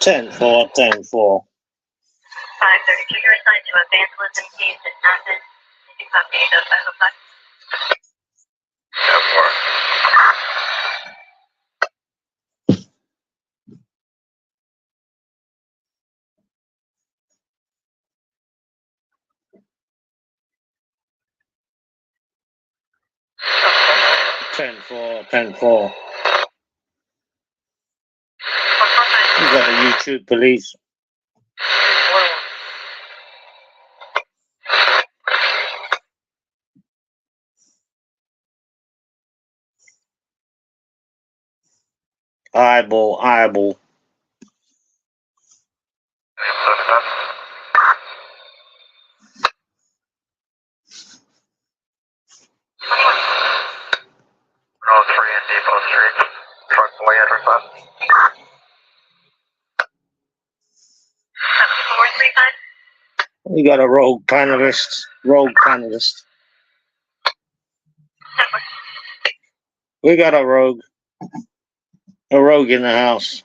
Ten four. 532. You're assigned to a vandalism case in Athens. Did you copy 505? 10-4. You got the YouTube police. Eyeball. We got a rogue panelist. We got a rogue in the house.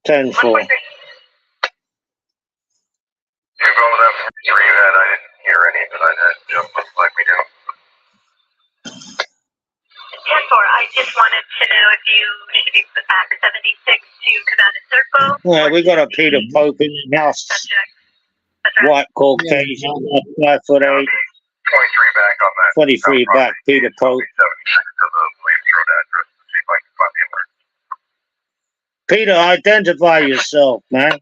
Ten four. I just wanted to know if you should be put back 76 to Cabana Circle. Yeah, we got a Peter Pope in the house. White Caucasian, 5'8". 23 back, Peter Pope. Peter, identify yourself, man.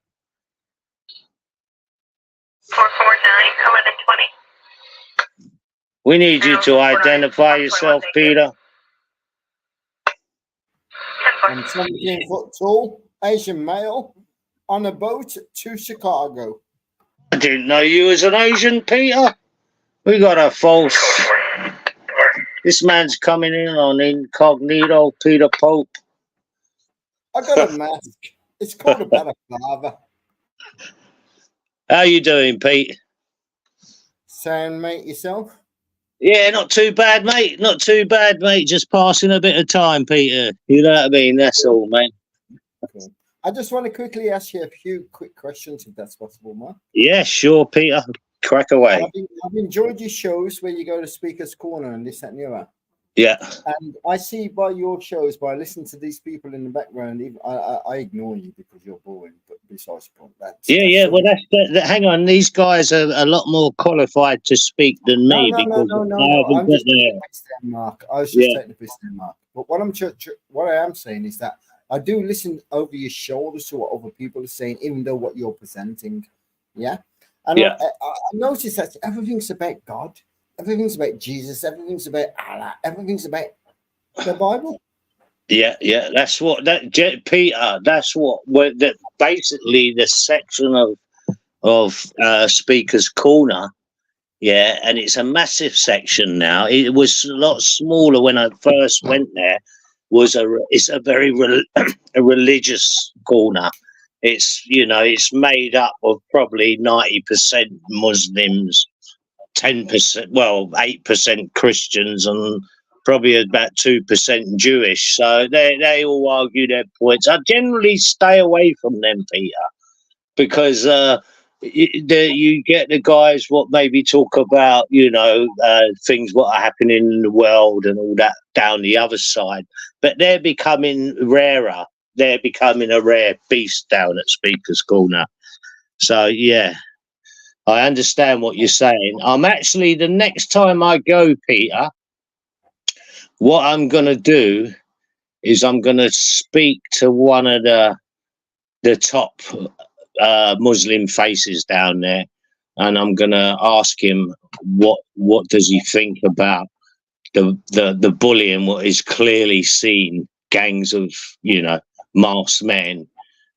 449-1120. We need you to identify yourself, Peter. I'm 17 foot tall, Asian male, on a boat to Chicago. I didn't know you was an Asian, Peter. We got a false. This man's coming in on incognito, Peter Pope. I got a mask. It's called a balaclava. How you doing, Pete? Sound, mate, yourself? Yeah, not too bad, mate. Not too bad, mate. Just passing a bit of time, Peter. You know what I mean? That's all, mate. Okay. I just want to quickly ask you a few quick questions, if that's possible, Mark. Yeah, sure, Peter. Crack away. I've enjoyed your shows where you go to Speaker's Corner and this, that, and the other. Yeah. And I see by your shows, by listening to these people in the background, even I ignore you because you're boring, but besides the point. Yeah. Well, hang on. These guys are a lot more qualified to speak than me. No. I'm just taking the piss there, Mark. I was just taking the piss there, Mark. But what I am saying is that I do listen over your shoulders to what other people are saying, even though what you're presenting. Yeah. And I noticed that everything's about God. Everything's about Jesus. Everything's about Allah. Everything's about the Bible. Yeah. That's what Peter. That's what. Basically, the section of Speaker's Corner. Yeah, and it's a massive section now. It was a lot smaller when I first went there. It's a very a religious corner. It's made up of probably 90% Muslims. 10%, 8% Christians and probably about 2% Jewish. So they all argue their points. I generally stay away from them, Peter, because you get the guys what maybe talk about, things what are happening in the world and all that down the other side. But they're becoming rarer. They're becoming a rare beast down at Speaker's Corner. So, yeah, I understand what you're saying. I'm actually, the next time I go, Peter, what I'm going to do is I'm going to speak to one of the top Muslim faces down there, and I'm going to ask him what does he think about the bullying, what is clearly seen, gangs of, masked men.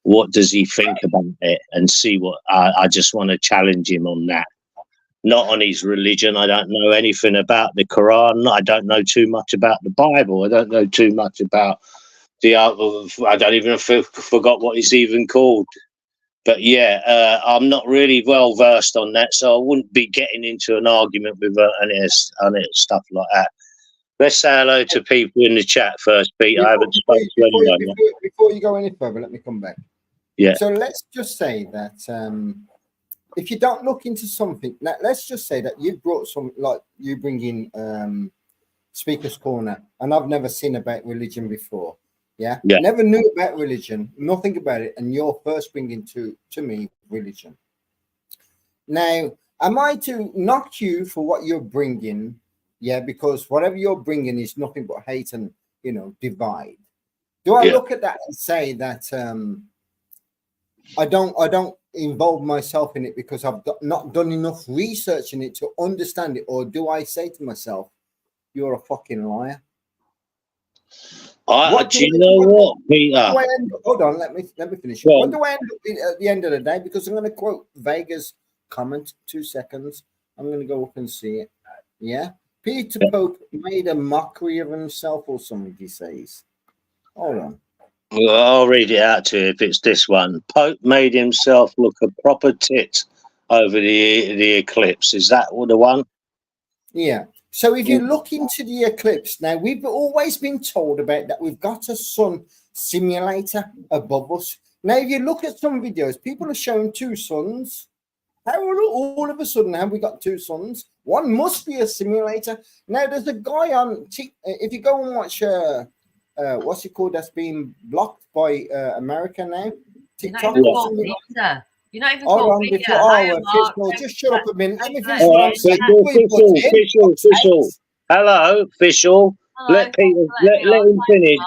What does he think about it? And see what I just want to challenge him on that. Not on his religion. I don't know anything about the Quran. I don't know too much about the Bible. I don't know too much about the other. I don't even forgot what it's even called. But yeah, I'm not really well versed on that, so I wouldn't be getting into an argument with on it, stuff like that. Let's say hello to people in the chat first, Pete. I haven't spoken to anyone. Before you go any further, let me come back. Yeah. So let's just say that if you don't look into something, let's just say that you brought some, like you bring in Speaker's Corner, and I've never seen about religion before. Yeah. Never knew about religion, nothing about it, and you're first bringing to me religion. Now, am I to knock you for what you're bringing? Yeah, because whatever you're bringing is nothing but hate and, divide. Do I look at that and say that I don't involve myself in it because I've not done enough research in it to understand it, or do I say to myself, "You're a fucking liar"? Do you know what, Peter? Hold on, let me finish. What do I end up at the end of the day? Because I'm going to quote Vega's comment. 2 seconds. I'm going to go up and see it. Yeah. Peter Pope made a mockery of himself or something, he says. Hold on. Well, I'll read it out to you if it's this one. Pope made himself look a proper tit over the eclipse. Is that the one? Yeah. So if you look into the eclipse, now we've always been told about that we've got a sun simulator above us. Now, if you look at some videos, people are showing two suns. How all of a sudden have we got two suns? One must be a simulator. Now, there's a guy on, if you go and watch, what's it called, that's being blocked by America now? TikTok. You're not even called Peter. Just shut up a minute. Let me finish what I'm saying. Official. Hello, official. Let Peter, let him finish.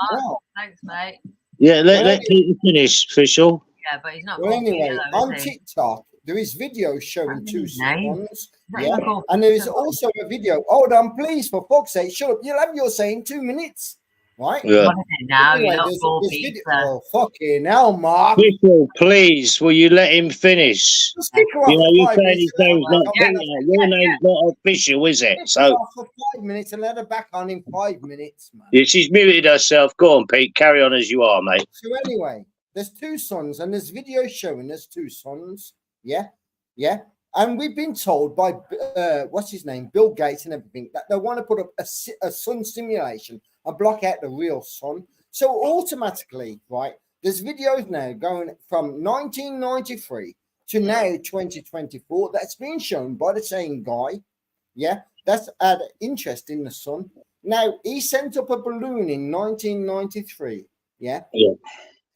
Thanks, mate. Yeah, let Peter finish, official. Yeah, but he's not. Well, anyway, on TikTok, there is videos showing two suns. Yeah, and there is also a video. Hold on, please, for fuck's sake, shut up. You'll have your say in 2 minutes. Right? Yeah. Now anyway, you're not oh, fucking hell, Mark. Official, please, will you let him finish? You're saying his name's not Peter. Your name's not official, is it? So for 5 minutes and let her back on in 5 minutes, man. Yeah, she's muted herself. Go on, Pete. Carry on as you are, mate. So anyway, there's two suns, and there's videos showing there's two suns. Yeah, yeah. And we've been told by what's his name, Bill Gates, and everything, that they want to put up a sun simulation and block out the real sun. So automatically, right, there's videos now going from 1993 to now 2024 that's being shown by the same guy. Yeah, that's had interest in the sun. Now, he sent up a balloon in 1993. Yeah.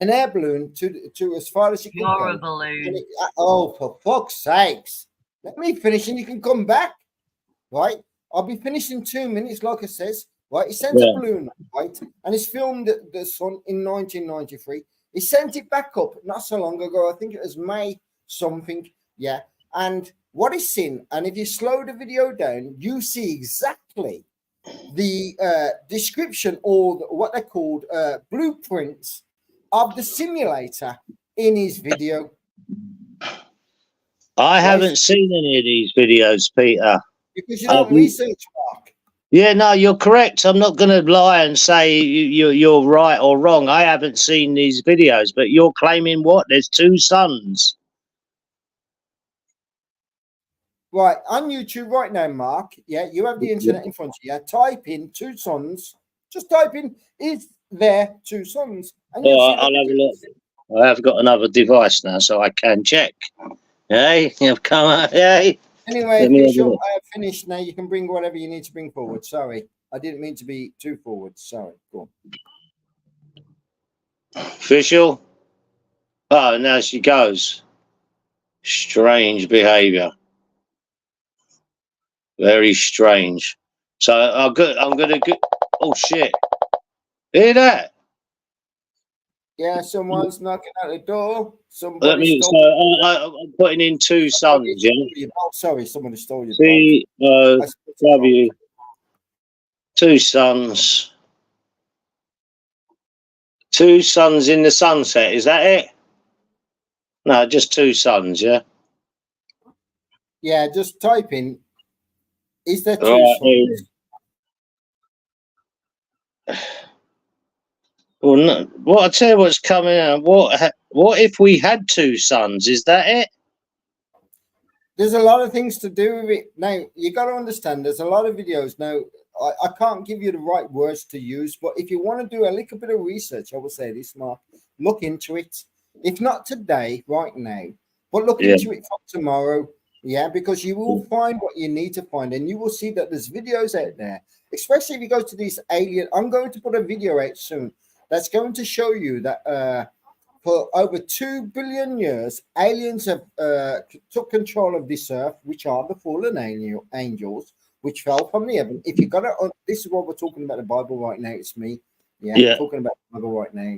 An air balloon to as far as you can go. You're a balloon. Oh, for fuck's sakes. Let me finish and you can come back. Right? I'll be finished in 2 minutes, like I says. Right? He sent a balloon, right? And he's filmed the sun in 1993. He sent it back up not so long ago. I think it was May something. Yeah. And what he's seen, and if you slow the video down, you see exactly the description, or what they're called blueprints of the simulator in his video. I haven't seen any of these videos, Peter. Because you don't research, Mark. Yeah, no, you're correct. I'm not going to lie and say you're right or wrong. I haven't seen these videos, but you're claiming what? There's two suns. Right, on YouTube right now, Mark. Yeah, you have the internet in front of you. Type in two suns. Just type in, is there two suns? And you'll Well, see I'll the have a look. videos. I have got another device now, so I can check. Hey, you've come out. Hey, Anyway, let me have a official, look. I have finished now. You can bring whatever you need to bring forward. Sorry, I didn't mean to be too forward. Sorry. Go on. Official. Oh, now she goes. Strange behaviour. Very strange. So I'm gonna go. Oh shit! Hear that? Yeah, someone's knocking at the door. Let me. So I'm putting in two suns. Yeah. Oh, sorry, somebody stole your bike. COW. Two suns. Two suns in the sunset. Is that it? No, just two suns. Yeah. Yeah, just type in. Is there two Right, suns? Well, no, what I tell you what's coming out. What if we had two suns? Is that it? There's a lot of things to do with it. Now, you got to understand, there's a lot of videos. Now, I can't give you the right words to use, but if you want to do a little bit of research, I will say this, Mark, look into it. If not today, right now, but look into it for tomorrow. Yeah, because you will find what you need to find, and you will see that there's videos out there, especially if you go to these alien. I'm going to put a video out soon that's going to show you that for over 2 billion years, aliens have took control of this earth, which are the fallen angels, which fell from the heaven. If you got it on, this is what we're talking about the Bible right now. It's me, talking about the Bible right now.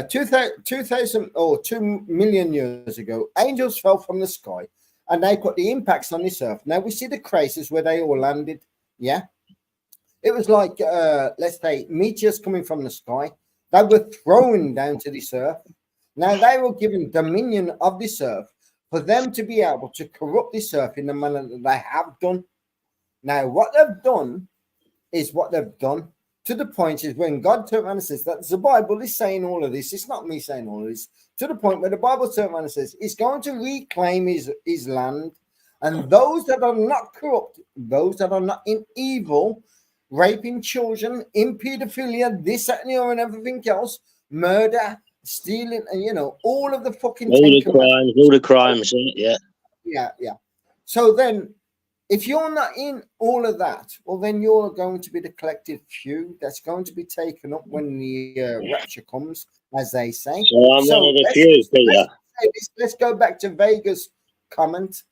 2000 or 2 million years ago, angels fell from the sky, and they put the impacts on this earth. Now we see the craters where they all landed. Yeah, it was like let's say meteors coming from the sky. They were thrown down to this earth. Now they were given dominion of this earth for them to be able to corrupt this earth in the manner that they have done. Now, what they've done is what they've done, to the point is when God turned around and says that the Bible is saying all of this, it's not me saying all of this, to the point where the Bible turned around and says he's going to reclaim his land, and those that are not corrupt, those that are not in evil, raping children, in pedophilia, this, that, and the other, and everything else, murder, stealing, and all of the fucking all the crimes, yeah. So then, if you're not in all of that, well, then you're going to be the collective few that's going to be taken up when the rapture comes, as they say. So I'm one of the few, Peter. Let's go back to Vega's comment.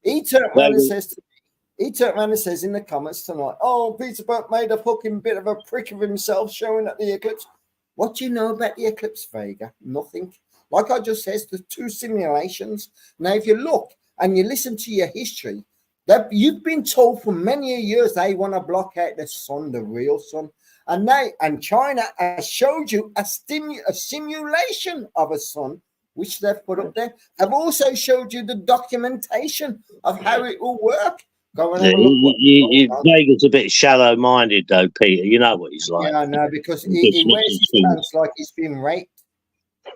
He turned around and says in the comments tonight, oh, Peter Buck made a fucking bit of a prick of himself showing at the eclipse. What do you know about the eclipse, Vega? Nothing. Like I just said, there's two simulations. Now, if you look and you listen to your history, that you've been told for many years they want to block out the sun, the real sun. And China has showed you a simulation of a sun, which they've put up there. Have also showed you the documentation of how it will work. Go and have a look. Vega's a bit shallow-minded, though, Peter. You know what he's like. Yeah, I know, because he wears his pants like he's been raped.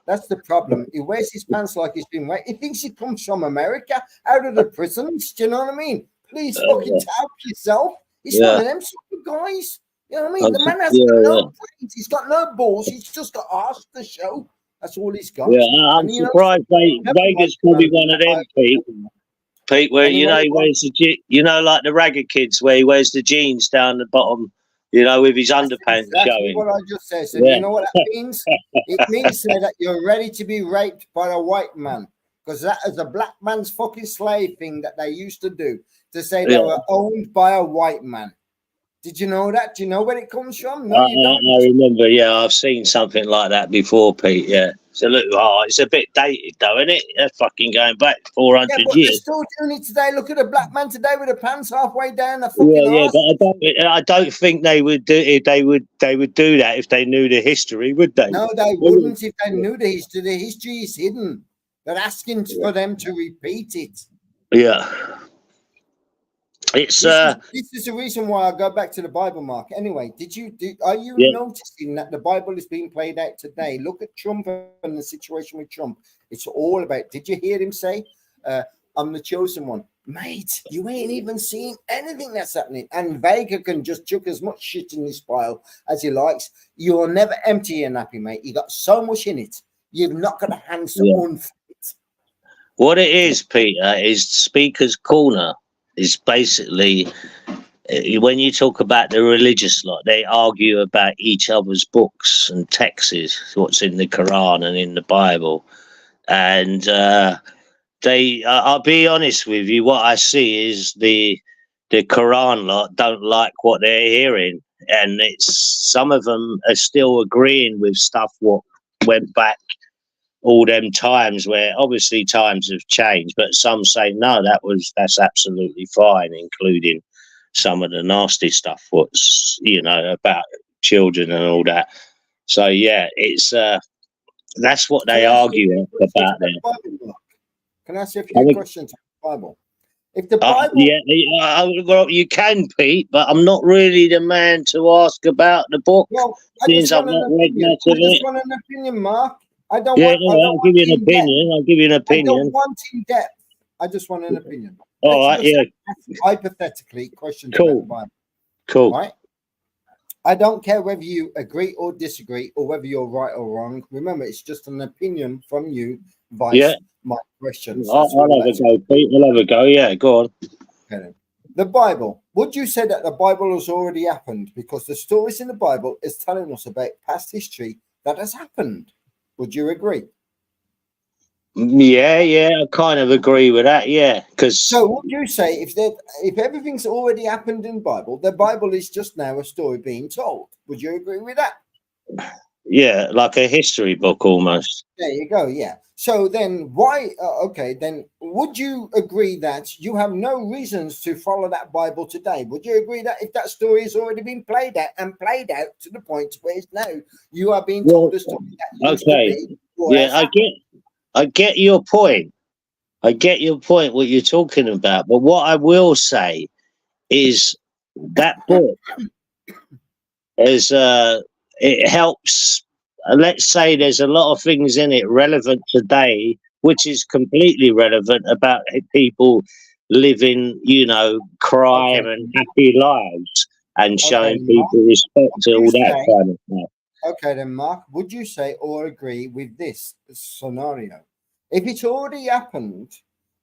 That's the problem. He wears his pants like he's been raped. He thinks he comes from America, out of the prisons. Do you know what I mean? Please fucking help yourself. He's one of them sort of guys. You know what I mean? The man has got no brains. He's got no balls. He's just got arse to show. That's all he's got. Yeah, I'm surprised Vega's probably one of them, Pete, where he wears the like the ragged kids, where he wears the jeans down the bottom, with his underpants going. What I just said. So you know what that means? It means that you're ready to be raped by a white man, because that is a black man's fucking slave thing that they used to do, to say they were owned by a white man. Did you know that? Do you know where it comes from? No, you don't. I remember. Yeah, I've seen something like that before, Pete. Yeah. So look, it's a bit dated, though, isn't it? They're fucking going back 400 but years. They're still doing it today. Look at a black man today with the pants halfway down the fucking arse. But I don't think they would do it. They would do that if they knew the history, would they? No, they wouldn't if they knew the history. The history is hidden. They're asking for them to repeat it. Yeah. This is the reason why I go back to the Bible, Mark. Anyway, are you noticing that the Bible is being played out today? Look at Trump and the situation with Trump. It's all about. Did you hear him say, I'm the chosen one. Mate, you ain't even seen anything that's happening. And Vega can just chuck as much shit in this pile as he likes. You'll never empty your nappy, mate. You got so much in it. You've not got a hands to unfit it. What it is, Peter, is Speaker's Corner is basically when you talk about the religious lot, they argue about each other's books and texts, what's in the Quran and in the Bible. And I'll be honest with you, what I see is the Quran lot don't like what they're hearing. And some of them are still agreeing with stuff what went back all them times, where obviously times have changed, but some say no, that's absolutely fine, including some of the nasty stuff what's about children and all that. So yeah, it's that's what they argue about there. Can I ask you a few questions on the Bible? If the Bible, well, you can, Pete, but I'm not really the man to ask about the book. Well, I just want an opinion, Mark. I'll give you an opinion. I'll give you an opinion. I don't want in depth. I just want an opinion. All right, yeah. Hypothetically, questions cool. about the Bible. Cool. Right? I don't care whether you agree or disagree or whether you're right or wrong. Remember, it's just an opinion from you via my questions. I'll have a go, Pete. I'll have a go. Yeah, go on. Okay. The Bible. Would you say that the Bible has already happened? Because the stories in the Bible is telling us about past history that has happened. Would you agree? Yeah, I kind of agree with that. Yeah, because so would you say if everything's already happened in the Bible is just now a story being told? Would you agree with that? Yeah, like a history book almost. There you go. Yeah. So then why? Then would you agree that you have no reasons to follow that Bible today? Would you agree that if that story has already been played out to the point where it's now you are being told a story that used to be, yeah, I get your point. I get your point, what you're talking about. But what I will say is that book is it helps. Let's say there's a lot of things in it relevant today, which is completely relevant about people living, crime and happy lives and showing people respect to all that kind of stuff. Okay, then, Mark, would you say or agree with this scenario? If it's already happened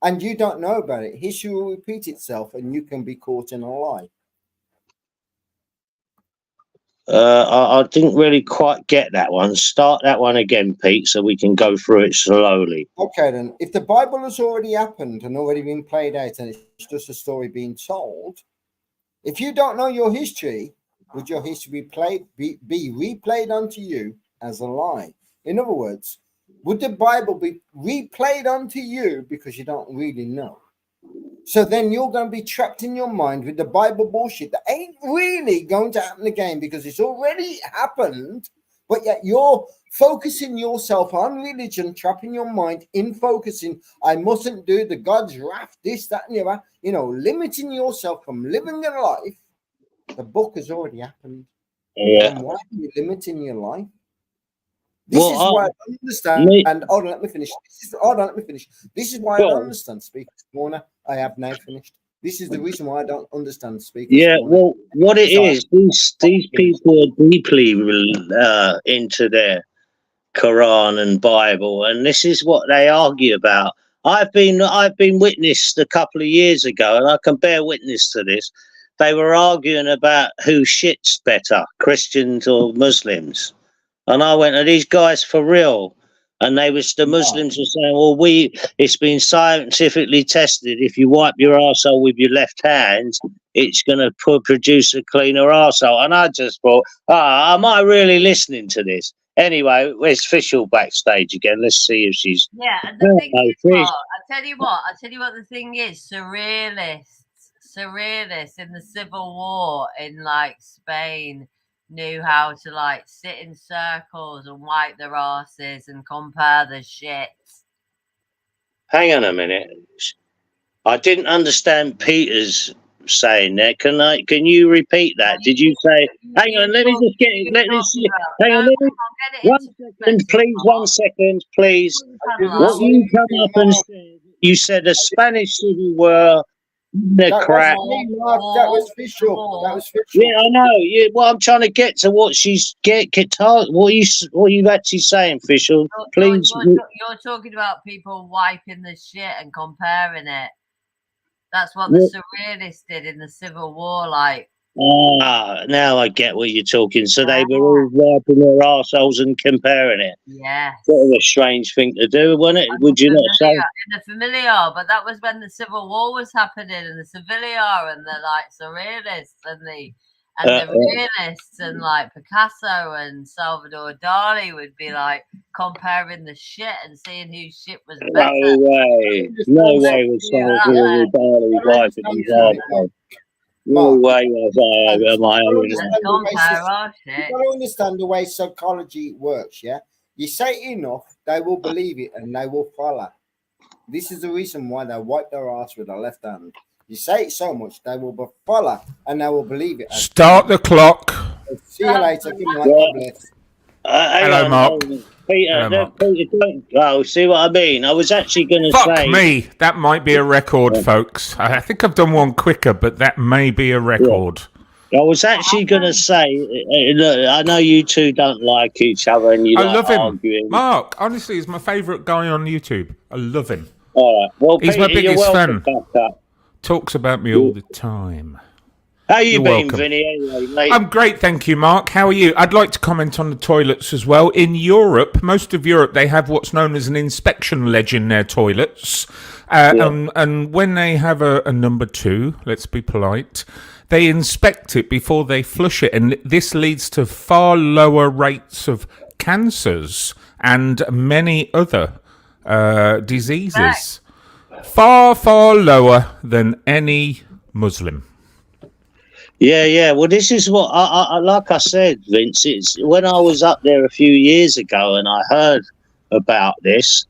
and you don't know about it, history will repeat itself and you can be caught in a lie. I didn't really quite get that one. Start that one again, Pete, so we can go through it slowly. Okay, then. If the Bible has already happened and already been played out and it's just a story being told, if you don't know your history, would your history be replayed unto you as a lie? In other words, would the Bible be replayed unto you because you don't really know? So then you're going to be trapped in your mind with the Bible bullshit that ain't really going to happen again because it's already happened, but yet you're focusing yourself on religion, trapping your mind in focusing, I mustn't do the God's wrath, this, that, and the other, limiting yourself from living your life. The book has already happened. Yeah. And why are you limiting your life? This is why I don't understand. And hold on, let me finish. This is why I don't understand Speaker's Corner. I have now finished. This is the reason why I don't understand Speaker's Corner. Well, what it is, these people are deeply into their Quran and Bible, and this is what they argue about. I've been witnessed a couple of years ago, and I can bear witness to this. They were arguing about who shits better, Christians or Muslims. And I went, are these guys for real? And the Muslims were saying, well, it's been scientifically tested. If you wipe your arsehole with your left hand, it's going to produce a cleaner arsehole. And I just thought, am I really listening to this? Anyway, where's Fischl backstage again? Let's see if she's... Yeah, and the thing is what? I'll tell you what the thing is. Surrealists in the Civil War in, Spain knew how to sit in circles and wipe their asses and compare the shit. Hang on a minute. I didn't understand Peter's saying there. Can you repeat that? Did you say? Hang on. Let me just get it. Hang on. 1 second, please. 1 second, please. What you come up and said You said the Spanish Civil War, the That crap. wasn't me, Mark. That was Fisher. That was Fisher. Yeah, I know. Yeah, well, I'm trying to get to what she's what are you actually saying, Fisher? Please. You're talking about people wiping the shit and comparing it. That's what the Surrealists did in the Civil War, like. Now I get what you're talking. So they were all wiping their arseholes and comparing it. Yes. What a strange thing to do, wasn't it? Would you not say? In the Familiar, but that was when the Civil War was happening, and the Civilia and the like Surrealists and the realists and like Picasso and Salvador Dali would be like comparing the shit and seeing whose shit was better. No way was Salvador Dali wiping his arsehole. No way was I over my own. You got to understand the way psychology works, yeah? You say it enough, they will believe it and they will follow. This is the reason why they wipe their ass with their left hand. You say it so much, they will follow and they will believe it. Start the clock. See you later. Hello, Mark. Peter, don't see what I mean? I was actually going to say... Fuck me. That might be a record, folks. I think I've done one quicker, but that may be a record. I was actually going to say, look, I know you two don't like each other and I love him. Arguing. Mark, honestly, he's my favourite guy on YouTube. I love him. All right. Well, he's Peter, my biggest fan. Factor. Talks about me all the time. How you been, Vinny? Anyway, mate? I'm great, thank you, Mark. How are you? I'd like to comment on the toilets as well. In Europe, most of Europe, they have what's known as an inspection ledge in their toilets. And when they have a number 2, let's be polite, they inspect it before they flush it. And this leads to far lower rates of cancers and many other diseases. Far, far lower than any Muslim. Yeah. Well, this is what I like I said, Vince. It's when I was up there a few years ago and I heard about this.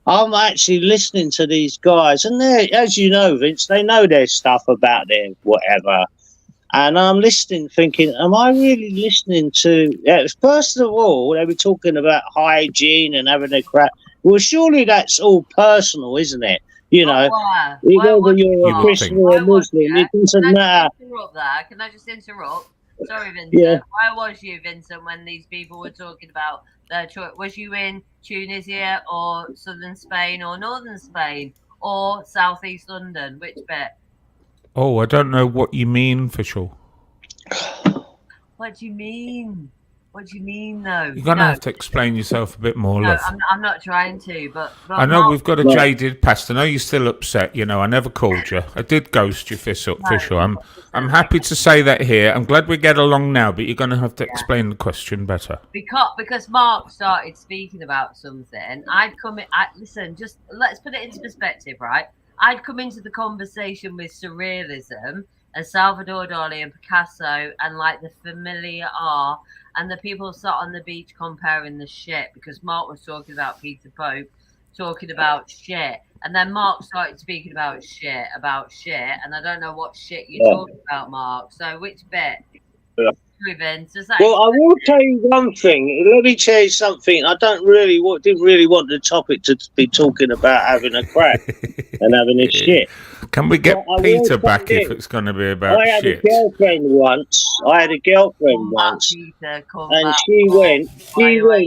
I'm actually listening to these guys, and they, as you know, Vince, they know their stuff about their whatever. And I'm listening, thinking, am I really listening to? First of all, they were talking about hygiene and having a crap. Well, surely that's all personal, isn't it? You know, whether you're a Christian or a Muslim, it doesn't matter. Can I just interrupt? Sorry, Vincent. Yeah. Where was you, Vincent, when these people were talking about their choice? Was you in Tunisia or southern Spain or northern Spain or southeast London? Which bit? Oh, I don't know what you mean, Fischl. What do you mean? What do you mean, though? You're going to have to explain yourself a bit more, love. I'm not trying to, but I know we've got a jaded past. I know you're still upset. You know, I never called you. I did ghost you, Fischl. I'm happy to say that here. I'm glad we get along now, but you're going to have to explain the question better. Because Mark started speaking about something, I'd come in. Listen, just let's put it into perspective, right? I'd come into the conversation with Surrealism and Salvador Dali and Picasso and like the Familiar are. And the people sat on the beach comparing the shit because Mark was talking about Peter Pope, talking about shit. And then Mark started speaking about shit. And I don't know what shit you're talking about, Mark. So which bit? Yeah. Well, I will tell you one thing. Let me tell you something. I didn't really want the topic to be talking about having a crack and having a shit. Can we get Peter back if it's going to be about shit? I had a girlfriend once, and she went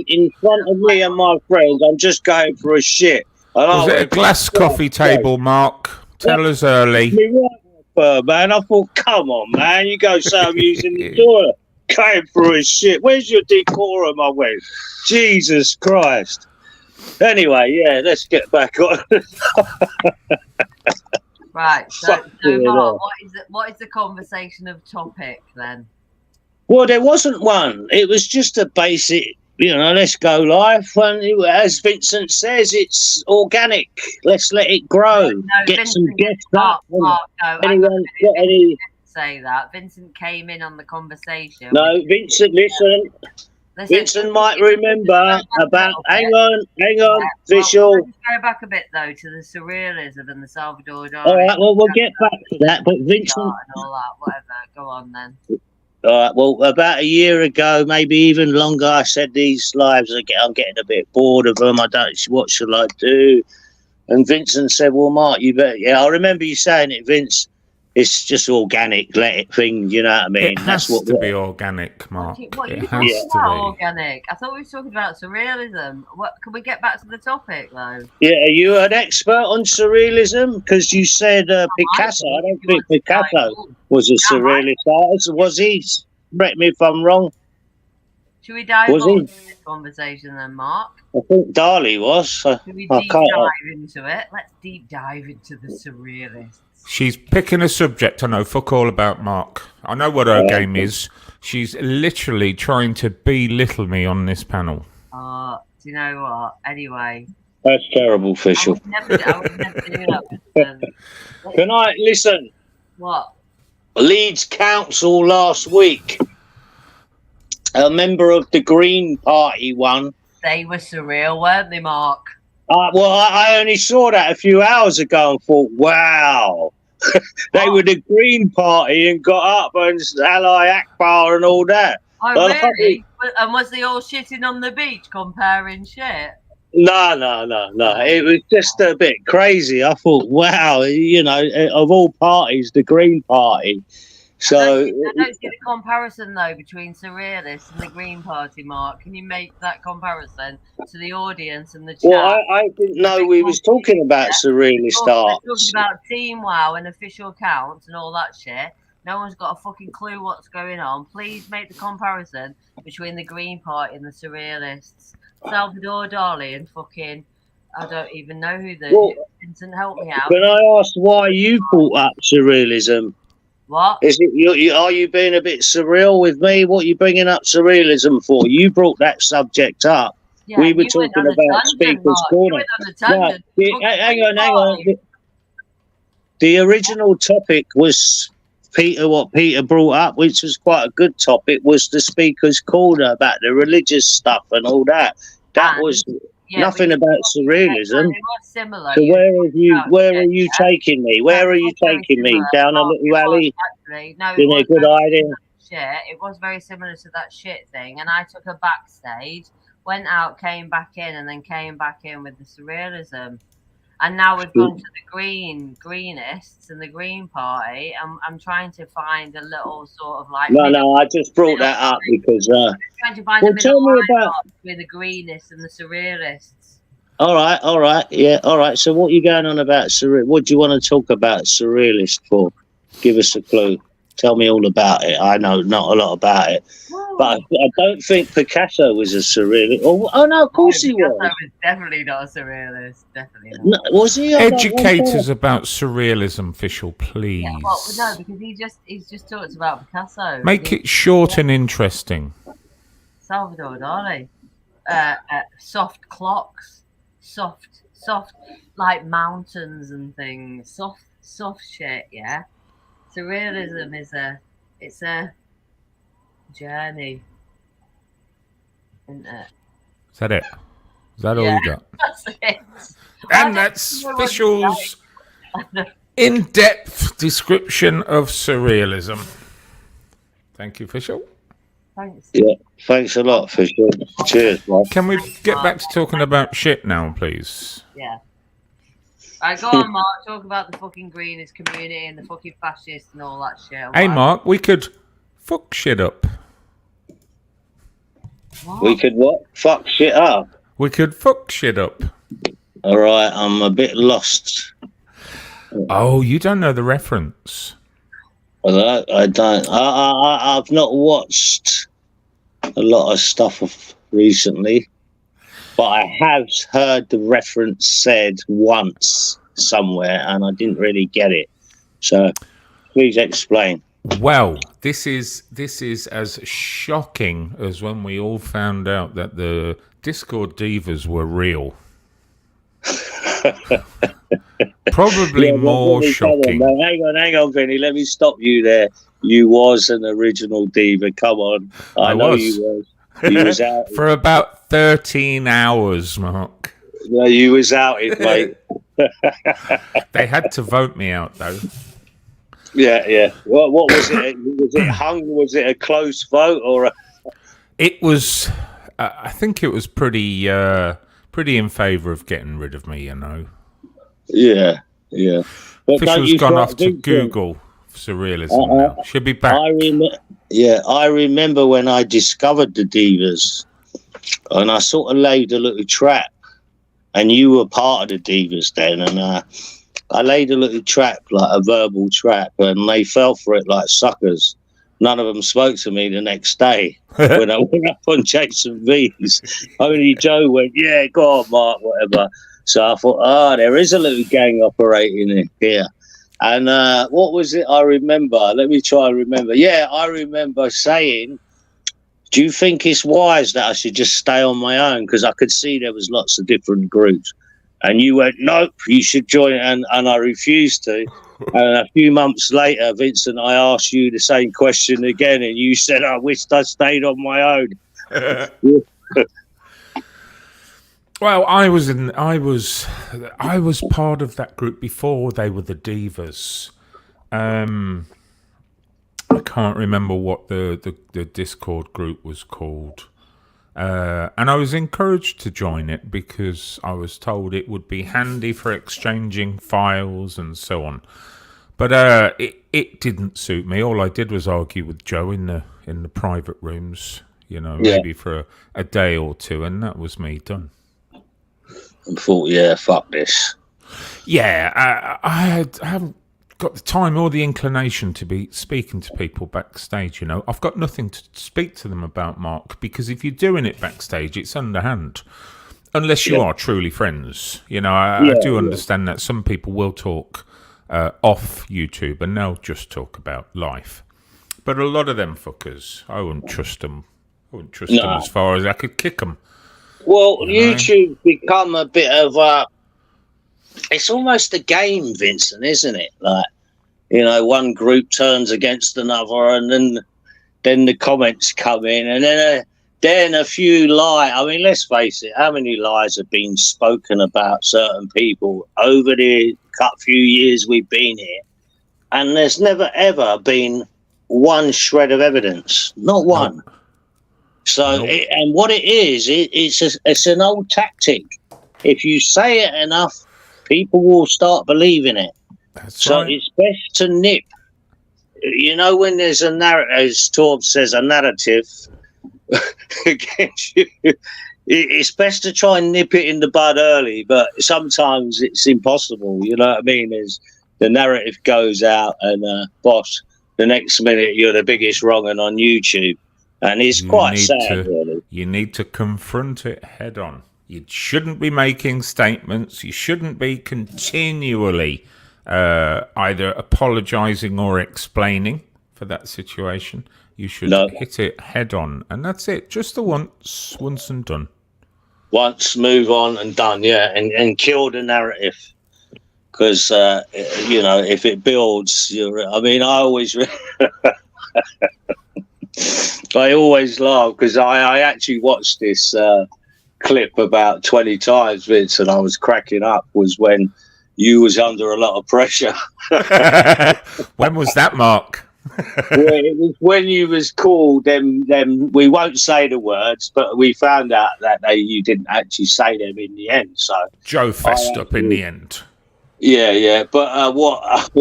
in front of me and my friends. I'm just going for a shit. Was it a glass coffee table, Mark? Tell us early. Man, I thought, come on, man, you go say I'm using the toilet, going for a shit. Where's your decorum? I went, Jesus Christ. Anyway, yeah, let's get back on. Right. So Mark, what is the conversation of topic then? Well, there wasn't one. It was just a basic, let's go live. And as Vincent says, it's organic. Let's let it grow. Get Vincent, some guests up. Anyone got any? Say that Vincent came in on the conversation. No, Vincent, listen. Vincent might remember about. Hang on, Visual. Let's go back a bit though to the Surrealism and the Salvador Dali. All right, well, we'll get back to that. But Vincent, and all that, whatever. Go on then. All right. Well, about a year ago, maybe even longer, I said these lives I'm getting a bit bored of them. What shall I do? And Vincent said, well, Mark, you better, yeah, I remember you saying it, Vince. It's just organic, let it thing, you know what I mean? It has to be organic, Mark. What are It you has talking to about, be. organic? I thought we were talking about surrealism. What? Can we get back to the topic, though? Yeah, are you an expert on surrealism? Because you said Picasso. I don't think Picasso was a surrealist artist, was he? Correct me if I'm wrong. Should we dive Was into he? this conversation then, Mark? I think Dali was. Should we I deep can't. dive into it? Let's deep dive into the surrealists. She's picking a subject I know fuck all about, Mark. I know what her game is. She's literally trying to belittle me on this panel. Do you know what? Anyway. That's terrible, Fischl. I would never do that. Can I listen? What? Leeds Council last week. A member of the Green Party won. They were surreal, weren't they, Mark? Well, I only saw that a few hours ago and thought, wow. They were the Green Party and got up and Ally Akbar and all that. Oh, really? And was they all shitting on the beach comparing shit? No. It was just a bit crazy. I thought, wow, you know, of all parties, the Green Party. So I don't see the comparison though between surrealists and the Green Party, Mark. Can you make that comparison to the audience and the chat? Well, I didn't know we was talking about surrealist art. We're talking about Team Wow and official accounts and all that shit. No one's got a fucking clue what's going on. Please make the comparison between the Green Party and the surrealists. Salvador Dali and fucking, I don't even know who the. Well, Vincent, help me out. Can I ask why you brought up surrealism? What? Is it are you being a bit surreal with me? What are you bringing up surrealism for? You brought that subject up. Yeah, we were talking about Speaker's Corner. No, hang on. The original topic was what Peter brought up, which was quite a good topic, was the Speaker's Corner about the religious stuff and all that. That was nothing about surrealism. Similar. So where are you taking me? Where are you taking me? Down a little alley? Actually, no, in a good idea. Shit. It was very similar to that shit thing, and I took her backstage, went out, came back in, and then came back in with the surrealism. And now we've gone to the greenists and the Green Party. I'm trying to find a little sort of like. No, I just brought that up because. Trying to find a tell me about between the greenists and the surrealists. All right, yeah, all right. So, what are you going on about surreal? What do you want to talk about surrealist for? Give us a clue. Tell me all about it. I know not a lot about it, but I don't think Picasso was a surrealist. Oh no, of course he was. Picasso was definitely not a surrealist. Definitely not. No, was he? Educate us about surrealism, Fischl, please. Yeah, well, no, because he's just talked about Picasso. Make it short and interesting. Salvador Dali, soft clocks, soft like mountains and things, soft shit. Yeah. Surrealism is a journey, isn't it? Is that it? Is that all you got? That's it. And that's Fischl's in-depth description of surrealism. Thank you, Fischl. Thanks. Yeah, thanks a lot, Fisher. Cheers, man. Can we get back to talking about shit now, please? Yeah. Alright, go on, Mark. Talk about the fucking greenest community and the fucking fascists and all that shit. Hey, Mark, we could fuck shit up. What? We could what? Fuck shit up. We could fuck shit up. All right, I'm a bit lost. Oh, you don't know the reference. Well, I don't. I've not watched a lot of stuff recently, but I have heard the reference said once somewhere, and I didn't really get it. So, please explain. Well, this is as shocking as when we all found out that the Discord divas were real. Probably more shocking. No, hang on, Vinny. Let me stop you there. You was an original diva. Come on. I know was. you was. You was out. For about 13 hours, Mark. No, you was outed, mate. They had to vote me out, though. Yeah. What was it? Was it hung? Was it a close vote or? It was. I think it was pretty in favour of getting rid of me. You know. Yeah, yeah. But don't Official's you gone fi- off to think, Google Surrealism now. She'll be back. I remember when I discovered the divas, and I sort of laid a little trap, and you were part of the divas then, and I laid a little trap, like a verbal trap, and they fell for it like suckers. None of them spoke to me the next day when I went up on Jason V's. Only Joe went, yeah, go on, Mark, whatever. So I thought, there is a little gang operating here. And what was it I remember? Let me try and remember. Yeah, I remember saying, do you think it's wise that I should just stay on my own? Because I could see there was lots of different groups. And you went, nope, you should join. And I refused to. And a few months later, Vincent, I asked you the same question again. And you said, I wished I stayed on my own. Well, I was part of that group before they were the divas. I can't remember what the Discord group was called. And I was encouraged to join it because I was told it would be handy for exchanging files and so on. But it didn't suit me. All I did was argue with Joe in the private rooms, maybe for a day or two, and that was me done. And thought, yeah, fuck this. Yeah, I haven't got the time or the inclination to be speaking to people backstage. I've got nothing to speak to them about, Mark, because if you're doing it backstage, it's underhand. Unless you are truly friends. I do understand that some people will talk off YouTube and they'll just talk about life. But a lot of them fuckers, I wouldn't trust them. I wouldn't trust them as far as I could kick them. Well, YouTube's become a bit of it's almost a game, Vincent, isn't it? Like, one group turns against another, and then the comments come in, and then a few lie. I mean, let's face it, how many lies have been spoken about certain people over the few years we've been here? And there's never, ever been one shred of evidence. Not one. Nope. So, and what it is, it's an old tactic. If you say it enough, people will start believing it. That's right. It's best to nip. When there's a narrative, as Torb says, a narrative against you, it's best to try and nip it in the bud early, but sometimes it's impossible. You know what I mean? As the narrative goes out, and boss, the next minute you're the biggest wrong-un on YouTube. And it's quite sad, really. You need to confront it head on. You shouldn't be making statements. You shouldn't be continually either apologising or explaining for that situation. You should hit it head on. And that's it. Just the once and done. Once, move on and done, yeah. And kill the narrative. Because, if it builds, I always... I always laugh because I actually watched this clip about 20 times, Vince, and I was cracking up. Was when you was under a lot of pressure. When was that, Mark? Well, it was when you was called them. We won't say the words, but we found out that you didn't actually say them in the end. So Joe fessed up in the end. Yeah. But what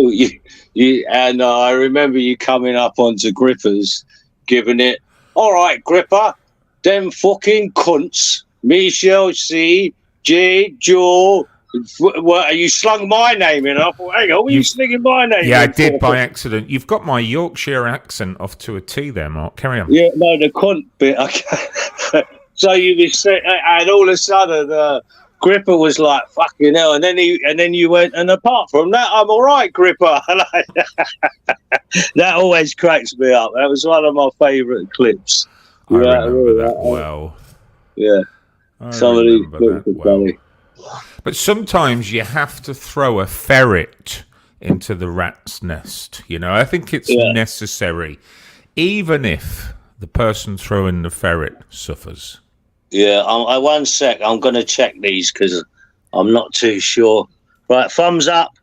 you and I remember you coming up onto Grippers. Giving it, all right, Gripper, them fucking cunts, Michelle C, J, Joe, you slung my name in. I thought, hang on, what are you slinging my name in? Yeah, I did by accident. You've got my Yorkshire accent off to a T there, Mark. Carry on. Yeah, no, the cunt bit. Okay. So you was, and all of a sudden, Gripper was like, fucking hell. And then you went, and apart from that, I'm all right, Gripper. That always cracks me up. That was one of my favourite clips. I remember that well. Yeah. Some of these clips are funny. But sometimes you have to throw a ferret into the rat's nest. I think it's necessary, even if the person throwing the ferret suffers. Yeah, I 1 sec. I'm going to check these because I'm not too sure. Right, thumbs up.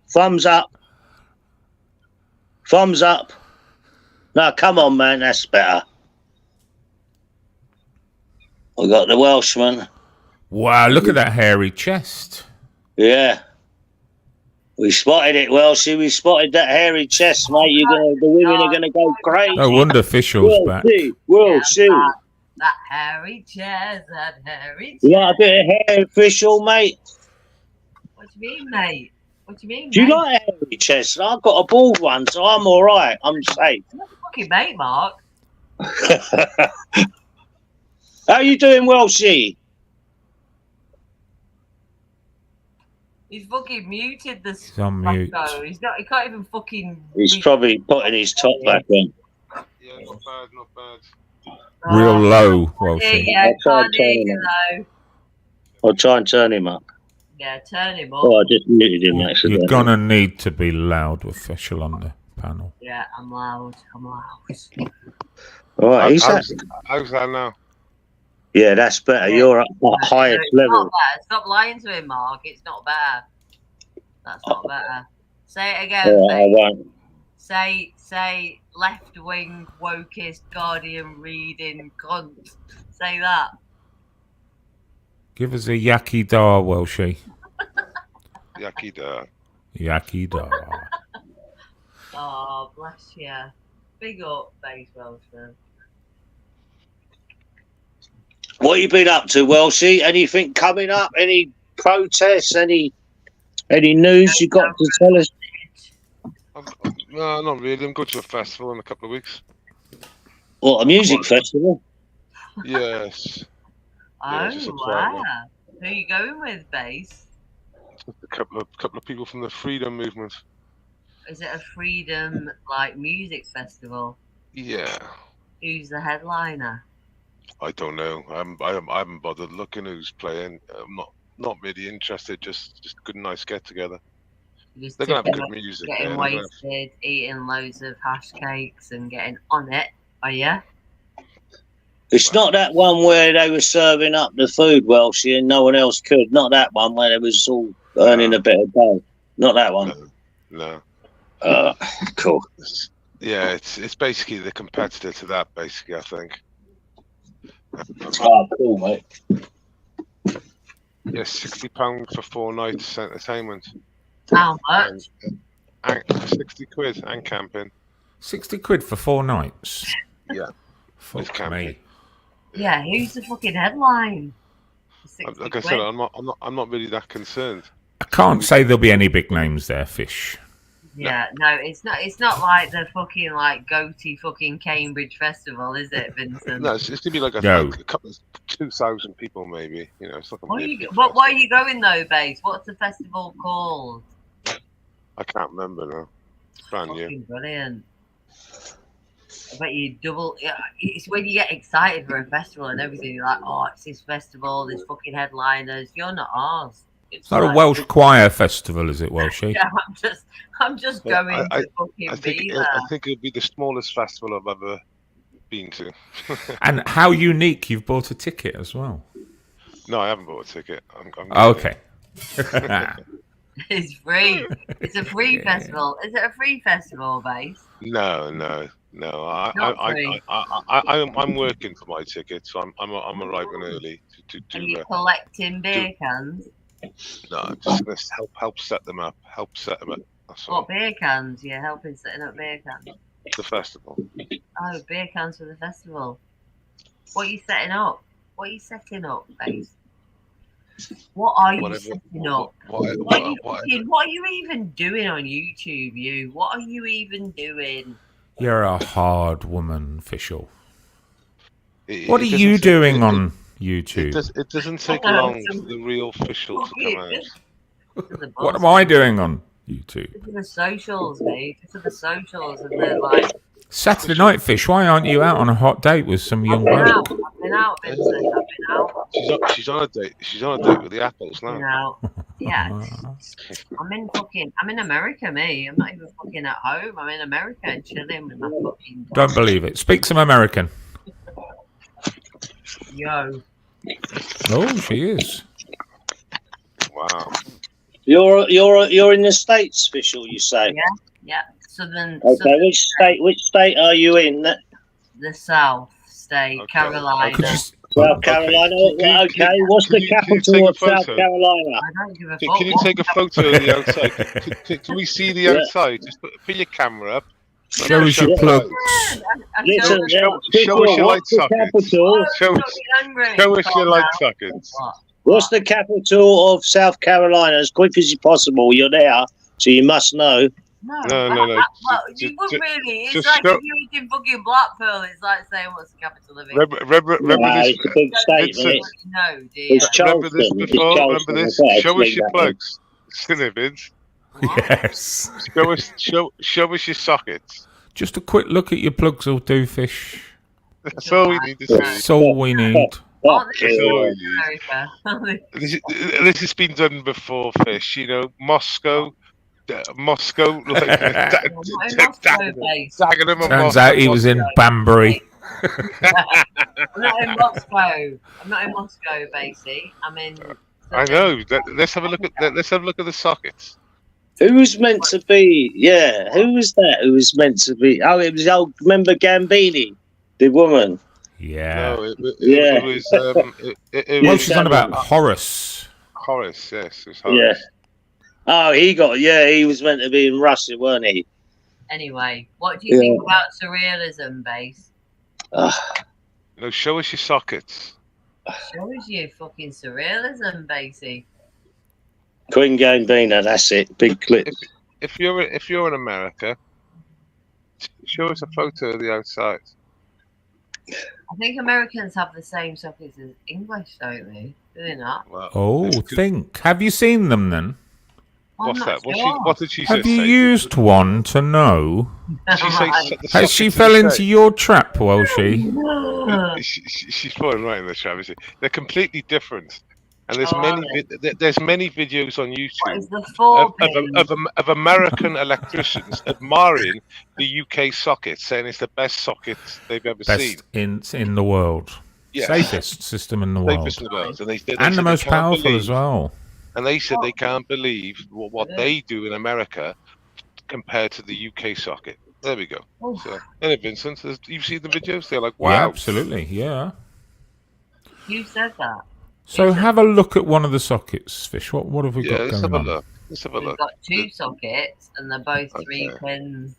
No, come on, man. That's better. We got the Welshman. Wow, look at that hairy chest. Yeah. We spotted it, Welshie. We spotted that hairy chest, mate. The women are gonna go crazy. No wonder Fishel's back. We'll see. That hairy chest, that hairy chest. You like a bit of hair, Fishel, mate? What do you mean, mate? What do you mean, Do you mate? like a hairy chest? I've got a bald one, so I'm all right. I'm safe. You're not a fucking mate, Mark. How you doing, Welshie? He's fucking muted this. He's on mute. He's not. He can't even fucking. He's probably putting his top back on. Yeah, not bad, not bad. Real low, Welshie. Yeah, I'll try and can't turn hear him you though. I'll try and turn him up. Yeah, turn him up. Oh, I just muted him, You're accidentally. gonna need to be loud with Fishel on the panel. Yeah, I'm loud. I'm loud. All right, he's How's that now? yeah, that's better. Yeah. You're at the highest It's level. not better. Stop lying to him, Mark. It's not better. That's not better. Say it again. All right, I won't. Say left wing wokest Guardian reading cunt. Say that. Give us a yaki da, Welshie. Yakida. Yaki da. Oh, bless you. Big up, Base Welshman. What you been up to, Welshie? Anything coming up? Any protests? Any news you got to tell us? No, not really. I'm going to a festival in a couple of weeks. What, a music festival? Yes. Oh, just a wow. quiet Who are you going with, Base? A couple of people from the freedom movement. Is it a freedom, like, music festival? Yeah. Who's the headliner? I don't know. I haven't bothered looking who's playing. I'm not really interested. Just good, nice get together. Just They're gonna have getting good music. getting Yeah, wasted, eating loads of hash cakes and getting on it. Are you? It's not that one where they were serving up the food, Welshie, and no one else could. Not that one where they was all earning a bit of dough. Not that one. No. Cool. Yeah, it's basically the competitor to that. Basically, I think. Oh, cool, mate. Yeah, £60 for 4 nights entertainment. How much? And £60 and camping. 60 quid for 4 nights. Yeah. With Fuck camping. me. Yeah, who's the fucking headline? Like I said, I'm not really that concerned. I can't say there'll be any big names there, Fish. Yeah, no, it's not like the fucking like goatee fucking Cambridge Festival, is it, Vincent? No, it's gonna be like No. a couple of 2,000 people, maybe. You know, it's not gonna be. Why are you going though, Base? What's the festival called? I can't remember now. It's brand new. Fucking brilliant. I bet you double. Yeah, it's when you get excited for a festival and everything. You're like, oh, it's this festival, there's fucking headliners. You're not ours. It's not a Welsh choir festival, is it, Welshie? Yeah, I'm just going to fucking be there. I think it'll be the smallest festival I've ever been to. And how unique you've bought a ticket as well. No, I haven't bought a ticket. Okay. It's free. It's a free festival. Is it a free festival, Base? No. I'm working for my ticket, so I'm arriving early to Are you collecting beer cans? No, I'm just gonna help set them up. That's all. What beer cans? You're helping setting up beer cans. The festival. Oh, beer cans for the festival. What are you setting up? What are you setting up, Base? What are you setting up? What are you even doing on YouTube, you? What are you even doing? You're a hard woman, Fishel. What are you doing on YouTube? It doesn't take long for the real official to come out. What am I doing on YouTube? To the socials, mate. To the socials, and they're like Saturday night, Fish. Why aren't you out on a hot date with some young I've bloke? been out, Vincent. I've been out. She's on a date. She's on a date with the apples now. Now, yeah, I'm in America, me. I'm not even fucking at home. I'm in America and chilling with my fucking. Don't believe it. Speak some American. Yo. Oh, she is. Wow. You're in the States, Fishel, you say? Yeah. Southern. Okay, Southern which state are you in? the South state, Okay. Carolina. South Carolina. Okay, what's the capital of South Carolina? I don't give a fuck. Can you take a photo of the outside? Can we see the outside? Just put your camera up. Show us your plugs. Listen, show us your light sockets. Show us your light sockets. What's the capital of South Carolina? As quick as possible. You're there, so you must know. No. You wouldn't really. It's like if you was in fucking Blackpool, it's like saying what's the capital of it. Remember this? It's a big state, Vincent, No, dear. It's Charleston. Remember this before? Remember this? Show us your plugs. Vince. Yes. Show us your sockets. Just a quick look at your plugs will do, Fish. That's all we need to see. That's all we need. This has been done before, Fish. You know, Moscow, like Turns out he was in Banbury. I'm not in Moscow, Basie. I'm in. I know. Let's have a look at the sockets. Who was meant to be? Yeah, who was that? Who was meant to be? Oh, it was old. Remember Gambini, the woman. Yeah. No, it was. Well, she's on about Horace. Horace, yes, it was Horace. Yeah. Oh, he was meant to be in Russia, weren't he? Anyway, what do you think about surrealism, Base? No, show us your sockets. Show us your fucking surrealism, Basie. Queen Gambina, that's it. Big clip. If you're in America, show us a photo of the outside. I think Americans have the same sockets as English, don't they? Do they not? Well, think. Have you seen them then? What's that? What did she say? Have you used one to know? Has she fell into your trap, will she? She's falling right in the trap. They're completely different. And there's many videos on YouTube of American electricians admiring the UK socket, saying it's the best socket they've ever seen in the world. Yeah. Safest system in the world. Safest in the world. And the most powerful as well. And they said they can't believe what they do in America compared to the UK socket. There we go. So, and Vincent, you've seen the videos? They're like, wow. Yeah, absolutely, yeah. You said that. So have a look at one of the sockets, Fish. What have we got going on? Let's have a look. We've got two sockets, and they're both 3 pins.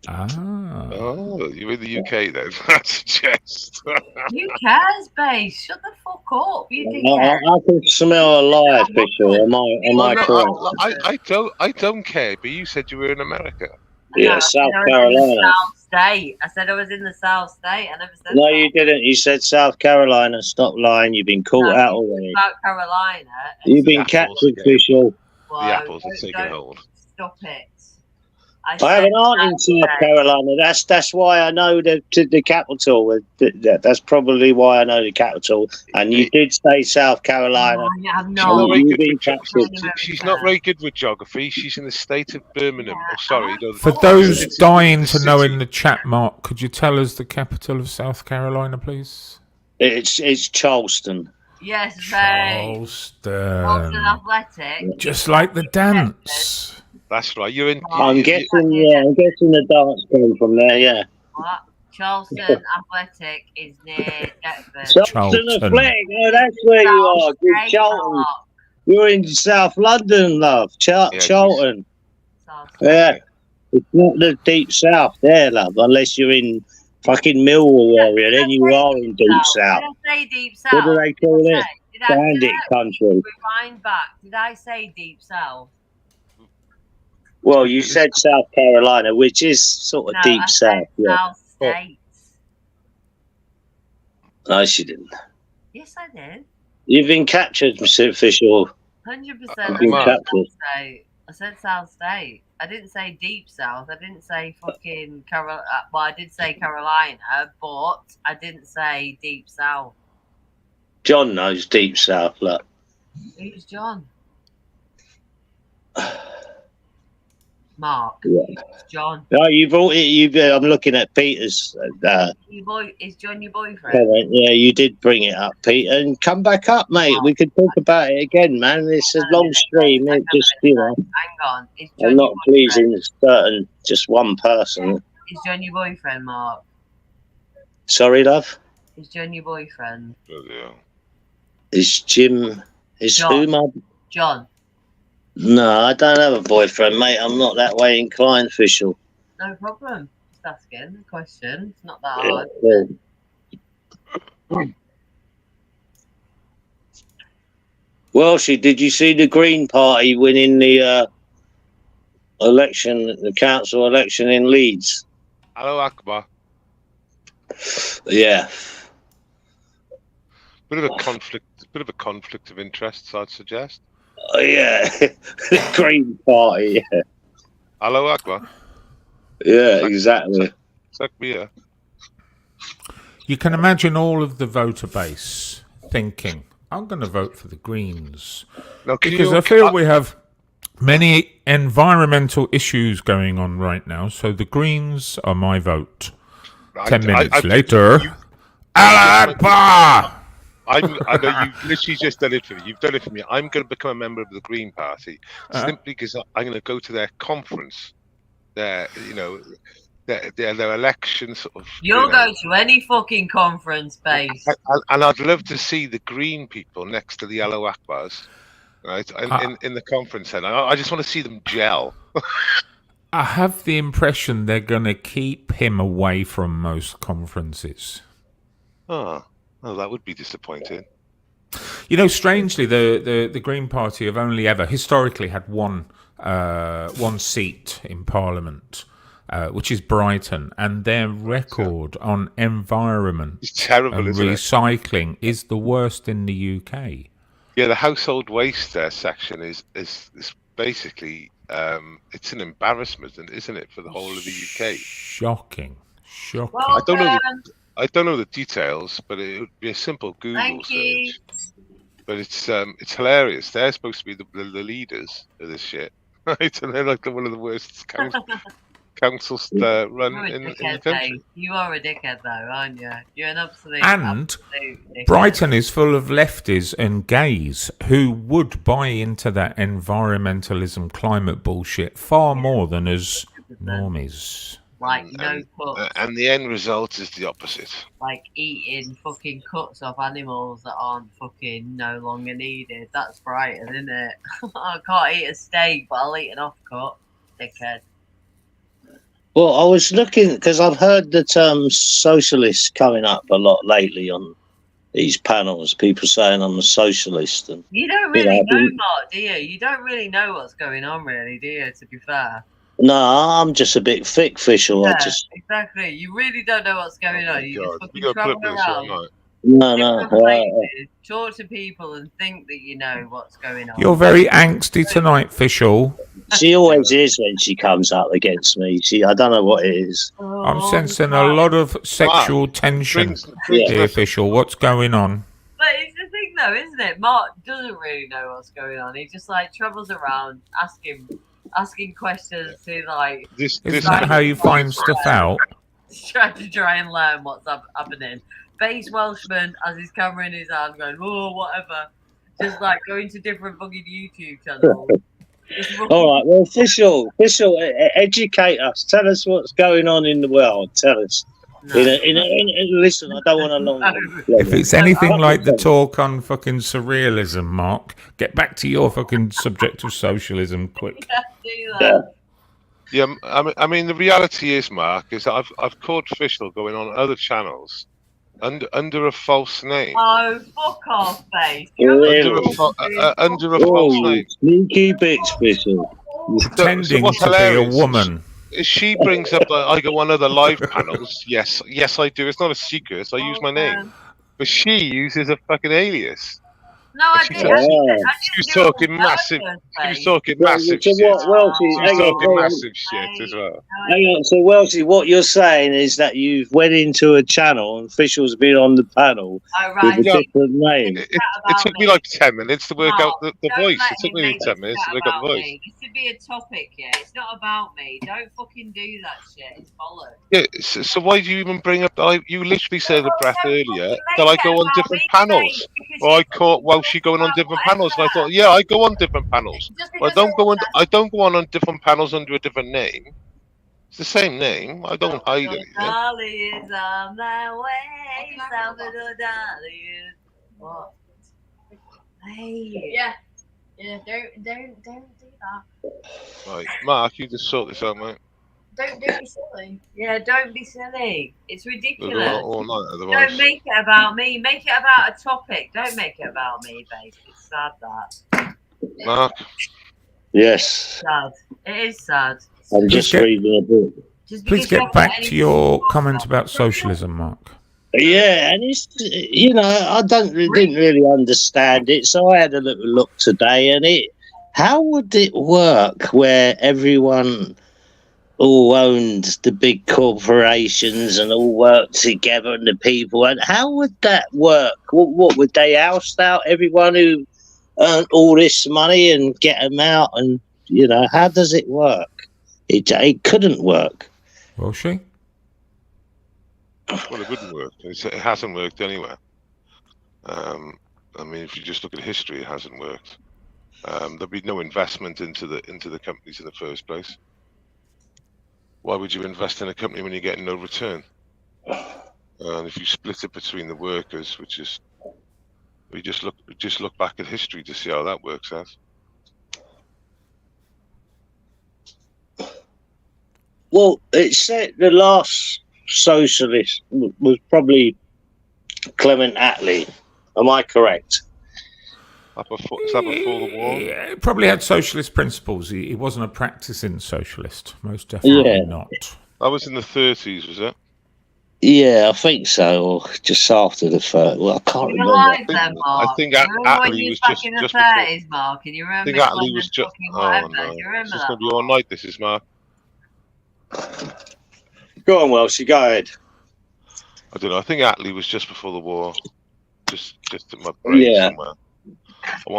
Oh, you're in the UK then? That's just. Who cares, Base? Shut the fuck up. You think I can smell a lie, official. Am I correct? I don't care. But you said you were in America. Yeah, South Carolina. South State. I said I was in the South State. I never said. No, you didn't. You said South Carolina. Stop lying. You've been caught out already. South Carolina. You've been captured, official. The apples are taking hold. Stop it. I have an aunt in South Carolina. That's why I know the capital. That's probably why I know the capital. And you did say South Carolina. She's not very good with geography. She's in the state of Birmingham. Oh, sorry. For those dying to know in the chat, Mark, could you tell us the capital of South Carolina, please? It's Charleston. Yes, Charleston. Athletic. Just like the dance. That's right. You're in. I'm guessing the dance came from there. Yeah. What? Charleston Athletic is near Deptford. Charleston Athletic. Oh, that's where you are. You're Charlton. You're in South London, love. Charlton. Yeah. It's not the deep south there, love. Unless you're in fucking Millwall area, then you are in deep south. Did I say deep south? What do they call it? Bandit country. Rewind back. Did I say deep south? Well, you said South Carolina, which is sort of deep south. South States. No, she didn't. Yes, I did. You've been captured, Mr. Official. 100%. I said South State. I didn't say deep south. I didn't say fucking Well, I did say Carolina, but I didn't say deep south. John knows deep south, look. Who's John? Mark. Yeah. It's John. No, I'm looking at Peter's. Is John your boyfriend? Yeah, you did bring it up, Peter, and come back up, mate. We could talk about it again, man. It's a long stream. It just, Hang on. I'm not pleasing just one person. Is John your boyfriend, Mark? Sorry, love. Is John your boyfriend? Yeah. Is Jim? Is John. who my? John. No, I don't have a boyfriend, mate. I'm not that way inclined, official. No problem. Just asking a question. It's not that hard. Yeah. Well, did you see the Green Party winning the election, the council election in Leeds? Hello, Akbar. Yeah. Bit of a conflict of interests, I'd suggest. Oh, yeah. The Green Party. Yeah. Hello, Akbar. Yeah, exactly. Yeah. You can imagine all of the voter base thinking, I'm going to vote for the Greens. Now, because I feel we have many environmental issues going on right now, so the Greens are my vote. 10 minutes later, Allah Akbar! I know you've literally just done it for me. You've done it for me. I'm going to become a member of the Green Party simply because I'm going to go to their conference. Their election sort of. You'll go to any fucking conference base. And I'd love to see the green people next to the yellow Akbars, right? In the conference center. I just want to see them gel. I have the impression they're going to keep him away from most conferences. Oh, that would be disappointing. You know, strangely, the Green Party have only ever historically had one seat in Parliament, which is Brighton, and their record on environment it's terrible, and recycling is the worst in the UK. Yeah, the household waste section is basically it's an embarrassment, isn't it, for the whole of the UK? Shocking. Well, I don't know the details, but it would be a simple Google Thank search. you. But it's hilarious. They're supposed to be the leaders of this shit, right? And they're like one of the worst councils run in the country. You are a dickhead, though, aren't you? You're an absolute. And Brighton is full of lefties and gays who would buy into that environmentalism, climate bullshit far more than us normies. Like no cuts. And the end result is the opposite. Like eating fucking cuts off animals that aren't fucking no longer needed. That's Brighton, isn't it? I can't eat a steak, but I'll eat an off-cut. Dickhead. Well, I was looking because I've heard the term socialist coming up a lot lately on these panels. People saying I'm a socialist, and you don't really know, Mark, do you? You don't really know what's going on, really, do you? To be fair. No, I'm just a bit thick official. Yeah, exactly. You really don't know what's going on. You just fucking travel around. No. Talk to people and think that you know what's going on. You're very angsty tonight, Fischl. She always is when she comes up against me. I don't know what it is. I'm sensing a lot of sexual tension here, Fischl. What's going on? But it's the thing, though, isn't it? Mark doesn't really know what's going on. He just like travels around asking questions to like. Isn't that how you find stuff out? Trying to try and learn what's happening. Base Welshman has his camera in his hand, going, "Oh, whatever." Just like going to different fucking YouTube channels. All right, well, official, educate us. Tell us what's going on in the world. Tell us. No. Listen, I don't want a long. If it's anything like the talk on fucking surrealism, Mark, get back to your fucking subject of socialism quick. Yeah, I mean, the reality is, Mark, is that I've caught Fischl going on other channels under a false name. Oh, fuck off, face! Under a false name. Sneaky bitch, Fischl. Pretending to be a woman. She brings up I go on other live panels. Yes, I do. It's not a secret. I use my name, but she uses a fucking alias. No, I didn't. She was talking massive. She was talking massive shit. She was talking massive shit as well. Hang on, so Welshie, what you're saying is that you've went into a channel and Fischl's been on the panel with a different name. It took me like 10 minutes to work out the voice. It took me 10 minutes to work out the voice. It should be a topic, yeah. It's not about me. Don't fucking do that shit. It's bollocks. Yeah. So why do you even bring up? You literally said a breath earlier that I go on different panels, or I caught she going on different panels, and I thought, yeah, I go on different panels. But I don't go on different panels under a different name. It's the same name. I don't hide anything. Dali is on my way. Salvador Dali is. What? Hey. Yeah. Don't do that. Right, Mark, you just sort this out, mate. Don't be silly. Yeah, don't be silly. It's ridiculous. All night, otherwise. Don't make it about me. Make it about a topic. Don't make it about me, babe. It's sad that. Mark? Yes. Sad. It is sad. I'm just reading a book. Please get back to your comment about socialism, Mark. Yeah, and it's, you know, I didn't really understand it, so I had a little look today, and how would it work where everyone all owned the big corporations and all worked together, and the people, and how would that work? What would they oust out everyone who earned all this money and get them out? And you know, how does it work? It couldn't work. Will she? Well, it wouldn't work. It hasn't worked anywhere. I mean, if you just look at history, it hasn't worked. There'd be no investment into the companies in the first place. Why would you invest in a company when you're getting no return? And if you split it between the workers, which is, we just look back at history to see how that works out. Well, it said the last socialist was probably Clement Attlee. Am I correct? Is that before the war? Yeah, he probably had socialist principles. He wasn't a practicing socialist. Most definitely not. That was in the 30s, was it? Yeah, I think so. Or just after the third. Well, I can't remember. I think Attlee was just in the before. 30s, Mark, and you remember? I think Attlee was just. Oh no! You remember It's going to be all night. This is Mark. Go on, Welshie, go ahead. I don't know. I think Attlee was just before the war. Just in my brain somewhere.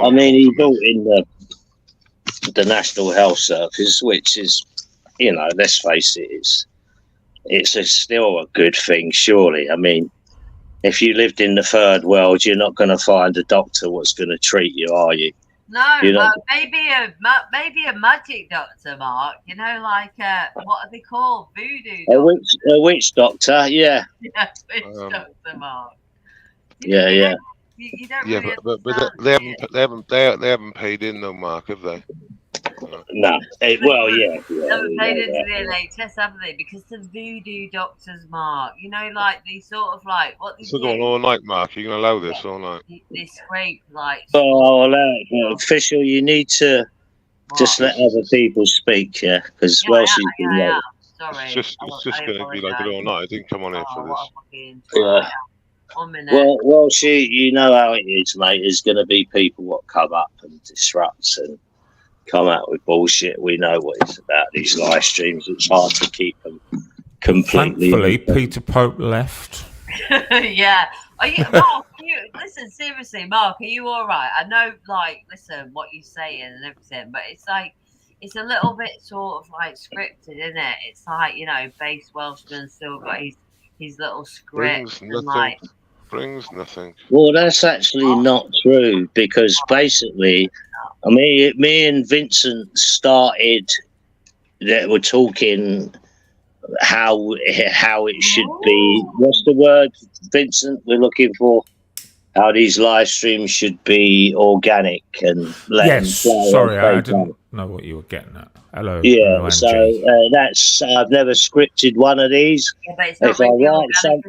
I mean, he built in the National Health Service, which is, you know, let's face it, it's still a good thing, surely. I mean, if you lived in the third world, you're not going to find a doctor what's going to treat you, are you? No, maybe a magic doctor, Mark. You know, like what are they called? Voodoo doctor. A witch doctor, yeah. Yeah, witch doctor, Mark. You don't really but they haven't paid in though, Mark, have they? No. They haven't paid into the NHS, haven't they? Because the voodoo doctors, Mark, you know, like they sort of like what they do. Going all night, Mark. You're going to allow this all night? They scrape like. Official, you need to just let other people speak, yeah, because Welshie's been late. Sorry, it's just going to be like it all night. I didn't come on here for this. Yeah. 1 minute. Well, Welshie, you know how it is, mate. There's going to be people what come up and disrupt and come out with bullshit. We know what it's about. These live streams, it's hard to keep them completely. Thankfully, Peter Pope left. Yeah. Mark, listen, seriously, Mark, are you all right? I know, like, listen, what you're saying and everything, but it's like, it's a little bit sort of like scripted, isn't it? It's like, you know, base Welshman still got his little script. Brings nothing. Well, that's actually not true, because basically, I mean, me and Vincent started that we're talking how it should be. What's the word, Vincent, we're looking for? How these live streams should be organic and sorry, I didn't know what you were getting at. Hello. Yeah, hello, so that's I've never scripted one of these. Yeah, but it's not really organic.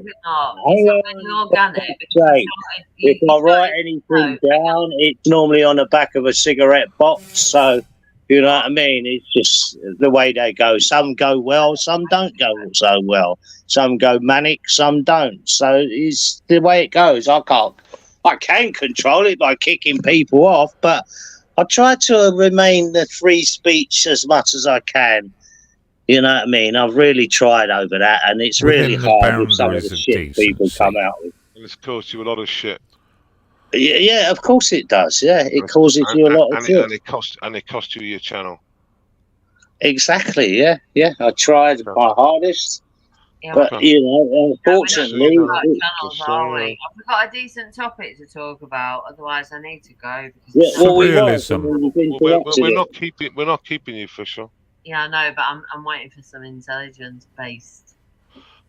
If I write anything down, it's normally on the back of a cigarette box. So, you know what I mean? It's just the way they go. Some go well, some don't go so well. Some go manic, some don't. So it's the way it goes. I can control it by kicking people off, but I try to remain the free speech as much as I can. You know what I mean? I've really tried over that, and it's really hard with some of the shit people come out with. And it's cost you a lot of shit. Yeah, of course it does. Yeah, it causes you a lot of shit. And it cost you your channel. Exactly. Yeah. I tried my hardest. Yeah, but you know, unfortunately, we've got a decent topic to talk about. Otherwise, I need to go. Surrealism. We're not keeping you, official. Yeah, I know, but I'm waiting for some intelligence based.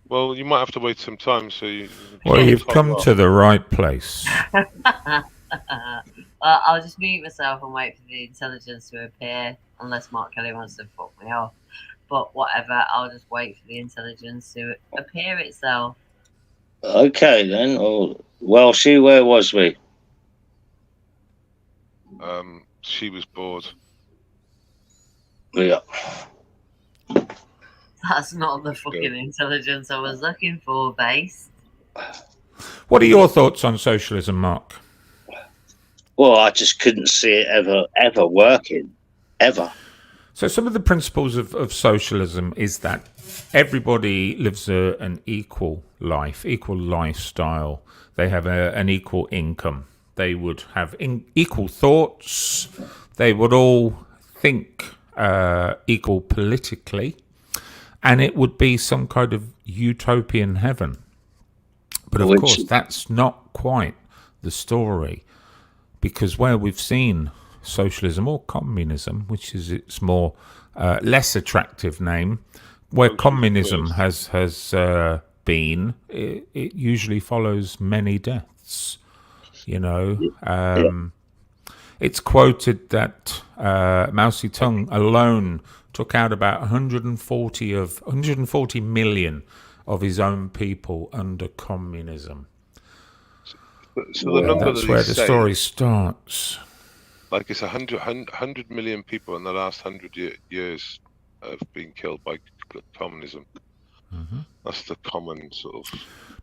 Well, you might have to wait some time. So you. Well, you've come to the right place. I'll just mute myself and wait for the intelligence to appear, unless Mark Kelly wants to fuck me off. But whatever, I'll just wait for the intelligence to appear itself. Okay, then. Oh, well, where was we? She was bored. Yeah. That's not the fucking intelligence I was looking for, base. What are your thoughts on socialism, Mark? Well, I just couldn't see it ever working, ever. So some of the principles of socialism is that everybody lives an equal life, equal lifestyle. They have an equal income. They would have equal thoughts. They would all think equal politically. And it would be some kind of utopian heaven. But of course, that's not quite the story. Because where we've seen socialism or communism, which is its more less attractive name, where communism has been, it usually follows many deaths. You know, it's quoted that Mao Zedong alone took out about 140 million of his own people under communism. So the number that's where the story starts. Like it's 100 million people in the last 100 years have been killed by communism. Mm-hmm. That's the common sort of.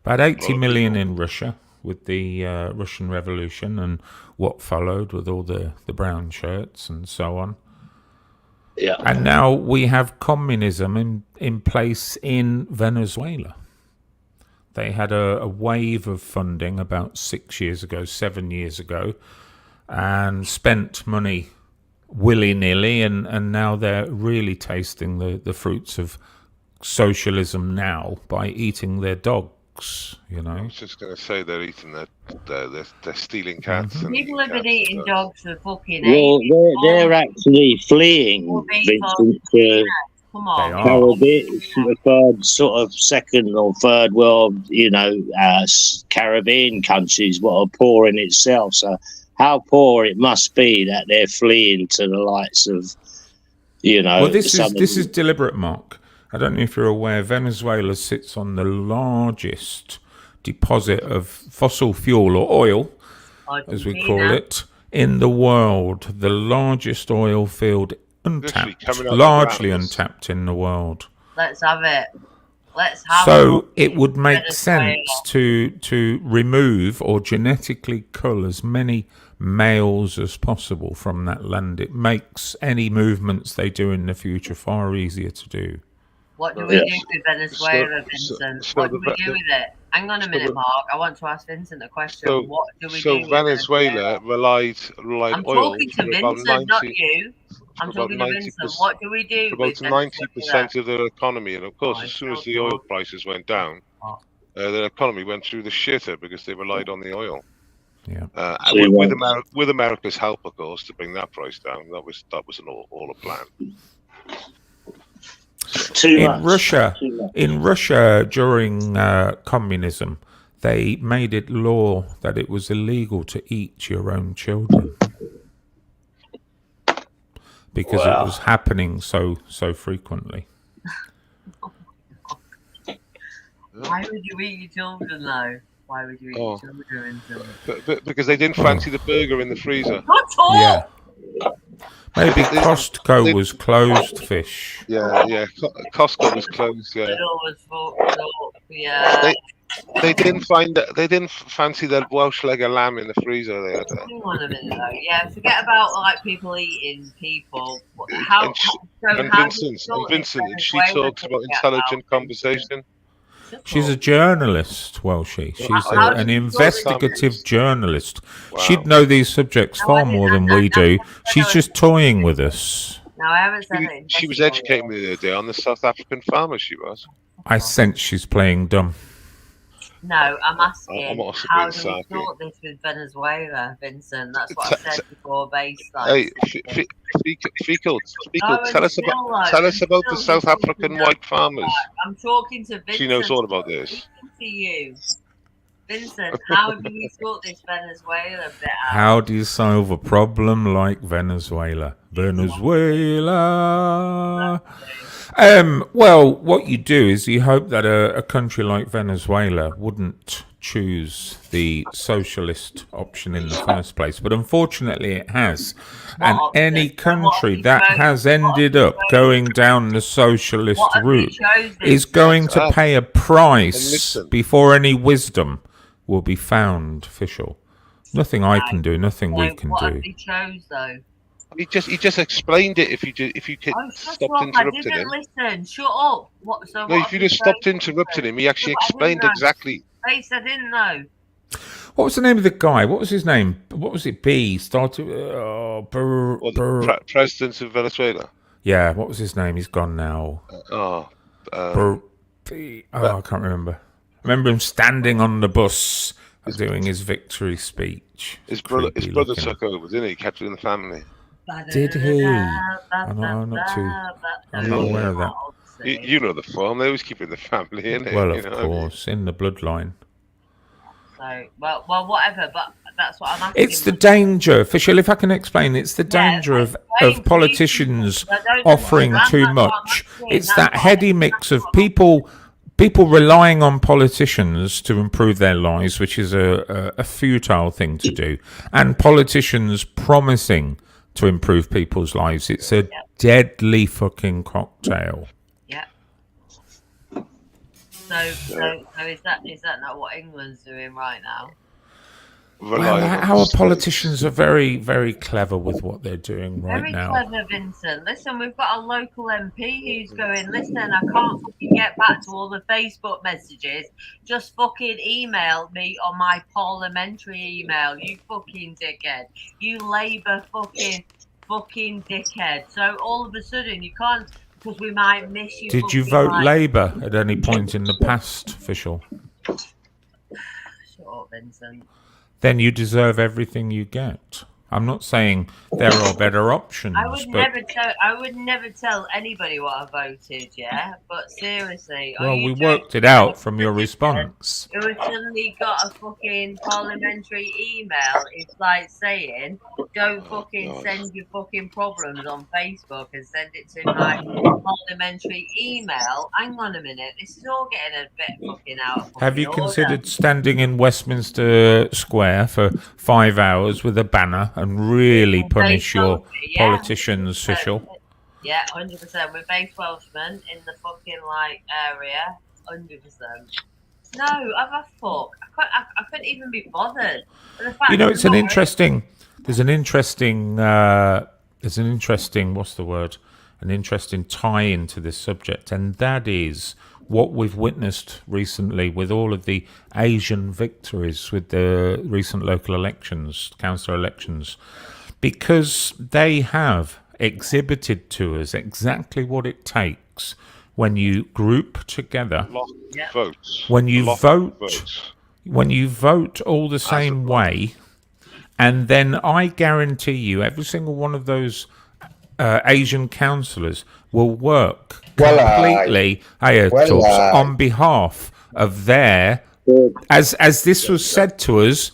About 80 million in Russia with the Russian Revolution and what followed with all the brown shirts and so on. Yeah. And now we have communism in place in Venezuela. They had a wave of funding about 7 years ago, and spent money willy-nilly, and now they're really tasting the fruits of socialism now by eating their dogs, you know. I was just going to say they're eating they're stealing cats. Mm-hmm. People have been eating dogs for fucking Well, ages. they're actually fleeing, Vincent, to Caribbean, second or third world, you know, Caribbean countries, what are poor in itself. So how poor it must be that they're fleeing to the likes of, you know. Well, this is deliberate, Mark. I don't know if you're aware, Venezuela sits on the largest deposit of fossil fuel or oil, as we call it, in the world. The largest oil field untapped, largely untapped in the world. Let's have it. So it would make sense to remove or genetically cull as many males as possible from that land. It makes any movements they do in the future far easier to do. What do we do with Venezuela, Vincent? What do we do with it? Hang on a minute, Mark. I want to ask Vincent a question. What do we do with Venezuela relied I'm oil talking to Vincent, not you. I'm talking to Vincent. What do we do with 90% of their economy? And of course, as soon as the oil prices went down, their economy went through the shitter because they relied on the oil. Yeah. With America's help, of course, to bring that price down. That was all a plan. In Russia, during communism, they made it law that it was illegal to eat your own children because it was happening so frequently. Why would you eat your children, though? Why would you eat your children? Because they didn't fancy the burger in the freezer. Not all. Yeah. Maybe Costco was closed, fish. Yeah. Costco was closed. Yeah. It always fucked up. Yeah. They didn't fancy that Welsh leg of lamb in the freezer. They had. Hang on a minute, though. Yeah, forget about like people eating people. Vincent, she talks about intelligent conversation. She's a journalist, she's an investigative journalist. Wow. She'd know these subjects far more than we do. She's just toying with us. No, I haven't said it. She was educating me the other day on the South African farmers, she was. I sense she's playing dumb. No, I'm asking, I'm also how being do we sarky. sort this with Venezuela, Vincent? That's what I said before, baseline. Hey, Fecal, tell us about the South African white farmers. I'm talking to Vincent. She knows all about this. To you. Vincent, how do we sort this Venezuela bit out? How do you solve a problem like Venezuela? Venezuela. Well, what you do is you hope that a country like Venezuela wouldn't choose the socialist option in the first place, but unfortunately it has. And any country that has ended up going down the socialist route is going to pay a price before any wisdom will be found, official. Nothing I can do, nothing we can what do. Have he chose though? He just explained it. If you stopped interrupting him. Listen. Shut up. If you just stopped interrupting him, he actually explained exactly. I didn't know. What was the name of the guy? What was his name? What was it? Started. President of Venezuela. Yeah. What was his name? He's gone now. I can't remember. I remember him standing on the bus doing his victory speech. His brother took over, didn't he? Kept it in the family. Did he? I'm not aware of that. You know the form. They always keep it in the family, innit? Well, of course, in the bloodline. So, well, whatever. But that's what I'm asking. It's the danger, official. If I can explain, it's the danger of politicians offering too much. It's that heady mix of people relying on politicians to improve their lives, which is a futile thing to do, and politicians promising to improve people's lives. It's a deadly fucking cocktail. Yeah. So is that not what England's doing right now? Well, our politicians are very, very clever with what they're doing right now. Very clever, Vincent. Listen, we've got a local MP who's going, listen, I can't fucking get back to all the Facebook messages. Just fucking email me on my parliamentary email, you fucking dickhead. You Labour fucking dickhead. So all of a sudden you can't, because we might miss you. Did you vote Labour at any point in the past, official? Shut up, Vincent. Then you deserve everything you get. I'm not saying there are better options. I would never tell anybody what I voted, yeah? But seriously. Well, we worked it out from your response. Who suddenly got a fucking parliamentary email. It's like saying, don't fucking send your fucking problems on Facebook and send it to my parliamentary email. Hang on a minute. This is all getting a bit fucking out of Have you considered standing in Westminster Square for 5 hours with a banner and really punish your politicians, official? Yeah, 100%. We're based Welshmen in the fucking area, 100%. No, I'm a fuck. I couldn't even be bothered. You know, it's an interesting. There's an interesting. What's the word? An interesting tie into this subject, and that is what we've witnessed recently with all of the Asian victories with the recent local elections, council elections, because they have exhibited to us exactly what it takes when you group together, when you vote all the same way, and then I guarantee you every single one of those Asian councillors will work completely on behalf of their, as this was said to us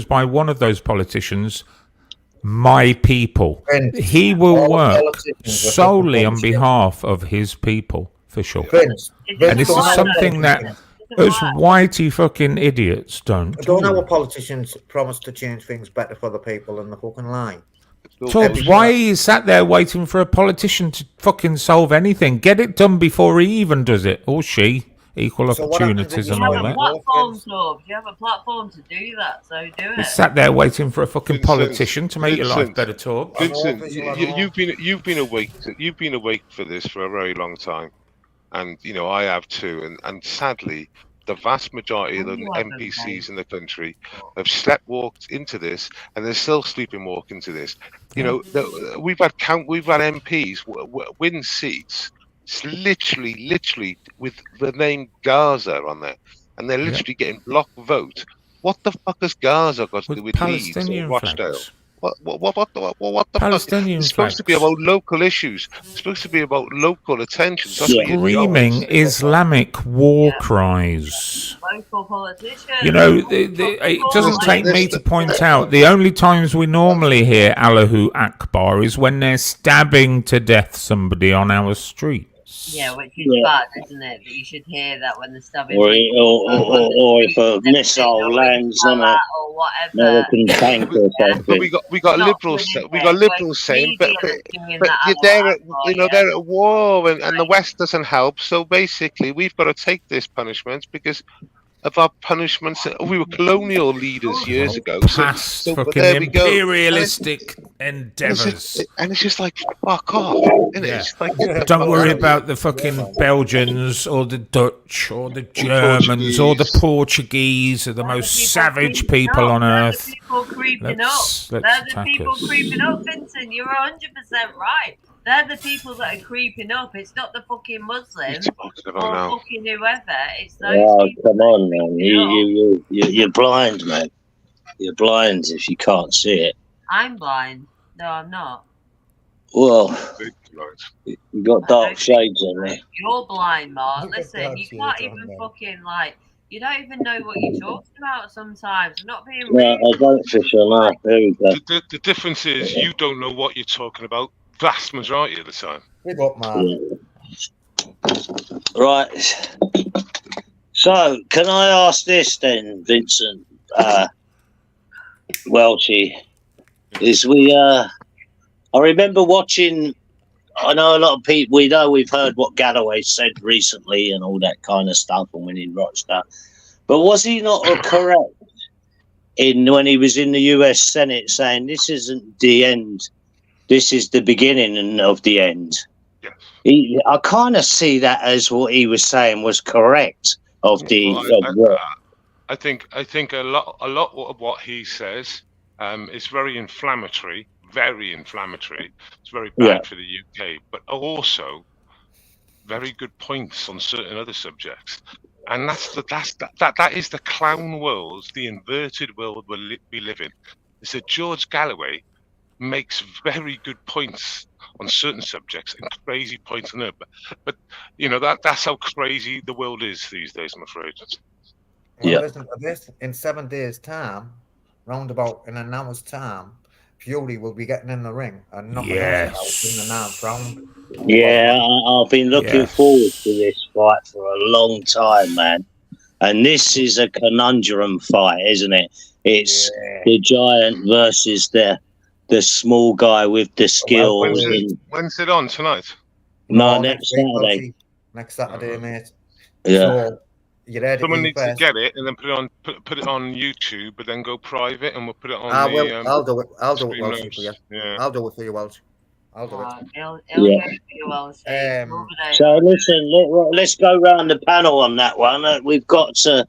by one of those politicians, my people. He will work solely on behalf of his people, for sure. And this is something that those whitey fucking idiots don't. Don't our politicians promise to change things better for the people and the fucking lie? Todd, why are you sat there waiting for a politician to fucking solve anything? Get it done before he even does it, or she. Equal opportunities and all that. You have a platform to do that, so do it. You sat there waiting for a fucking politician to make your life better, Todd. Vincent, you've been awake for this for a very long time, and I have too. And sadly, the vast majority of the NPCs in the country have sleepwalked into this, and they're still sleeping-walk into this. We've had MPs win seats, literally with the name Gaza on there, and they're literally getting block vote. What the fuck has Gaza got to do with Leeds or Palestinian Rochdale? flags. What the Palestinian fuck? It's supposed to be flags. about local issues. It's supposed to be about local attention. That's what your job Screaming is. Islamic war cries. Local politicians. You know, it doesn't take me to point out the only times we normally hear Allahu Akbar is when they're stabbing to death somebody on our streets. Yeah, which is bad, isn't it? But you should hear that when they're stabbing. Or if a missile lands on a American tank or something. But we got liberals saying, but you're there at, they're at war and the West doesn't help. So basically, we've got to take this punishment because of our punishments. We were colonial leaders years ago. Past fucking there we go. Imperialistic endeavours. And it's just like, fuck off, isn't it? Yeah. It's like, Don't worry about the fucking Belgians or the Dutch or the Germans or the Portuguese are the most savage people on earth. People creeping up. They're the people us. creeping up, Vincent. You're 100% right. They're the people that are creeping up. It's not the fucking Muslims or fucking whoever. It's those people. Come on, man. You're blind, man. You're blind if you can't see it. I'm blind. No, I'm not. Well, you got dark shades on there. You're blind, Mark. Listen, you can't even fucking you don't even know what you're talking about sometimes. I'm not being rude. No, I don't fish on that. There we go. The difference is you don't know what you're talking about vast majority of the time. Big up, man. Right. So, can I ask this then, Vincent Welchie? I remember watching. I know a lot of people. We've heard what Galloway said recently and all that kind of stuff, and when he wrote stuff. But was he not correct when he was in the U.S. Senate saying this isn't the end? This is the beginning of the end. Yes. I kind of see that as what he was saying was correct. I think a lot of what he says is very inflammatory. Very inflammatory. It's very bad for the UK, but also very good points on certain other subjects. And that is the clown world, the inverted world we live in. Is that George Galloway makes very good points on certain subjects and crazy points on it. But that's how crazy the world is these days, I'm afraid. Well, listen to this. In 7 days' time, roundabout in an hour's time, Fury will be getting in the ring and knocking us out in the 9th round. Yeah, I've been looking forward to this fight for a long time, man. And this is a conundrum fight, isn't it? It's the giant versus the small guy with the skills. When's it on tonight? No, next Saturday. Next Saturday, mate. Yeah. So, someone needs to get it and then put it on YouTube, but then go private, and we'll put it on. I'll do it. I'll do it, Welsh, for you. Yeah. I'll do it for you, Welsh. I'll do it. So listen, let's go round the panel on that one. We've got to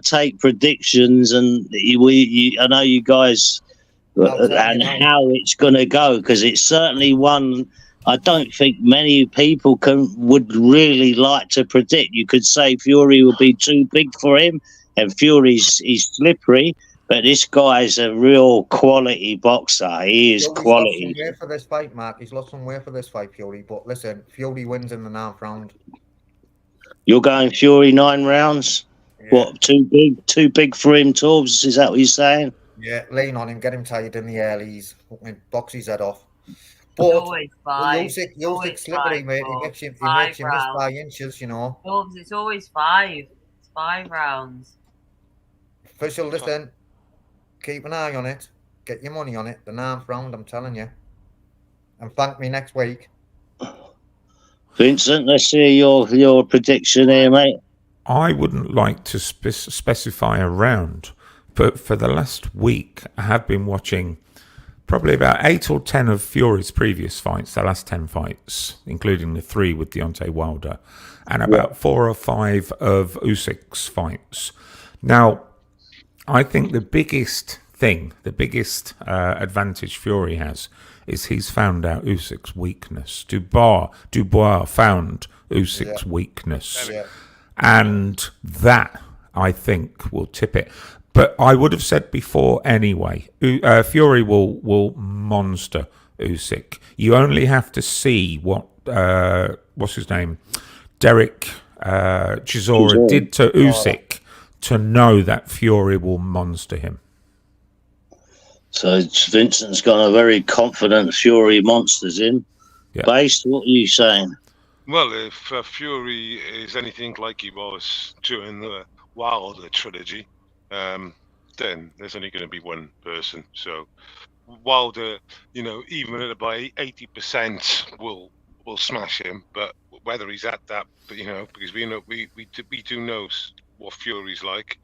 take predictions, and I know you guys and how it's going to go, because it's certainly one. I don't think many people would really like to predict. You could say Fury will be too big for him, and Fury's slippery, but this guy's a real quality boxer. He is quality. He's lost some weight for this fight, Mark. He's lost some weight for this fight, Fury. But listen, Fury wins in the 9th round. You're going Fury 9 rounds? Yeah. What, too big for him, Torbs? Is that what you're saying? Yeah, lean on him, get him tired in the earlies, box his head off. But Usyk slippery, mate. He makes you miss by inches, It's always 5. It's 5 rounds. Official, listen. Keep an eye on it. Get your money on it. The 9th round, I'm telling you. And thank me next week. Vincent, let's hear your prediction here, mate. I wouldn't like to specify a round, but for the last week, I have been watching probably about 8 or 10 of Fury's previous fights, the last 10 fights, including the 3 with Deontay Wilder, and about 4 or 5 of Usyk's fights. Now, I think the biggest advantage Fury has is he's found out Usyk's weakness. Dubois found Usyk's weakness. And that I think, will tip it. But I would have said before anyway, Fury will monster Usyk. You only have to see what's his name, Derek Chisora did to Usyk to know that Fury will monster him. So Vincent's got a very confident Fury monsters in. Yeah. Based, what are you saying? Well, if Fury is anything like he was during the Wilder trilogy, then there's only going to be one person. So Wilder, even at about 80% will smash him. But whether he's at that, because we do know what Fury's like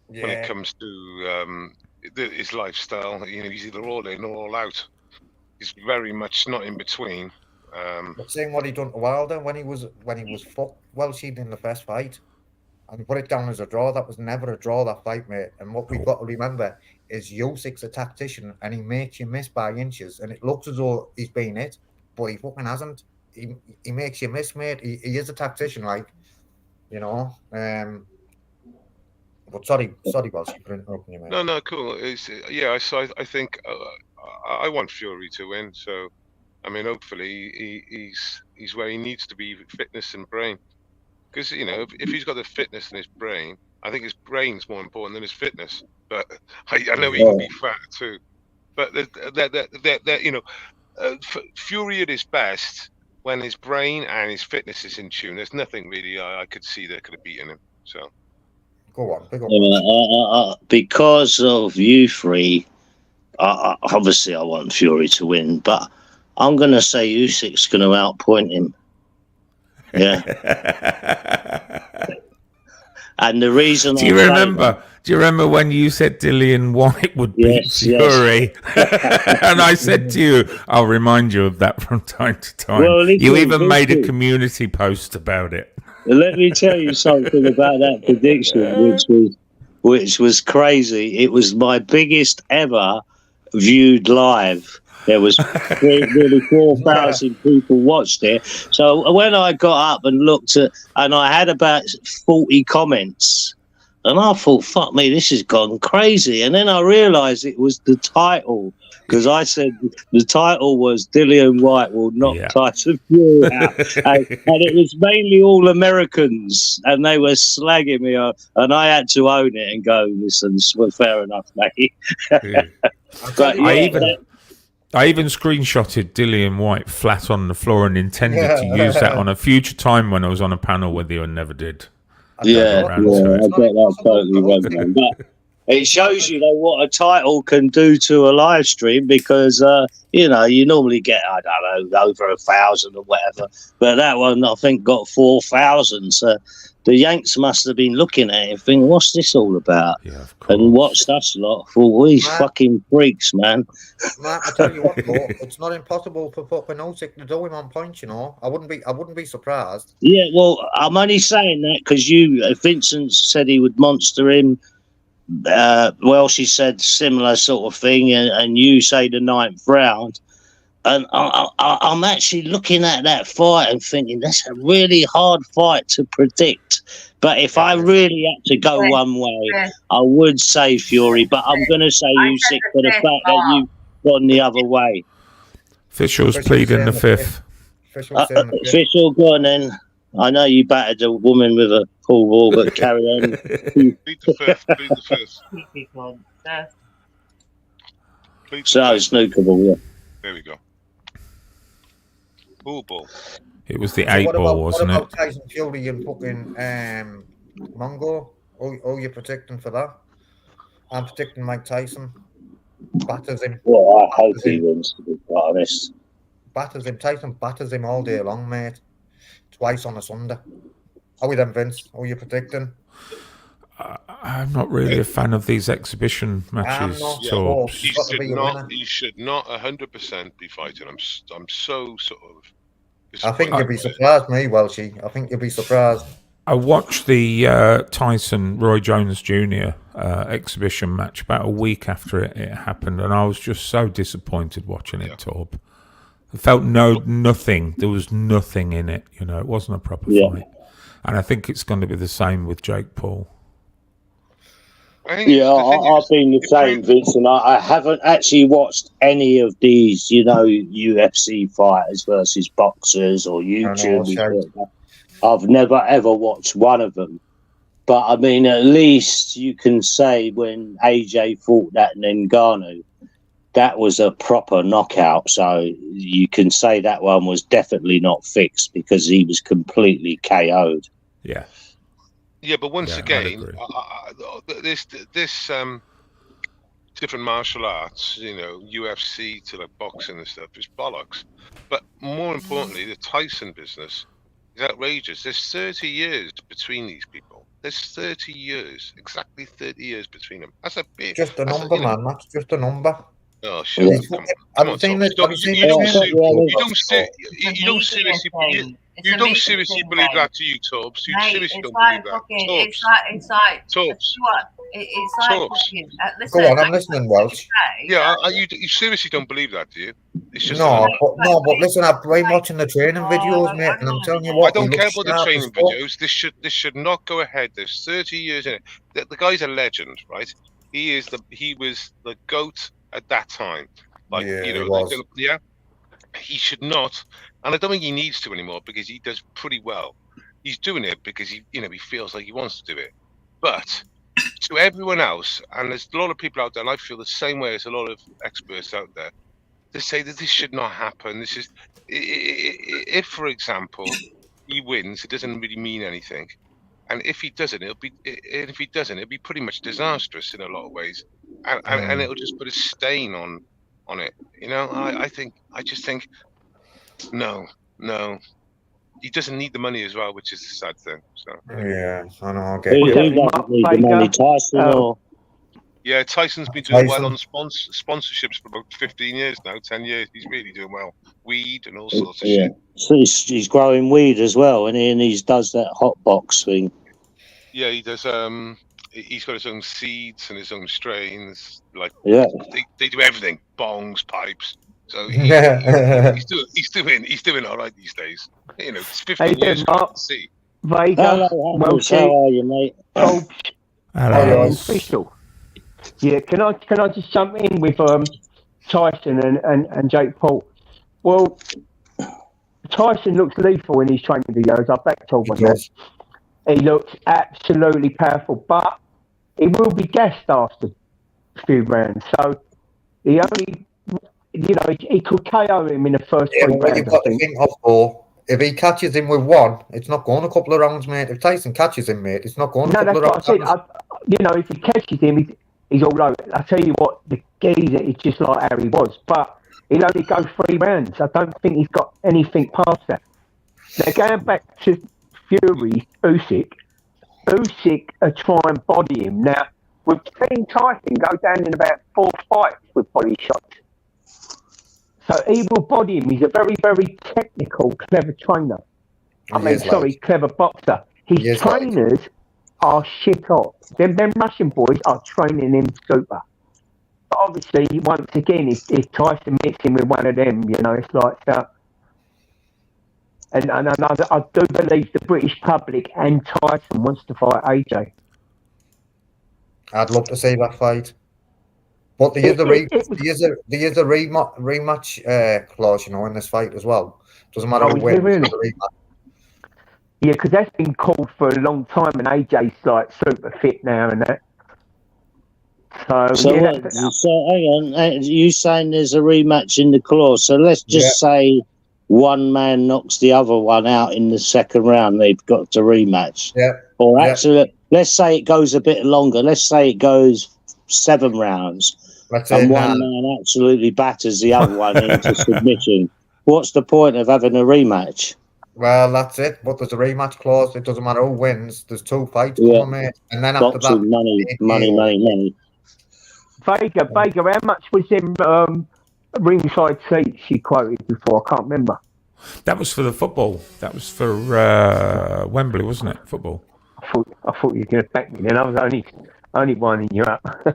when it comes to his lifestyle. He's either all in or all out. He's very much not in between. But seeing what he done to Wilder when he was fucked Welshie in the first fight, and put it down as a draw. That was never a draw, that fight, mate. And what we've got to remember is Usyk's a tactician, and he makes you miss by inches, and it looks as though he's been hit, but he fucking hasn't. He makes you miss, mate. He is a tactician, like, But sorry, Welshie, for interrupting you, mate. No, cool. So I think I want Fury to win. So, I mean, hopefully he's where he needs to be, fitness and brain. Because, if he's got the fitness in his brain, I think his brain's more important than his fitness. But I know he can be fat too. But Fury at his best, when his brain and his fitness is in tune, there's nothing really I could see that could have beaten him. So, go on. Because of you three, obviously I want Fury to win, but I'm going to say Usyk's going to outpoint him. Yeah. And the reason do you remember when you said Dillian White would beat Fury? Yes. And I said to you, I'll remind you of that from time to time. Well, you even made a community post about it. Let me tell you something about that prediction, which was crazy. It was my biggest ever viewed live. There was nearly 4,000 people watched it. So when I got up and looked and I had about 40 comments, and I thought, fuck me, this has gone crazy. And then I realised it was the title, because I said the title was Dillian White will knock Tyson Fury out. and it was mainly all Americans, and they were slagging me up, and I had to own it and go, listen, fair enough, mate. But I even screenshotted Dillian White flat on the floor and intended to use that on a future time when I was on a panel with you and never did. I get that totally wrong. But it shows what a title can do to a live stream, because you normally get, I don't know, over 1,000 or whatever, but that one I think got 4,000. So the Yanks must have been looking at it thinking, what's this all about? Yeah, of course. And watched us lot for these fucking freaks, man. Matt, I tell you what, though, it's not impossible for fucking Usyk to do him on points, I wouldn't be surprised. Yeah, well, I'm only saying that because Vincent said he would monster him. She said similar sort of thing, and you say the 9th round. And I'm actually looking at that fight and thinking that's a really hard fight to predict. But if I really had to go one way, I would say Fury. But I'm going to say Usyk for the fact that you've gone the other way. Officials pleading the 5th. Official, go on then. I know you battered a woman with a pool ball, but carry on. Plead the 5th. So snooker ball, yeah. There we go. Pool ball. It was the 8 ball, wasn't it? What about Tyson Fury and fucking Mongo? Oh, you're predicting for that? I'm predicting Mike Tyson. Batters him. Well, I hope he wins, to be quite honest. Batters him. Tyson batters him all day long, mate. Twice on a Sunday. How are we then, Vince? Who are you predicting? I'm not really a fan of these exhibition matches. He should not 100% be fighting. I'm so sort of. I think you'll be surprised, me, Welshie. I think you'll be surprised. I watched the Tyson Roy Jones Jr. Exhibition match about a week after it happened, and I was just so disappointed watching it. Torb, I felt nothing. There was nothing in it. It wasn't a proper fight, and I think it's going to be the same with Jake Paul. Yeah, I've been the same, Vincent. I haven't actually watched any of these, UFC fighters versus boxers or YouTube. I've never ever watched one of them. But I mean, at least you can say when AJ fought that Ngannou, that was a proper knockout. So you can say that one was definitely not fixed because he was completely KO'd. Yeah. Yeah, but once again, this different martial arts, UFC to like boxing and stuff, is bollocks. But more importantly, the Tyson business is outrageous. There's 30 years between these people. There's 30 years, exactly 30 years between them. That's a big. Just a number, man. That's just a number. Oh, shit. You don't seriously believe that, do you, Torbs? You seriously don't believe that. It's like Torbs. Listen, go on, I'm listening, Welsh. Yeah, you seriously don't believe that, do you? It's just but listen, I've been watching the training videos, mate, and I'm telling you what. I don't care about the training videos. This should not go ahead. There's 30 years in it. The guy's a legend, right? He was the GOAT at that time. He should not, and I don't think he needs to anymore because he does pretty well. He's doing it because he feels like he wants to do it. But to everyone else, and there's a lot of people out there, and I feel the same way as a lot of experts out there, they say that this should not happen. This is, if for example, he wins, it doesn't really mean anything. And if he doesn't, it'll be pretty much disastrous in a lot of ways, and it'll just put a stain on it. I just think, no, he doesn't need the money as well, which is the sad thing. So yeah, I know. Who doesn't need the money, Tyson or? Yeah, Tyson's been doing well on sponsorships for about 15 years now, 10 years. He's really doing well. Weed and all sorts of shit. So he's growing weed as well, and he does that hot box thing. Yeah, he does. He's got his own seeds and his own strains. They do everything: bongs, pipes. So he's doing all right these days. It's 15 years to see. Vega, how are you, mate? Hello. Official. Yeah, can I just jump in with Tyson and Jake Paul? Well, Tyson looks lethal in his training videos. I back told one that. He looks absolutely powerful, but he will be gassed after a few rounds. So he only, he could KO him in the first 3 rounds. You've got to think of if he catches him with one, it's not going a couple of rounds, mate. If Tyson catches him, mate, it's not going a couple of rounds. That's what I said. If he catches him, he's all right. I tell you what, the geezer is just like how he was, but he'll only go 3 rounds. I don't think he's got anything past that. Now, going back to Fury, Usyk are trying to body him. Now, we've seen Tyson go down in about 4 fights with body shots. So he will body him. He's a very, very technical, clever trainer. Clever boxer. His trainers are shit hot. Them Russian boys are training him super. But obviously, once again, if Tyson meets him with one of them, it's like that. And I do believe the British public and Tyson wants to fight AJ. I'd love to see that fight. But there is a rematch clause, in this fight as well. Doesn't matter who wins. Really? Yeah, because that's been called for a long time, and AJ's like super fit now and that. So hang on, you saying there's a rematch in the clause? So let's just say one man knocks the other one out in the second round. They've got to rematch. Yeah. Or actually, let's say it goes a bit longer. Let's say it goes 7 rounds. And one man absolutely batters the other one into submission. What's the point of having a rematch? Well, that's it. But there's a rematch clause. It doesn't matter who wins. There's 2 fights coming, mate. And then after that, money. Vega, how much was them ringside seats you quoted before? I can't remember. That was for the football. That was for Wembley, wasn't it? Football. I thought you were going to back me then. I was only winding you up. I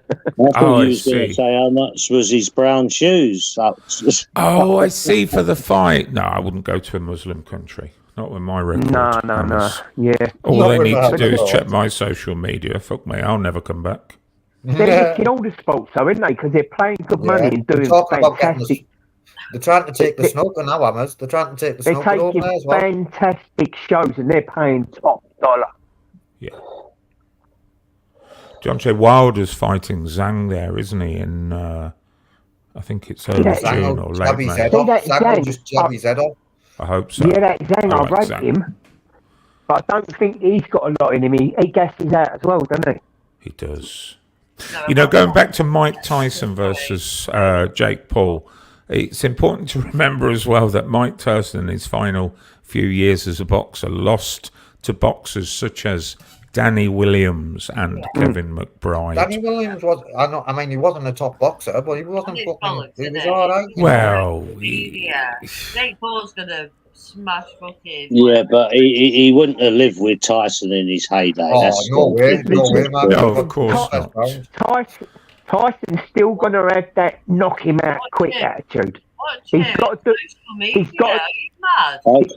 thought you was going to say how much was his brown shoes. I see, for the fight. No, I wouldn't go to a Muslim country. Not with my record. No. Yeah. All they need to do is check my social media. Fuck me, I'll never come back. They're licking all the sports, though, aren't they? Because they're playing good money and doing fantastic. They're trying to take the snooker now, Hammers. They're trying to take the snooker over there as well. Fantastic shows, and they're paying top dollar. Yeah. Deontay Wilder's fighting Zhang there, isn't he? In I think it's early June or late May. Zhang will just jab his head off. I hope so. Yeah, that Zhang, I rate him. But I don't think he's got a lot in him. He gasses out as well, doesn't he? He does. You know, going back to Mike Tyson versus Jake Paul, it's important to remember as well that Mike Tyson, in his final few years as a boxer, lost to boxers such as Danny Williams and Kevin McBride. Danny Williams was, I mean, he wasn't a top boxer, but he wasn't fucking, he was all right. Well, Jake Paul's going to smash fucking... Yeah, but he wouldn't have lived with Tyson in his heyday. Oh, no way, man. No, of course not. Tyson's still going to have that knock him out quick attitude. He's got to do.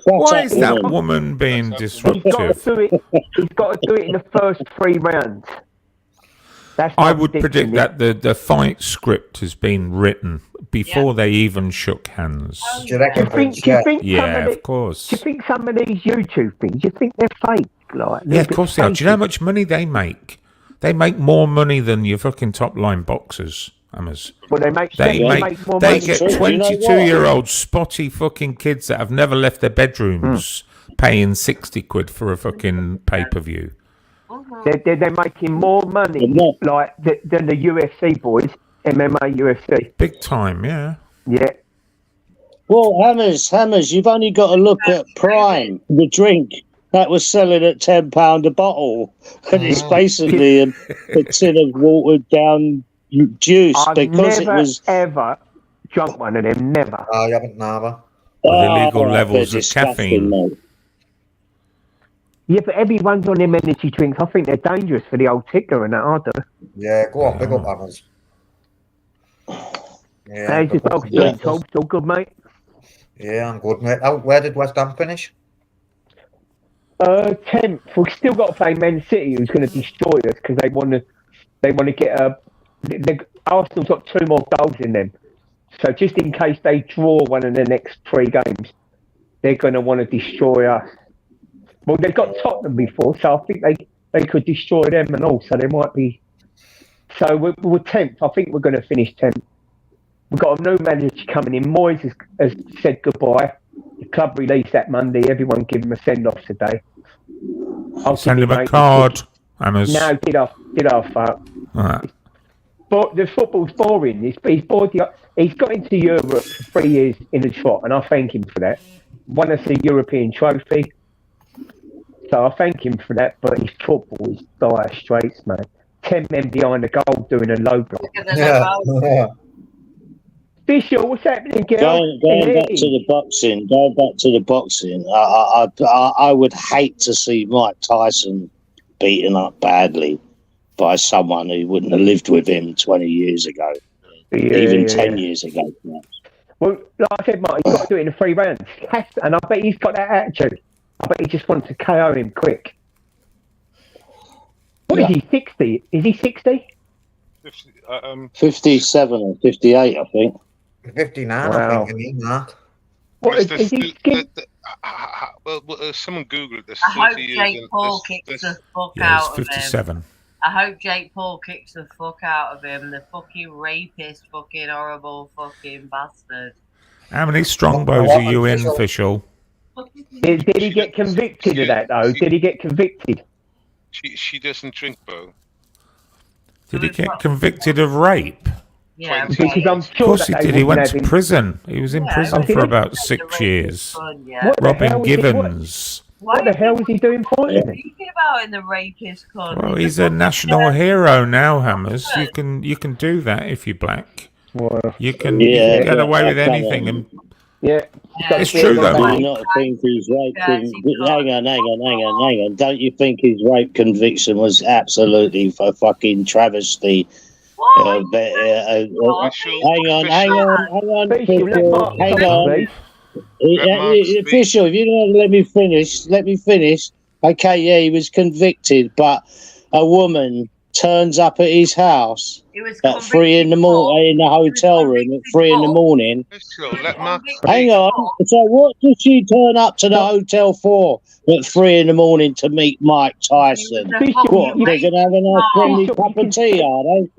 Why is that woman being disruptive? He's got to do it in the first 3 rounds. I would predict that the fight script has been written before they even shook hands. Do you think yeah, of course. Do you think some of these YouTube things, do you think they're fake? Like, yeah, of course they are. Do you know how much money they make? They make more money than your fucking top line boxers. Well, they get 22-year-old spotty fucking kids that have never left their bedrooms paying 60 quid for a fucking pay-per-view. They're making more money like than the UFC boys, MMA, UFC. Big time, yeah. Yeah. Well, Hammers, you've only got to look at Prime, the drink that was selling at £10 a bottle, and it's basically a tin of watered down juice. I've because never, it was ever drunk one of them. Never. Oh, you haven't, never. With illegal levels of caffeine. Mate. Yeah, but everyone's on them energy drinks. I think they're dangerous for the old ticker and that, aren't they? Yeah, go on, big up, Hammers. Yeah, it's all good, mate. Yeah, I'm good, mate. Where did West Ham finish? 10th. We've still got to play Man City, who's going to destroy us because they want to get a. Arsenal's got 2 more goals in them, so just in case they draw one of the next 3 games, they're going to want to destroy us. Well, they've got Tottenham before, so I think they could destroy them and all. So they might be. So we're 10th. I think we're going to finish 10th. We've got a new manager coming in. Moyes has said goodbye. The club released that Monday. Everyone give him a send off today. I'll send him a card. Hammers. No, get off. Right. But the football's boring. He's bored. He's got into Europe for 3 years in a trot, and I thank him for that. Won us a European trophy, so I thank him for that. But his football is dire straits, man. 10 men behind the goal doing a low block. Yeah. Fisher, what's happening, girl? Going back to the boxing. I would hate to see Mike Tyson beaten up badly by someone who wouldn't have lived with him 20 years ago, even 10 years ago. Well, like I said, Mark, he's got to do it in the 3 rounds. And I bet he's got that attitude. I bet he just wants to KO him quick. What is he, 60? Is he 60? 57 or 58, I think. 59, wow. I think, Mark. What, is he well, someone Googled this. I hope Jake Paul kicks the fuck out of him. 57. I hope Jake Paul kicks the fuck out of him. The fucking rapist, fucking horrible fucking bastard. How many strongbows are you in, Official? Did he get convicted of that, though? Did he get convicted? She doesn't drink, Bo. Did he get convicted of rape? Yeah, because I'm sure of course he did. He went to prison. He was in prison for about 6 years. Robin Givens. What the hell was he doing for it? What are you thinking about in the rapist con? Well, he's a national hero now, Hammers. You can do that if you're black. Well, you can get away with anything. And it's true though. Do you not think his rape? Hang on. Don't you think his rape conviction was absolutely a fucking travesty? Hang on. Official, if you don't let me finish. Okay, yeah, he was convicted, but a woman turns up at his house It was at 3 in the morning in the hotel room at 3 in the morning. Let Mark Hang on. So what did she turn up to the hotel for at 3 in the morning to meet Mike Tyson? What? They're going to have a nice friendly cup of tea, are they?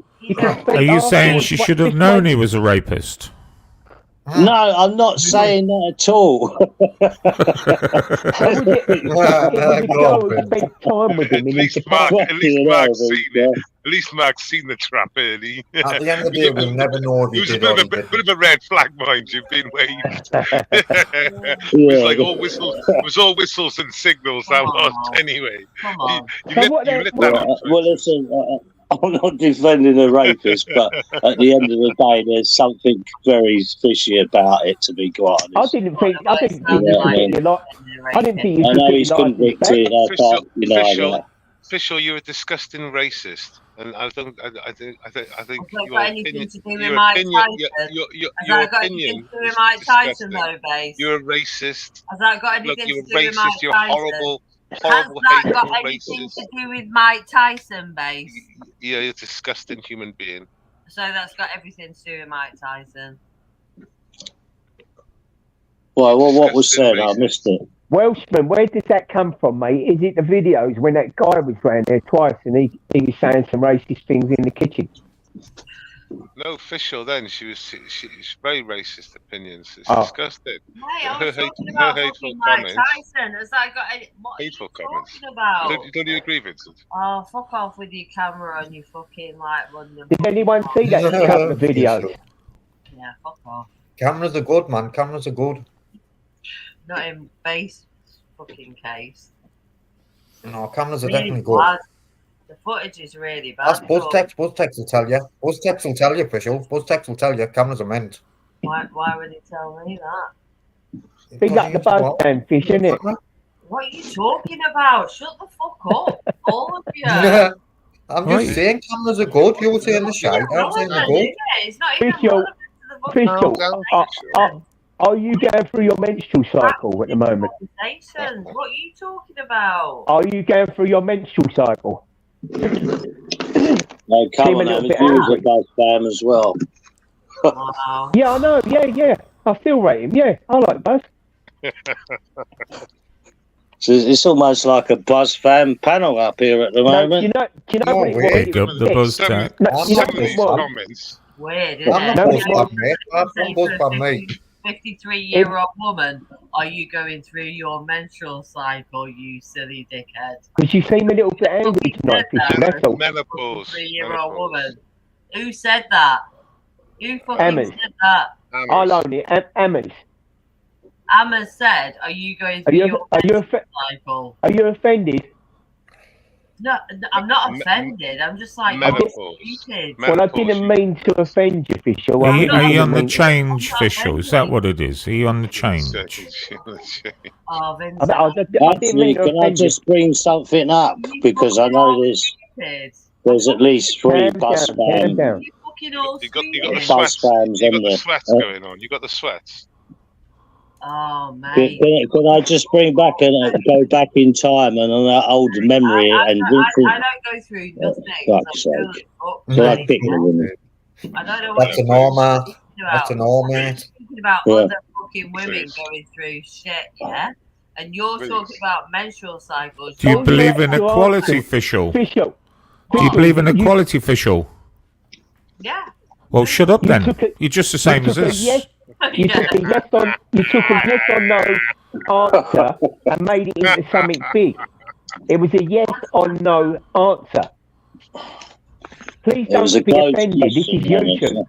Are you saying she should have known he was a rapist? No, I'm not saying that at all. At least Mark's seen the trap early. At the end of the day, we'll never know if he did or he didn't. Bit of a red flag, mind you, being waved. It was like all whistles. It was all whistles and signals. That was anyway. Well, listen. I'm not defending a rapist, but at the end of the day, there's something very fishy about it. To be quite honest, I didn't think he was I know he's convicted. I can't deny that. Official, you're a disgusting racist, and I think your opinion. Your opinion. You're a racist. Has that got anything to do with Mike Tyson? You're horrible. Has that got anything to do with Mike Tyson, base? Yeah, you're a disgusting human being. So that's got everything to do with Mike Tyson. Well, what was said? I missed it. Welshman, where does that come from, mate? Is it the videos when that guy was round there twice and he was saying some racist things in the kitchen? No, official. Then she's very racist opinions. It's disgusting. Mate, I was talking about hateful comments. Tyson. Has that got any? What hateful comments? About? Don't you agree, Vincent? Oh, fuck off with your camera and you fucking run them. Did anyone see that couple of videos? Yeah, fuck off. Cameras are good, man. Cameras are good. Not in base fucking case. No, cameras are really definitely good. Bad. The footage is really bad. That's BuzzText. BuzzText will tell you. BuzzText will tell you, official. BuzzText will tell you cameras are meant. Why would he tell me that? Big up the BuzzText fish, isn't it? What are you talking about? Shut the fuck up, all of you. I'm just saying cameras are good. You were saying the shite. I'm saying they're good. It's not even official. Are you going through your menstrual cycle at the moment? What are you talking about? Are you going through your menstrual cycle? No, come on, I'm a Buzz fan as well. Wow. Yeah, I know. Yeah. I still rate him. Yeah, I like Buzz. So it's almost like a Buzz fan panel up here at the moment. Do you know what it was? The Buzz tag. Comments. Weird, isn't I'm not Buzz fan, mate. I'm Buzz fan, mate. 53-year-old woman, are you going through your menstrual cycle, you silly dickhead? Because you seem a little bit angry tonight. Menopause. 53-year-old woman. Who said that? Who fucking said that? I'll own it. Ammers. Ammers said, are you going through your menstrual cycle? Are you offended? No, I'm not offended. I'm just like, stupid. Well, I didn't mean to offend you, official. Are you on the change, official? Is that what it is? Are you on the change? Oh, Actually, can I just bring something up? Because I know there's at least 3 bus fans. You got the sweats going on. You got the sweats. Oh, mate. Can I just bring back and go back in time and on that old memory? I don't go through nothing. I don't know what That's a normal. That's a normal. Talking about other fucking women going through shit, yeah? And you're talking about menstrual cycles. Do you believe in equality, official? Do you believe in equality, official? Yeah. Well, shut up then. You're just the same as us. You took a yes or no answer and made it into something big. It was a yes or no answer. Please don't be offended. This is YouTube.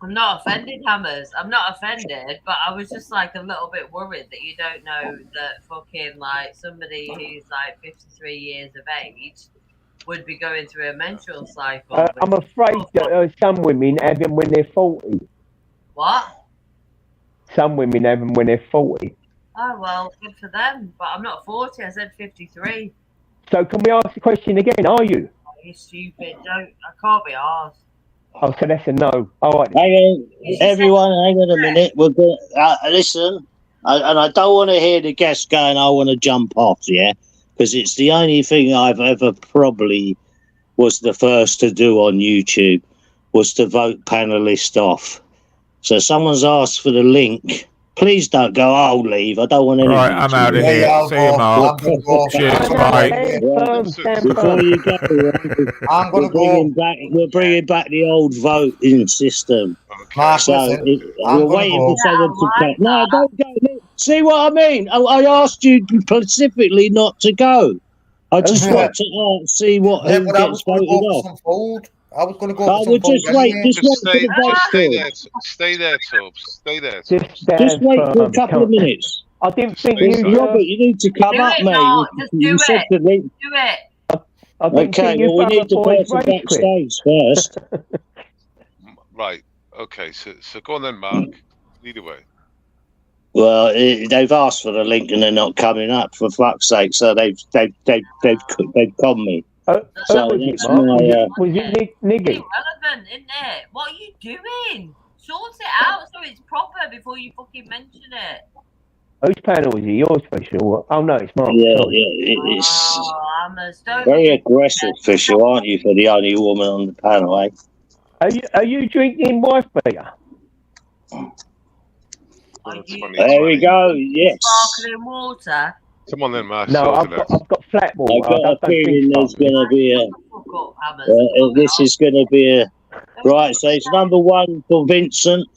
I'm not offended, Hammers. I'm not offended, but I was just like a little bit worried that you don't know that fucking like somebody who's like 53 years of age would be going through a menstrual cycle. I'm afraid that some women have them when they're 40. What? Some women have them when they're 40. Oh, well, good for them. But I'm not 40. I said 53. So can we ask the question again? Are you? Oh, you're stupid. I can't be asked. Oh, so that's a no. All right. Hang on, everyone, hang on a minute. We're going listen, and I don't want to hear the guest going, I want to jump off, yeah? Because it's the only thing I've ever probably was the first to do on YouTube, was to vote Panelist off. So someone's asked for the link. Please don't go, I'll leave. I don't want anything Right, I'm to out of do. here. See you, Mark. Cheers, bye. Before you go, I'm gonna we're bringing back the old voting system. Mark, So listen, we're waiting for someone to come. No, don't go. See what I mean? I asked you specifically not to go. I just want to see what who but I gets was going to voted go for off. some food. I was going to go Oh, for well, some just food. wait. anyway. Just wait for the vote. Stay there, Tubbs. Stay there. Just Just wait for a couple of minutes. I didn't think Stay you. Robert, you need to come Do up, it, mate. Mark, just You do said it. to me. Do it. I didn't Okay, think you well, we need the boys person race quit. backstage first. Right. Okay. So go on then, Mark. Lead away. Well, they've asked for the link and they're not coming up, for fuck's sake. So they've conned me. Who So was it, that's Mark? my. Was it Niggy? Irrelevant, isn't it? What are you doing? Sort it out so it's proper before you fucking mention it. Whose panel is it? Yours, Fisher? Oh no, it's Mark. Yeah, Sorry. yeah, it's Oh, I'm a stone. very aggressive, Fisher, aren't you, for the only woman on the panel, eh? Are you drinking wife beer? There we go. Yes. Sparkling water. Come on then, Mark. No, sort it out. I've got flat water. I've got a feeling there's going to be a. Fuck up, Hammers. This is going to be a. Right, so it's number 1 for Vincent.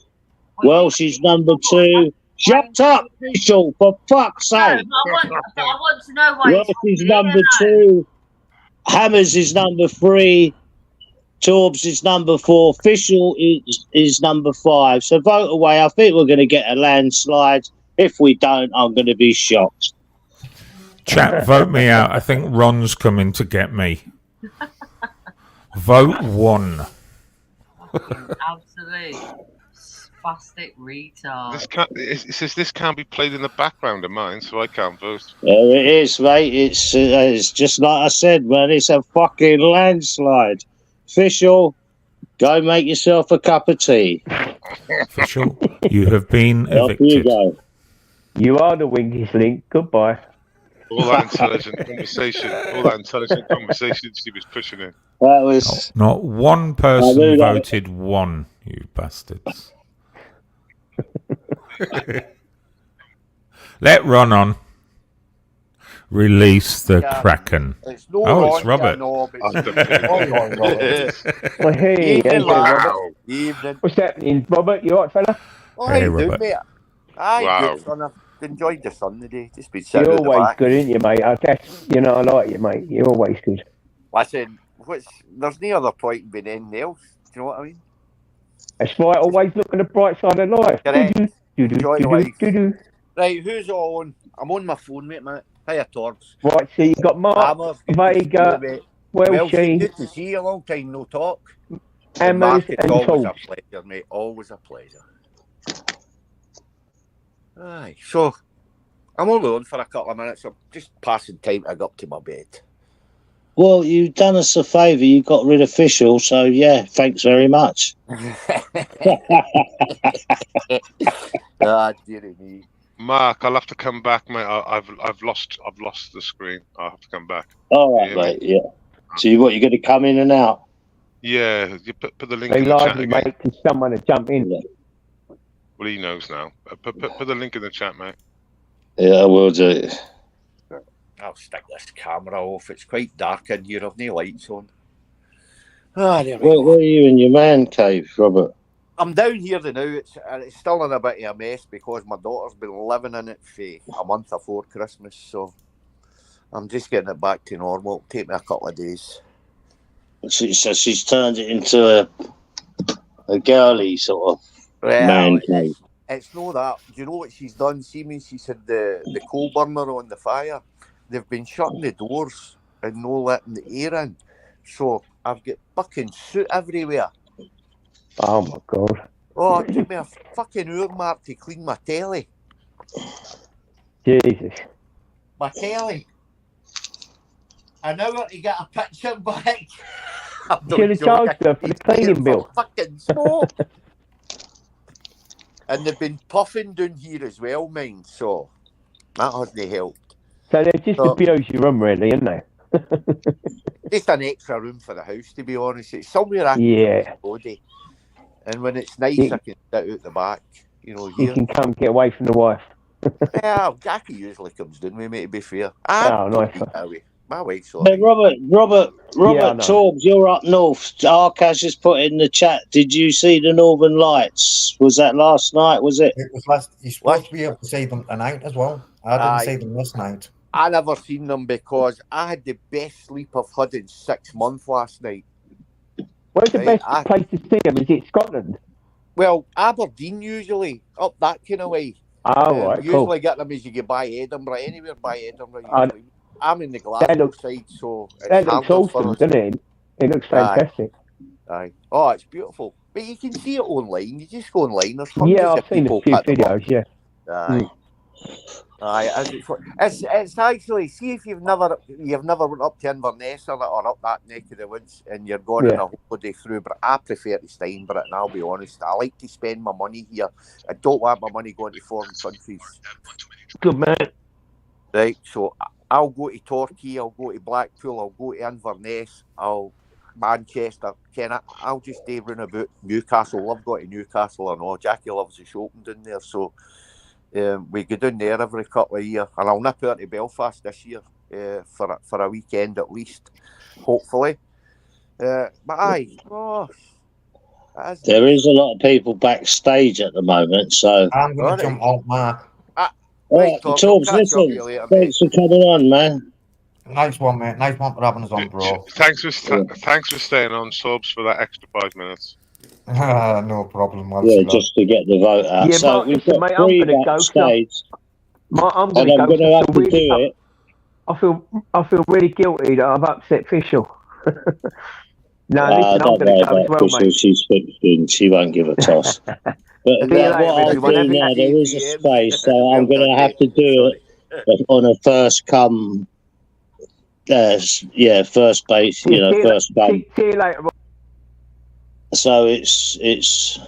Welsh is number 2. Shut up, Official, for fuck's No, sake. I want to know why. Welsh is number 2. Hammers is number 3. Torbs is number 4. Official is number 5. So vote away. I think we're going to get a landslide. If we don't, I'm going to be shocked. Chat, vote me out. I think Ron's coming to get me. Vote 1. Absolute spastic retard. It says this can't be played in the background of mine, so I can't vote. There it is, mate. It's just like I said, man. It's a fucking landslide. Official, go make yourself a cup of tea. Official, you have been Off evicted. you go. You are the Winkies link. Goodbye. All that intelligent conversation she was pushing in. That was Not one person voted 1, you bastards. Let Ron on. Release the Kraken. It's no It's Robert. Well, hey, Evening, Robert. Evening. What's happening, Robert? You alright, fella? Oh, Hey, how you doing, Robert. mate? Aye, Wow. good, son. I've enjoyed the sun today. Just been sitting You're at the always back. good, aren't you, mate? I like you, mate. You're always good. Listen, there's no other point in being anything else. Do you know what I mean? That's right. Always look at the bright side of life. Correct. Do-do, Enjoy do-do, life. do-do. Right, who's on? I'm on my phone, mate. Hiya, Torbs. Right, so you got Mark, Hammer, good to see you, Vega, mate. Welshie, good to see you. A long time no talk. Hammers, Mark, it's and always Torbs. a pleasure, mate. Always a pleasure. Aye, so I'm only on for a couple of minutes. I'm just passing time to go up to my bed. well. You've done us a favour. You got rid of Official, so yeah. Thanks very much. Ah, dearie me. Mark, I'll have to come back, mate. I've lost the screen. I'll have to come back. All right, mate. Yeah. So you're going to come in and out? Yeah, you put the link They in the chat lively, again. mate, because someone to jump in. Well, he knows now. Put the link in the chat, mate. Yeah, I will do. I'll stick this camera off. It's quite dark in here. I've no lights on. Ah, there we go. Where are you in your man cave, Robert? I'm down here now. It's still in a bit of a mess because my daughter's been living in it for a month before Christmas. So I'm just getting it back to normal. It'll take me a couple of days. So she's turned it into a girly sort of man cave. It's no that. Do you know what she's done? See me? She said the coal burner on the fire. They've been shutting the doors and no letting the air in. So I've got fucking soot everywhere. Oh my god. Oh, it took me a fucking hour, Mark, to clean my telly. Jesus. My telly. An hour to get a picture back. Should have charged her for the cleaning bill. Fucking smoke. And they've been puffing down here as well, mind, so that hasn't helped. So they just So- abuse your room, really, isn't they? Just an extra room for the house, to be honest. It's somewhere I can Yeah. body. And when it's nice, I can sit out the back. You know, You can come get away from the wife. Yeah, Jackie usually comes down with me, to be fair. Oh, nice one. My wife's Hey, Robert Torbs, you're up north. Arcas just put in the chat. Did you see the Northern Lights? Was that last night? Was it? It was last. You're supposed to be able to see them tonight as well. I didn't see them last night. I never seen them because I had the best sleep I've had in 6 months last night. Where's the best place to see them? Is it Scotland? Well, Aberdeen usually, up that kind of way. Oh, right, usually cool. get them as you get by Edinburgh, anywhere by Edinburgh. Usually. I'm in the Glasgow side, so that looks awesome, doesn't it? It looks fantastic. Aye. Oh, it's beautiful. But you can see it online. You just go online. There's hundreds Yeah, I've of seen people a few put them up. videos. Yeah. Aye. Aye, it's actually, see if you've never went up to Inverness or up that neck of the woods and you're going on a holiday through, but I prefer to Steinborough, and I'll be honest, I like to spend my money here. I don't want my money going to foreign countries. Good man. Right, so I'll go to Torquay, I'll go to Blackpool, I'll go to Inverness, Manchester, I'll just stay round about Newcastle. Love going to Newcastle or no. Jackie loves the shopping down there, so we go down there every couple of years, and I'll nip out to Belfast this year for a weekend at least, hopefully. But aye, there is a lot of people backstage at the moment, so I'm going to jump off, Mark. Right, Torbs, listen, thanks for coming on, man. Nice one, mate. Nice one for having us on, bro. Thanks for staying on, subs, for that extra 5 minutes. No problem. Yeah, just to get the vote out. Yeah, so Mark, we've listen, got mate, I'm 3 gonna go, backstage, I'm and I'm going to have to do it. I feel really guilty that I've upset Fischl. No, listen, I'm don't going worry to go as about well, Fischl. mate. She's fixing. She won't give a toss. But what I'll do now, there is a space, so I'm going to have to do it on a first come, first base, first come. See you later. So it's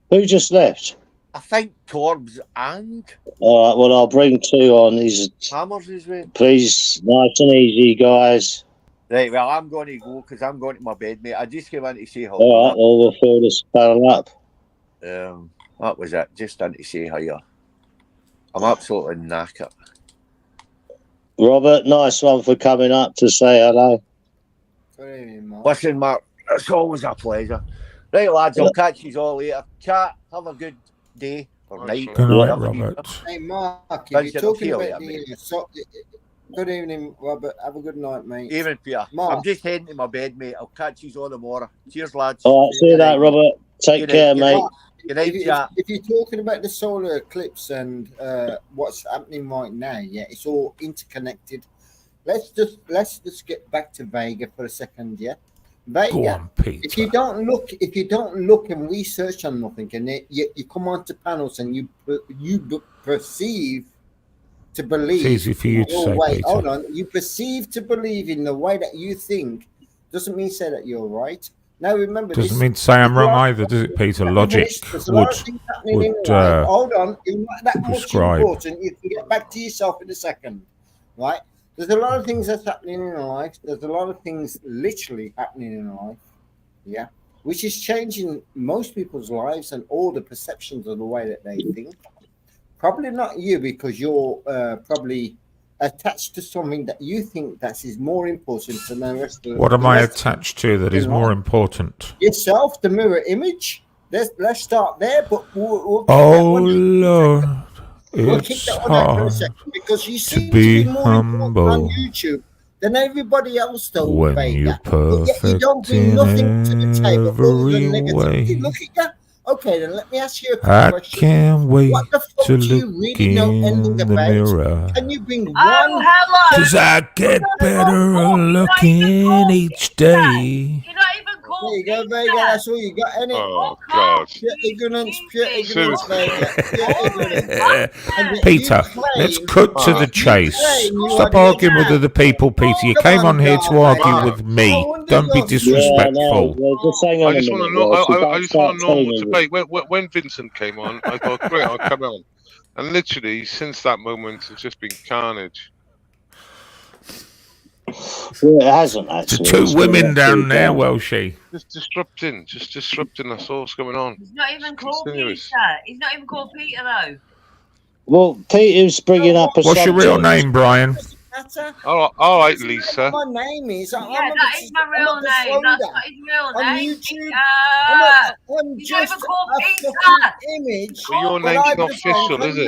who just left? I think Torbs and All right, well, I'll bring 2 on. These Hammers is with. Please, nice and easy, guys. Right, well, I'm going to go because I'm going to my bed, mate. I just came in to say hello. All right, well, we'll fill this barrel up. That was it. Just in to say hi. I'm absolutely knackered. Robert, nice one for coming up to say hello. Listen, Mark, it's always a pleasure. Right, lads, I'll catch you all later. Chat, have a good day or night. Good night, Robert. Hey, Mark, if you're talking about good evening, Robert. Have a good night, mate. Evening, Peter. Mark. I'm just heading to my bed, mate. I'll catch you all tomorrow. Cheers, lads. All right, see you later, Robert. Take care, mate. Good night, if you're talking about the solar eclipse and what's happening right now, yeah, it's all interconnected. Let's just get back to Vega for a second, yeah. Vega. Go on, Peter. If you don't look and research on nothing, and you come onto panels and you perceive to believe. It's easy for you to say, Peter. Hold on. You perceive to believe in the way that you think. Doesn't mean say that you're right. Now remember, doesn't mean to say I'm wrong either, does it, Peter? Logic would hold on. It's not that much important. You can get back to yourself in a second, right? There's a lot of things that's happening in life. There's a lot of things literally happening in life, yeah, which is changing most people's lives and all the perceptions of the way that they think. Probably not you, because you're probably attached to something that you think that is more important than the rest of. What am I attached to that is more important? Yourself, the mirror image. Let's start there, but we'll Lord, it's hard because you seem to be humble on YouTube than everybody else, though. When you're perfect you don't bring nothing to the table other than negativity. way. Look at that. Okay, then let me ask you a question. I can't wait what the fuck to do you look really know anything in the about? mirror. Can you bring one? hello. Cause I get better looking each day. You're not even called. There you go, Vega. That's all you got, innit? Oh, God. Pure ignorance, Vega. Pure ignorance. Peter, let's cut to the chase. Stop arguing with other people, Peter. You came on here to argue with me. Don't be disrespectful. I just want to know. I just want to know what debate. When Vincent came on, I thought, great, I'll come on. And literally, since that moment, it's just been carnage. Well, it hasn't actually. Two It's women been down there, down. Welshie. Just disrupting. That's all that's going on. He's not even called Continuous. Peter. He's not even called Peter though. Well, Peter's bringing up a What's your real subject. name, Brian? All right, Lisa. My name is. Yeah, that is my real name. That's not his real On name. YouTube, Peter. I'm He's not just even called a Peter. fucking image. Well, your but name's I'm not the official, fucking is it?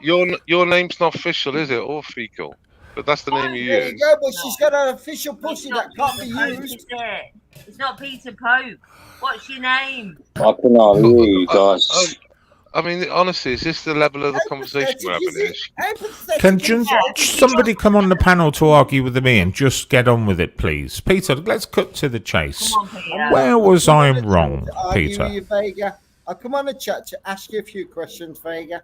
YouTube. Your name's not official, is it? Or fecal? But that's the name you There you use. go, but she's got an official pussy that can't be used. It's not Peter Pope. What's your name? I can hardly hear you guys. I mean, honestly, is this the level of the conversation we're having? Can somebody come on the panel to argue with me and just get on with it, please? Peter, let's cut to the chase. Come on, Peter. Where was I wrong, Peter? Vega. I come on a chat to ask you a few questions, Vega.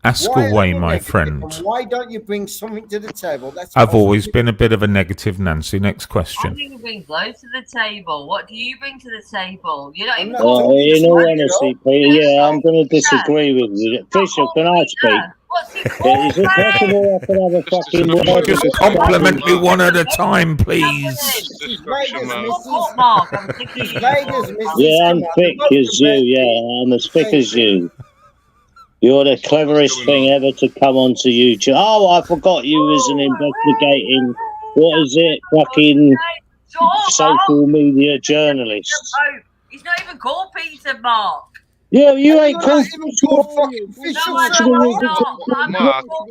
Ask Why are away, you my negative, friend. and why don't you bring something to the table? That's I've always been a bit of a negative Nancy. Next I question. think he brings loads to the table. What do you bring to the table? You're not even Well, in all honesty, Peter, yeah, I'm going to disagree with you. Fisher, can I speak? What's he Is called? it possible I can have a fucking word? Just compliment me one at a time, please. Yeah, I'm thick as you. Yeah, I'm as thick as you. You're the cleverest thing ever to come onto YouTube. Oh, I forgot you was an investigating, what is it, fucking social media journalist. He's not even called Peter, Mark. Yeah, you ain't called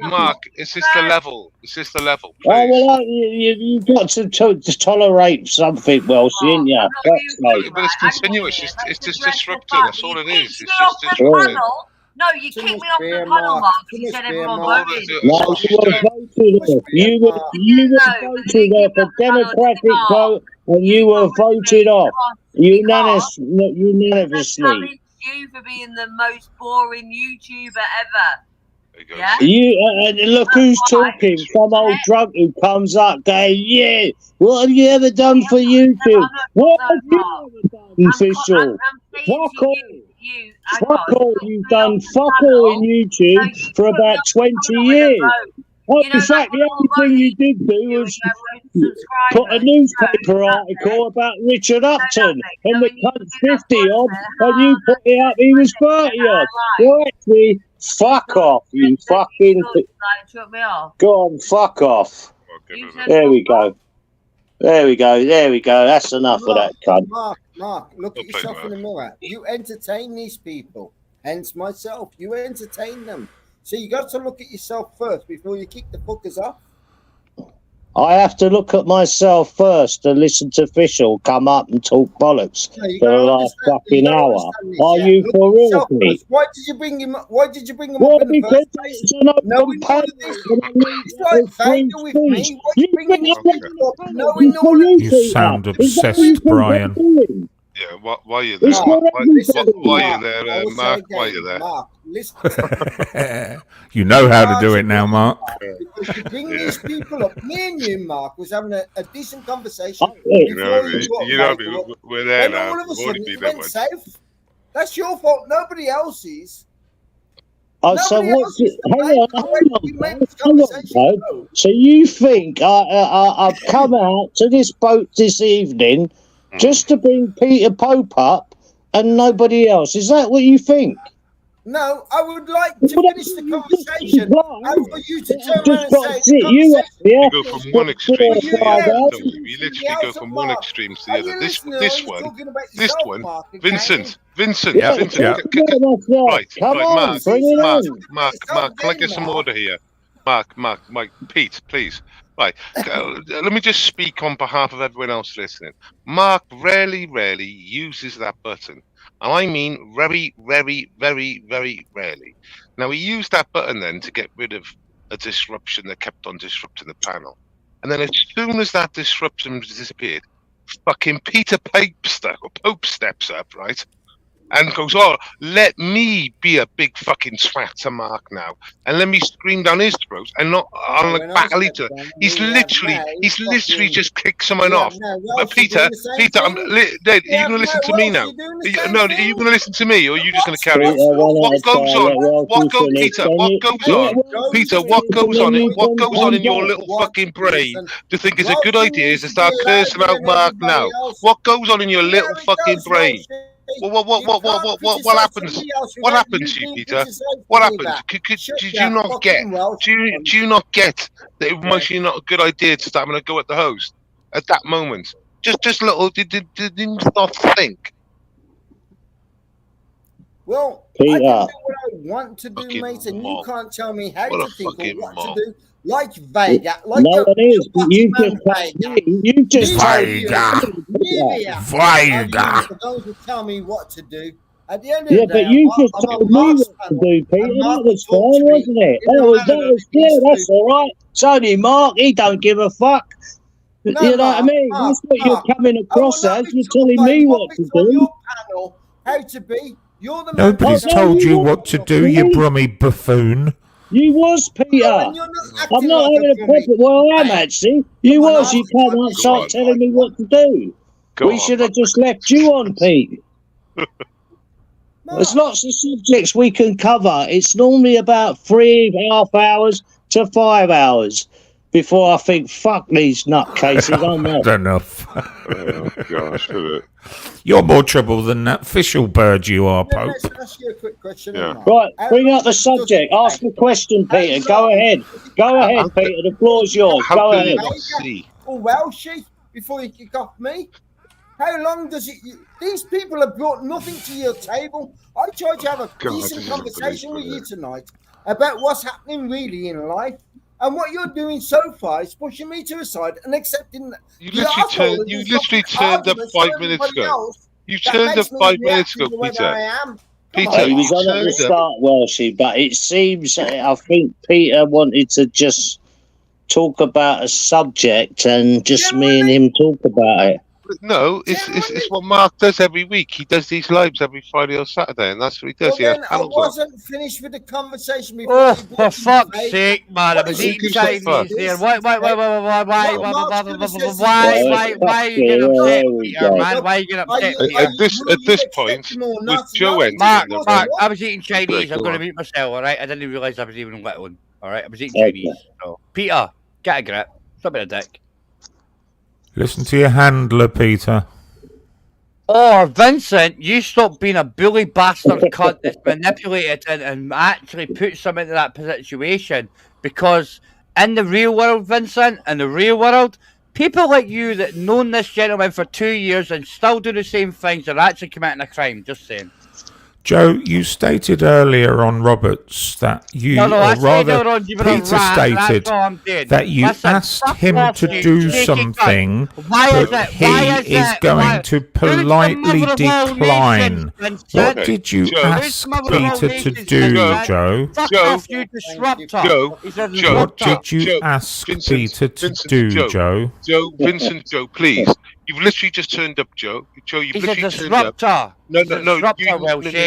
Mark, is this the level? Is this the level? Oh, well, you've got to tolerate something, Welshie, ain't you? But it's continuous. It's just disrupting. That's all it is. It's just disrupting. No, you kicked me off the panel, Mark. You said everyone voted. No, you were voted off. You were voted off a democratic vote, and you were voted off unanimously. You for being the most boring YouTuber ever. Yeah? You look who's talking. Some old drunk who comes up going, "Yeah, what have you ever done for YouTube? What have you ever done, official? Fuck all. Fuck all. You've done fuck all in YouTube for about 20 years. Oh, in fact, the only thing you did do was put a newspaper article about Richard Upton and the cunt's 50 odd, and you put it up he was 30 odd. Well, actually, fuck off, you fucking. Go on, fuck off. There we go. There we go. There we go. That's enough of that cunt. Mark, look at yourself in the mirror. You entertain these people, hence myself. You entertain them. So you got to look at yourself first before you kick the fuckers off. I have to look at myself first to listen to Fischl come up and talk bollocks for the last fucking hour. Are you for real, Pete? Why did you bring him up? Why did you bring him up in the first place? Knowing all of this, it's like Vega with me. Why you bringing these people up? Knowing all of this. You sound obsessed, Brian. Yeah, why are you there? Why are you there, Mark? Why are you there? Mark, listen. You know how to do it now, Mark. Because you bring these people up. Me and you, Mark, was having a decent conversation. We're there now. All of a sudden, it went south. That's your fault. Nobody else's. Oh, so what's it? Hang on. So you think I've come out to this boat this evening just to bring Peter Pope up and nobody else? Is that what you think? No, I would like to finish the conversation and for you to turn around and say you go from one extreme to the other. You literally go from one extreme to the other. This one, Vincent. Mark, can I get some order here? Mark, Pete, please. Right, let me just speak on behalf of everyone else listening. Mark rarely uses that button. And I mean very, very, very, very rarely. Now, he used that button then to get rid of a disruption that kept on disrupting the panel. And then as soon as that disruption disappeared, fucking Peter Pope steps up, right? and goes, "Oh, let me be a big fucking twat to Mark now, and let me scream down his throat and not on the battle each other." He's literally just kicked someone off. But Peter, are you going to listen to me now? No, are you going to listen to me, or are you just going to carry on? What goes on, Peter? What goes on, Peter? What goes on in your little fucking brain to think it's a good idea is to start cursing out Mark now? What goes on in your little fucking brain? What happens? What happens to you, Peter? What happens? Did you not get? Do you not get that it might be not a good idea to start having a go at the host at that moment? Just little. Did not think. Well, Peter. I can do what I want to do, mate, and you can't tell me how to think or what to do. Like Vega, like no, it is. You just Vega. Vega. Those who tell me what to do. At the end of the day, but you just told me what to do, Peter. That was fine, wasn't it? That was clear. That's all right. It's only Mark. He don't give a fuck. No, you know what I mean? That's what you're coming across as. You're telling me what to do. How to be. You're the Nobody's told you what to do, you brummy buffoon. You was, Peter. I'm not having a problem. Well, I am actually. You was. You come up and start telling me what to do. We should have just left you on, Pete. There's lots of subjects we can cover. It's normally about 3.5 hours to 5 hours before I think, fuck these nutcases. I'm not. Enough. Oh, gosh, you're more trouble than that official bird you are, Pope. Let's ask you a quick question. Yeah. Right, bring up the subject. Ask the question, Peter. Go ahead. Go ahead, Peter. The floor's yours. Go ahead. Oh, well, she, before you kick off me, how long does it... These people have brought nothing to your table. I tried to have a decent conversation with you tonight about what's happening really in life. And what you're doing so far is pushing me to a side and accepting that you literally turned up 5 minutes ago. You turned up 5 minutes ago, Peter. Peter, he was on at the start, Welshie, but it seems I think Peter wanted to just talk about a subject and just me and him talk about it. No, it's what Mark does every week. He does these lives every Friday or Saturday, and that's what he does. Well, I wasn't finished with the conversation before. Oh, for fuck's sake, man! I was eating Chinese there. Why are you getting upset, Peter, man? Why are you getting upset? At this point, with Joe ending, Mark, I was eating Chinese. I'm going to mute myself. All right, I didn't realise I was even let on. All right, I was eating Chinese. So, Peter, get a grip. Stop being a dick. Listen to your handler, Peter. Or Vincent, you stop being a bully bastard cunt that's manipulated and actually put someone into that situation. Because in the real world, Vincent, in the real world, people like you that known this gentleman for 2 years and still do the same things are actually committing a crime. Just saying. Joe, you stated earlier on Roberts that you, or rather, Peter stated that you asked him to do something, but he is going to politely decline. What did you ask Peter to do, Joe? What did you ask Peter to do, Joe? Joe, please. You've literally just turned up, Joe. You've literally turned up. No.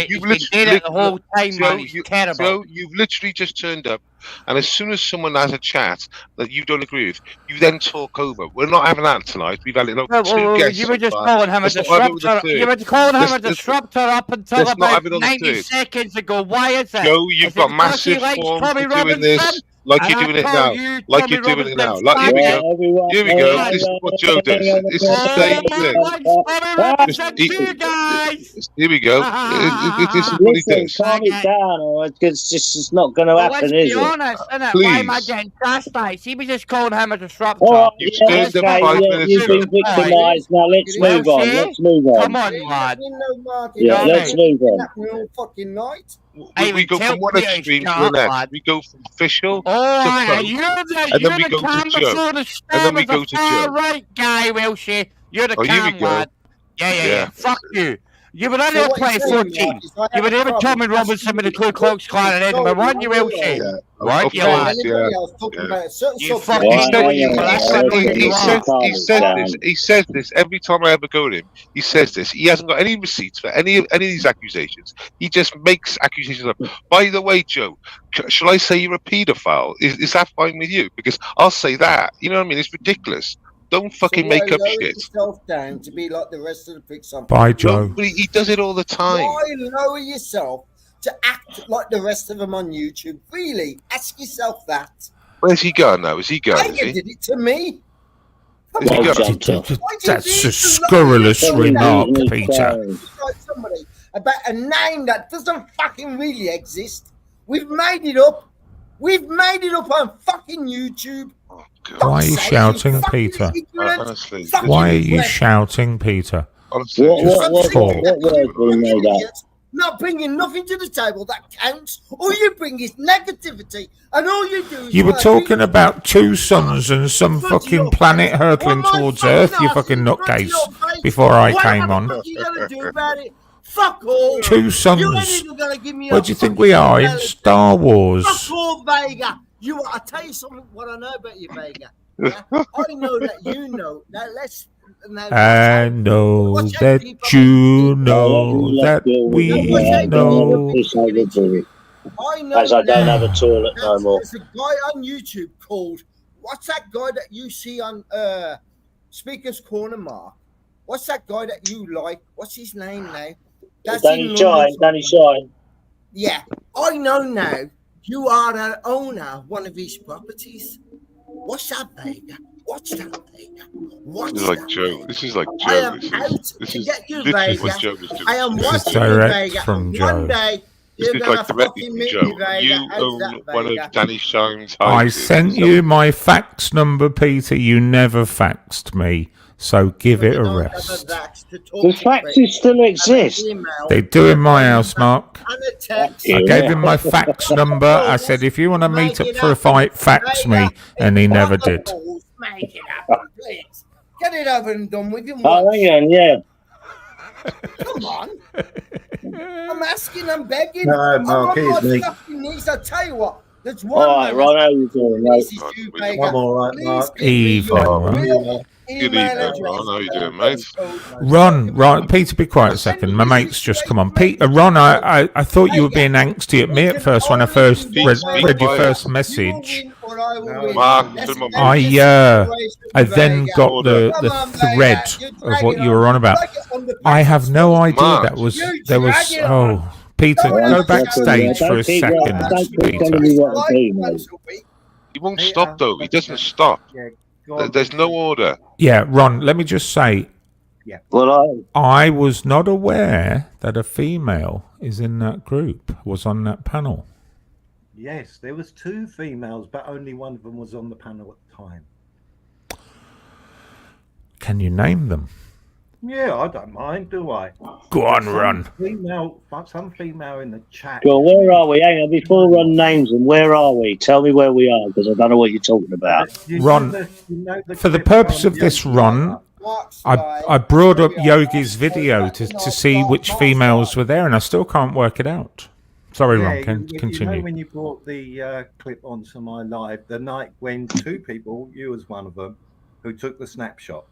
You've literally the whole time, man. He's terrible. Joe, you've literally just turned up, and as soon as someone has a chat that you don't agree with, you then talk over. We're not having that tonight. We've had it. Two guests. You were just calling him a disruptor. You were calling him a disruptor up until about 90 seconds ago. Why is it? Joe, you've got massive forms for doing this. Like you're doing it now. Like you're doing it now. Like, here we go. Here we go. This is what Joe does. It's the same thing. Here we go. This is what he does. Calm it down, or it's just not going to happen, is it? Let's be honest, innit? Why am I getting chastised? He was just calling him a disruptor. You've turned up 5 minutes You've been victimised. Now let's move on. Let's move on. Come on, lad. Yeah, let's move on. Fucking night. We go from one extreme to the next. We go from official to pro, and then we go to Joe, and then we go to Joe. Right guy, Welshie. You're the cam lad. Yeah. Fuck you. You were there So in what you're saying, 2014. Mark, is I You were have a there with problem Tommy Robinson with the Ku Klux Klan and Edinburgh, weren't you, Elsie? Yeah, Weren't of you, course, lad? Anybody else talking about a certain You subject? fucking Right, know hang you, on, but that's hang what on, you he are. says he says this every time I ever go to him. He says this. He hasn't got any receipts for any of these accusations. He just makes accusations up. By the way, Joe, shall I say you're a paedophile? Is that fine with you? Because I'll say that. You know what I mean? It's ridiculous. Don't fucking make up lower shit. yourself down to be like the rest of the pricks on. Bye, Joe. No, but he does it all the time. Why lower yourself to act like the rest of them on YouTube? Really, ask yourself that. Where's he going now? Is he going? Is You he? did it to me. Is he Well, going? That's a scurrilous remark, Peter. Like somebody about a name that doesn't fucking really exist. We've made it up. We've made it up on fucking YouTube. Why are you shouting, Peter? Honestly, Why are you shouting, Peter? Honestly, What words were made up? Not bringing nothing to the table that counts. All you bring is negativity, and all you do is. You were talking about two suns and some fucking planet hurtling towards Earth, you fucking nutcase, before I came on. What you gonna do about it? Fuck all. Two suns. You ain't even gonna give me Where a do you think fucking we are? In reality. Star Wars. Fuck all, Vega. I'll tell you something. What I know about you, Vega. Yeah? I know that you know. Now let's. I know that you know that we know. I know As I don't now have a toilet no more. There's a guy on YouTube called. What's that guy that you see on Speaker's Corner, Mark? What's that guy that you like? What's his name now? That's in Danny Shine. Danny Shine. Yeah, I know now. You are an owner of one of his properties. What's that, Vega? What's that, Vega? What's This is like that, Joe. Vega? This is like I Joe. am out to get you, literally Vega. what Joe was doing. I am This is watching you, direct Vega. from and Joe. One day, This you're is gonna like directly fucking from meet Joe. me, Vega. You How's own that, one Vega? of Danny Shine's I houses. sent you my fax number, Peter. You never faxed me, so give it a rest. The faxes still exist. They do in my house, Mark. And a text. I gave him my fax number. I said, if you want to meet up for a fight, fax me. And he never did. Make it happen, please. Get it over and done with. Oh, hang on, yeah. Come on. I'm asking, I'm begging. No, I'm Mark, on my here's me. fucking knees. I tell you what, there's one. All right, Ron, how you doing, mate? This is you, Vega. I'm all right, Please Mark. give me Evening, your Ron. real Good email evening, address. Ron. How you doing, mate? Ron, Peter, be quiet a second. My mate's just come on. Peter, Ron, I thought you were being angsty at me at first when I first read your first message. Mark, I then got the thread of what you were on about. I have no idea that was there was. Oh, Peter, go backstage for a second, Peter. He won't stop though. He doesn't stop. There's no order. Yeah, Ron, let me just say, Well, I was not aware that a female is in that group, was on that panel. Yes, there was two females, but only one of them was on the panel at the time. Can you name them? Yeah, I don't mind, do I? Go on, Ron. Some female in the chat. Go on, where are we? Hang on, before we run names, and where are we? Tell me where we are, because I don't know what you're talking about. Ron, for the purpose of this, Ron, I brought up Yogi's video to see which females were there, and I still can't work it out. Sorry, Ron, continue. You know when you brought the clip onto my live, the night when two people, you was one of them, who took the snapshot.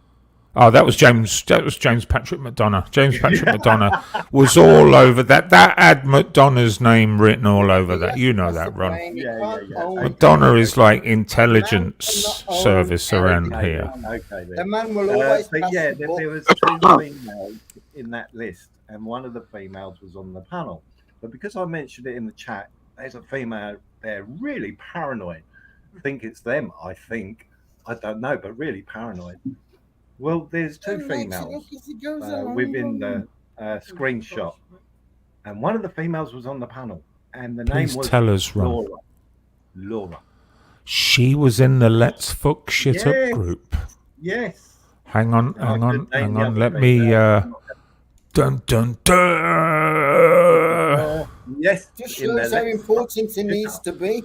Oh, that was James Patrick McDonough. James Patrick McDonough was all over that. That had McDonough's name written all over that. You know that, Ron. McDonough is like intelligence service around here. Okay, the man will always. But yeah, there was two females in that list, and one of the females was on the panel. But because I mentioned it in the chat, there's a female there really paranoid. I think it's them. I don't know, but really paranoid. Well, there's two females within the screenshot, and one of the females was on the panel, and the name was tell us, Ron. Laura. She was in the Let's Fuck Shit Up group. Yes. Hang on. Let me. Dun dun dun. Yes. Just shows how important it needs to be.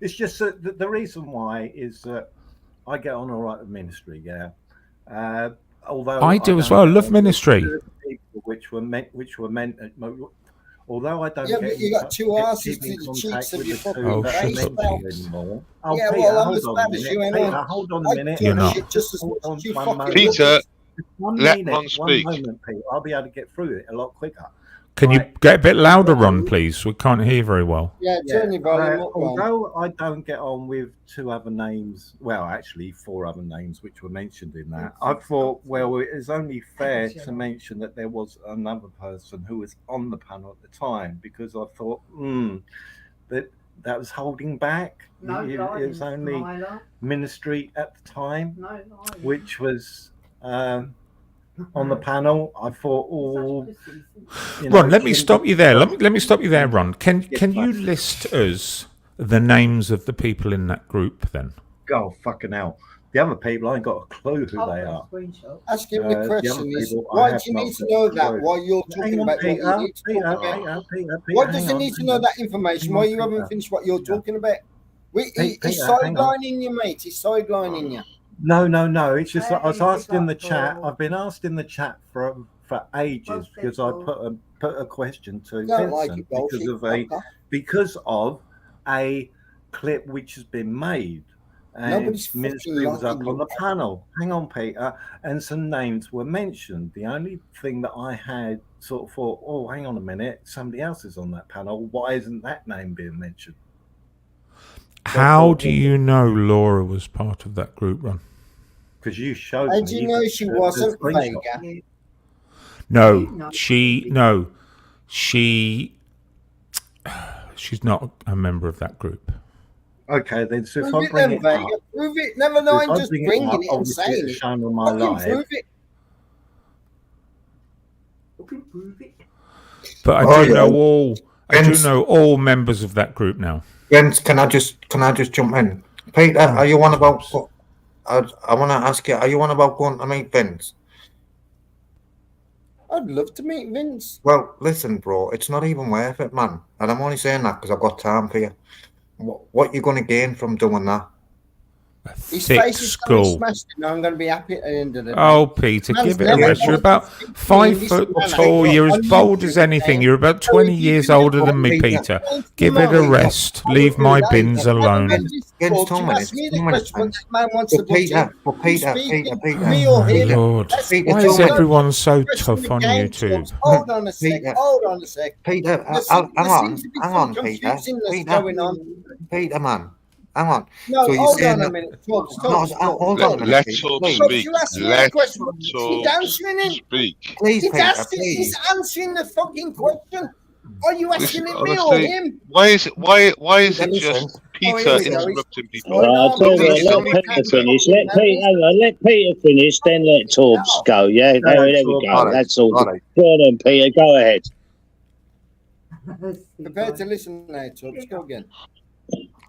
It's just that the reason why is that I get on all right with ministry, yeah. Although I do as well. Love ministry. which were meant. Although I don't. Yeah, get but you got two asses to the cheeks of your fucking face. Anymore. Oh, yeah, Peter, well, I'm hold as on bad a as minute. you, and Peter, hold on a minute. You're not. Just as much as you fucking Peter, one let minute, Ron speak. one moment, Peter. I'll be able to get through it a lot quicker. Can you get a bit louder, Ron, please? We can't hear very well. Yeah, turn your volume up, Ron. Although I don't get on with two other names, well, actually 4 other names which were mentioned in that, I thought, well, it is only fair to mention that there was another person who was on the panel at the time, because I thought, that was holding back. No, it was only Ministry at the time, which was on the panel. I thought, Ron, let me stop you there. Let me stop you there, Ron. Can you list us the names of the people in that group then? Oh, fucking hell. The other people, I ain't got a clue who they are. Ask him the question is, why do you need to know that while you're talking about what you need to talk about? Why does he need to know that information while you haven't finished what you're talking about? He's sidelining you, mate. He's sidelining you. No. It's just that I was asked in the chat. I've been asked in the chat for ages because I put a question to Vincent because of a clip which has been made. And Ministry was up on the panel. Hang on, Peter. And some names were mentioned. The only thing that I had sort of thought, oh, hang on a minute, somebody else is on that panel. Why isn't that name being mentioned? How do you know Laura was part of that group, Ron? Because you showed me. How do you know she wasn't Vega? She's not a member of that group. Okay, then so if I bring it up, prove it. Never mind, just bringing it and saying it. Shown on my live. Prove it. But I do know all. I do know all members of that group now. Vince, can I just jump in? Peter, are you on about? I want to ask you. Are you on about going to meet Vince? I'd love to meet Vince. Well, listen, bro. It's not even worth it, man. And I'm only saying that because I've got time for you. What you going to gain from doing that? His face is going to be smashed, and I'm going to be happy at the end of the day. Oh, Peter, give it a rest. You're about 5 foot tall. You're as bold as anything. You're about 20 years older than me, Peter. Give it a rest. Leave my bins alone. Against 2 minutes. 2 minutes. Peter. Lord, why is everyone so tough on YouTube? Hold on a sec. Peter, hang on, Peter. Peter, man. Hang on. No, so hold on a minute. Hold on a minute. Let's all speak. He's answering it. Please, he's answering the fucking question. Are you asking me or him? Why is it just Peter interrupting people? I'll tell you what, let Peter finish. Let Peter finish, then let Torbs go. Yeah, there we go. That's all. Go on then, Peter. Go ahead. Prepare to listen now, Torbs. Go again.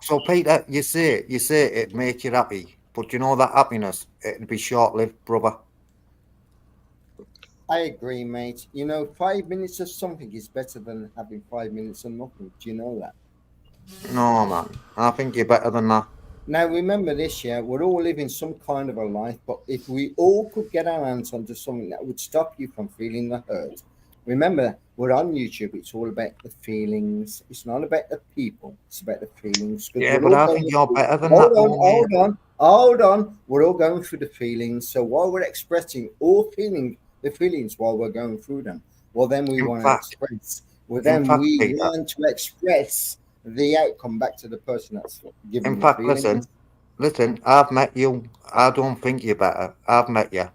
So, Peter, you say it make you happy, but you know that happiness, it'll be short-lived, brother. I agree, mate. 5 minutes of something is better than having 5 minutes of nothing. Do you know that? No, man. I think you're better than that. Now, remember this, yeah? We're all living some kind of a life, but if we all could get our hands onto something that would stop you from feeling the hurt, remember, we're on YouTube. It's all about the feelings. It's not about the people. It's about the feelings. Yeah, but I think you're better than that. Hold on. We're all going through the feelings. So while we're expressing the feelings while we're going through them, well, then we want to express. Well, then we want to express the outcome back to the person that's giving. In fact, listen. I've met you. I don't think you're better. I've met you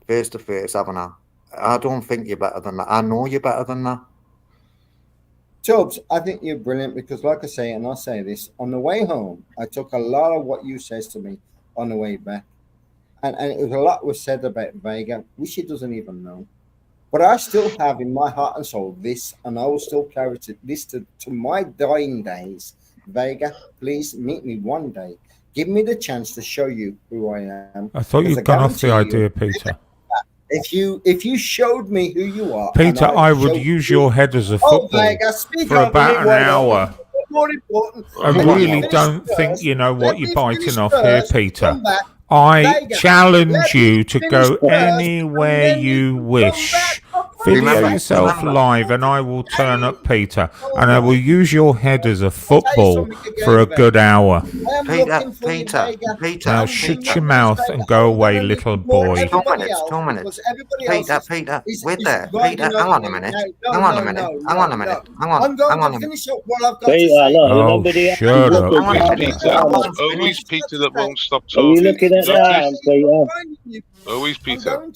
face to face, haven't I? I don't think you're better than that. I know you're better than that. Tubbs, I think you're brilliant because, like I say, and I'll say this, on the way home, I took a lot of what you says to me on the way back. And it was a lot was said about Vega, which she doesn't even know. But I still have in my heart and soul this, and I will still carry this to my dying days. Vega, please meet me one day. Give me the chance to show you who I am. I thought you'd gone off the idea, Peter. If you showed me who you are, Peter, I would use your head as a football for about an hour. I really don't think you know what you're biting off here, Peter. I challenge you to go anywhere you wish Video yourself live, and I will turn up Peter, and I will use your head as a football for a good hour. Peter. Now shut your mouth and go away, little boy. 2 minutes. 2 minutes. Peter, wait there. Peter, hang on a minute. Hang on a minute. Hang on a minute. Hang on a minute. Peter, look, shut up, Peter. Always Peter that won't stop Are you talking. looking at that, Peter? Always Peter.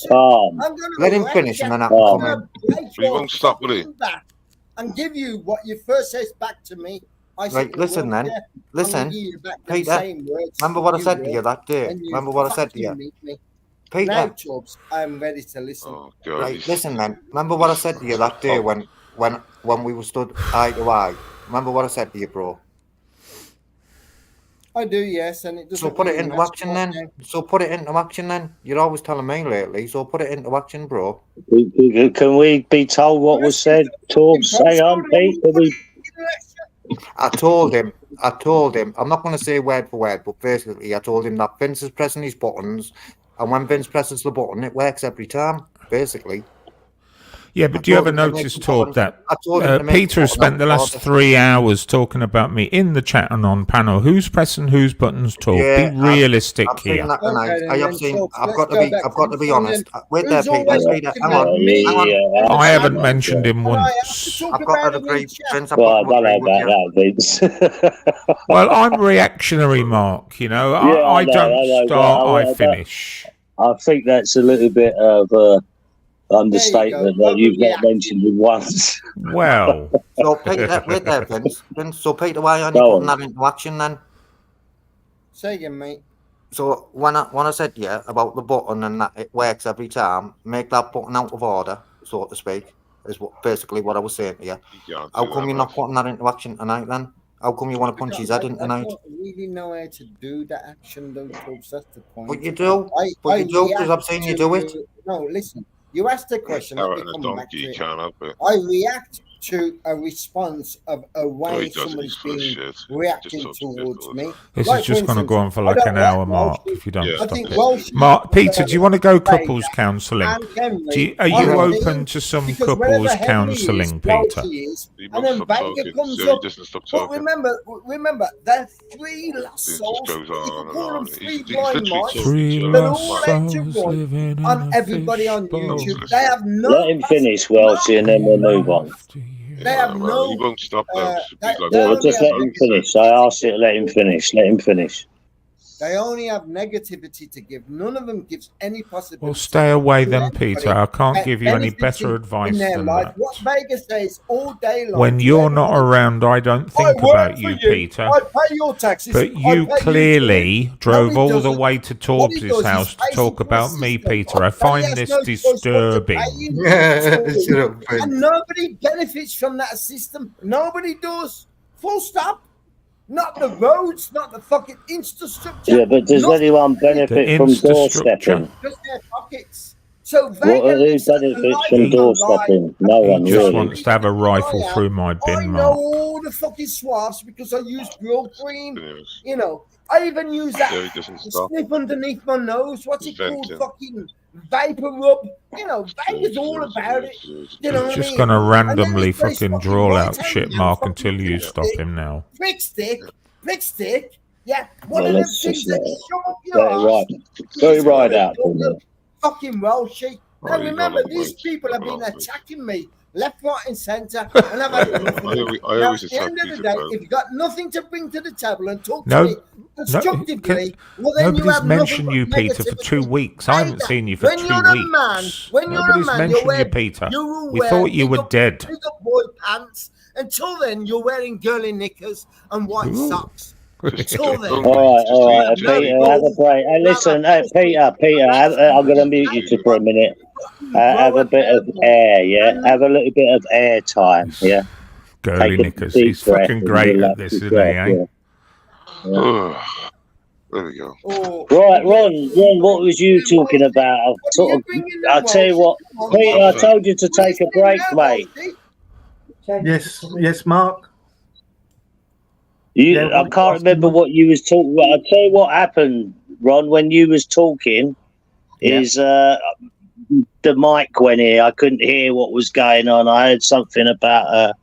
Let him finish and then I can come in. He won't stop, will he? And give you what you first says back to me. Right, listen then. Listen, Peter, remember what I said to you that day? Remember what I said to you? Peter. Now, Chubbs, I'm ready to listen. Right, listen then. Remember what I said to you that day when we were stood eye to eye? Remember what I said to you, bro? I do, yes, and it doesn't. So put it into action then. So put it into action then. You're always telling me lately, so put it into action, bro. Can we be told what was said? Say on, Pete. I told him, I'm not going to say word for word, but basically I told him that Vince is pressing his buttons, and when Vince presses the button, it works every time, basically. Yeah, but do you ever notice, Torb, that Peter has spent the last 3 hours talking about me in the chat and on panel? Who's pressing whose buttons, Torb? Yeah, be realistic I've here. seen that tonight. I've got to be honest. Wait there, Peter. Hang on. I haven't mentioned him once. I've got to agree, Vince. Well, I don't know about that, Vince. Well, I'm reactionary, Mark. You know, I don't start, I finish. I think that's a little bit of understatement that you've not mentioned it once. Well, so Peter, wait there, Vince. So Peter, why aren't you putting that into action then? Say again, mate. So when I said to you about the button and that it works every time, make that button out of order, so to speak, is basically what I was saying to you. How come you're not putting that into action tonight then? How come you want to punch his head in tonight? I don't really know how to do that action, though, Tubbs. That's the point. But you do. Because I've seen you do it. No, listen. You asked a question. Carrot and a donkey, can't help it. I react to a response of a way somebody's being reacting towards me. This is just going to go on for like an hour, Mark, if you don't stop it. Mark, Peter, do you want to go couples counselling? Are you open to some couples counselling, Peter? And then Vega comes up. But remember, they're three lost souls. You can call them three blind mice. They're all living on everybody on YouTube. They have no. Let him finish, Welshie, and then we'll move on. They have no. He won't stop them. Well, just let him finish. I asked you to let him finish. Let him finish. They only have negativity to give. None of them gives any possibility. Well, stay away then, Peter. I can't give you any better advice than that. What Vegas says all day long. When you're not around, I don't think about you, Peter. I pay your taxes. But you clearly drove all the way to Torbs' house to talk about me, Peter. I find this disturbing. And nobody benefits from that system. Nobody does. Full stop. Not the roads, not the fucking infrastructure. Yeah, but does anyone benefit from doorstepping? Just their pockets. So who benefits from doorstepping? No one just really. wants to have a rifle through my bin, I know Mark. all the fucking swaths because I use grill cream. You know, I even use that sniff underneath my nose. What's it called? Fucking vapor rub. You know, Vega's all about it. You know what I mean? Just gonna randomly fucking drawl out shit, Mark, until you stop him now. Prick stick. Yeah, one of the things that shove up your ass. Very right out. Fucking Welshie. And remember, these people have been attacking me left, right, and centre. And I've had nothing. Now, at the end of the day, if you've got nothing to bring to the table and talk to me constructively, well, then you have mentioned you, Peter, for 2 weeks. I haven't seen you for 2 weeks. Nobody's mentioned you, Peter. We thought you were dead. Big up boy pants. Until then, you're wearing girly knickers and white socks. Until then. All right, Peter, have a break. Hey, listen, Peter, I'm going to mute you for a minute. Have a bit of air, yeah? Have a little bit of air time, yeah? Girly knickers. He's fucking great at this, isn't he, eh? There we go. Right, Ron, what was you talking about? I'll tell you what, Peter, I told you to take a break, mate. Yes, Mark. I can't remember what you was talking about. I'll tell you what happened, Ron, when you was talking, is the mic went here. I couldn't hear what was going on. I heard something about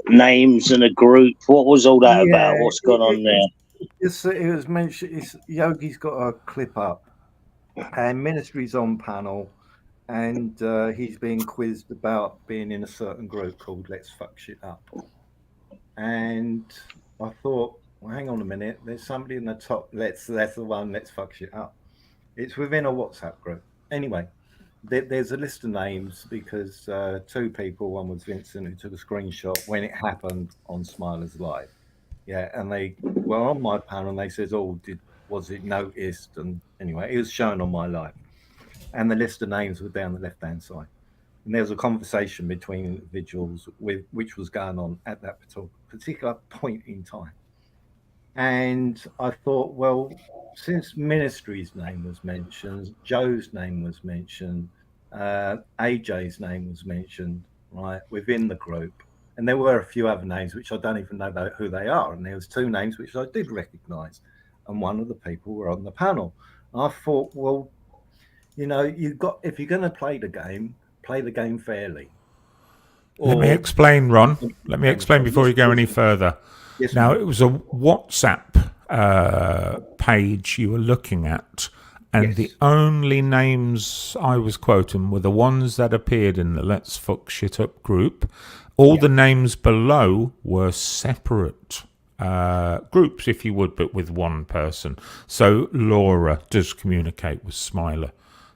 names and a group. What was all that about? What's gone on there? It was mentioned. Yogi's got a clip up, and Ministry's on panel, and he's being quizzed about being in a certain group called Let's Fuck Shit Up. And I thought, well, hang on a minute. There's somebody in the top. That's the one. Let's Fuck Shit Up. It's within a WhatsApp group. Anyway, there's a list of names because two people. One was Vincent, who took a screenshot when it happened on Smiler's Live. Yeah, and they were on my panel and they says, "Oh, was it noticed?" And anyway, it was shown on my live, and the list of names were down the left-hand side. And there was a conversation between individuals which was going on at that particular point in time. And I thought, well, since Ministry's name was mentioned, Joe's name was mentioned, AJ's name was mentioned, right, within the group. And there were a few other names which I don't even know who they are. And there was two names which I did recognise. And one of the people were on the panel. I thought, well, you know, if you're going to play the game fairly. Let me explain, Ron. Let me explain before you go any further. Yes, now, it was a WhatsApp page you were looking at, and the only names I was quoting were the ones that appeared in the Let's Fuck Shit Up group. All the names below were separate groups, if you would, but with one person. So Laura does communicate with Smiler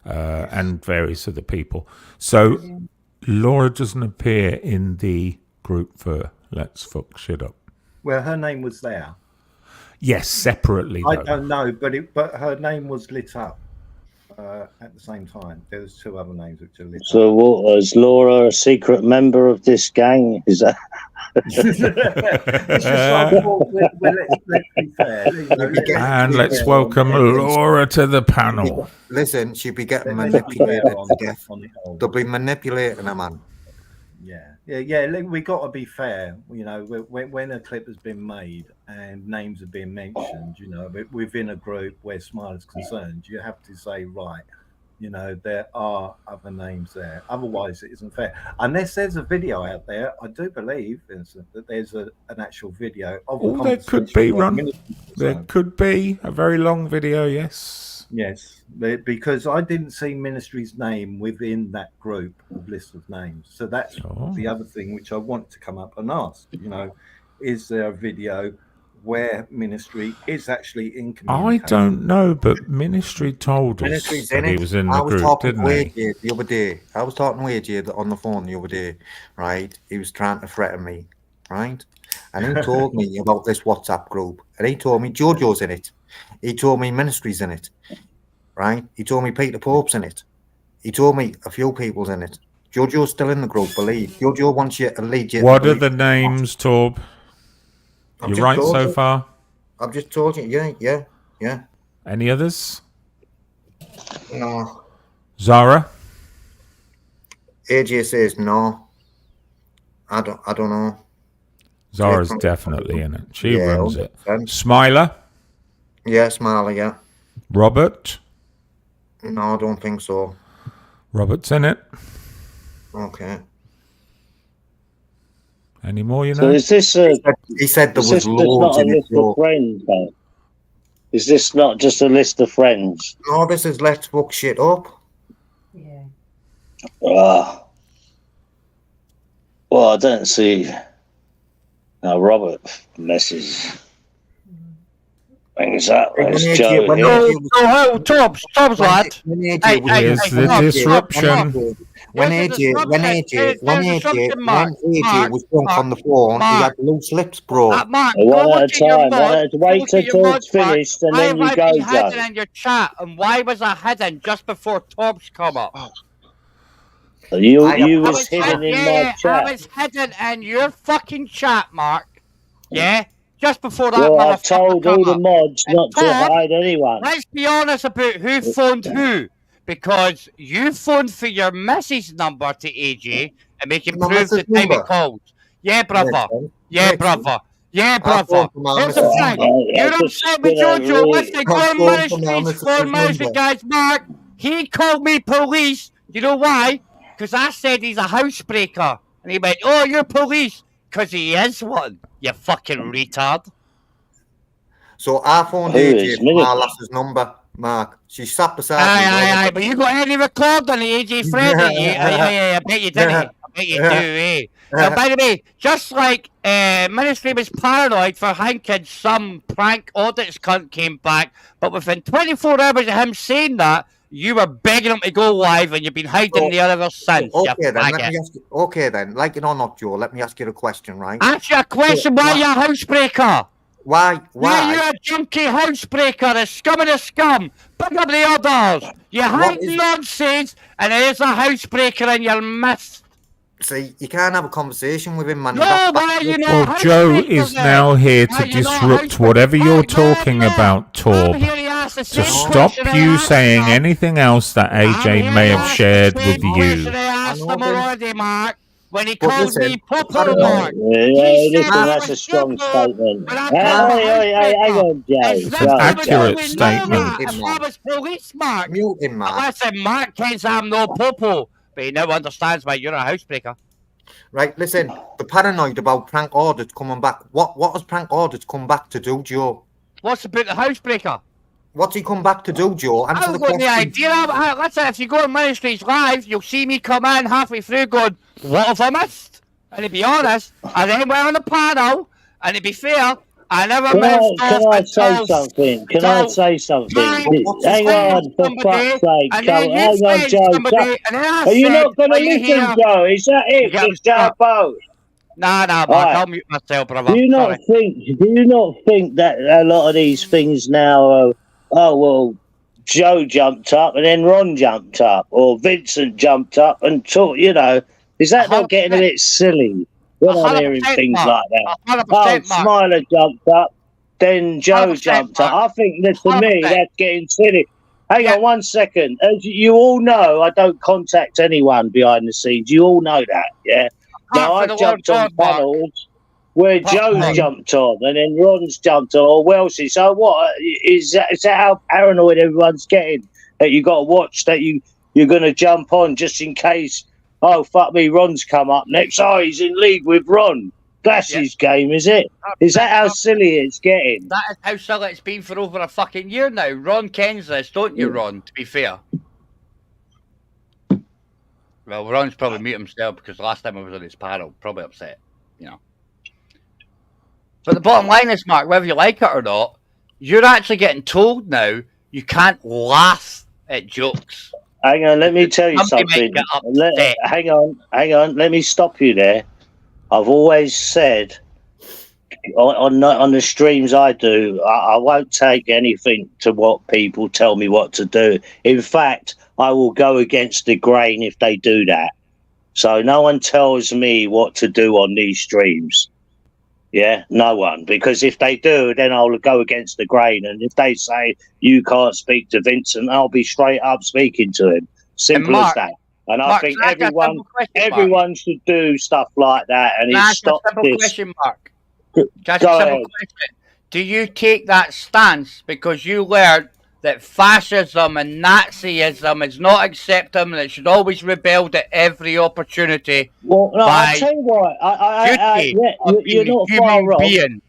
and various other people. So Laura doesn't appear in the group for Let's Fuck Shit Up. Well, her name was there. Yes, separately. I don't know, but her name was lit up at the same time. There was two other names which are lit up. So, what was Laura a secret member of this gang? Is that? Let's be fair. And let's welcome Laura to the panel. Listen, she'd be getting manipulated to death. They'll be manipulating a man. Yeah. We got to be fair. You know, when a clip has been made and names have been mentioned, you know, within a group where Smiler's concerned, you have to say, right, you know, there are other names there. Otherwise, it isn't fair. Unless there's a video out there, I do believe, Vincent, that there's an actual video of a there could be, Ron. There could be a very long video, yes. Yes, because I didn't see Ministry's name within that group of list of names. So that's the other thing which I want to come up and ask. You know, is there a video where Ministry is actually in communication? I don't know, but Ministry told us that he was in the group, didn't he? The other day, I was talking to AJ on the phone the other day, right? He was trying to threaten me, right? And he told me about this WhatsApp group, and he told me Jojo's in it. He told me Ministry's in it, right? He told me Peter Pope's in it. He told me a few people's in it. Jojo's still in the group, believe. Jojo wants you to lead you. What are the names, Torb? You right so far? I've just told you. Yeah. Any others? No. Zara? AJ says no. I don't know. Zara's definitely in it. She runs it. Smiler? Yeah, Smiler, yeah. Robert? No, I don't think so. Robert's in it. Okay. Any more, you know? So is this he said there was loads in it. Friends, is this not just a list of friends? No, this is Let's Fuck Shit Up. Yeah. Well, I don't see. Now, Robert messes things up. There's Joe here. Tom's lad. Here's the disruption. When AJ was drunk on the phone, he had loose lips, bro. Mark, one at a time. Wait till Torb's finished, and then you go, Joe. Hidden in your chat, and why was I hidden just before Torb's come up? You was hidden in my chat. I was hidden in your fucking chat, Mark. Yeah? Just before that. Well, I told all the mods not to hide anyone. Let's be honest about who phoned who. Because you phoned for your missus number to AJ and make him prove the time he called. Yeah, brother. Yeah, brother. Yeah, brother. Here's the thing. You're upset with Jojo. Listen, go on Ministries, guys. Mark, he called me police You know why? Because I said he's a housebreaker. And he went, oh, you're police. Because he is one, you fucking retard. So I phoned AJ for my lass's number, Mark. She sat beside me. Aye, but you got any recording the AJ Freddy? I bet you didn't. I bet you do, eh? Now, by the way, just like Ministry was paranoid for thinking some prank audits cunt came back, but within 24 hours of him saying that, you were begging him to go live and you've been hiding there ever since. Okay, then, like it or not, Joe, let me ask you a question, right? Ask you a question, why you a housebreaker? Why? Yeah, you're a junkie housebreaker, the scum of the scum. Pick up the others. You hide nonsense, and there's a housebreaker in your midst. See, you can't have a conversation with him, man. No, why you know? Well, Joe is now here to disrupt whatever you're talking about, Torb. To stop you saying anything else that AJ may have shared with you. When he calls me Papa Mark. Listen, that's a strong statement. Hang on, Joe. It's an accurate statement. I was police, Mark. Mute him, Mark. Listen, Mark thinks I'm no popo, but he never understands why you're a housebreaker. Right, listen, the paranoid about prank audits coming back. What has prank audits come back to do, Joe? What's about the housebreaker? What's he come back to do, Joe? Answer the question. The idea. Listen, if you go on Ministries Live, you'll see me come in halfway through going, what have I missed? And to be honest, I then went on the panel, and to be fair, I never missed. Can I say something? Can I say something? Hang on, for fuck's sake. Hang on, Joe. Are you not going to listen, Joe? Is that it? It's our boat. Nah, Mark, I'll mute myself, brother. Do you not think that a lot of these things now are, oh, well, Joe jumped up and then Ron jumped up, or Vincent jumped up and talked, you know, is that not getting a bit silly when I'm hearing things like that? Oh, Smiler jumped up, then Joe jumped up. I think that to me, that's getting silly. Hang on 1 second. As you all know, I don't contact anyone behind the scenes. You all know that, yeah? Now, I've jumped on panels where Joe's jumped on and then Ron's jumped on, or Welshie. So what? Is that how paranoid everyone's getting? That you got to watch that you're going to jump on just in case, oh, fuck me, Ron's come up next. Oh, he's in league with Ron. That's his game, is it? Is that how silly it's getting? That is how silly it's been for over a fucking year now. Ron kens this, don't you, Ron, to be fair? Well, Ron's probably mute himself because last time I was on his panel, probably upset, you know. But the bottom line is, Mark, whether you like it or not, you're actually getting told now you can't laugh at jokes. Hang on, let me tell you something. Hang on, let me stop you there. I've always said on the streams I do, I won't take anything to what people tell me what to do. In fact, I will go against the grain if they do that. So no one tells me what to do on these streams. Yeah, no one. Because if they do, then I'll go against the grain. And if they say you can't speak to Vincent, I'll be straight up speaking to him. Simple as that. And Mark, I think everyone should do stuff like that. And it stops this. Question, Mark. Question. Do you take that stance because you learned that fascism and Nazism is not acceptable and it should always rebel at every opportunity? Well, no, I'll tell you what. You're not far wrong.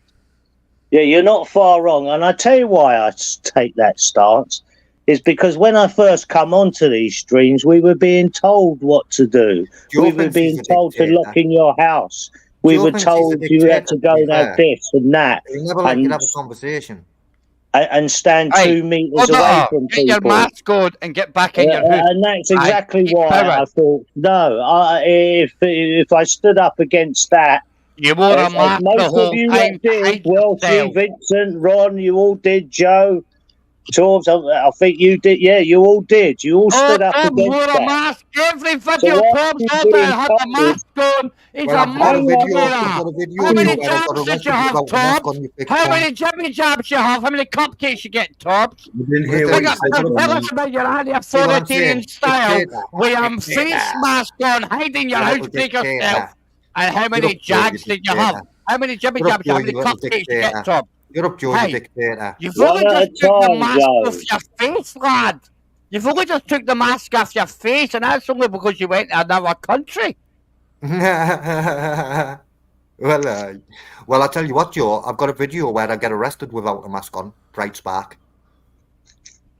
Yeah, you're not far wrong. And I tell you why I take that stance. Is because when I first come onto these streams, we were being told what to do. We were being told to lock in your house. We were told you had to go and have this and that. You never let you have a conversation. And stand 2 meters away from people. Get your mask on and get back in your hood. And that's exactly why I thought, no, if I stood up against that, you wore a mask most of you did, Welshie, Vincent, Ron, you all did, Joe. Torbs, I think you did. Yeah, you all did. You all stood up against that. A mask. Every video Torbs out there had a mask on. It's a mask. How many jobs did you have, Torbs? How many jibby jobs you have? How many cupcakes you get, Torbs? Tell us about your anti-authoritarian style with a face mask on, hiding your housebreaker self. And how many jags did you have? How many jibby jabs? How many cupcakes you get, Torbs? You're up, Joe, the dictator. You've only just took the mask off your face, lad. You've only just took the mask off your face, and that's only because you went to another country. Well, I tell you what, Joe, I've got a video where I get arrested without a mask on. Bright spark.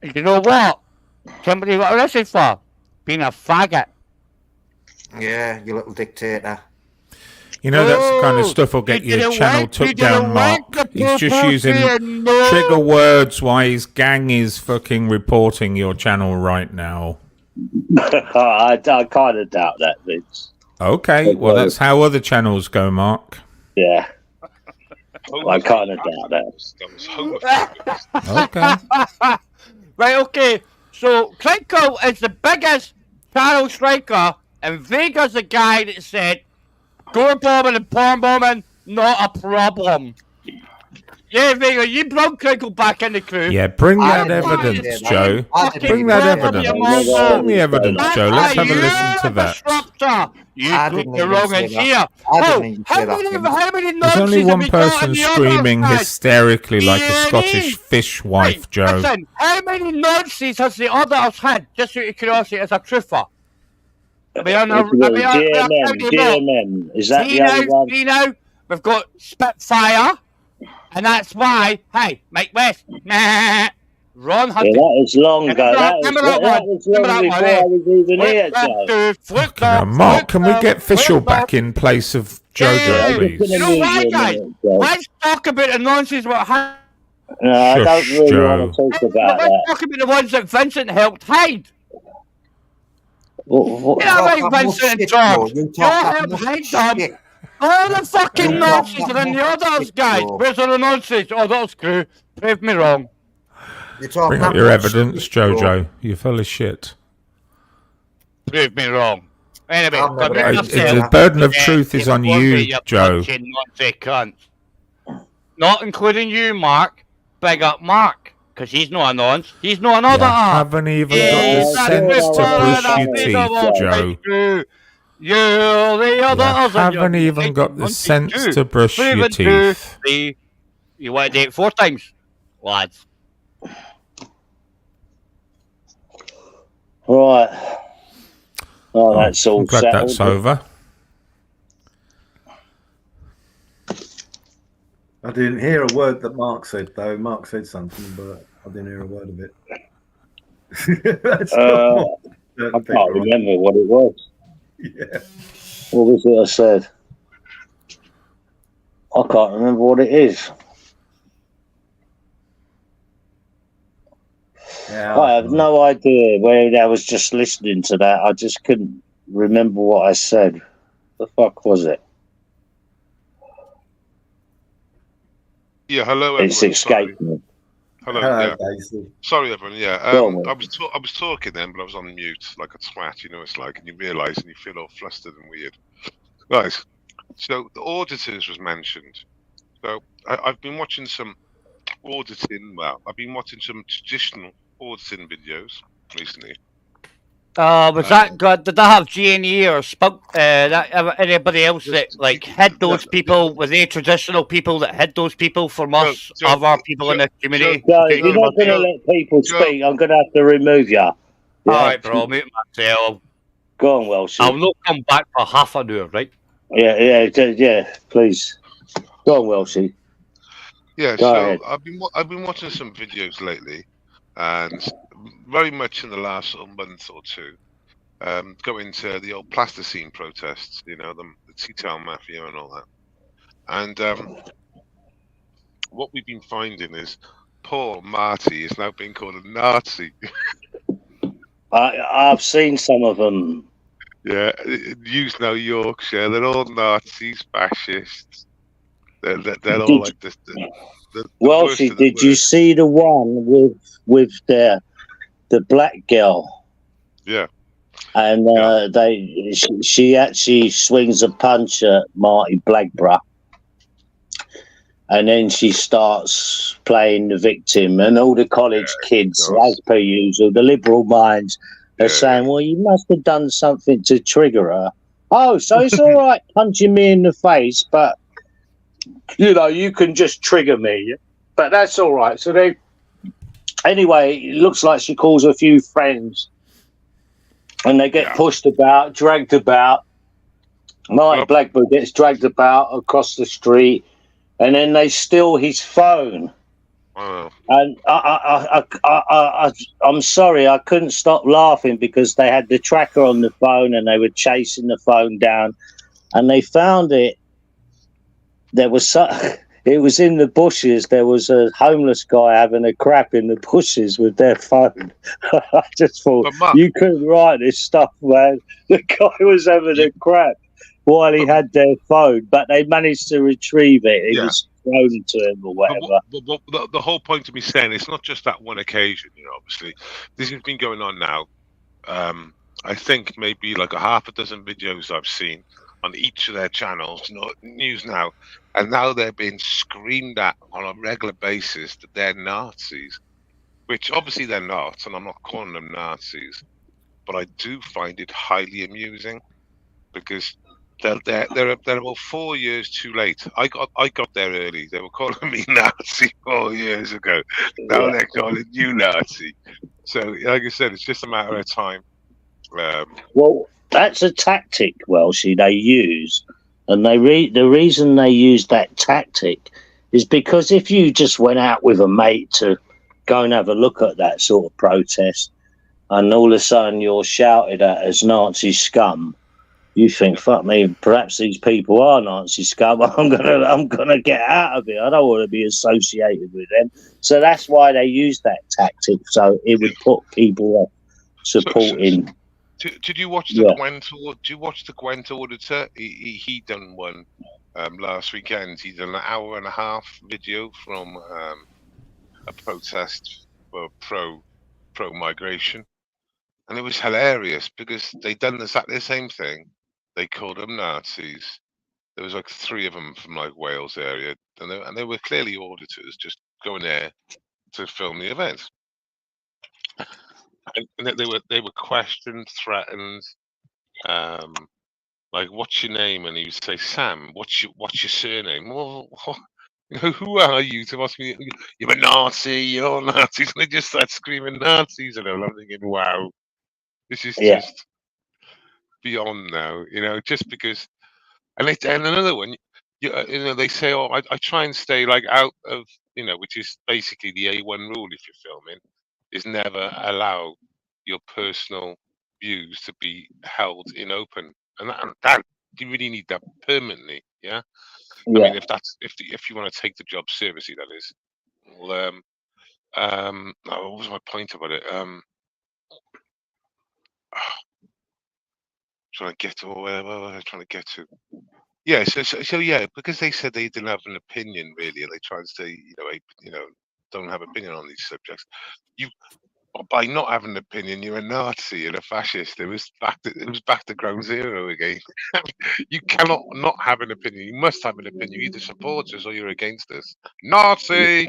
You know what? Somebody got arrested for being a faggot. Yeah, you little dictator. You know, that's the kind of stuff will get your channel took down, Mark. He's just using trigger words while his gang is fucking reporting your channel right now. I kind of doubt that, Vince. Okay, well, that's how other channels go, Mark. Yeah. I kind of doubt that. Okay. Right, okay. So, Critical is the biggest channel striker, and Vega's the guy that said, gore bombing and porn bombing, not a problem. Yeah, Vega, you brought Critical back in the crew. Yeah, bring that evidence, Joe. Bring that evidence. Bring the evidence, Joe. Let's have a listen to that. You put the wrong in here. How many There's only one person screaming screaming hysterically like a Scottish fishwife, Joe. Listen, how many nonsense has the others had? Just out of curiosity, as a truther. GMM. Is that the only one? Now, we've got Spitfire, and that's why, hey, Mike West, nah, Ron Hunter. Yeah, that was long ago. That was long before I was even here, Joe. Mark, can we get Fischl back in place of Jojo, please? You know why, guys? Let's talk about the nonsense what happened. No, I don't really want to talk about that. Let's talk about the ones that Vincent helped hide. Vincent and George. You helped hide them. All the fucking nonsense and then the others, guys. Where's all the nonsense? Oh, that's crew. Prove me wrong. Bring up your evidence, Jojo. You're full of shit. Prove me wrong. Anyway, the burden of truth is on you, Joe. Not including you, Mark. Big up Mark, because he's not a nonce. He's not another. Haven't even got the sense to brush your teeth, Joe. You're the other. Haven't even got the sense to brush your teeth. You want to do it 4 times, lads. Right. Oh, that's all. I'm glad that's over. I didn't hear a word that Mark said, though. Mark said something, but I didn't hear a word of it. I can't remember what it was. Yeah. What was it I said? I can't remember what it is. Yeah, I have no idea where I was just listening to that. I just couldn't remember what I said. The fuck was it? Yeah, hello everyone. It's escaped me. Hello, yeah. Sorry everyone, yeah. I was talking then, but I was on mute like a twat, you know it's like, and you realise and you feel all flustered and weird. Guys, so the Auditors was mentioned. So I've been watching some auditing, I've been watching some traditional auditing videos recently. Was that good? Did they have G&E or Spunk? Anybody else that like hid those people? Were they traditional people that hid those people from us, other people in the community? You're not going to let people speak. I'm going to have to remove you. All right, bro. Mute myself. Go on, Welsh. I'll not come back for half an hour, right? Yeah. Please. Go on, Welshie. Yeah. So I've been watching some videos lately, and very much in the last month or two, going to the old plasticine protests, you know, the T-Town Mafia and all that. And what we've been finding is poor Marty is now being called a Nazi. I've seen some of them. Yeah, use now Yorkshire, they're all Nazis, fascists. They're all like this. Welshie, did you see the one with the black girl? Yeah. And she actually swings a punch at Marty Blackburn, and then she starts playing the victim, and all the college kids, as per usual, the liberal minds are saying, well, you must have done something to trigger her. Oh, so it's all right punching me in the face, but you know, you can just trigger me. But that's all right. So Anyway, it looks like she calls a few friends, and they get pushed about, dragged about. Mike Blackburn gets dragged about across the street, and then they steal his phone. And I'm sorry, I couldn't stop laughing because they had the tracker on the phone and they were chasing the phone down, and they found it. There was it was in the bushes. There was a homeless guy having a crap in the bushes with their phone. I just thought, you couldn't write this stuff, man. The guy was having a crap while he had their phone, but they managed to retrieve it. It was thrown to him or whatever. The whole point of me saying it's not just that one occasion. You know, obviously, this has been going on now. I think maybe like a half a dozen videos I've seen on each of their channels, News Now, and now they're being screamed at on a regular basis that they're Nazis, which obviously they're not, and I'm not calling them Nazis, but I do find it highly amusing because they're about 4 years too late. I got there early. They were calling me Nazi 4 years ago. Now they're calling you Nazi. So, like I said, it's just a matter of time. Well, that's a tactic, Welshie, they use. And the reason they use that tactic is because if you just went out with a mate to go and have a look at that sort of protest, and all of a sudden you're shouted at as Nazi scum, you think, fuck me, perhaps these people are Nazi scum. I'm gonna get out of it. I don't want to be associated with them. So that's why they use that tactic. So it would put people off supporting. Did you watch the Gwent? Did you watch the Gwent Auditor? He done one last weekend. He done an hour and a half video from a protest for pro migration, and it was hilarious because they done exactly the same thing. They called them Nazis. There was like 3 of them from like Wales area, and they were clearly auditors just going there to film the event. And they were questioned, threatened, like, what's your name? And he would say, Sam. What's your surname? Well, who are you to ask me? You're a Nazi. You're Nazis. And they just start screaming Nazis, and I'm thinking, wow, this is just beyond now. You know, just because. And another one, you know, they say, oh, I try and stay like out of, you know, which is basically the A1 rule if you're filming, is never allow your personal views to be held in open, and that you really need that permanently. I mean, if you want to take the job seriously, that is. Well, what was my point about it? Trying to get to where was I trying to get to? Yeah, so yeah, because they said they didn't have an opinion really, and they try and say, don't have opinion on these subjects. By not having an opinion, you're a Nazi and a fascist. It was back to ground zero again. You cannot not have an opinion. You must have an opinion. You either support us or you're against us. Nazi.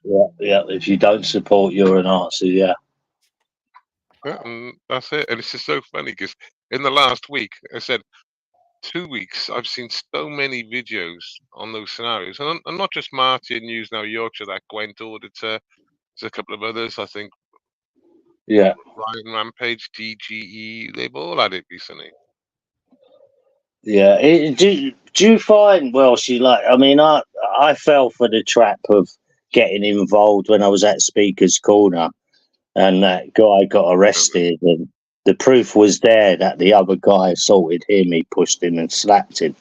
Yeah. If you don't support, you're a Nazi. Yeah. And that's it. And it's just so funny because in the last week, I said 2 weeks, I've seen so many videos on those scenarios, and not just Martin News Now Yorkshire, that Gwent Auditor. There's a couple of others, I think. Yeah. Ryan Rampage, DGE, they've all had it recently. Yeah. Do you find, I mean, I fell for the trap of getting involved when I was at Speaker's Corner, and that guy got arrested, and the proof was there that the other guy assaulted him. He pushed him and slapped him.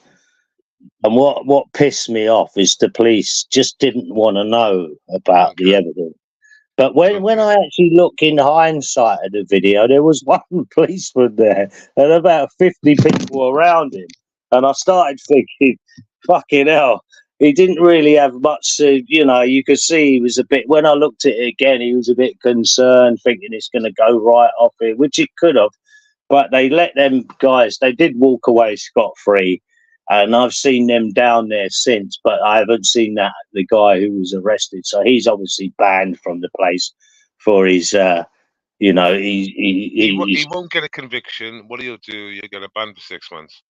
And what pissed me off is the police just didn't want to know about the evidence. But when I actually look in hindsight at the video, there was one policeman there and about 50 people around him. And I started thinking, fucking hell, he didn't really have much to, you could see he was a bit, when I looked at it again, he was a bit concerned, thinking it's going to go right off here, which it could have. But they let them guys, they did walk away scot-free. And I've seen them down there since, but I haven't seen the guy who was arrested. So he's obviously banned from the place for his, he won't get a conviction. What he'll do, you'll get a ban for 6 months.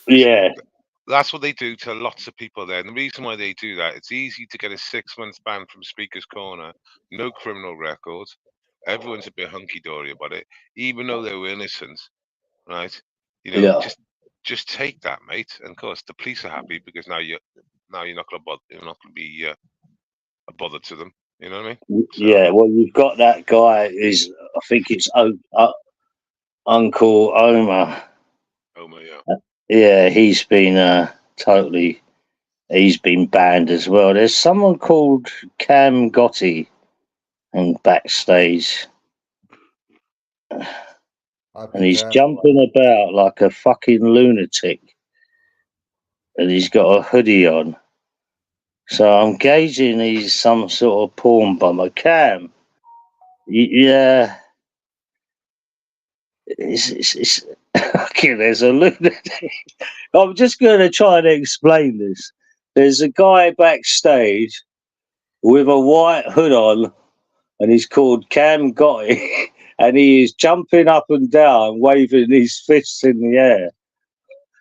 Yeah. That's what they do to lots of people there. And the reason why they do that, it's easy to get a 6-month ban from Speaker's Corner, no criminal record. Everyone's a bit hunky-dory about it, even though they were innocent, right? You know, Yeah. just take that, mate. And of course, the police are happy because now you're not going to bother. You're not going to be a bother to them. You know what I mean? So, Yeah. Well, you've got that guy. I think it's Uncle Omar. Omar, yeah. Yeah, he's been totally. He's been banned as well. There's someone called Cam Gotti and backstage. And he's jumping about like a fucking lunatic. And he's got a hoodie on. So I'm gauging he's some sort of porn bummer. Cam. Yeah. It's okay, there's a lunatic. I'm just going to try and explain this. There's a guy backstage with a white hood on, and he's called Cam Gotti, and he is jumping up and down, waving his fists in the air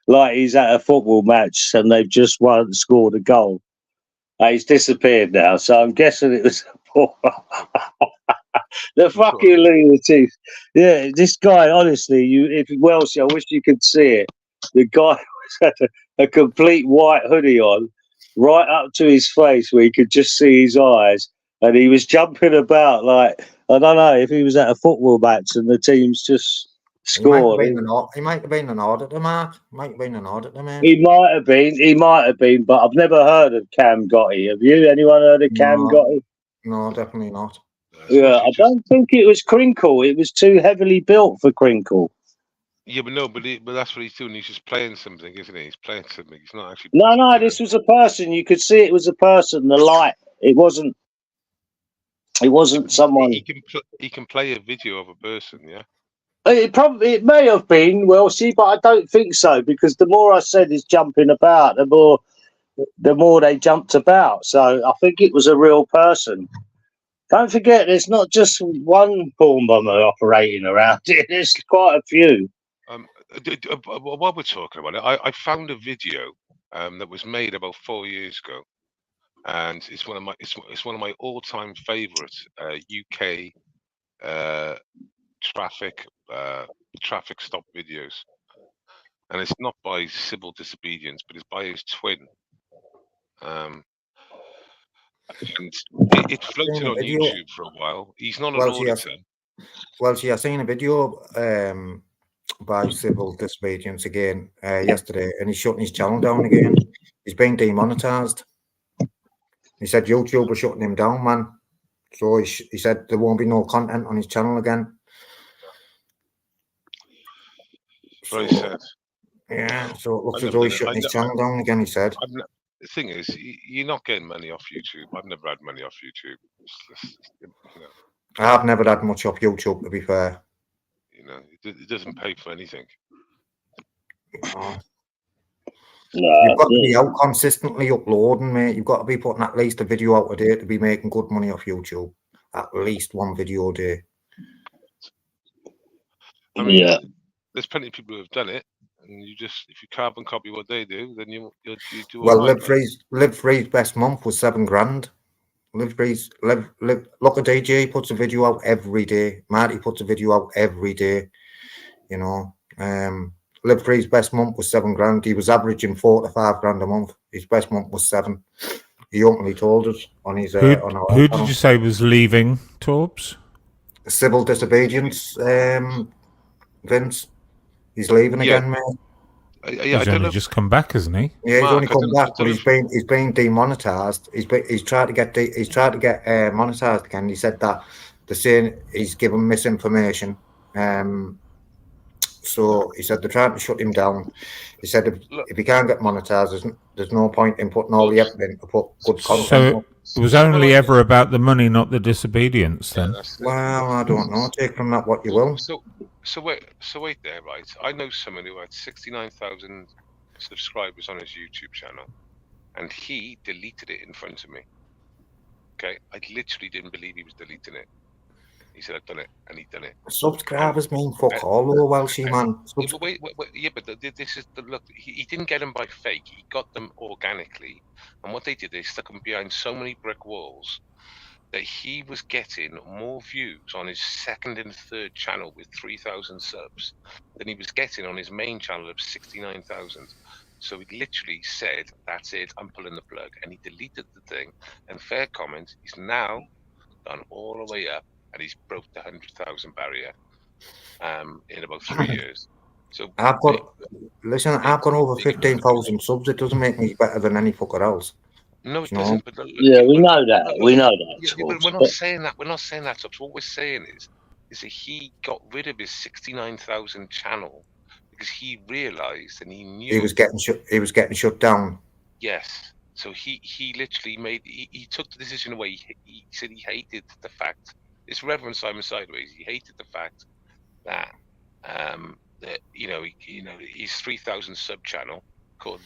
like he's at a football match and they've just scored a goal. He's disappeared now, so I'm guessing it was the fucking lunatic. Yeah, this guy, honestly, if Welsh, I wish you could see it. The guy had a complete white hoodie on, right up to his face, where you could just see his eyes, and he was jumping about like, I don't know if he was at a football match and the team's just scored. He might have been an auditor, Mark. Might have been an auditor, man. He might have been, but I've never heard of Cam Gotti. Have you? Anyone heard of Cam Gotti? No, definitely not. Yeah, I don't think it was Crinkle. It was too heavily built for Crinkle. Yeah, but that's what he's doing. He's just playing something, isn't he? He's playing something. He's not actually. No, this was a person. You could see it was a person. The light. It wasn't someone. He can play a video of a person. Yeah. It may have been Welshie, but I don't think so, because the more I said he's jumping about, the more they jumped about. So I think it was a real person. Don't forget, there's not just one porn bomber operating around it. There's quite a few. While we're talking about it, I found a video that was made about 4 years ago, and it's one of my all-time favourite UK traffic stop videos, and it's not by civil disobedience, but it's by his twin. And it floated on YouTube for a while. He's not an auditor. Well, I seen a video by civil disobedience again yesterday, and he's shutting his channel down again. He's being demonetized. He said YouTube was shutting him down, man. So he said there won't be no content on his channel again. Very sad. Yeah, so it looks as though he's shutting his channel down again, he said. The thing is, you're not getting money off YouTube. I've never had money off YouTube. I've never had much off YouTube, to be fair. You know, it doesn't pay for anything. No. You've got to be out consistently uploading, mate. You've got to be putting at least a video out a day to be making good money off YouTube. At least one video a day. I mean, there's plenty of people who have done it, and if you carbon copy what they do, then you do. Well, Live Free's best month was $7,000. Live Free's look at DJ puts a video out every day. Marty puts a video out every day. You know, Live Free's best month was $7,000. He was averaging $4,000 to $5,000 a month. His best month was $7,000. He openly told us on his. Who did you say was leaving, Torbs? Civil disobedience, Vince. He's leaving again, mate. He's only just come back, hasn't he? Yeah, he's only come back, but he's been demonetized. He's tried to get monetized again. He said that they're saying he's given misinformation. So he said they're trying to shut him down. He said if he can't get monetized, there's no point in putting all the effort in to put good content. So it was only ever about the money, not the disobedience, then. Well, I don't know. Take from that what you will. So wait there, right? I know someone who had 69,000 subscribers on his YouTube channel, and he deleted it in front of me. Okay, I literally didn't believe he was deleting it. He said, I've done it, and he'd done it. Subscribers mean fuck all, though, Welshie, man. This is the look. He didn't get them by fake. He got them organically. And what they did, they stuck them behind so many brick walls that he was getting more views on his second and third channel with 3,000 subs than he was getting on his main channel of 69,000. So he literally said, that's it, I'm pulling the plug. And he deleted the thing. And fair comment, he's now gone all the way up and he's broke the 100,000 barrier in about 3 years. So I've got over 15,000 subs. It doesn't make me better than any fucker else. No, it doesn't. But yeah, we know that. We know that. Yeah, but we're not saying that. We're not saying that. So what we're saying is that he got rid of his 69,000 channel because he realised and he knew he was getting shut down. Yes. So he literally made he took the decision away. He said he hated the fact. It's Reverend Simon Sideways. He hated the fact that that his 3,000 sub channel called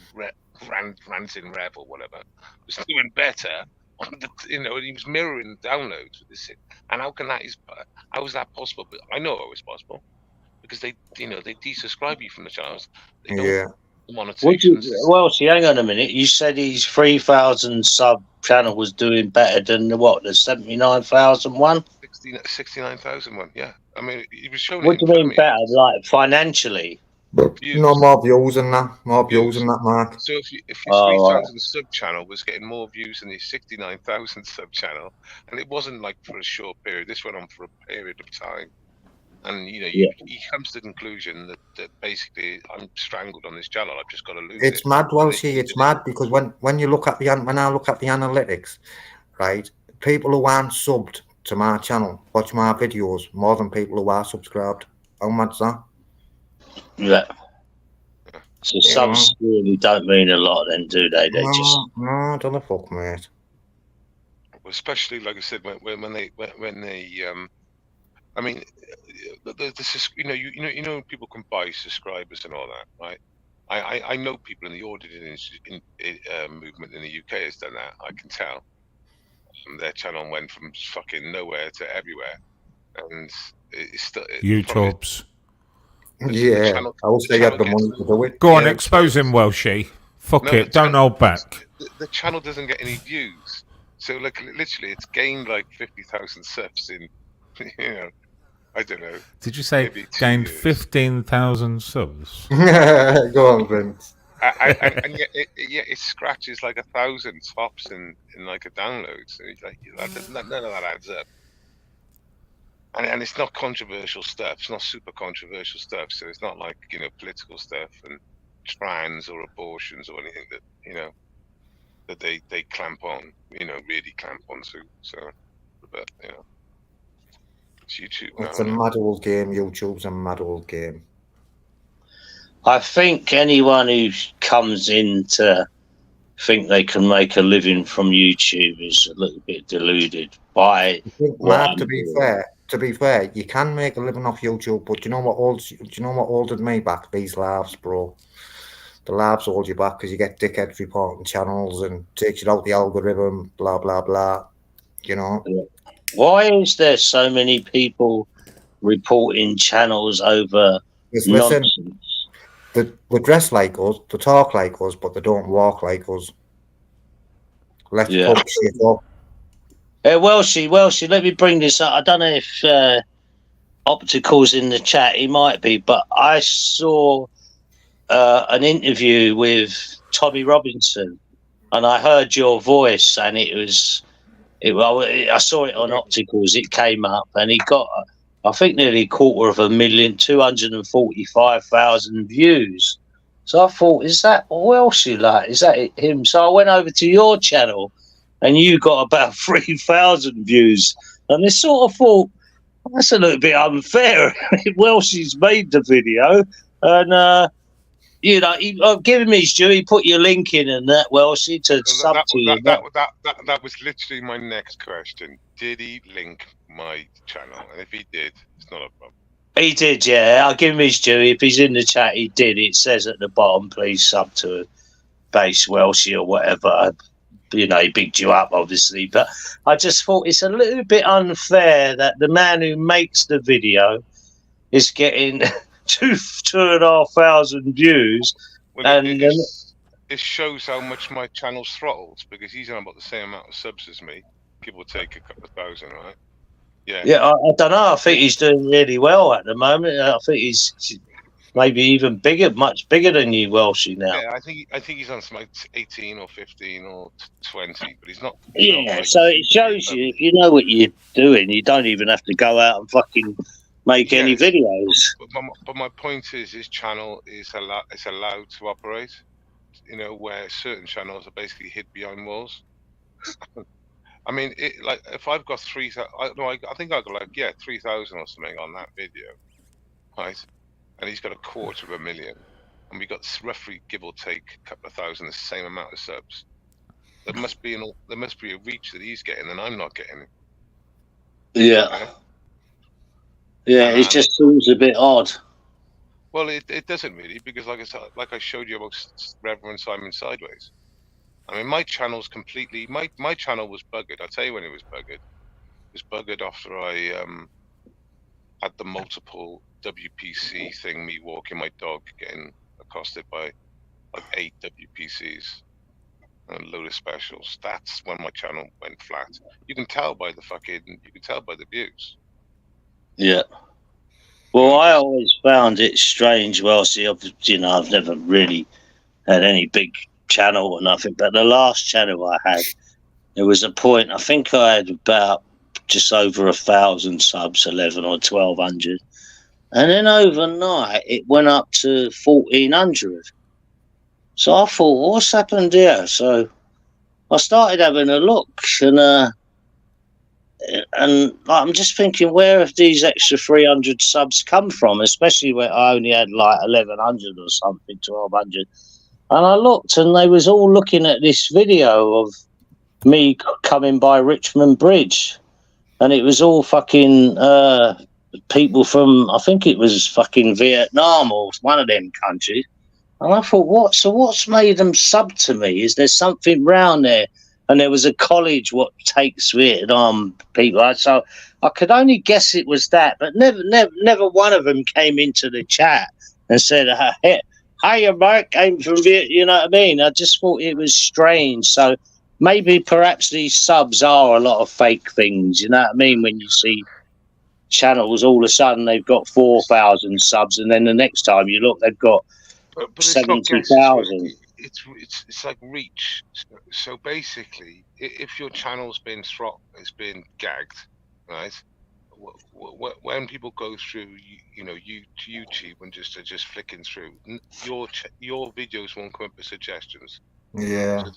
Ranting Rev or whatever was doing better on the and he was mirroring downloads with this. And how is that possible? But I know it was possible because they desubscribe you from the channels. They don't monetization. Well, see, hang on a minute. You said his 3,000 sub channel was doing better than the 79,000 one? 69,000 one, yeah. I mean, he was showing. What do you mean better, like financially? No, more views than that. More views than that, Mark. So if your 3,000 sub channel was getting more views than his 69,000 sub channel, and it wasn't like for a short period. This went on for a period of time. And he comes to the conclusion that basically I'm strangled on this channel. I've just got to lose it. It's mad, Welshie. It's mad because when you look at when I look at the analytics, right? People who aren't subbed to my channel watch my videos more than people who are subscribed. How mad's that? Yeah. So subs really don't mean a lot, then, do they? They just no, don't the fuck, mate. Especially like I said, when they I mean, this is people can buy subscribers and all that, right? I know people in the auditing movement in the UK has done that. I can tell. Their channel went from fucking nowhere to everywhere, and it's still YouTube's. Yeah, I will say you have the money to do it. Go on, expose him, Welshie. Fuck it, don't hold back. The channel doesn't get any views, so like literally, it's gained like 50,000 subs in, I don't know. Did you say gained 15,000 subs? Go on, Vince. And yet it scratches like 1,000 tops in like a download. So it's like none of that adds up. And it's not controversial stuff. It's not super controversial stuff. So it's not like political stuff and trans or abortions or anything that that they clamp on. Really clamp on to. So, but it's YouTube. It's a mad old game. YouTube's a mad old game. I think anyone who comes in to think they can make a living from YouTube is a little bit deluded by. Mark, to be fair, you can make a living off YouTube, but do you know what holded me back? These laughs, bro. The laughs hold you back because you get dickheads reporting channels and takes you out the algorithm, blah blah blah. Why is there so many people reporting channels over nonsense? They dress like us, they talk like us, but they don't walk like us. Let's fuck shit up. Welshie, let me bring this up. I don't know if Optical's in the chat. He might be, but I saw an interview with Tommy Robinson, and I heard your voice, and I saw it on Opticals. It came up, and he got, I think, nearly 245,000, 245,000 views. So I thought, is that Welshie? Like, is that him? So I went over to your channel, and you got about 3,000 views. And I sort of thought, that's a little bit unfair. Welshie's made the video, and I've given me his due. He put your link in and that, Welshie, to sub to you. That was literally my next question. Did he link my channel? And if he did, it's not a problem. He did, yeah. I'll give him his due. If he's in the chat, he did. It says at the bottom, please sub to Base Welshie or whatever. you know, he bigged you up, obviously. But I just thought it's a little bit unfair that the man who makes the video is getting 2,500 views. Well, And it shows how much my channel's throttled, because he's on about the same amount of subs as me, give or take a couple of thousand, right? Yeah, I don't know. I think he's doing really well at the moment. I think he's maybe even bigger, much bigger than you, Welshie, now. Yeah, I think he's on some like 18 or 15 or 20, but he's not. So it shows you, if you know what you're doing, you don't even have to go out and fucking make any videos. But my point is, his channel is allowed to operate. You know, where certain channels are basically hid behind walls. I mean, like if I've got 3,000, I think I got like 3,000 or something on that video, right? And he's got 250,000, and we got roughly, give or take, a couple of thousand, the same amount of subs. There must be a reach that he's getting and I'm not getting. Yeah, it just seems a bit odd. Well, it doesn't really, because like I showed you about Reverend Simon Sideways. I mean, my channel's completely my channel was buggered. I'll tell you when it was buggered. It was buggered after I had the multiple WPC thing, me walking my dog, getting accosted by like 8 WPCs and a load of specials. That's when my channel went flat. You can tell by the views. Yeah. Well, I always found it strange. Well, see, I've never really had any big channel or nothing, but the last channel I had, there was a point, I think I had about just over 1,000 subs, 11 or 1,200. And then overnight, it went up to 1,400. So I thought, what's happened here? So I started having a look, and I'm just thinking, where have these extra 300 subs come from? Especially where I only had like 1,100 or something, 1,200. And I looked, and they was all looking at this video of me coming by Richmond Bridge, and it was all fucking people from, I think it was fucking Vietnam or one of them countries. And I thought, what's made them sub to me? Is there something round there? And there was a college what takes Vietnam people. So I could only guess it was that, but never one of them came into the chat and said, "Hey, Mark, came from Vietnam." You know what I mean? I just thought it was strange. So maybe perhaps these subs are a lot of fake things. You know what I mean? When you see channels, all of a sudden they've got 4,000 subs, and then the next time you look, they've got 70,000. It's like reach. So basically, if your channel's been it's been gagged, right? When people go through, YouTube and just flicking through, your videos won't come up with suggestions. Yeah. So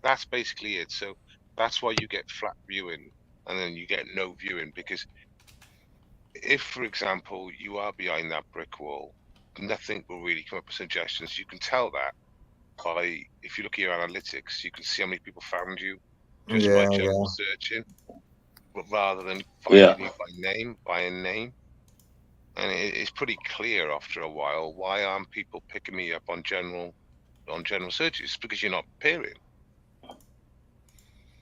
that's basically it. So that's why you get flat viewing, and then you get no viewing, because if, for example, you are behind that brick wall, nothing will really come up with suggestions. You can tell that by, if you look at your analytics, you can see how many people found you just by general searching, rather than finding you by a name. And it's pretty clear after a while, why aren't people picking me up on general searches? It's because you're not appearing.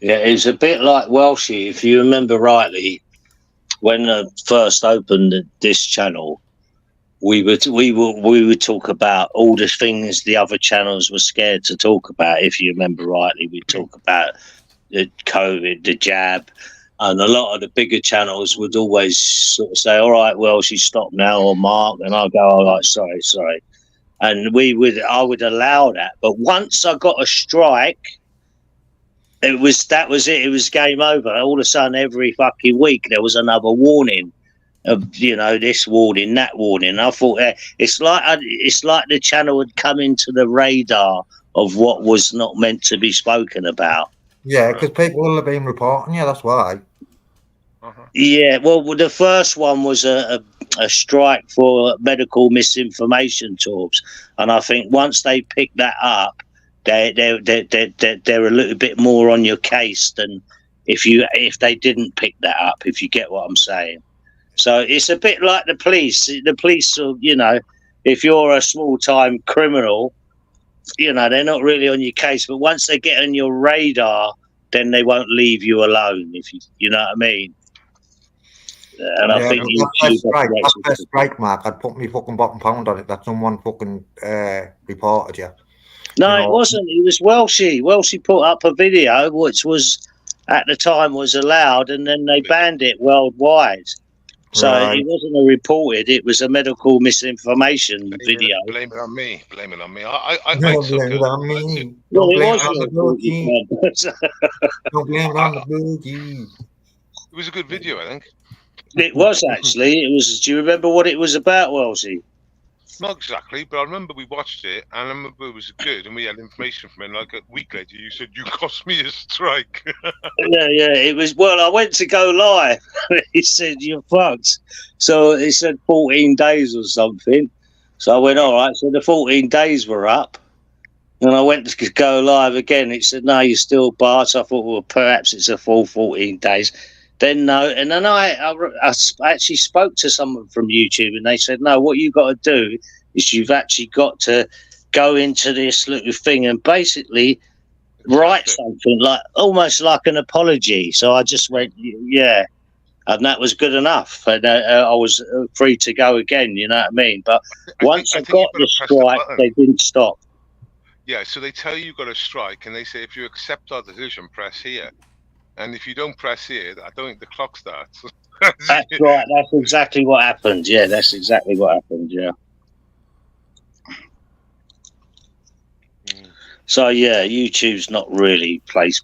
Yeah, it's a bit like Welshie, if you remember rightly, when I first opened this channel, we would talk about all the things the other channels were scared to talk about. If you remember rightly, we talk about the COVID, the jab, and a lot of the bigger channels would always sort of say, "All right, well, she stopped now," or "Mark," and I'll go, "All right, sorry," and I would allow that. But once I got a strike, that was it. It was game over. All of a sudden, every fucking week there was another warning. Of, this warning, that warning. I thought it's like the channel had come into the radar of what was not meant to be spoken about. Yeah, because people will have been reporting. Yeah, that's why. Yeah, well, the first one was a strike for medical misinformation talks, and I think once they pick that up, they're a little bit more on your case than if they didn't pick that up. If you get what I'm saying. So it's a bit like the police. The police, if you're a small-time criminal, you know, they're not really on your case, but once they get on your radar, then they won't leave you alone. If you know what I mean. And I think that's first strike, Mark. I'd put me fucking bottom pound on it that someone fucking reported you. No, you know, it wasn't. It was Welshie. Welshie put up a video which was at the time was allowed, and then they banned it worldwide. So it wasn't a reported; it was a medical misinformation video. Blame it on me. Blame it on me. Don't blame it on me. Well, Don't it blame was it on the boogie. Don't blame it on the boogie. It was a good video, I think. It was actually. It was. Do you remember what it was about, Welshie? Not exactly, but I remember we watched it, and I remember it was good, and we had information from it. And like a week later, you said you cost me a strike. Yeah, it was. Well, I went to go live. He said you're fucked. So it said 14 days or something. So I went, all right. So the 14 days were up, and I went to go live again. It said no, you're still barred. So I thought, well, perhaps it's a full 14 days. Then no, and then I actually spoke to someone from YouTube, and they said, no, what you got to do is you've actually got to go into this little thing and basically write something like almost like an apology. So I just went, yeah, and that was good enough, and I was free to go again. You know what I mean? But once I got the strike, they didn't stop. Yeah, so they tell you got a strike, and they say if you accept our decision, press here. And if you don't press here, I don't think the clock starts. That's right. That's exactly what happened. Yeah, that's exactly what happened. Yeah. So yeah, YouTube's not really place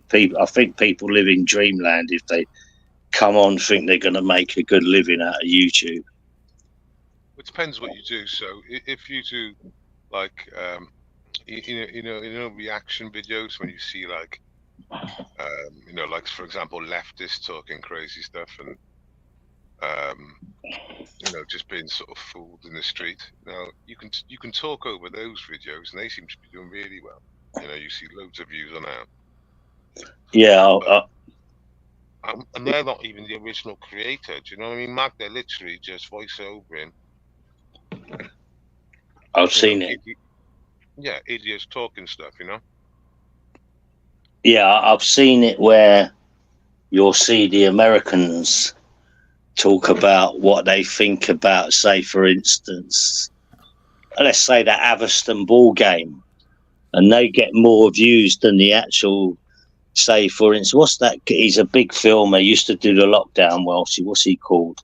people. I think people live in dreamland if they come on think they're going to make a good living out of YouTube. It depends what you do. So if you do like you know reaction videos when you see like. You know, like for example, leftists talking crazy stuff and you know, just being sort of fooled in the street. Now you can talk over those videos, and they seem to be doing really well. You know, you see loads of views on that. Yeah, and they're not even the original creator. Do you know what I mean, Mark? They're literally just voice overing. I've seen it. Yeah, idiots talking stuff. You know. Yeah, I've seen it where you'll see the Americans talk about what they think about, say, for instance, let's say the Aviston ball game, and they get more views than the actual, say, for instance, what's that? He's a big filmer, used to do the lockdown Welshie. What's he called?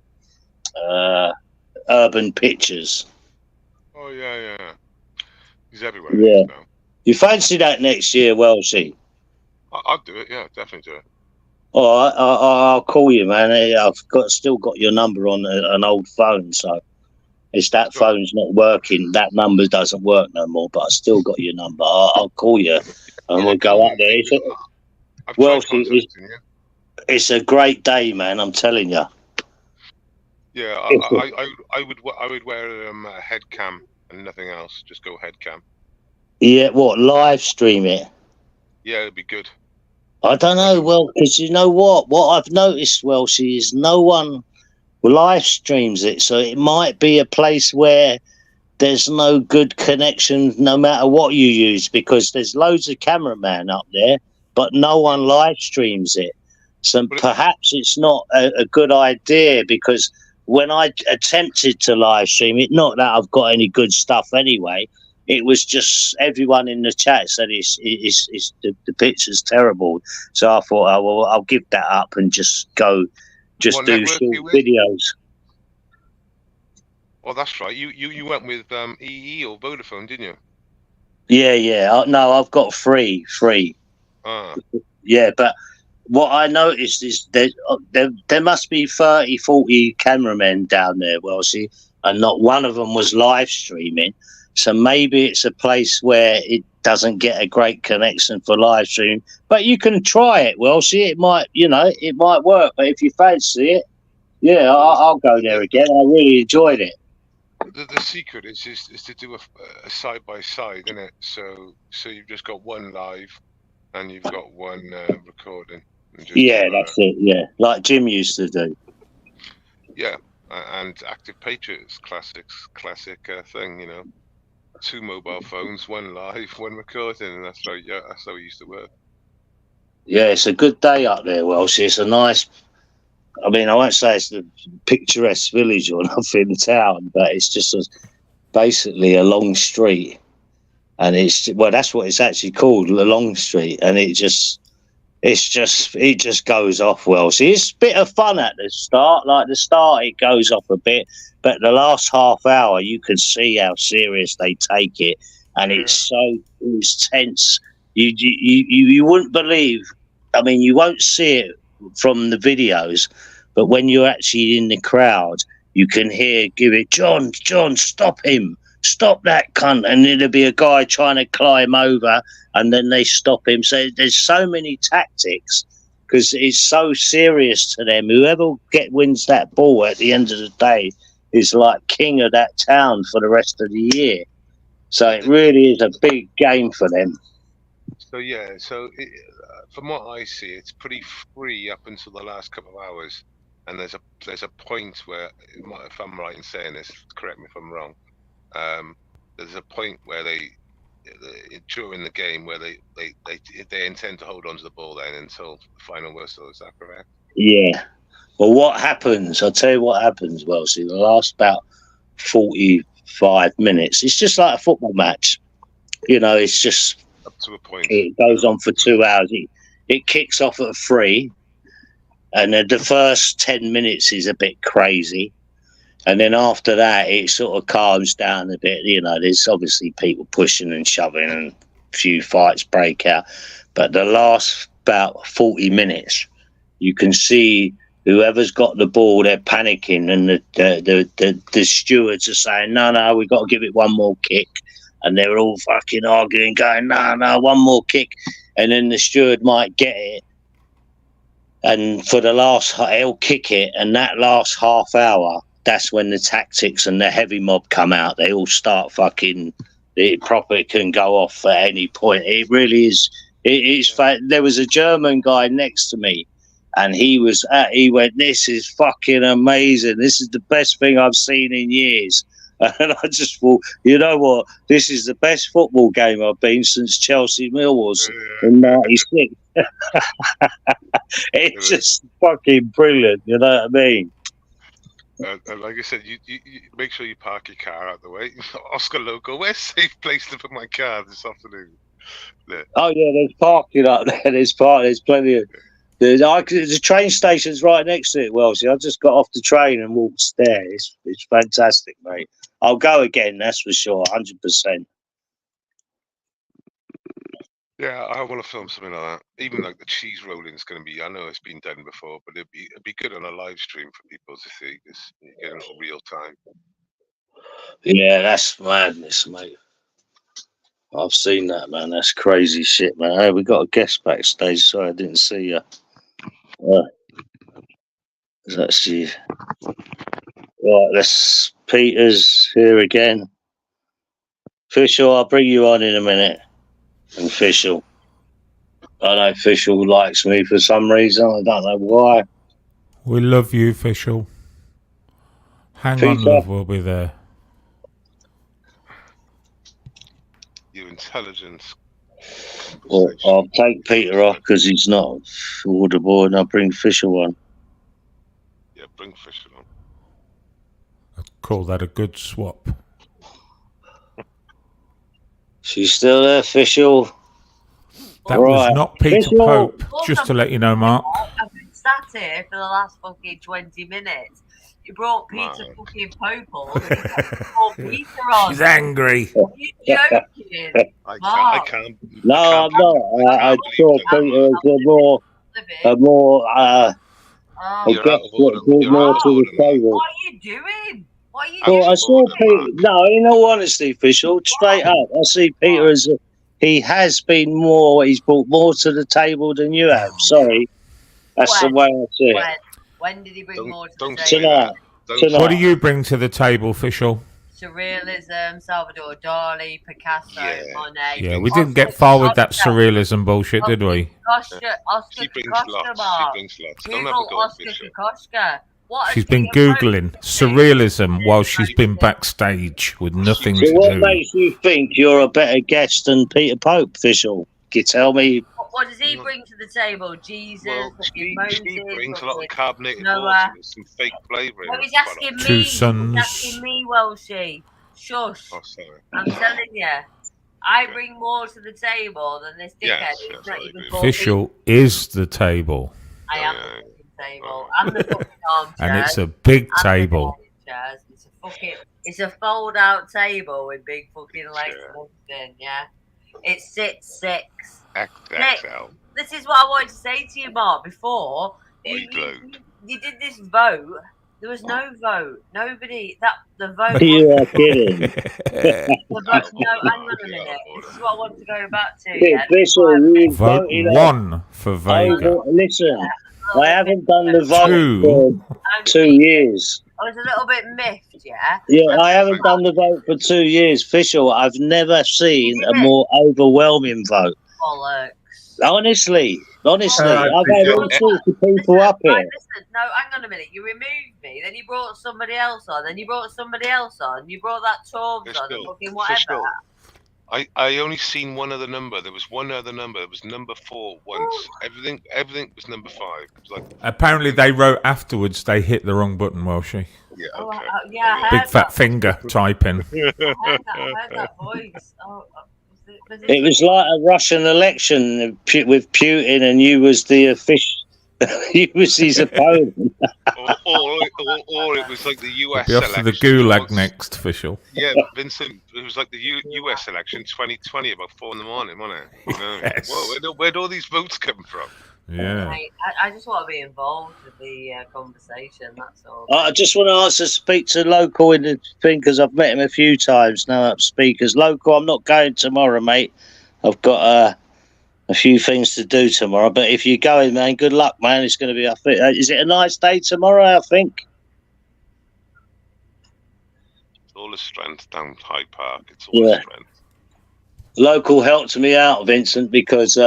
Urban Pictures. Oh, yeah. He's everywhere. Yeah. You fancy that next year, Welshie? I'll do it. Yeah, definitely do it. Oh, I'll call you, man. I've still got your number on an old phone, so if that phone's not working, that number doesn't work no more. But I still got your number. I'll call you, and we'll go up there. Well, it's a great day, man. I'm telling you. Yeah, I would wear a head cam and nothing else. Just go head cam. Yeah, what, live stream it? Yeah, it'd be good. I don't know, well, because you know what I've noticed, Welshie, is no one live streams it, so it might be a place where there's no good connection no matter what you use, because there's loads of cameramen up there, but no one live streams it. So perhaps it's not a good idea, because when I attempted to live stream it, not that I've got any good stuff anyway, it was just everyone in the chat said the picture's terrible. So I thought, oh, well, I'll give that up and just do short videos. Well, that's right. You went with EE or Vodafone, didn't you? Yeah. No, I've got free. Yeah, but what I noticed is there must be 30, 40 cameramen down there, Welshie, and not one of them was live streaming. So maybe it's a place where it doesn't get a great connection for live stream, but you can try it. Well, see, it might work. But if you fancy it, yeah, I'll go there again. I really enjoyed it. The secret is to do a side by side, isn't it? So you've just got one live, and you've got one recording. Yeah, that's it. Yeah, like Jim used to do. Yeah, and Active Patriots classic thing, you know. 2 mobile phones, one live, one recording, and that's how it used to work. Yeah, it's a good day up there, Welsh. It's a nice. I mean, I won't say it's the picturesque village or nothing, town, but it's just basically a long street, and that's what it's actually called, the long street, and it just goes off well. See, it's a bit of fun at the start. Like the start, it goes off a bit, but the last half hour, you can see how serious they take it, and it's tense. You wouldn't believe. I mean, you won't see it from the videos, but when you're actually in the crowd, you can give it, John, stop him, stop that cunt, and then there'll be a guy trying to climb over, and then they stop him. So there's so many tactics because it's so serious to them. Whoever wins that ball at the end of the day is like king of that town for the rest of the year. So it really is a big game for them. So from what I see, it's pretty free up until the last couple of hours, and there's a point where, if I'm right in saying this, correct me if I'm wrong. There's a point where during the game where they intend to hold on to the ball then until the final whistle. Is that correct? Yeah. Well, what happens? I'll tell you what happens. Well, see, the last about 45 minutes, it's just like a football match. You know, it's just up to a point. It goes on for 2 hours. It kicks off at 3, and then the first 10 minutes is a bit crazy. And then after that, it sort of calms down a bit. You know, there's obviously people pushing and shoving and a few fights break out. But the last about 40 minutes, you can see whoever's got the ball, they're panicking. And the stewards are saying, no, we've got to give it one more kick. And they're all fucking arguing, going, no, one more kick. And then the steward might get it. And for the he'll kick it. And that last half hour, that's when the tactics and the heavy mob come out. They all start fucking. It proper can go off at any point. It really is. There was a German guy next to me, and he went, "This is fucking amazing. This is the best thing I've seen in years." And I just thought, you know what? This is the best football game I've been since Chelsea Millwall in '96. It's just fucking brilliant. You know what I mean? And like I said, you make sure you park your car out the way. Oscar logo, where's a safe place to put my car this afternoon? There. Oh yeah, there's parking up there. There's plenty of. The train station's right next to it. Well, see, I just got off the train and walked there. It's fantastic, mate. I'll go again, that's for sure, 100%. Yeah, I want to film something like that. Even like the cheese rolling is going to be. I know it's been done before, but it'd be good on a live stream for people to see because you get it in real time. Yeah, that's madness, mate. I've seen that, man. That's crazy shit, man. Hey, we got a guest backstage. Sorry, I didn't see you. That's you. Right, Peter's here again. Fishel, I'll bring you on in a minute. And Fishel. I know Fishel likes me for some reason. I don't know why. We love you, Fishel. Hang on, love, we'll be there. Your intelligence. Well, I'll take Peter off because he's not audible, and I'll bring Fishel on. Yeah, bring Fishel on. I'd call that a good swap. She's still there, Fishel. That was not Peter Pope, just to let you know, Mark. I've been sat here for the last fucking 20 minutes. You brought Peter fucking Pope on. Peter on. She's angry. You're joking. I can't. No, I'm not. I saw Peter as more to the table. What are you doing? I saw Peter. No, in all honesty, Fishel, straight up, I see Peter as he has been more. He's brought more to the table than you have. Sorry, that's the way I see it. When did he bring more to the table? Tonight. What do you bring to the table, Fishel? Surrealism, Salvador Dali, Picasso, Monet. Yeah, we didn't get far with that surrealism bullshit, did we? Oscar He brings lots. Google Oscar Kokoschka. What She's been Googling surrealism while she's been backstage with nothing So to what do. makes you think you're a better guest than Peter Pope, Official? Can you tell me? What does he bring to the table? Jesus, Well, Moses, she brings a lot of fucking carbonated Noah. water with some fake flavouring. No, he's asking me. Two sons. He's asking me, Welshie. Shush. Oh, sorry. I'm telling you. I bring more to the table than this dickhead Yes, who's yes, not I even agree. 14. Official is the table, I am the fucking table. I'm the fucking armchairs. and it's a big I'm the table. chairs. It's a fold-out table with big fucking legs and everything. Yeah, it sits six. XXL. This is what I wanted to say to you, Mark. Before you did this vote, there was no vote. Nobody. The vote. You are kidding. The vote, no, hang on a minute. This is what I want to go back to. Yeah, Vote one for Vega. Listen, I haven't done the vote Two. for 2 years. I was a little bit miffed, yeah. Yeah, I haven't done the vote for 2 years. Official, I've never seen a more overwhelming vote. Bollocks. Honestly, I've had all sorts of people up here. Listen, no, hang on a minute. You removed me, then you brought somebody else on, then you brought somebody else on, you brought that Torbs on, and fucking whatever. I only seen one other number. There was one other number. It was number 4 once. Everything was number 5. It was like, Apparently, they wrote afterwards they hit the wrong button, Welshie. yeah, Oh, okay. yeah, I Big heard fat finger typing. I heard that voice. It was like a Russian election with Putin, and you was the official. You was his opponent. or it was like the US Be off election. to the gulag next, Official. Yeah, Vincent, it was like the US election 2020 about 4 in the morning, wasn't it? You know? Yes. Where'd all these votes come from? Yeah. I just want to be involved with the conversation, that's all. I just want to speak to local in the thing because I've met him a few times now. Speakers local. I'm not going tomorrow, mate. I've got a few things to do tomorrow. But if you're going, man, good luck, man. It's going to be. I think. Is it a nice day tomorrow? I think. It's all the strength down Hyde Park. It's all the strength. Local helped me out, Vincent, because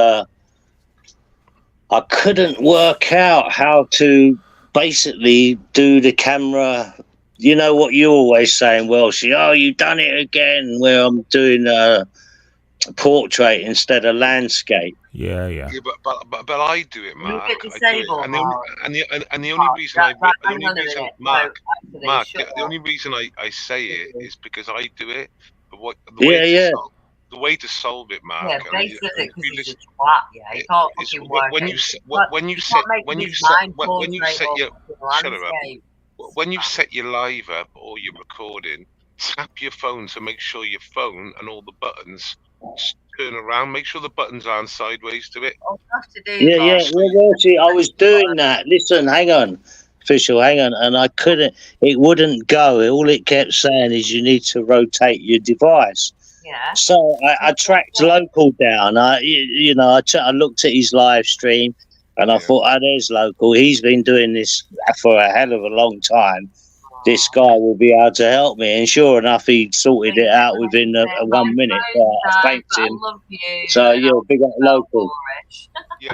I couldn't work out how to basically do the camera. You know what you're always saying, Welshie? Oh, you done it again, where I'm doing a portrait instead of landscape. Yeah. But I do it, Mark. You get disabled, and the only reason the only reason I say it is because I do it. But the way to solve it, Mark. Yeah, basically, because he's a twat. Yeah, he can't fucking work. When you set your live up or your recording, tap your phone to make sure your phone and all the buttons turn around. Make sure the buttons aren't sideways to it. Yeah. Well, see, I was doing that. Listen, hang on, Official, hang on, and I couldn't. It wouldn't go. All it kept saying is you need to rotate your device. Yeah. So I tracked local down. I looked at his live stream, and I thought, there's local. He's been doing this for a hell of a long time. This guy will be able to help me. And sure enough, he sorted it out within 1 minute. I thanked him. So, big up local.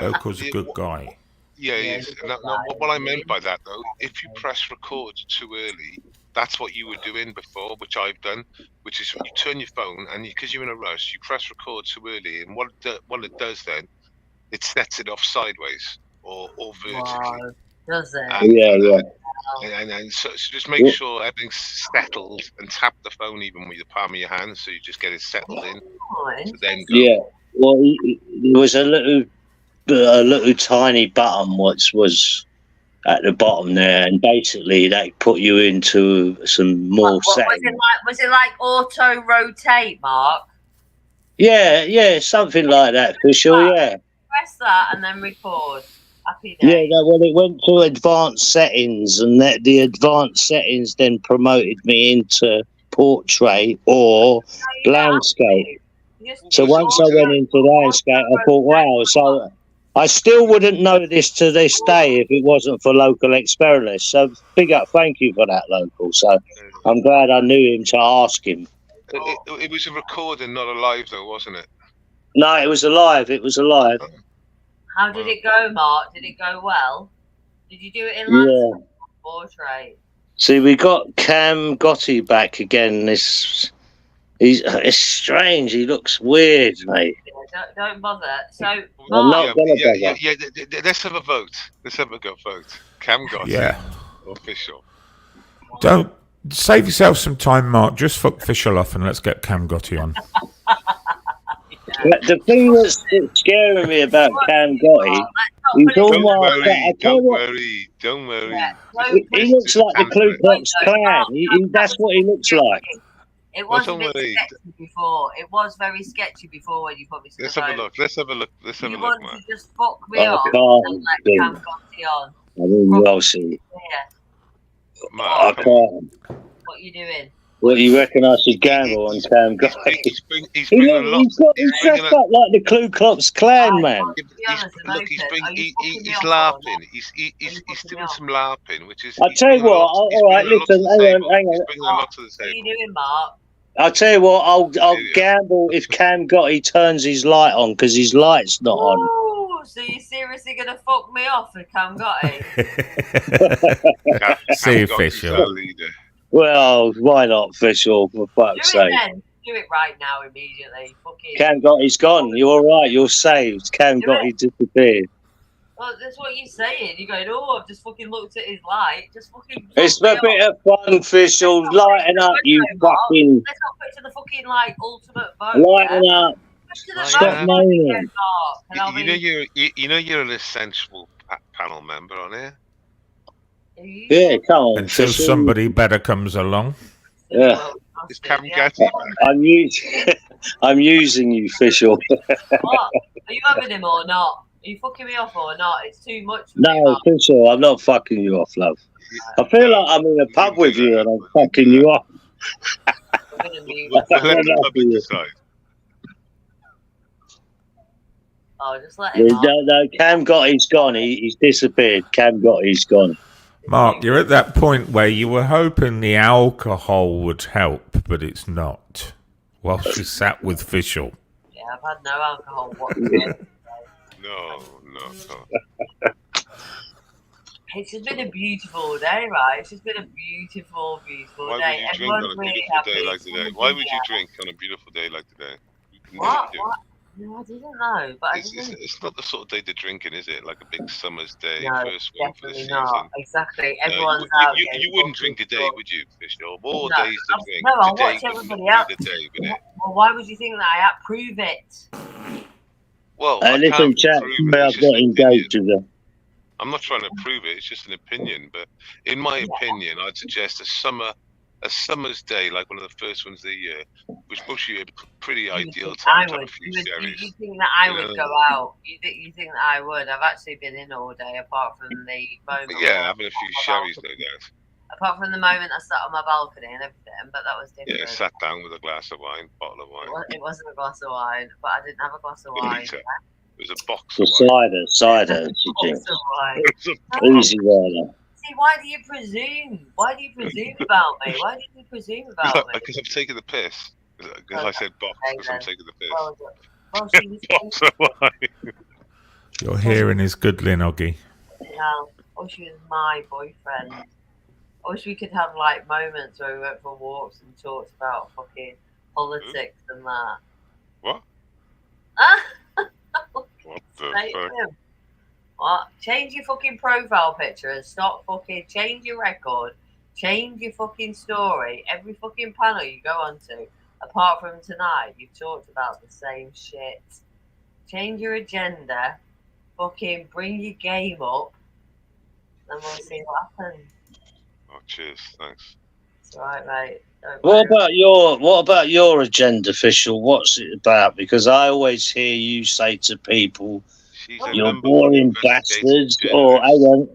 Local's a good guy. Yeah, he is. Now, what I meant by that, though, if you press record too early, that's what you were doing before, which I've done, which is you turn your phone, and because you're in a rush, you press record too early. And what it does then, it sets it off sideways or vertically. Wow. Does it? And so just make sure everything's settled and tap the phone even with the palm of your hand, so you just get it settled in. So then go. Yeah, well, there was a little tiny button which was at the bottom there, and basically that put you into some more settings. Was it like auto rotate, Mark? Yeah, something like that for sure. Yeah. Press that and then record. Happy day. Yeah, well, it went to advanced settings, and the advanced settings then promoted me into portrait or landscape. So once I went into landscape, I thought, wow. So I still wouldn't know this to this day if it wasn't for local experimentalists. So big up, thank you for that, local. So I'm glad I knew him to ask him. It was a recording, not a live, though, wasn't it? No, it was alive. How did it go, Mark? Did it go well? Did you do it in landscape or portrait. See, we got Cam Gotti back again. It's strange. He looks weird, mate. Yeah, don't bother. So, I'm not gonna bother. Let's have a vote. Let's have a vote. Cam Gotti. Yeah. Official. Don't save yourself some time, Mark. Just fuck Fischel off and let's get Cam Gotti on. The thing that's scaring me about Cam Gotti, Don't worry. Yeah, he looks like the Ku Klux Klan. That's what he looks like. It was a bit sketchy before. It was very sketchy before when you put me to Let's have a look. You want to just fuck me I off can't and let see. Cam Gotti on. I mean, well, see. Yeah. I can't. What are you doing? What, you reckon I should gamble on Cam Gotti? He's dressed up like the Ku Klux Klan, man. Look, he's laughing. He's doing some laughing, which is. I'll tell you what. All right, listen, hang on. He's bringing a lot to the table. What are you doing, Mark? I'll tell you what. I'll gamble if Cam Gotti turns his light on because his light's not on. Ooh, so you're seriously gonna fuck me off with Cam Gotti? See you, Fischel. Well, why not, Fischel? For fuck's sake. Do it right now, immediately. Fucking. Cam Gotti's gone. You're all right. You're saved. Cam Gotti disappeared. Well, that's what you're saying. You're going, oh, I've just fucking looked at his light. Just fucking. It's a bit of fun, Fischel. Lighten up, you fucking. Let's not put to the fucking like ultimate vote. Lighten up. Stop moaning. You know you're an essential panel member on here. Yeah, come on. Until somebody better comes along. Yeah. Is Cam Gotti back? I'm using you, Fischel. What? Are you having him or not? Are you fucking me off or not? It's too much for me, No, Mark. Fischel, I'm not fucking you off, love. I feel like I'm in a pub with you and I'm fucking you off. Oh, just let him No, Cam Gotti's gone. He's disappeared. Cam Gotti's gone. Mark, you're at that point where you were hoping the alcohol would help, but it's not. While she sat with Fischel. Yeah, I've had no alcohol whatsoever. No. It's just been a beautiful day, right? It's just been a beautiful day. Why would you drink on a beautiful day like today? Why would you drink on a beautiful day like today? What? No, I didn't know. But it's not the sort of day to drinking, is it? Like a big summer's day, no, first one for the season. Not. Exactly. Everyone's out. You wouldn't drink today, would you, Fischel? More no, days to drink. No, I'll today watch everybody else. Well, why would you think that I approve it? Well, listen, chat. I've got engaged with them. I'm not trying to prove it. It's just an opinion. But in my opinion, I'd suggest a summer's day, like one of the first ones of the year, was mostly a pretty ideal time to have a few sherries. You think that I would go out? You think that I would? I've actually been in all day, apart from the moment. Yeah, having a few sherries, no doubt. Apart from the moment I sat on my balcony and everything, but that was different. Yeah, sat down with a glass of wine, bottle of wine. It wasn't a glass of wine, but I didn't have a glass of wine. It was a box of wine. Cider. Easy rider. See, why do you presume? Why do you presume about me? Why did you presume about me? Because I'm taking the piss. Because I said box, because I'm taking the piss. Well, she was box of wine. Your hearing is good, Lynn Oggy. No, oh, she was my boyfriend. I wish we could have like moments where we went for walks and talked about fucking politics and that. What? What the fuck? What? Change your fucking profile picture and stop fucking change your record, change your fucking story. Every fucking panel you go onto, apart from tonight, you've talked about the same shit. Change your agenda, fucking bring your game up, and we'll see what happens. Oh, cheers, thanks. It's alright, mate. What about your agenda, Fischel? What's it about? Because I always hear you say to people, "You're boring bastards," or hang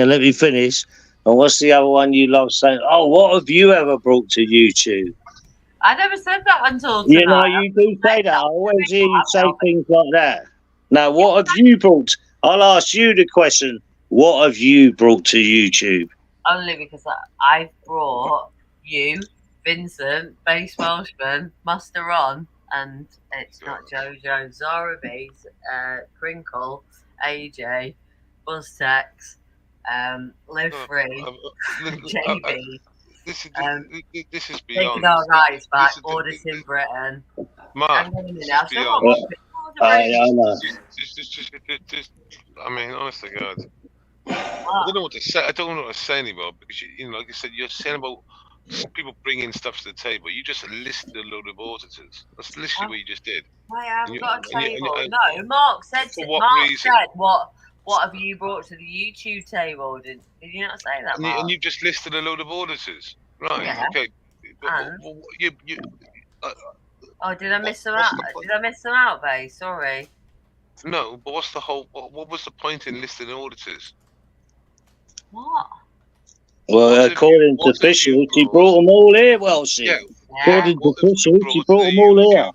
on, let me finish. And what's the other one you love saying? Oh, what have you ever brought to YouTube? I never said that until tonight. You know, you do say that. I always hear you say things like that. Now, what have you brought? I'll ask you the question. What have you brought to YouTube? Only because I've brought you, Vincent, Base Welshman, Master On, and it's not Jojo, Zara Bees, Crinkle, AJ, Buzztex, live free, JB. This is beyond. Taking our rights back, auditing Britain. Mark, this is beyond. I know. I mean, honestly, God. I don't know what to say. I don't know what to say anymore because you know, like I said, you're saying about people bringing stuff to the table. You just listed a load of auditors. That's literally what you just did. I have got a table. No, Mark said. What have you brought to the YouTube table? Did you not say that? And you just listed a load of auditors, right? Yeah. Okay. Did I miss them out? Did I miss them out, babe? Sorry. No, but what's the whole? What was the point in listing auditors? What? Well, according to Fisher, she brought them all here, Welshie. Yeah. According to Fisher, she brought them all here.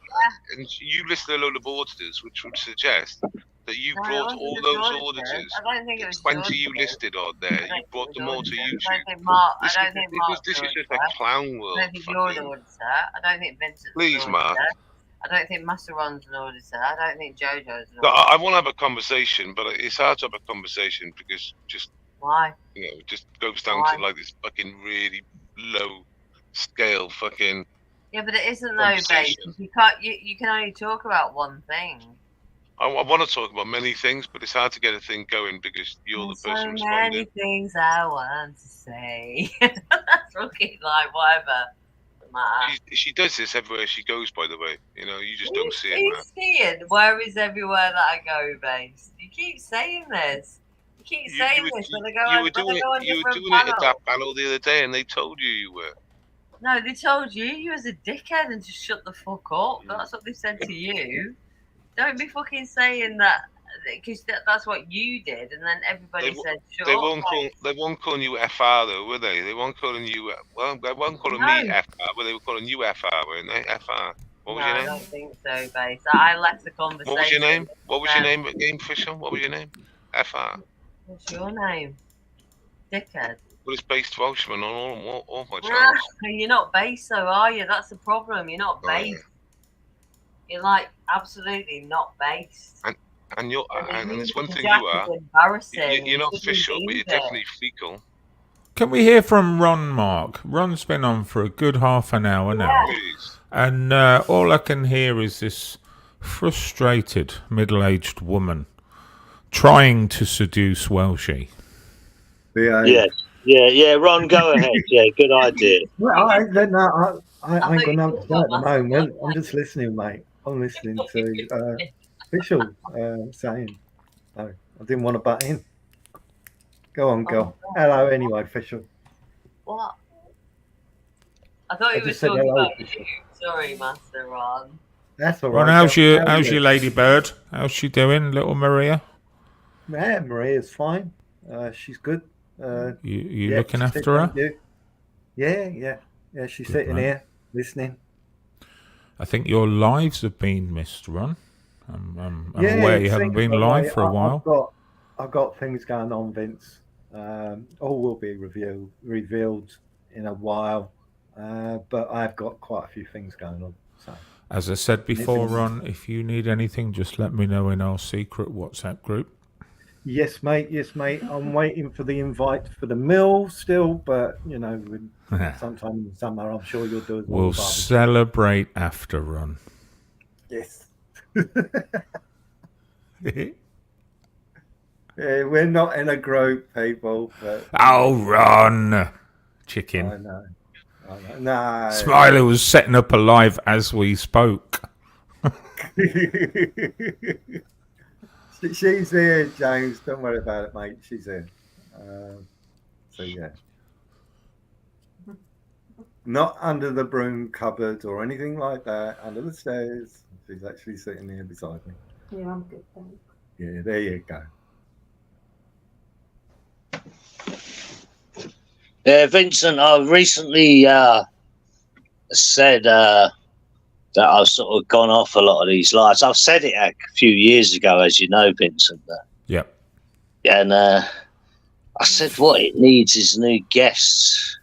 And you listed a load of auditors, which would suggest that you brought all those auditors. I don't think it was 20 you listed on there. You brought them all to YouTube. I don't think Mark. This is just a clown world. I don't think you're an auditor. I don't think Vincent's Please, an Mark. I don't think Masseron's an auditor. I don't think Jojo's an auditor. No, I want to have a conversation, but it's hard to have a conversation because just why? You know, it just goes down to like this fucking really low scale fucking. Yeah, but it isn't though, babe. You can't. You can only talk about one thing. I want to talk about many things, but it's hard to get a thing going because you're the person responding. So many things I want to say. That's fucking like whatever. She does this everywhere she goes, by the way. You know, you just don't see it. Who's seeing? Where is everywhere that I go, babes? You keep saying this. You keep saying this when I go. You were doing it at that panel the other day, and they told you were. No, they told you was a dickhead and just shut the fuck up. That's what they said to you. Don't be fucking saying that because that's what you did, and then everybody said shut up. They won't call you FR though, were they? They won't calling you. Well, they won't calling me FR, but they were calling you FR, weren't they? FR. What was your name? I don't think so, base. I left the conversation. What was your name? What was your name again, Fisher? What was your name? FR. What's your name? Dickhead. Well, it's based Welshman on all my channels. You're not based, though, are you? That's the problem. You're not based. You're like absolutely not based. And there's one thing you are. Embarrassing. You're not official, but you're definitely fecal. Can we hear from Ron, Mark? Ron's been on for a good half an hour now. Please. And all I can hear is this frustrated middle-aged woman trying to seduce Welshie. Yeah, Ron, go ahead. Yeah, good idea. Well, I ain't going to have that at the moment. I'm just listening, mate. I'm listening to Official saying. No, I didn't want to butt in. Go on, girl. Hello, anyway, Official. What? I thought you were talking about you. Sorry, Master Ron. That's all right. Ron, how's your ladybird? How's she doing, little Maria? Yeah, Maria's fine. She's good. You looking after her? Yeah. She's good, sitting here listening. I think your lives have been missed, Ron. I'm aware you haven't been live for a while. I've got things going on, Vince. All will be revealed in a while. But I've got quite a few things going on. So. As I said before, Ron, if you need anything, just let me know in our secret WhatsApp group. Yes, mate. I'm waiting for the invite for the mill still, but you know, sometime in the summer, I'm sure you'll do it. We'll celebrate after, Ron. Yes. Yeah, we're not in a group, people. But, oh, Ron, chicken. I know. No. Smiley was setting up a live as we spoke. She's here, James. Don't worry about it, mate. She's here. So yeah, not under the broom cupboard or anything like that. Under the stairs. She's actually sitting here beside me. Yeah, I'm good, thanks. Yeah, there you go. Vincent, I recently said that I've sort of gone off a lot of these lights. I've said it a few years ago, as you know, Vincent. Yep. And I said what it needs is new guests.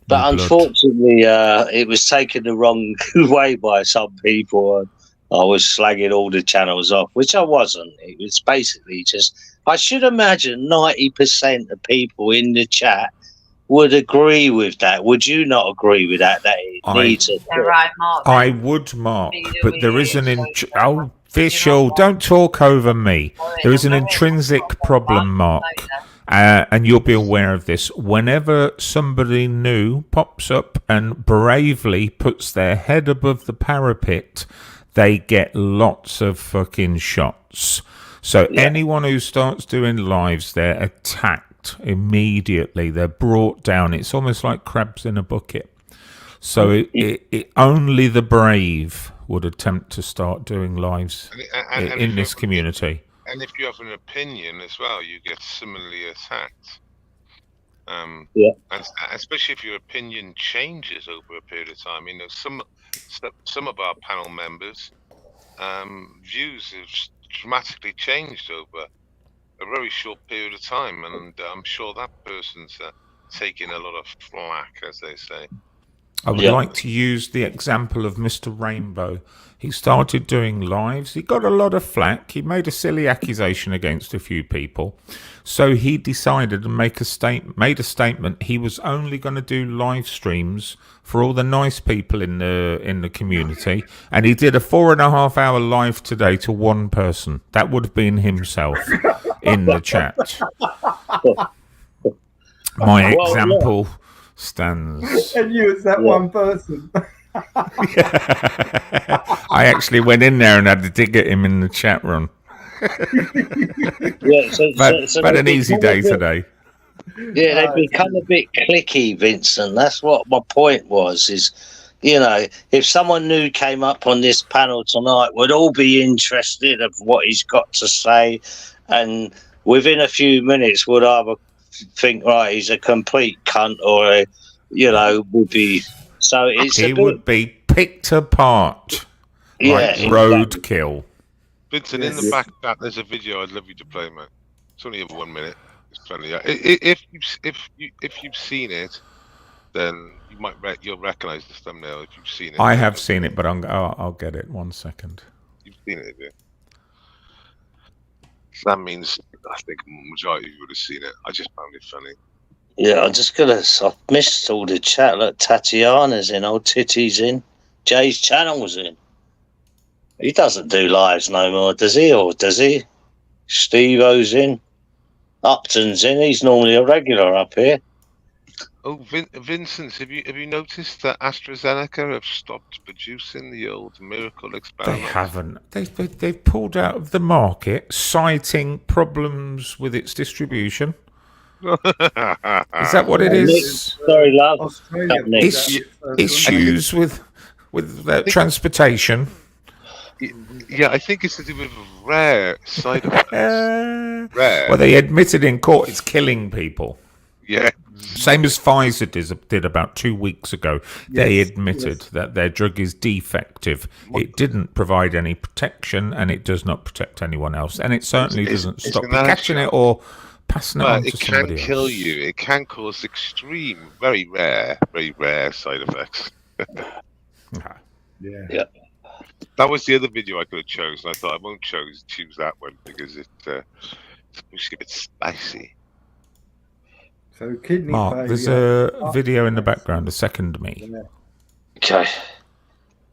But unfortunately, it was taken the wrong way by some people. I was slagging all the channels off, which I wasn't. It was basically just, I should imagine 90% of people in the chat would agree with that. Would you not agree with that? That it needs a... Right, Mark. I would, Mark, but there is an... Oh, Vishal, don't talk over me. There is an intrinsic problem, Mark. And you'll be aware of this. Whenever somebody new pops up and bravely puts their head above the parapet, they get lots of fucking shots. So anyone who starts doing lives, they're attacked immediately. They're brought down. It's almost like crabs in a bucket. So it only the brave would attempt to start doing lives in this community. And if you have an opinion as well, you get similarly attacked. And especially if your opinion changes over a period of time. You know, some of our panel members' views have dramatically changed over a very short period of time, and I'm sure that person's taking a lot of flack, as they say. I would like to use the example of Mr. Rainbow. He started doing lives. He got a lot of flack. He made a silly accusation against a few people. So he decided to made a statement. He was only going to do live streams for all the nice people in the community. And he did a 4.5 hour live today to one person. That would have been himself in the chat. My example stands. And you was that one person. I actually went in there and had to get him in the chat room. But an easy day today. Yeah, they've become a bit cliquey, Vincent. That's what my point was, is, you know, if someone new came up on this panel tonight, we'd all be interested of what he's got to say, and within a few minutes would either think, right, he's a complete cunt, or, you know, would be... So it's he would be picked apart like roadkill. Vincent, in the back chat, there's a video I'd love you to play, mate. It's only over 1 minute. It's plenty. If you've seen it, then you'll recognise the thumbnail if you've seen it. I have seen it, but I'll get it. 1 second. You've seen it, yeah. That means I think the majority of you would have seen it. I just found it funny. Yeah, I've missed all the chat. Look, Tatiana's in, old Titty's in, Jay's channel's in. He doesn't do lives no more, does he? Or does he? Steve-O's in. Upton's in. He's normally a regular up here. Oh, Vincent, have you noticed that AstraZeneca have stopped producing the old miracle experiment? They haven't. They've pulled out of the market, citing problems with its distribution. Is that what it is? Sorry, love. Issues with transportation. Yeah, I think it's to do with rare side effects. Rare. Well, they admitted in court it's killing people. Yeah. Same as Pfizer did about 2 weeks ago. They admitted that their drug is defective. It didn't provide any protection, and it does not protect anyone else. And it certainly doesn't stop you catching it or passing it on to somebody else. It can kill you. It can cause extreme, very rare side effects. Yeah. That was the other video I could have chosen. I thought I won't choose that one because it's a bit spicy. So kidney Mark, failure. there's a video in the background. A second me. Okay,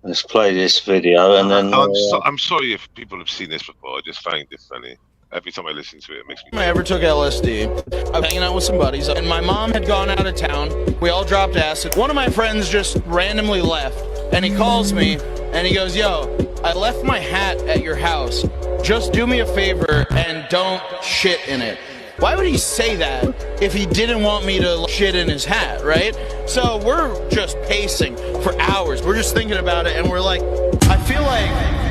let's play this video, and then I'm sorry if people have seen this before. I just find it funny. Every time I listen to it, it makes me... I ever took LSD. I was hanging out with some buddies, and my mom had gone out of town. We all dropped acid. One of my friends just randomly left, and he calls me, and he goes, yo, I left my hat at your house. Just do me a favor and don't shit in it. Why would he say that if he didn't want me to shit in his hat, right? So we're just pacing for hours. We're just thinking about it, and we're like, I feel like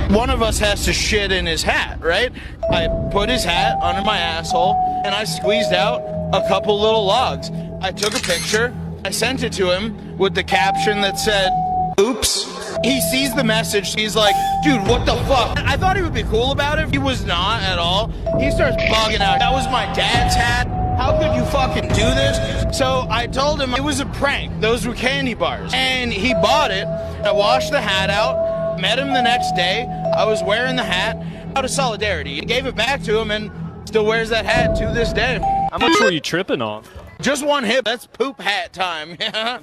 one of us has to shit in his hat, right? I put his hat under my asshole, and I squeezed out a couple little logs. I took a picture. I sent it to him with the caption that said, oops. He sees the message. He's like, dude, what the fuck? I thought he would be cool about it. He was not at all. He starts bugging out. That was my dad's hat. How could you fucking do this? So I told him it was a prank. Those were candy bars. And he bought it. I washed the hat out. Met him the next day. I was wearing the hat out of solidarity. I gave it back to him and still wears that hat to this day. How much were you tripping on? Just one hit. That's poop hat time.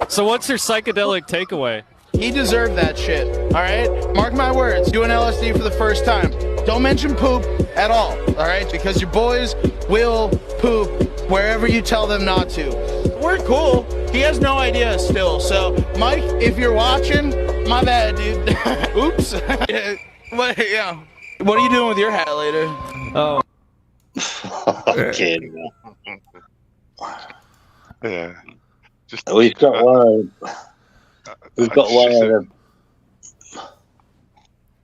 So what's your psychedelic takeaway? He deserved that shit, all right? Mark my words, doing LSD for the first time. Don't mention poop at all right? Because your boys will poop wherever you tell them not to. We're cool. He has no idea still. So, Mike, if you're watching, my bad, dude. Oops. What are you doing with your hat later? Oh. Okay. Yeah. We've got one of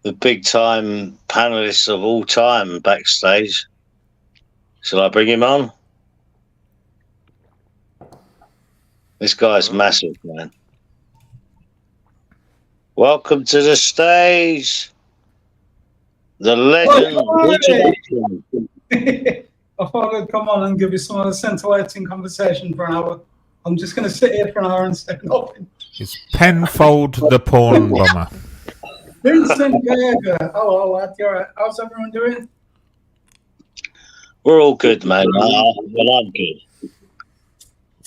the big time panelists of all time backstage. Shall I bring him on? This guy's massive, man. Welcome to the stage, the legend. I thought I'd come on and give you some of the scintillating conversation for an hour. I'm just going to sit here for an hour and say nothing. It's Penfold the Porn Bomber. Vincent Berger. Hello, lad. You all right? How's everyone doing? We're all good, man. Well, I'm good.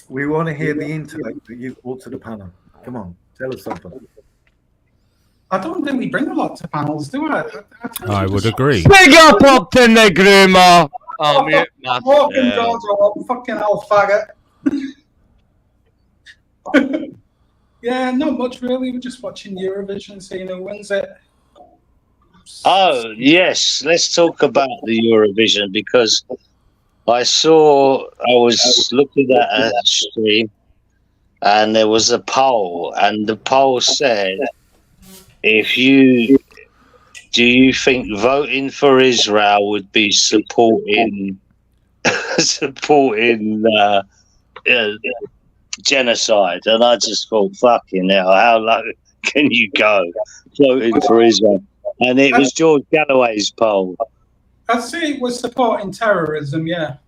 We want to hear the intellect that you brought to the panel. Come on, tell us something. I don't really bring a lot to panels, do I? I would agree. Big up in the groomer. Oh, mate. Walking Georgia, fucking hell, faggot. Yeah, not much really. We're just watching Eurovision, seeing who wins it. Oh, yes. Let's talk about the Eurovision because I was looking at a stream and there was a poll, and the poll said, do you think voting for Israel would be supporting genocide? And I just thought, fucking hell, how low can you go voting for Israel? And it was George Galloway's poll. I see it was supporting terrorism, yeah.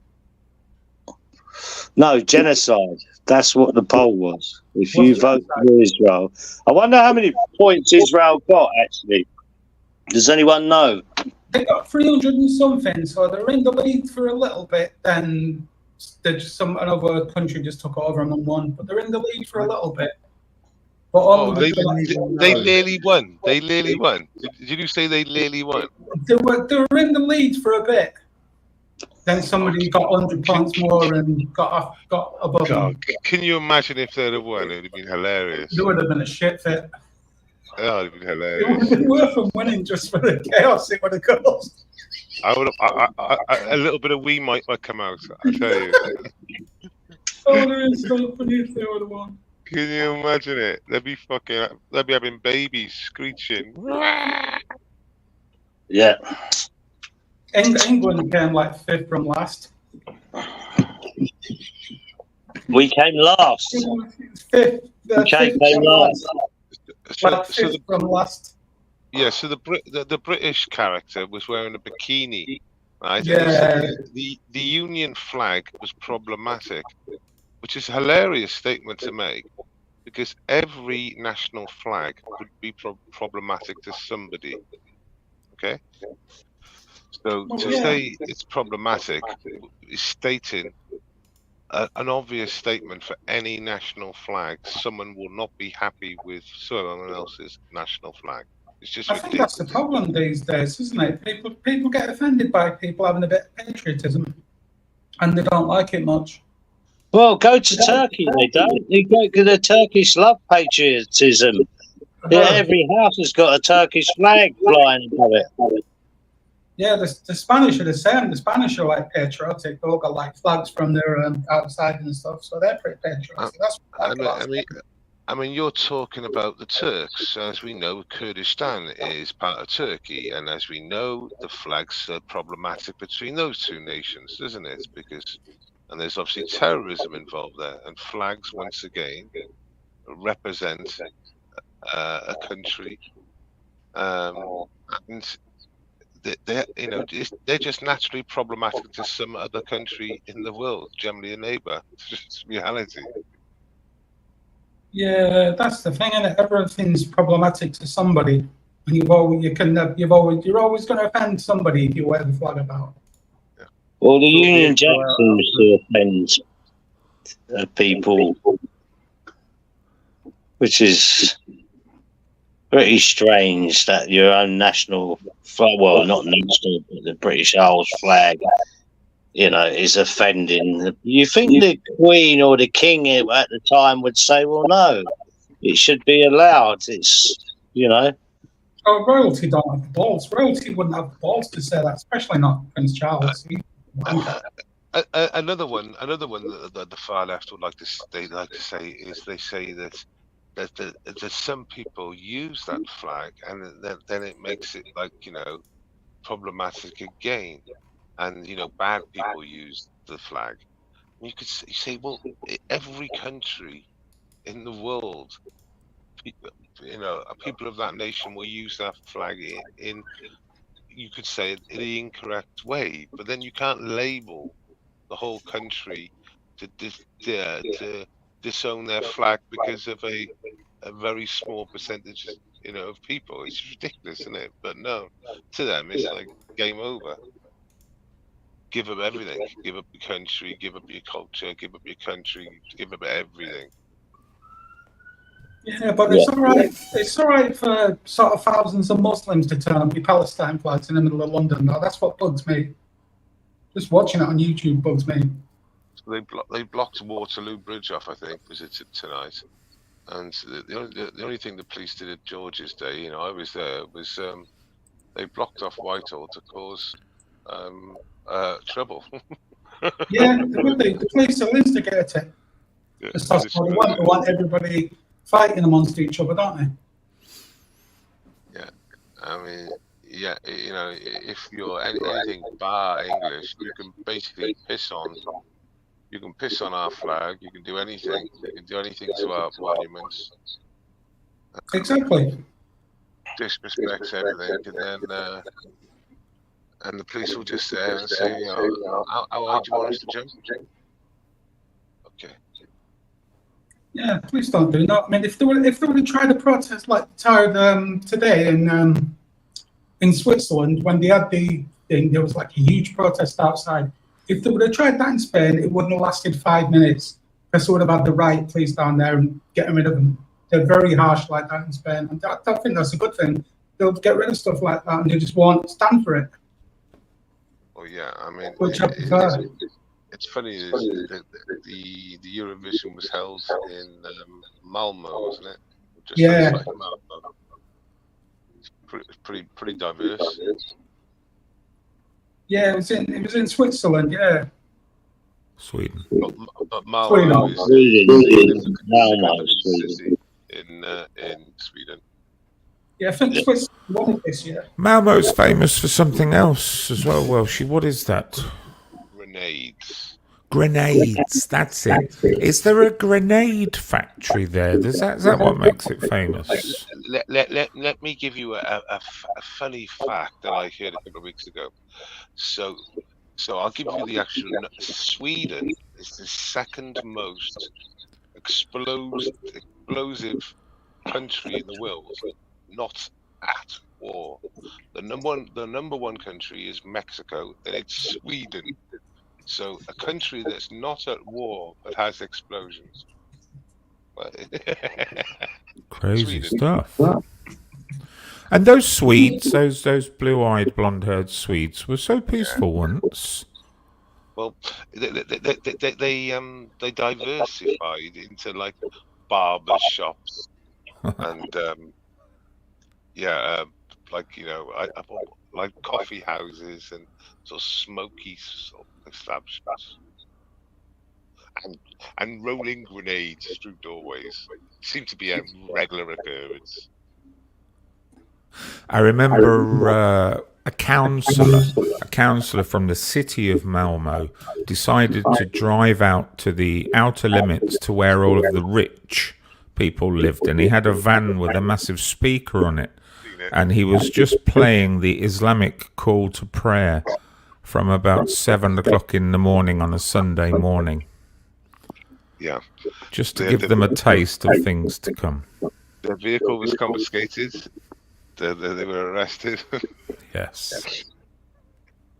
No, genocide. That's what the poll was. If you vote for Israel. I wonder how many points Israel got, actually. Does anyone know? They got 300 and something, so they're in the lead for a little bit. Then another country just took over and won, but they're in the lead for a little bit. But they nearly won. They nearly won. Did you say they nearly won? They were in the lead for a bit. Then somebody got 100 points more and got above them. Can you imagine if they'd have won? It would have been hilarious. It would have been a shit fit. Oh, it would have been hilarious. It would have been worth them winning just for the chaos it would have caused. A little bit of wee might come out, I tell you. Oh, there is so funny if they would have won. Can you imagine it? They'd be having babies screeching. Yeah. England came like fifth from last. We came last. Fifth came last. Fifth from last. Yeah, so the British character was wearing a bikini, right? Yeah. The Union flag was problematic, which is a hilarious statement to make, because every national flag would be problematic to somebody. Okay? So to say it's problematic is stating an obvious statement for any national flag. Someone will not be happy with someone else's national flag. It's just I think that's the problem these days, isn't it? People get offended by people having a bit of patriotism, and they don't like it much. Well, go to Turkey. They don't. You go to the Turkish love patriotism. Yeah, every house has got a Turkish flag flying above it. Yeah, the Spanish are the same. The Spanish are like patriotic. They've all got like flags from their outside and stuff, so they're pretty patriotic. I mean, you're talking about the Turks. As we know, Kurdistan is part of Turkey, and as we know, the flags are problematic between those two nations, isn't it? And there's obviously terrorism involved there, and flags once again represent a country, and they're just naturally problematic to some other country in the world, generally a neighbour. It's just reality. Yeah, that's the thing, isn't it? Everything's problematic to somebody. And you're always going to offend somebody if you wear the flag about. Well, the Union Jack seems to offend people, which is pretty strange that your own national flag, well, not national, but the British Isles flag, you know, is offending. You think the Queen or the King at the time would say, well, no, it should be allowed. It's, you know. Oh, royalty don't have the balls. Royalty wouldn't have the balls to say that, especially not Prince Charles. Another one that the far left would like to say is they say that some people use that flag and then it makes it like, you know, problematic again, and you know, bad people use the flag. You could say, well, every country in the world, you know, people of that nation will use that flag in you could say, in the incorrect way, but then you can't label the whole country to disown their flag because of a very small percentage, you know, of people. It's ridiculous, isn't it? But no, to them it's like game over. Give up everything. Give up your country. Give up your culture. Give up your country. Give up everything. Yeah, but it's all right. It's all right for sort of thousands of Muslims to turn up with Palestine flags in the middle of London. Though that's what bugs me. Just watching it on YouTube bugs me. So they blocked Waterloo Bridge off, I think, was it tonight? And the only thing the police did at George's Day, you know, I was there, was they blocked off Whitehall to cause trouble. Yeah, the police will instigate it. Yeah, they want everybody fighting amongst each other, don't they? Yeah, I mean, yeah, you know, if you're anything bar English, you can basically piss on our flag. You can do anything. You can do anything to our monuments. Exactly. Disrespects everything, and then and the police will just there and say, you know, how high do you want us to jump? Okay. Yeah, please don't do that. I mean, if they would have tried a protest like today in Switzerland, when they had the thing, there was like a huge protest outside. If they would have tried that in Spain, it wouldn't have lasted 5 minutes. Because they would have had the riot police down there and getting rid of them. They're very harsh like that in Spain. And I think that's a good thing. They'll get rid of stuff like that and they just won't stand for it. Well, yeah, I mean, Which I prefer. It's funny that the Eurovision was held in Malmo, wasn't it? Just outside Malmo. It's pretty diverse. Yeah, it was in Switzerland. Yeah. Sweden. But Malmo is in Sweden. Yeah, I think Switzerland won this year. Malmo's famous for something else as well, Welshie. What is that? Grenades, that's it. Is there a grenade factory there? Is that what makes it famous? Let me give you a funny fact that I heard a couple of weeks ago. So I'll give you the actual. Sweden is the second most explosive country in the world, not at war. The number one country is Mexico, and it's Sweden. So a country that's not at war but has explosions. Crazy stuff. And those Swedes, those blue-eyed, blonde-haired Swedes, were so peaceful once. Well, they diversified into like barber shops and like, you know, like coffee houses and sort of smoky sort of establishments, and rolling grenades through doorways seem to be a regular occurrence. I remember a councillor from the city of Malmo decided to drive out to the outer limits to where all of the rich people lived, and he had a van with a massive speaker on it, and he was just playing the Islamic call to prayer from about 7 o'clock in the morning on a Sunday morning. Yeah. Just to give them a taste of things to come. Their vehicle was confiscated. they were arrested. Yes.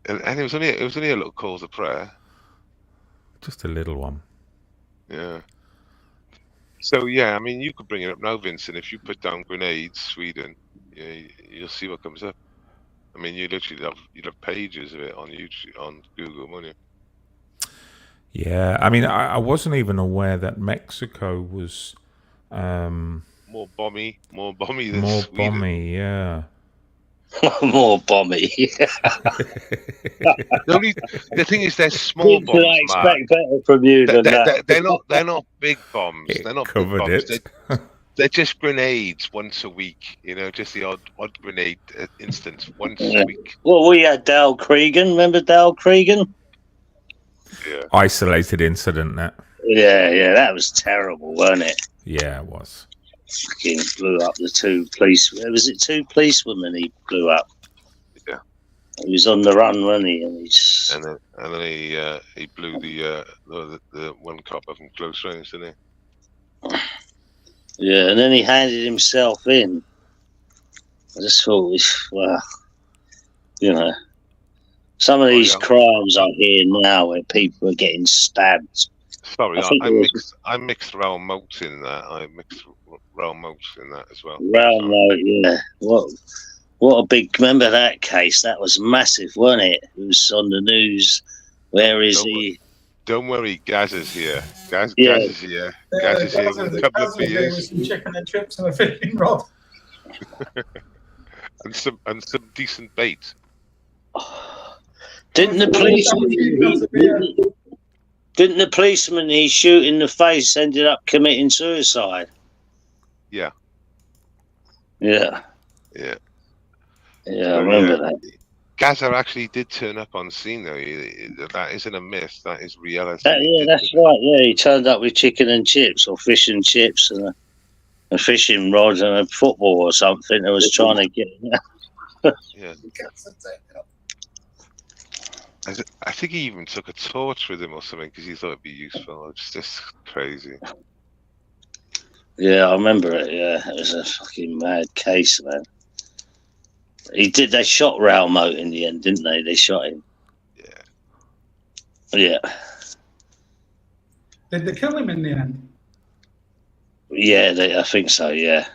And it was only a little call to prayer. Just a little one. Yeah. So yeah, I mean, you could bring it up now, Vincent. If you put down grenades, Sweden, you'll see what comes up. I mean, you'd have pages of it on YouTube, on Google, wouldn't you? Yeah, I mean, I wasn't even aware that Mexico was more bomby than more Sweden. bomby. Yeah. More bomby. The thing is, they're small bombs. I expect better from you than that. They're not big bombs. They're not big bombs. They're just grenades once a week. Just the odd grenade instance once a week. Well, we had Dale Cregan. Remember Dale Cregan? Yeah. Isolated incident. That. Yeah, that was terrible, wasn't it? Yeah, it was. Fucking blew up the two police. Was it two policewomen he blew up? Yeah. He was on the run, wasn't he? And then he blew the one cop up from close range, didn't he? Yeah, and then he handed himself in. I just thought, well, some of these crimes I hear now where people are getting stabbed. Sorry, I mixed Raoul Moat in that. I mixed Raoul Moat in that as well. Raoul Moat, yeah. What a big... Remember that case? That was massive, wasn't it? It was on the news. Where is he? Don't worry, Gaz is here. Gaz is here. Gaz is here with a couple of beers. With some chicken and chips and a fishing rod. and some decent bait. Didn't the policeman he shoot in the face ended up committing suicide? Yeah. Yeah. Yeah. Yeah, I remember that. Gaza actually did turn up on scene, though. That isn't a myth. That is reality. That's right. Yeah, he turned up with chicken and chips or fish and chips and a fishing rod and a football or something. I was trying to get. Yeah. I think he even took a torch with him or something because he thought it'd be useful. It's just crazy. Yeah, I remember it. Yeah, it was a fucking mad case, man. They shot Raoul Moat in the end, didn't they? They shot him. Yeah. Did they kill him in the end? Yeah, I think so. Yeah.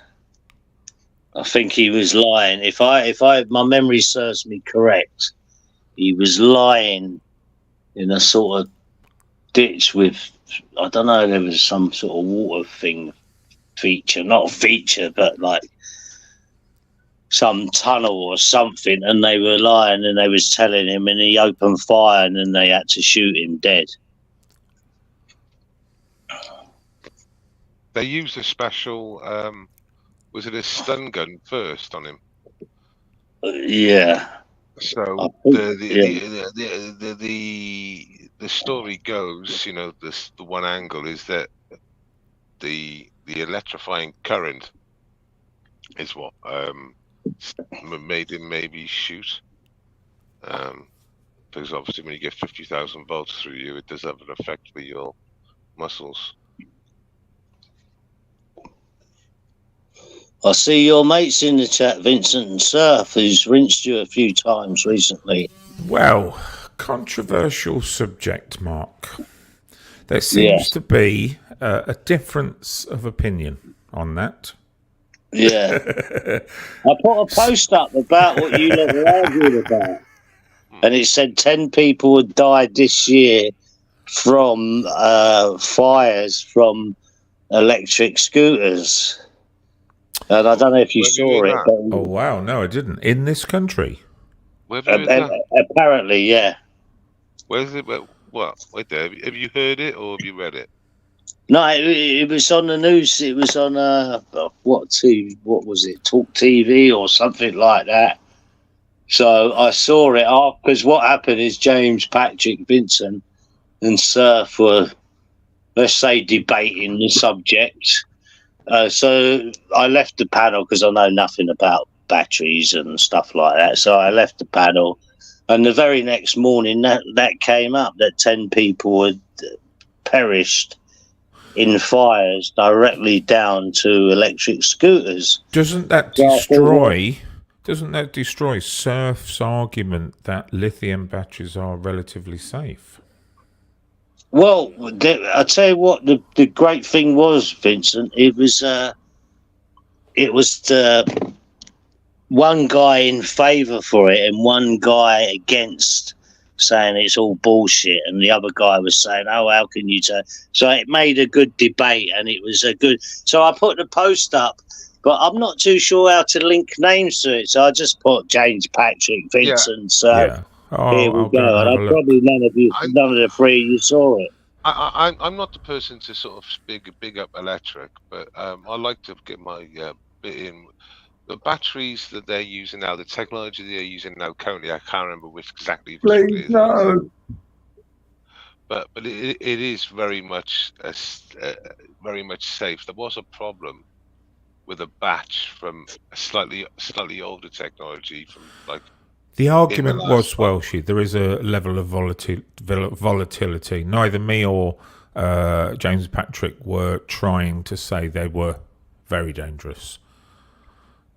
I think he was lying. If my memory serves me correct, he was lying in a sort of ditch with, I don't know, there was some sort of water feature, not a feature, but like some tunnel or something, and they were lying and they was telling him, and he opened fire and then they had to shoot him dead. They used a special, was it a stun gun first on him? Yeah. So the story goes, the one angle is that the electrifying current is what made him maybe shoot. Because obviously when you get 50,000 volts through you, it does have an effect with your muscles. I see your mates in the chat, Vincent and Surf, who's rinsed you a few times recently. Well, controversial subject, Mark. There seems to be a difference of opinion on that. Yeah. I put a post up about what you lot were arguing about. And it said 10 people had died this year from fires from electric scooters. And I don't know if you saw it. But oh, wow. No, I didn't. In this country? Apparently, yeah. Where's it? What? Wait there. Have you heard it or have you read it? No, it was on the news. It was on what was it? Talk TV or something like that. So I saw it because what happened is James, Patrick, Vincent, and Surf were, let's say, debating the subject. So I left the panel because I know nothing about batteries and stuff like that. So I left the panel, and the very next morning that came up that 10 people had perished in fires directly down to electric scooters. Doesn't that destroy Doesn't that destroy Surf's argument that lithium batteries are relatively safe? Well, I'll tell you what. The great thing was, Vincent. It was the one guy in favour for it and one guy against, saying it's all bullshit, and the other guy was saying, "Oh, how can you say?" So it made a good debate, and it was a good. So I put the post up, but I'm not too sure how to link names to it, so I just put James Patrick, Vincent. So here we go. And probably none of the three of you saw it. I'm not the person to sort of big up electric, but I like to get my bit in. The batteries that they're using now, the technology they're using now currently, I can't remember which exactly. Please, no. But it is very much safe. There was a problem with a batch from a slightly older technology from like. The argument was, Welshie, there is a level of volatility. Neither me or James Patrick were trying to say they were very dangerous.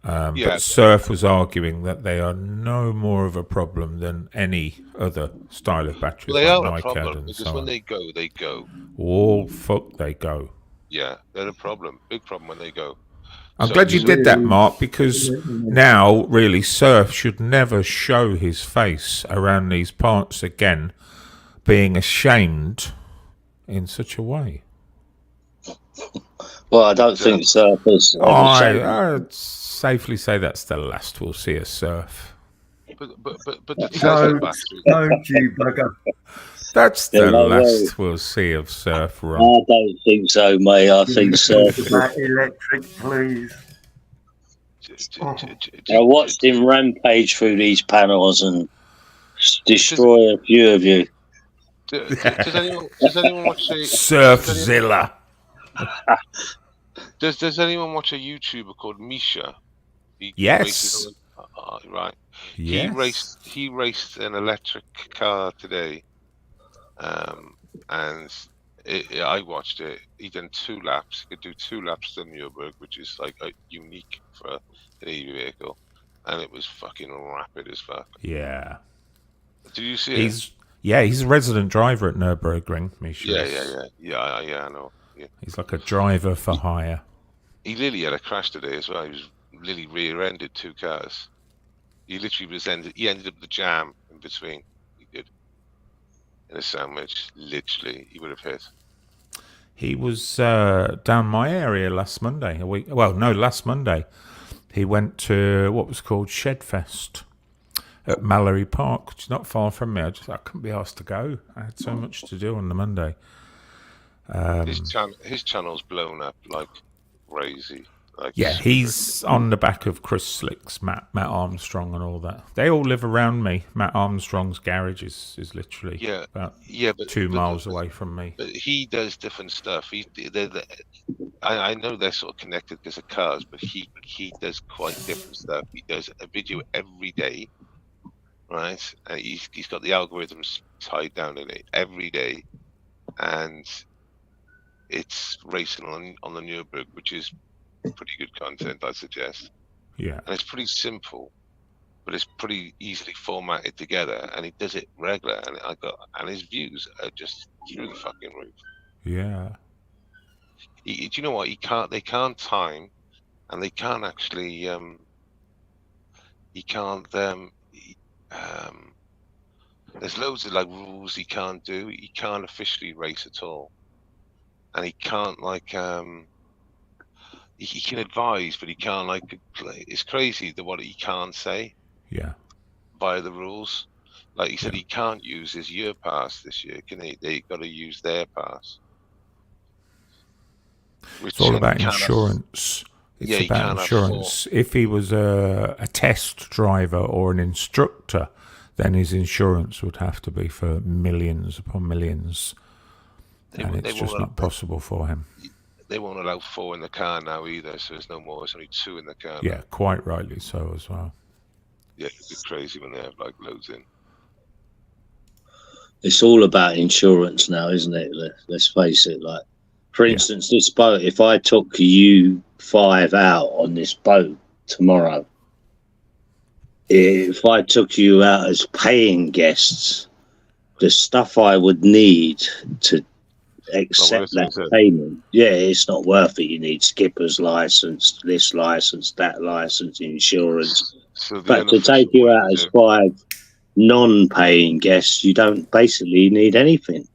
But Surf was arguing that they are no more of a problem than any other style of batteries. Well, they are like a problem and because so when on. they go. All fuck they go. Yeah, they're a problem. Big problem when they go. I'm glad you did that, Mark, because now, really, Surf should never show his face around these parts again, being ashamed in such a way. Well, I don't think Surf is. I'd safely say that's the last we'll see of Surf. But the Tesla battery. Don't you bugger. That's the last we'll see of Surf. Ron. I don't think so, mate. I think Surf. Electric, please. I watched him rampage through these panels and destroy a few of you. Does anyone watch Surfzilla? Does anyone watch a YouTuber called Misha? Yes. Right. Yes. He raced an electric car today, and I watched it. He done 2 laps. He could do 2 laps to Nürburgring, which is like unique for an EV vehicle, and it was fucking rapid as fuck. Yeah. Did you see it? He's a resident driver at Nürburgring, Misha. Yeah, I know. Yeah. He's like a driver for hire. He literally had a crash today as well. He was literally rear-ended 2 cars. He literally ended up the jam in between. He did. In a sandwich, literally, he would have hit. He was down my area last Monday. Last Monday. He went to what was called Shedfest at Mallory Park, which is not far from me. I couldn't be asked to go. I had so much to do on the Monday. His channel's blown up like crazy. He's on the back of Chris Slick's, Matt Armstrong and all that. They all live around me. Matt Armstrong's garage is literally about 2 miles away from me. But he does different stuff. I know they're sort of connected because of cars, but he does quite different stuff. He does a video every day, right? And he's got the algorithms tied down in it every day, and it's racing on the Nürburgring, which is pretty good content, I suggest. Yeah. And it's pretty simple, but it's pretty easily formatted together, and he does it regular, and his views are just through the fucking roof. Yeah. Do you know what? They can't time, and they can't actually there's loads of like rules he can't do. He can't officially race at all. And he can't he can advise, but he can't play. It's crazy what he can't say. Yeah. Via the rules, like he said, he can't use his year pass this year, can he? They got to use their pass. It's all about insurance. It's about insurance. If he was a test driver or an instructor, then his insurance would have to be for millions upon millions, and it's just not possible for him. They won't allow 4 in the car now either, so there's no more. There's only 2 in the car. Yeah, now. Quite rightly so as well. Yeah, it's crazy when they have loads in. It's all about insurance now, isn't it? Let's face it. Like, for instance, this boat. If I took you 5 out on this boat tomorrow, if I took you out as paying guests, the stuff I would need to accept that payment, it's not worth it. You need skipper's license, this license, that license, insurance. But to take you out as 5 non-paying guests, you don't basically need anything.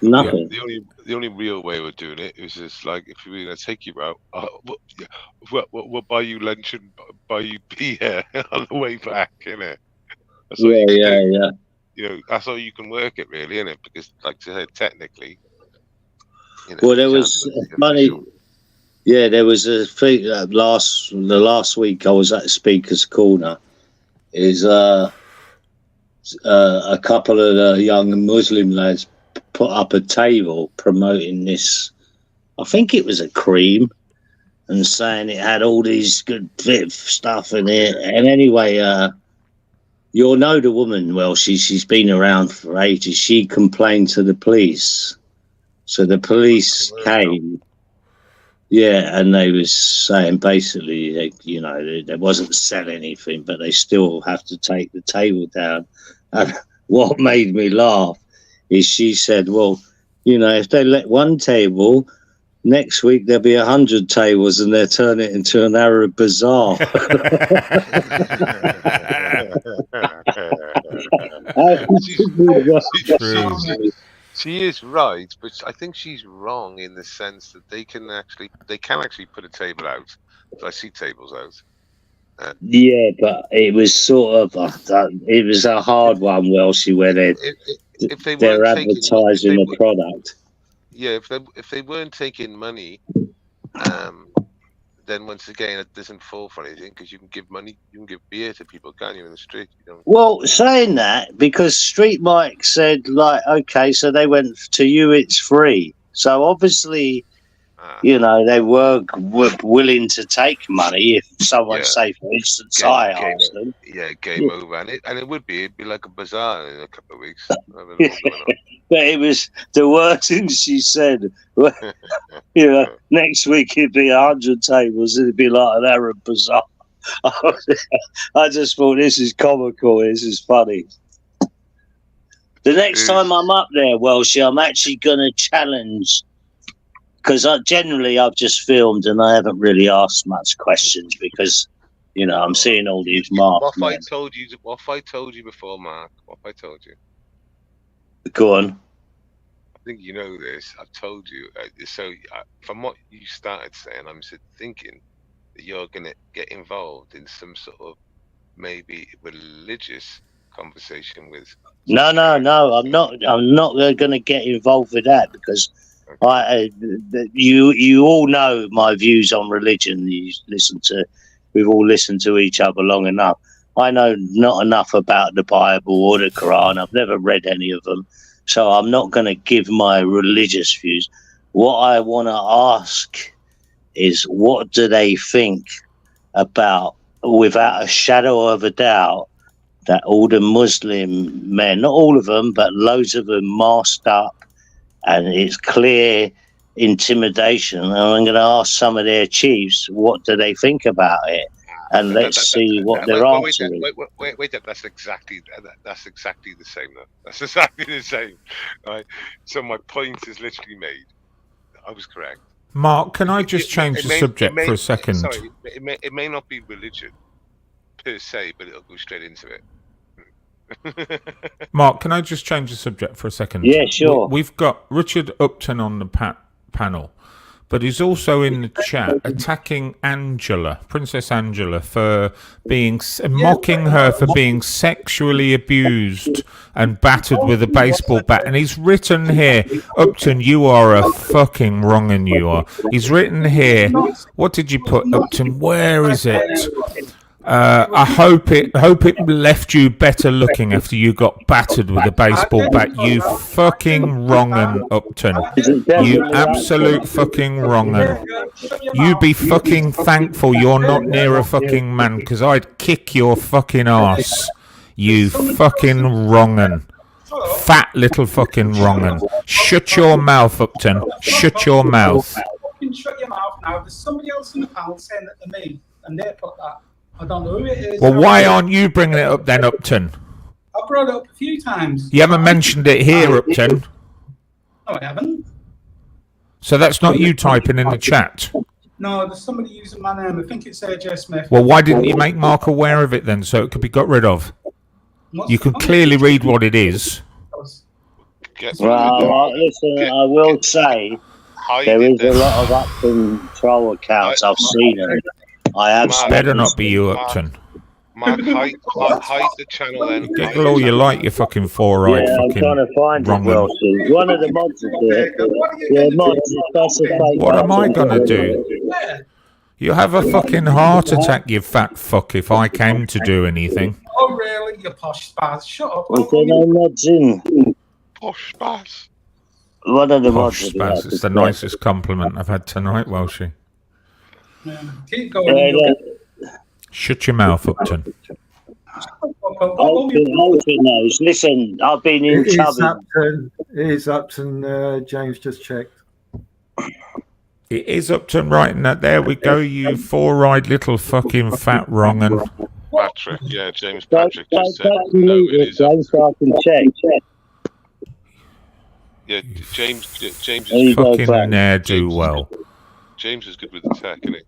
Nothing. The only real way of doing it is just like, if we were going to take you out, we'll buy you lunch and buy you beer on the way back, innit? Yeah. You know, that's all you can work it, really, innit? Because, like I said, technically, you know, well, there was money. Yeah, there was a thing the last week I was at the Speaker's Corner. Is a couple of the young Muslim lads put up a table promoting this. I think it was a cream, and saying it had all these good fit stuff in it. And anyway, you'll know the woman well. She's been around for ages. She complained to the police, so the police came. Yeah, and they was saying basically, they wasn't selling anything, but they still have to take the table down. And what made me laugh is she said, well, if they let one table, next week there'll be 100 tables and they'll turn it into an Arab bazaar. She is right, but I think she's wrong in the sense that they can actually put a table out. So I see tables out. Yeah, but it was sort of it was a hard one, Welshie, where they're advertising a product. Yeah, if they weren't taking money, then once again it doesn't fall for anything, because you can give money, you can give beer to people, can't you, in the street? Well, saying that, because Street Mike said, like, okay, so they went to you, it's free. So obviously, they were willing to take money if someone, say, for instance, I asked them. Yeah, game over, and it'd be like a bazaar in a couple of weeks. But it was the wording she said. Next week it'd be 100 tables. It'd be like an Arab bazaar. I just thought, this is comical. This is funny. The next time I'm up there, Welshie, I'm actually going to challenge, because I've just filmed and I haven't really asked much questions because, I'm seeing all these marks. What if I told you before, Mark? What if I told you? Go on. I think you know this. I've told you. From what you started saying, I'm thinking that you're going to get involved in some sort of maybe religious conversation with. No. I'm not going to get involved with that, because you all know my views on religion. We've all listened to each other long enough. I know not enough about the Bible or the Quran. I've never read any of them, so I'm not going to give my religious views. What I want to ask is, what do they think about, without a shadow of a doubt, that all the Muslim men, not all of them, but loads of them, masked up, and it's clear intimidation. And I'm going to ask some of their chiefs, what do they think about it? And let's see what their answer is. Wait, that's exactly the same, though. That's exactly the same. Right? So my point is literally made. I was correct. Mark, can I just change the subject for a second? Sorry, it may not be religion per se, but it'll go straight into it. Mark, can I just change the subject for a second? Yeah, sure. We've got Richard Upton on the panel, but he's also in the chat attacking Angela, Princess Angela, for mocking her for being sexually abused and battered with a baseball bat. And he's written here, Upton, you are a fucking wrong'un, you are. He's written here, what did you put, Upton? Where is it? I hope it left you better looking after you got battered with a baseball bat. You fucking wrong'un, Upton. You absolute fucking wrong'un. You be fucking thankful you're not near a fucking man, because I'd kick your fucking ass. You fucking wrong'un. Fat little fucking wrong'un. Shut your mouth, Upton. Shut your mouth. Fucking shut your mouth now. There's somebody else in the panel saying that they're me, and they put that. I don't know who it is. Well, why aren't you bringing it up then, Upton? I brought it up a few times. You haven't mentioned it here, Upton. No, I haven't. So that's not you typing in the chat. No, there's somebody using my name. I think it's AJ Smith. Well, why didn't you make Mark aware of it then, so it could be got rid of? You can clearly read what it is. Well, listen, I will say there is a lot of Upton troll accounts. I've seen them. I have. Better not be you, Upton. Mark, hide the channel then. Giggle all you like, you fucking four-eyed Yeah, I'm fucking trying to find it, wrong. Welshie. One of the mods will do it. Yeah, mods, that's a fake What am I mod. gonna do? You have a fucking heart attack, you fat fuck, if I came to do anything. Oh, really? You posh spaz. Shut up. Was there no mods in? Posh spaz. One of the Posh mods. spaz, it's the nicest compliment I've had tonight, Welshie. Yeah. Keep going. Shut your mouth, Upton. Upton knows. Listen, I've been in trouble. It is Upton. James just checked. It is Upton writing that. There we go, you four-eyed little fucking fat wrong un. Patrick, yeah, James Patrick just said no, it is James, so I can check. Yeah, James is fucking ne'er-do-well. James is good with the tech, isn't he?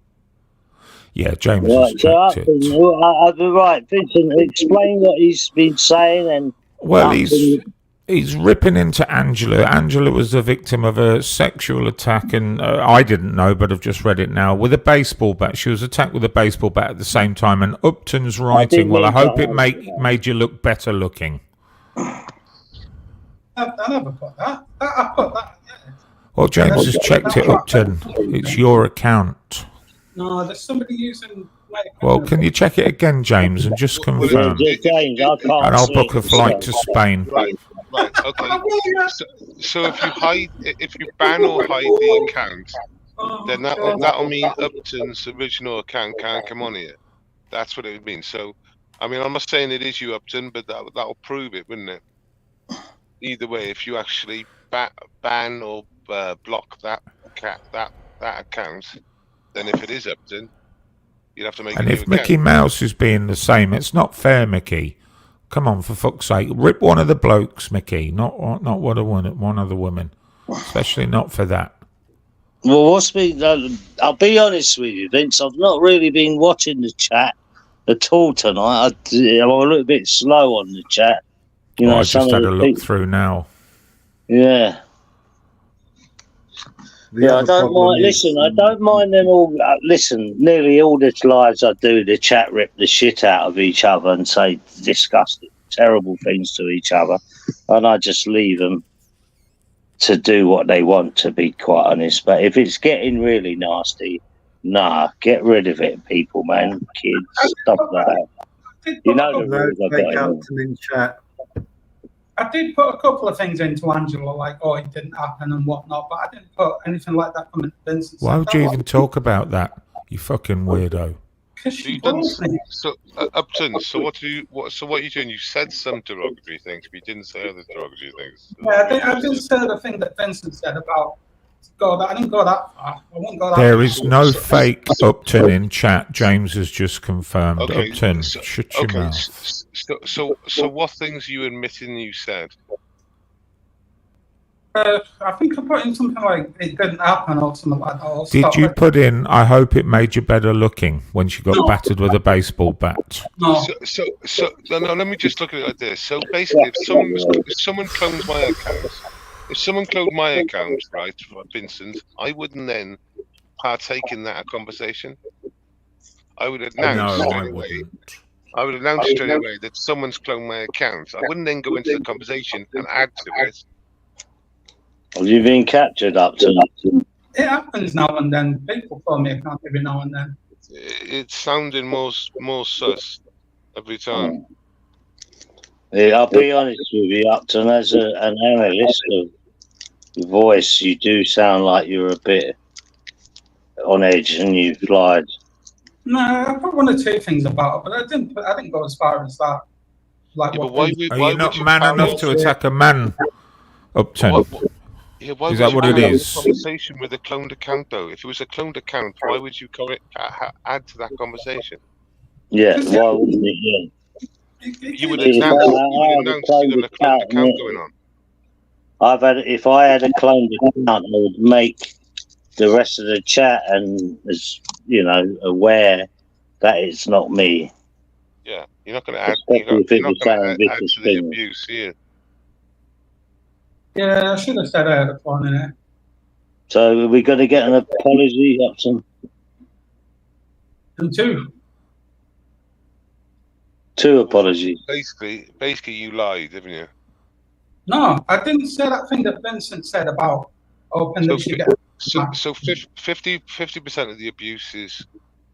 Yeah, James Right, has so checked it. right, Vincent, explain what he's been saying and. Well, he's ripping into Angela. Angela was the victim of a sexual attack, and I didn't know, but I've just read it now, with a baseball bat. She was attacked with a baseball bat at the same time, and Upton's writing, well, I hope it made you look better looking. I never put that. I put that, yeah. Well, James has checked it, Upton. It's your account. No, there's somebody using my account. Well, can you check it again, James, and just confirm? James, I can't And I'll see book a it. flight to Spain. Right, okay. So if you ban or hide the account, then that'll mean Upton's original account can't come on here. That's what it would mean. So, I mean, I'm not saying it is you, Upton, but that'll prove it, wouldn't it? Either way, if you actually ban or block that account, then if it is Upton, you'd have to make. And a if new Mickey account. Mouse is being the same, it's not fair, Mickey. Come on, for fuck's sake, rip one of the blokes, Mickey, not one of the women, especially not for that. Well, I'll be honest with you, Vince. I've not really been watching the chat at all tonight. I'm a little bit slow on the chat. You know, I just had a look through now. Yeah. Yeah, I don't mind. Listen, I don't mind them all. Listen, nearly all the lives I do, the chat rip the shit out of each other and say disgusting, terrible things to each other, and I just leave them to do what they want. To be quite honest, but if it's getting really nasty, nah, get rid of it, people, man, kids, stuff like that. You know the rules I've got. In chat. I did put a couple of things into Angela, like, oh, it didn't happen and whatnot, but I didn't put anything like that from Vincent. Why would you even talk about that, you fucking weirdo? So Upton, so what are you doing? You said some derogatory things, but you didn't say other derogatory things. Yeah, I didn't say the thing that Vincent said about I didn't go that far. I won't go that There far. is no fake Upton in chat. James has just confirmed. Okay, Upton, shut your mouth. So what things are you admitting you said? I think I put in something like it didn't happen or something like that. Or Did stuff you like- put in, I hope it made you better looking when she got battered with a baseball bat? No. So no, let me just look at it like this. So basically, if someone clones my account, right, for Vincent, I wouldn't then partake in that conversation. I would announce I would announce straight away that someone's cloned my account. I wouldn't then go into the conversation and add to it. Have you been captured, Upton? It happens now and then. People call me account every now and then. It's sounding more sus every time. Yeah, I'll be honest with you, Upton, as an analyst of your voice, you do sound like you're a bit on edge and you've lied. No, I put one or two things about it, but I didn't go as far as that. Like, Are you not man enough to attack a man, Upton? Why Is that what would it you have is? a conversation with a cloned account, though? If it was a cloned account, why would you add to that conversation? Yeah, why wouldn't it? Yeah. You would announce you got a cloned account going on. If I had a cloned account, I would make the rest of the chat and aware that it's not me. Yeah, you're not going to add. You're not going to add to the abuse here. Yeah, I should have said I had a clone in it. So are we going to get an apology, Upton? And two apologies. Basically, you lied, didn't you? No, I didn't say that thing that Vincent said about open the shit. So 50% of the abuse is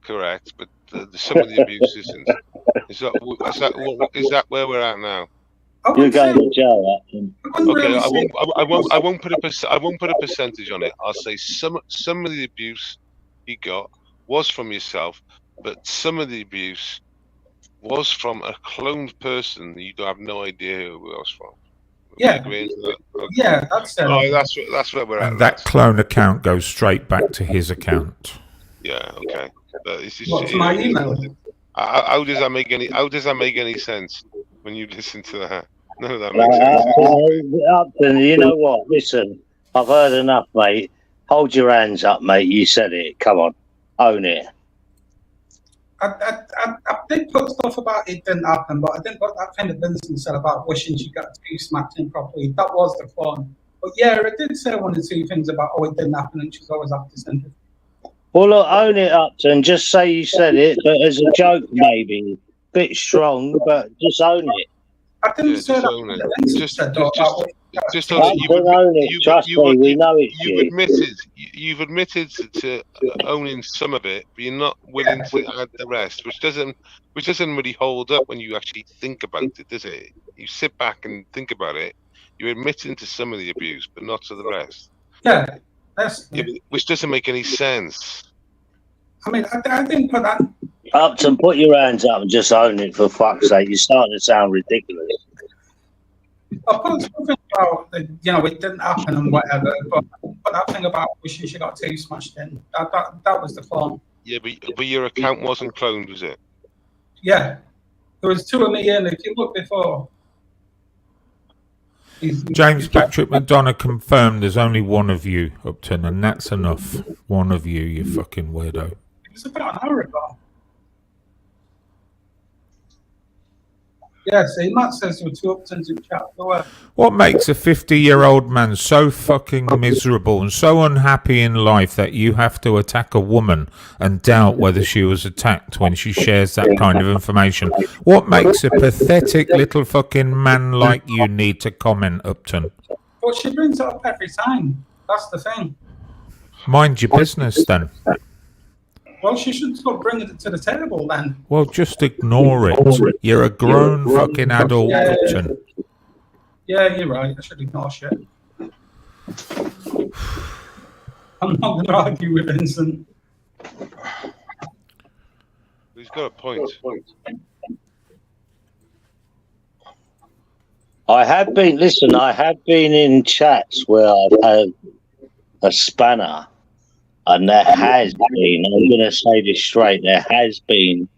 correct, but some of the abuse isn't. Is that where we're at now? You're going to jail, Upton. Okay, I won't put a percentage on it. I'll say some of the abuse you got was from yourself, but some of the abuse was from a cloned person that you have no idea who it was from. Yeah. Okay. Yeah, that's where we're at. And that clone account goes straight back to his account. Yeah. Okay. What's my email? How does that make any sense when you listen to that? None of that makes sense. Upton, you know what? Listen, I've heard enough, mate. Hold your hands up, mate. You said it. Come on, own it. I did put stuff about it didn't happen, but I didn't put that thing that Vincent said about wishing she got to smacked in properly. That was the clone. But yeah, I did say one or two things about it didn't happen and she's always after sympathy. Well, look, own it, Upton. Just say you said it, but as a joke, maybe. Bit strong, but just own it. I didn't say that. Just own it. Trust me, we know it's you've admitted to owning some of it, but you're not willing to add the rest, which doesn't really hold up when you actually think about it, does it? You sit back and think about it. You're admitting to some of the abuse, but not to the rest. Yeah, which doesn't make any sense. I mean, I didn't put that. Upton, put your hands up and just own it, for fuck's sake. You're starting to sound ridiculous. I put something about, it didn't happen and whatever, but that thing about wishing she got too smashed in, that was the clone. Yeah, but your account wasn't cloned, was it? Yeah. There was two of me in. If you look before. James Patrick McDonough confirmed there's only one of you, Upton, and that's enough. One of you, you fucking weirdo. It was about an hour ago. Yeah, see, Matt says there were two Uptons in chat. What makes a 50-year-old man so fucking miserable and so unhappy in life that you have to attack a woman and doubt whether she was attacked when she shares that kind of information? What makes a pathetic little fucking man like you need to comment, Upton? But she brings it up every time. That's the thing. Mind your business, then. Well, she should stop bringing it to the table, then. Well, just ignore it. You're a grown fucking adult, Upton. Yeah, you're right. I should ignore shit. I'm not going to argue with Vincent. He's got a point. I have been in chats where I've had a spanner. And there has been, I'm going to say this straight, there has been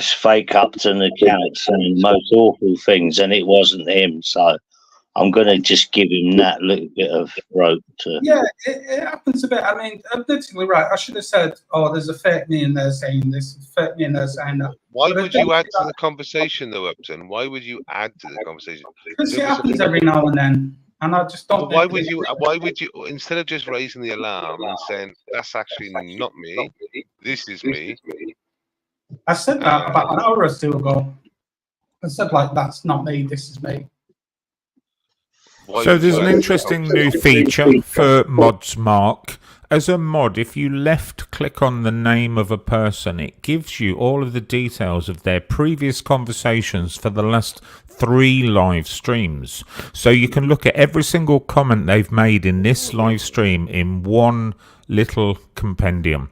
fake Upton accounts and most awful things, and it wasn't him. So I'm going to just give him that little bit of rope to. Yeah, it happens a bit. I mean, I'm literally right. I should have said, oh, there's a fake me in there saying this, fake me in there saying that. Why would you add to the conversation, though, Upton? Why would you add to the conversation? Because it happens every now and then. And I just don't. Why would you, instead of just raising the alarm and saying that's actually not me, this is me? I said that about an hour or two ago. I said that's not me. This is me. So there's an interesting new feature for mods, Mark. As a mod, if you left-click on the name of a person, it gives you all of the details of their previous conversations for the last 3 live streams. So you can look at every single comment they've made in this live stream in one little compendium.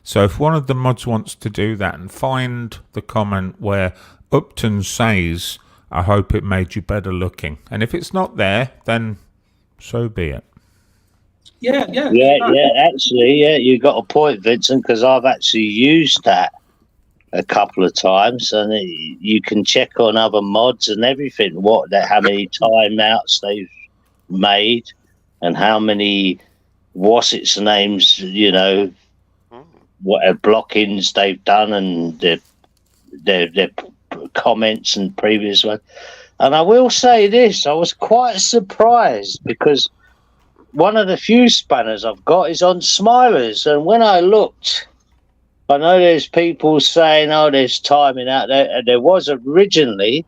So if one of the mods wants to do that and find the comment where Upton says, I hope it made you better looking. And if it's not there, then so be it. Yeah. Actually, you got a point, Vincent, because I've actually used that a couple of times, and you can check on other mods and everything. How many timeouts they've made, and how many what's its names, what blockings they've done, and their comments and previous one. And I will say this: I was quite surprised because one of the few spanners I've got is on Smilers, and when I looked, I know there's people saying, "Oh, there's timing out there," and there was originally,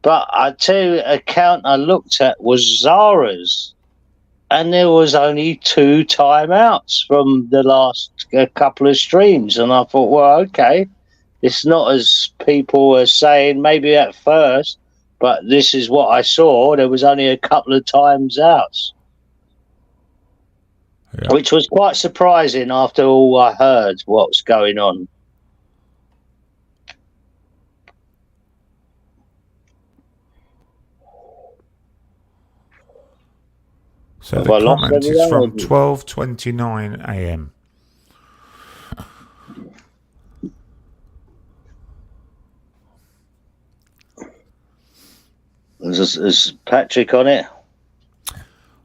but I tell you, the account I looked at was Zara's, and there was only 2 timeouts from the last couple of streams, and I thought, well, okay, it's not as people were saying maybe at first, but this is what I saw. There was only a couple of times outs. Yeah. Which was quite surprising after all I heard what's going on. So the comment is from 12:29 a.m. Is Patrick on it?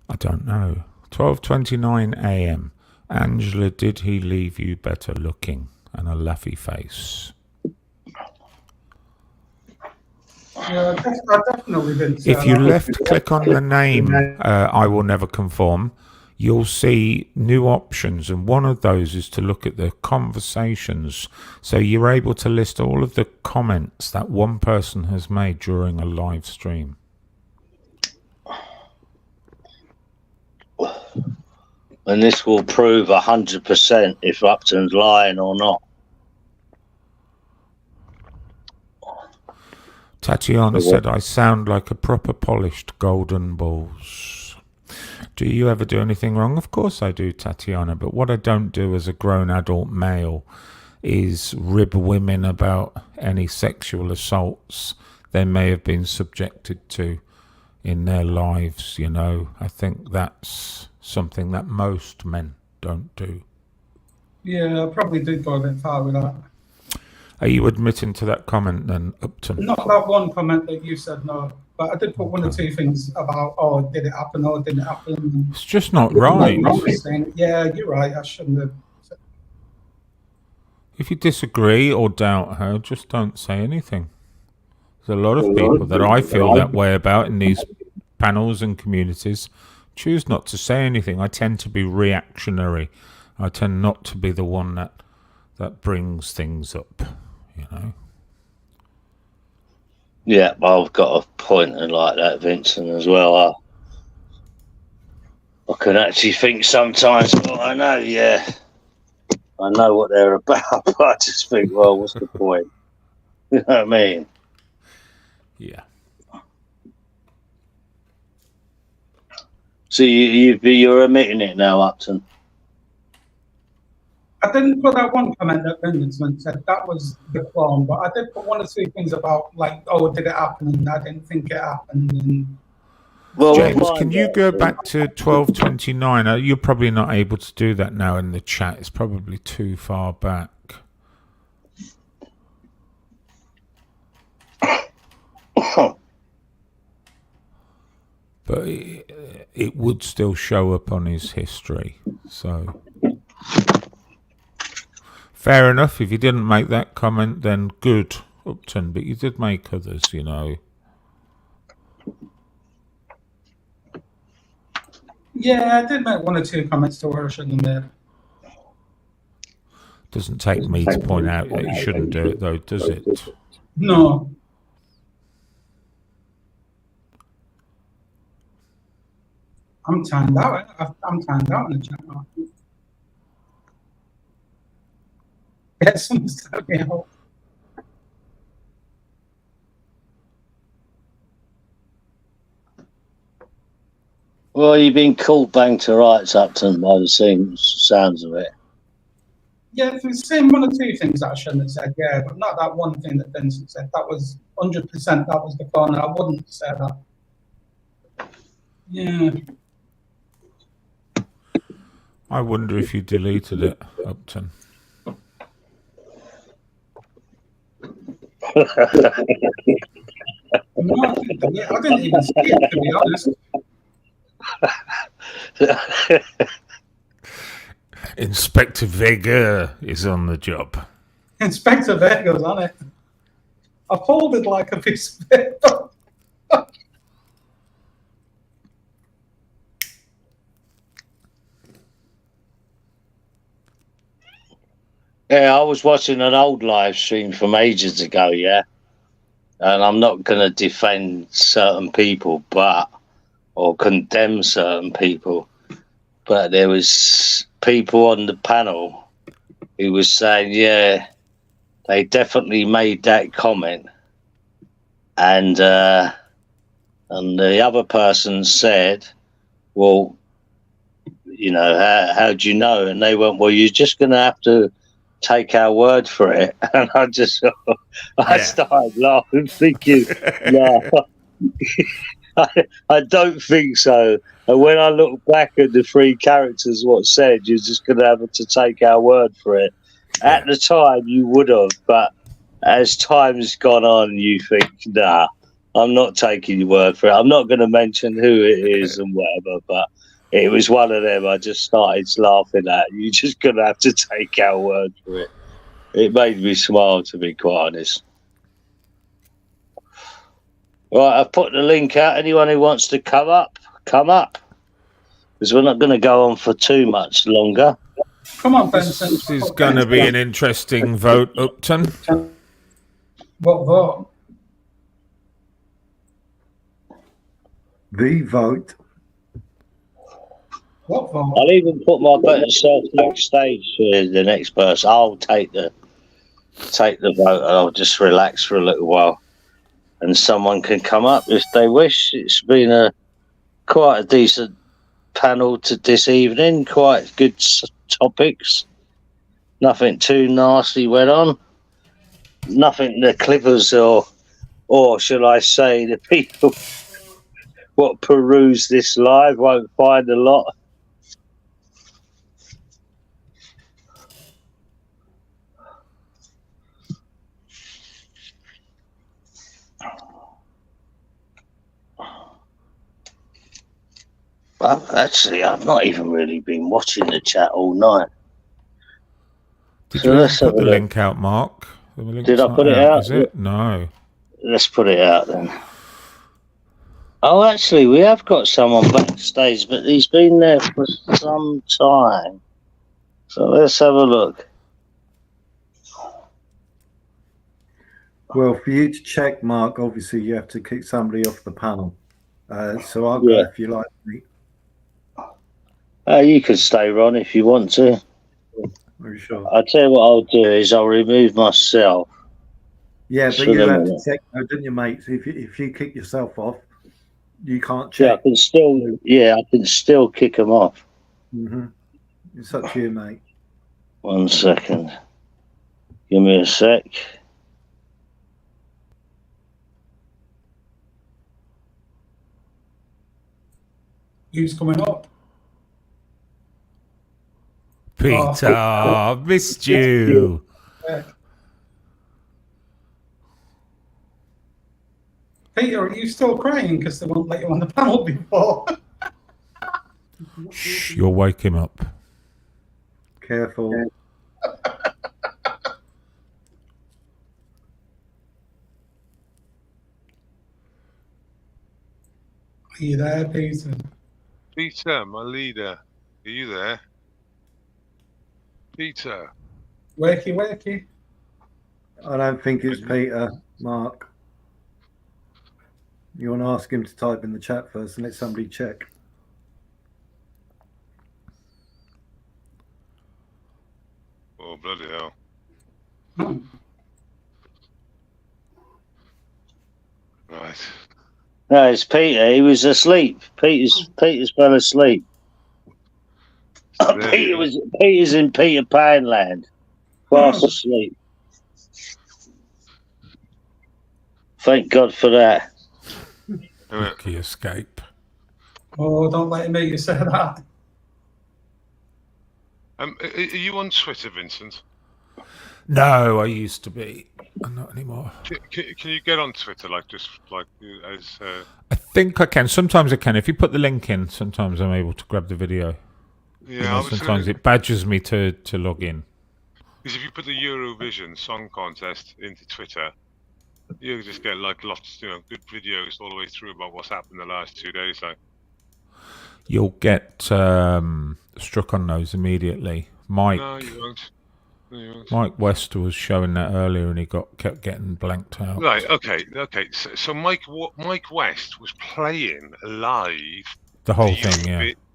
I don't know. 12:29 a.m. Angela, did he leave you better looking? And a laughy face. Yeah, I definitely didn't. If you click on the name, I will never conform, you'll see new options, and one of those is to look at the conversations. So you're able to list all of the comments that one person has made during a live stream. And this will prove 100% if Upton's lying or not. Tatiana said, I sound like a proper polished golden balls. Do you ever do anything wrong? Of course I do, Tatiana, but what I don't do as a grown adult male is rib women about any sexual assaults they may have been subjected to in their lives, I think that's something that most men don't do. Yeah, I probably did go a bit far with that. Are you admitting to that comment then, Upton? Not that one comment that you said, no. But I did put one or two things about, did it happen or didn't happen? It's just not right. Yeah, you're right. I shouldn't have. If you disagree or doubt her, just don't say anything. There's a lot of people that I feel that way about in these panels and communities. Choose not to say anything. I tend to be reactionary. I tend not to be the one that brings things up, Yeah, I've got a pointer like that, Vincent, as well. I can actually think sometimes, I know, I know what they're about, but I just think, well, what's the point? You know what I mean? Yeah. So you're admitting it now, Upton? I didn't put that one comment that Vincent said. That was the clone, but I did put one or two things about, did it happen? And I didn't think it happened. And... Well, James, can you go back to 12:29? You're probably not able to do that now in the chat. It's probably too far back. But it would still show up on his history. So fair enough. If you didn't make that comment, then good, Upton. But you did make others, Yeah, I did make one or two comments to where I shouldn't have made. Doesn't take me to point out that you shouldn't do it, though, does it? No. I'm timed out. I'm timed out in the chat now. Yeah, someone's telling me out. Well, you've been called bang to rights, Upton, by the sounds of it. Yeah, there's saying one or two things that I shouldn't have said, yeah, but not that one thing that Vincent said. That was 100%, that was the corner. I wouldn't say that. Yeah. I wonder if you deleted it, Upton. No, I didn't even see it, to be honest. Inspector Vega is on the job. Inspector Vega's on it. I folded like a piece of paper. Yeah, I was watching an old live stream from ages ago, yeah. And I'm not going to defend certain people, or condemn certain people. But there was people on the panel who was saying, yeah, they definitely made that comment. And the other person said, well, you know, how do you know? And they went, well, you're just going to have to take our word for it. And I just, I started laughing, thinking, no, I don't think so. And when I look back at the three characters, what said, you're just going to have to take our word for it. At the time, you would have, but as time's gone on, you think, nah, I'm not taking your word for it. I'm not going to mention who it is and whatever, but it was one of them I just started laughing at. You're just going to have to take our word for it. It made me smile, to be quite honest. Right, I've put the link out. Anyone who wants to come up. Because we're not going to go on for too much longer. Come on, Benson. This is going to be an interesting vote, Upton. What vote? The vote. What vote? I'll even put my better self backstage for the next person. I'll take the vote and I'll just relax for a little while. And someone can come up if they wish. It's been quite a decent panel this evening. Quite good topics. Nothing too nasty went on. Nothing the clippers or shall I say the people what peruse this live won't find a lot. Well, actually, I've not even really been watching the chat all night. Did you put the link out, Mark? Did I put it out? Is it? No. Let's put it out then. Oh, actually, we have got someone backstage, but he's been there for some time. So let's have a look. Well, for you to check, Mark, obviously you have to kick somebody off the panel. So I'll go if you like me. You can stay, Ron, if you want to. Are you sure? I'll tell you what I'll do is I'll remove myself. Yeah, but you have to check, though, don't you, mate? So if you kick yourself off, you can't check. Yeah, I can still kick them off. Mm-hmm. It's up to you, mate. 1 second. Give me a sec. Who's coming up? Peter, missed you. Peter, are you still crying because they won't let you on the panel before? Shh, you'll wake him up. Careful. Are you there, Peter? Peter, my leader. Are you there? Peter. Wakey. I don't think it's Peter, Mark. You want to ask him to type in the chat first and let somebody check. Oh, bloody hell. Right. No, it's Peter. He was asleep. Peter's fell asleep. Peter's in Peter Pan land. Fast asleep. Thank God for that. Lucky escape. Oh, don't let him make you say that. Are you on Twitter, Vincent? No, I used to be. Not anymore. Can you get on Twitter as I think I can. Sometimes I can. If you put the link in, sometimes I'm able to grab the video. Yeah, sometimes it badgers me to log in. Because if you put the Eurovision Song Contest into Twitter, you just get lots, good videos all the way through about what's happened the last 2 days. You'll get struck on those immediately. Mike. No, you won't. Mike West was showing that earlier, and he kept getting blanked out. Right. Okay. So Mike West was playing live the whole thing.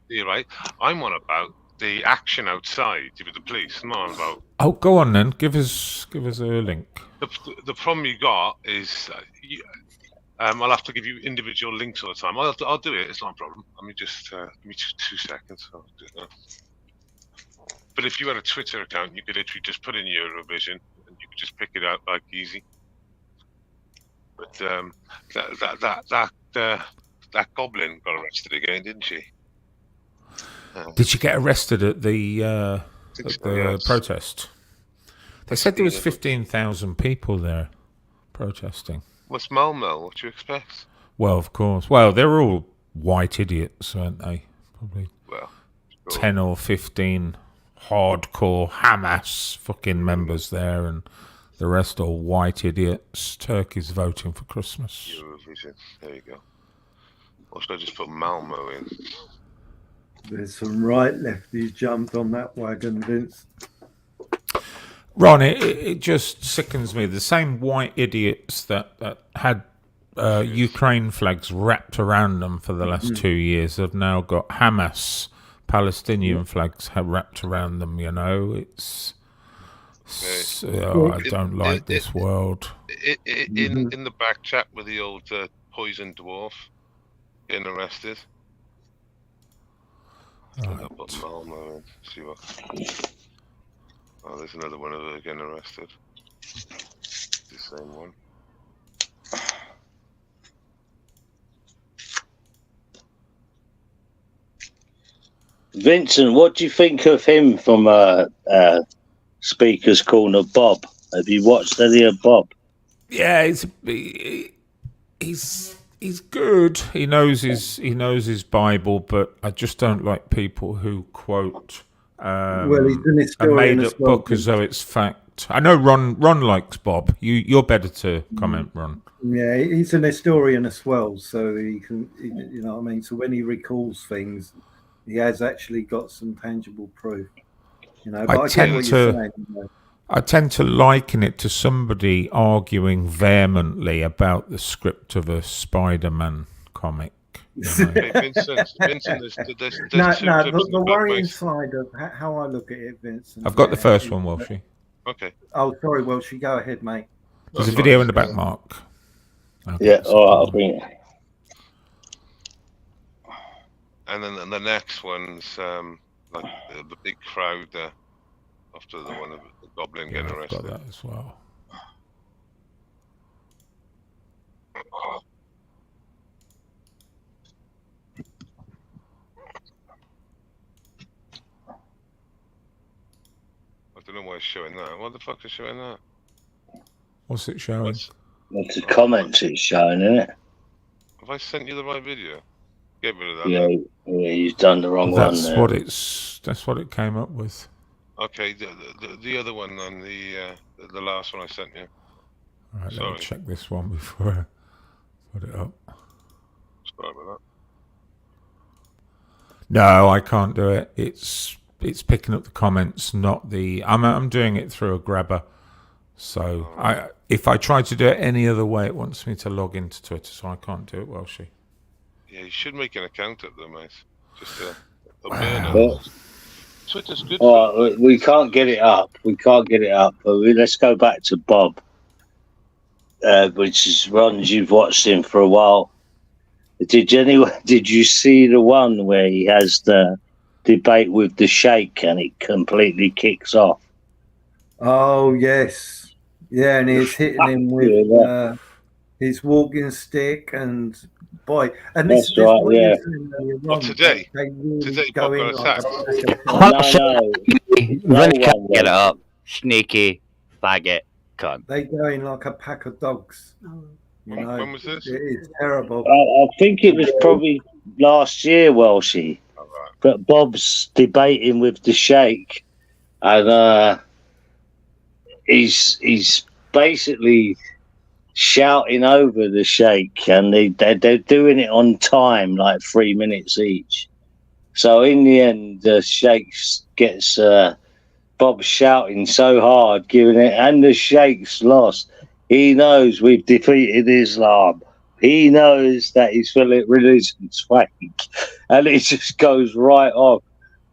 Yeah. Right. I'm on about the action outside with the police. I'm on about. Oh, go on then. Give us a link. The problem you got is I'll have to give you individual links all the time. I'll do it. It's not a problem. Let me just give me 2 seconds. I'll do that. But if you had a Twitter account, you could literally just put in Eurovision and you could just pick it out easy. But that goblin got arrested again, didn't she? Did she get arrested at the protest? They said there was 15,000 people there protesting. What's Malmo? What do you expect? Well, of course. Well, they're all white idiots, aren't they? Probably 10 or 15 hardcore Hamas fucking members there, and the rest all white idiots. Turkey's voting for Christmas. Eurovision. There you go. Or should I just put Malmo in? There's some right lefties jumped on that wagon, Vince. Ron, it just sickens me. The same white idiots that had Ukraine flags wrapped around them for the last 2 years have now got Hamas Palestinian flags wrapped around them. It's I don't like this world. In the back chat with the old poison dwarf getting arrested. I'll put Malmo in. See what. Oh, there's another one of them getting arrested. The same one. Vincent, what do you think of him from Speaker's Corner, Bob? Have you watched any of Bob? Yeah, he's good. He knows his Bible, but I just don't like people who quote he's an a historian made-up book as though it's fact. I know Ron likes Bob. You're better to comment, Ron. Yeah, he's an historian as well, so he can, you know what I mean? So when he recalls things, he has actually got some tangible proof. But I tend to liken it to somebody arguing vehemently about the script of a Spider-Man comic. Hey, Vincent, there's the worrying side of how I look at it, Vincent. I've got the first one, Welshie. Okay. Oh, sorry, Welshie. Go ahead, mate. There's a video in the back, Mark. Yeah, all right, I'll bring it. And then the next one's the big crowd after the one of the goblin getting arrested. Got that as well. I don't know why it's showing that. What the fuck is showing that? What's it showing? It's the comments it's showing, isn't it? Have I sent you the right video? Get rid of that. Yeah, you've done the wrong one. That's what it came up with. Okay, the other one on the last one I sent you. All right, let me check this one before I put it up. Sorry about that. No, I can't do it. It's picking up the comments, not the. I'm doing it through a grabber. So if I try to do it any other way, it wants me to log into Twitter, so I can't do it, Welshie. Yeah, you should make an account of them, mate. Just Twitter's good. We can't get it up. But let's go back to Bob, which is Ron's. You've watched him for a while. Did you see the one where he has the debate with the Sheikh and it completely kicks off? Oh yes, yeah, and he's hitting him with his walking stick and boy, and this is right, yeah. What today? Today, go in attack. Really can't get it up, sneaky faggot. Can't. They go in like a pack of dogs. You know, when was this? It is terrible. I think it was probably last year, Welshie. But Bob's debating with the Sheikh, and he's basically shouting over the Sheikh, and they're doing it on time, like 3 minutes each. So in the end, the Sheikh gets Bob shouting so hard, giving it, and the Sheikh's lost. He knows we've defeated Islam. He knows that his religion's fake, and it just goes right off.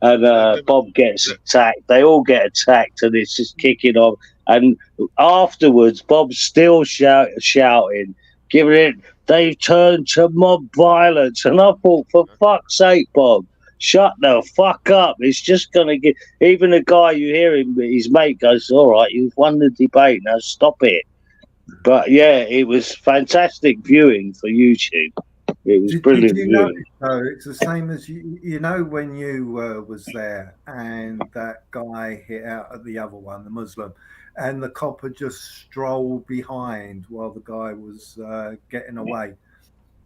And Bob gets attacked. They all get attacked, and it's just kicking off. And afterwards, Bob's still shouting, giving it. They've turned to mob violence, and I thought, for fuck's sake, Bob, shut the fuck up. It's just going to get... Even the guy, you hear him, his mate goes, all right, you've won the debate, now stop it. But yeah, it was fantastic viewing for YouTube. It was brilliant Did you viewing. notice, it's the same as you know when you was there and that guy hit out at the other one, the Muslim, and the copper just strolled behind while the guy was getting away.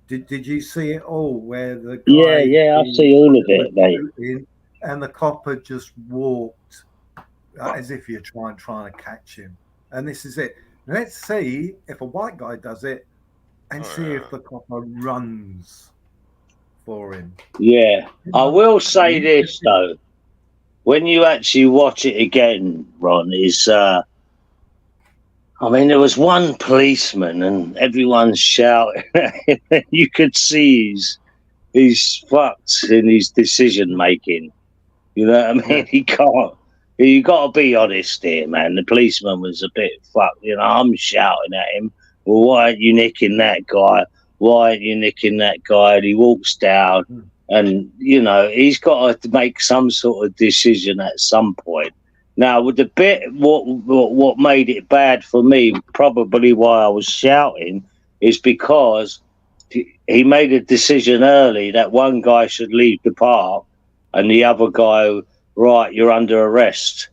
Did you see it all? Where the guy, Yeah, I see all of it, mate. And the copper just walked as if you're trying to catch him. And this is it. Let's see if a white guy does it, and see if the copper runs for him. Yeah, I will say this though: when you actually watch it again, Ron, I mean, there was one policeman and everyone's shouting. You could see he's fucked in his decision making. You know what I mean? He can't. You got to be honest here, man. The policeman was a bit fucked. You know, I'm shouting at him. Well, why aren't you nicking that guy? Why aren't you nicking that guy? And he walks down, and you know he's got to make some sort of decision at some point. Now, with the bit, what made it bad for me, probably why I was shouting, is because he made a decision early that one guy should leave the park, and the other guy, right, you're under arrest.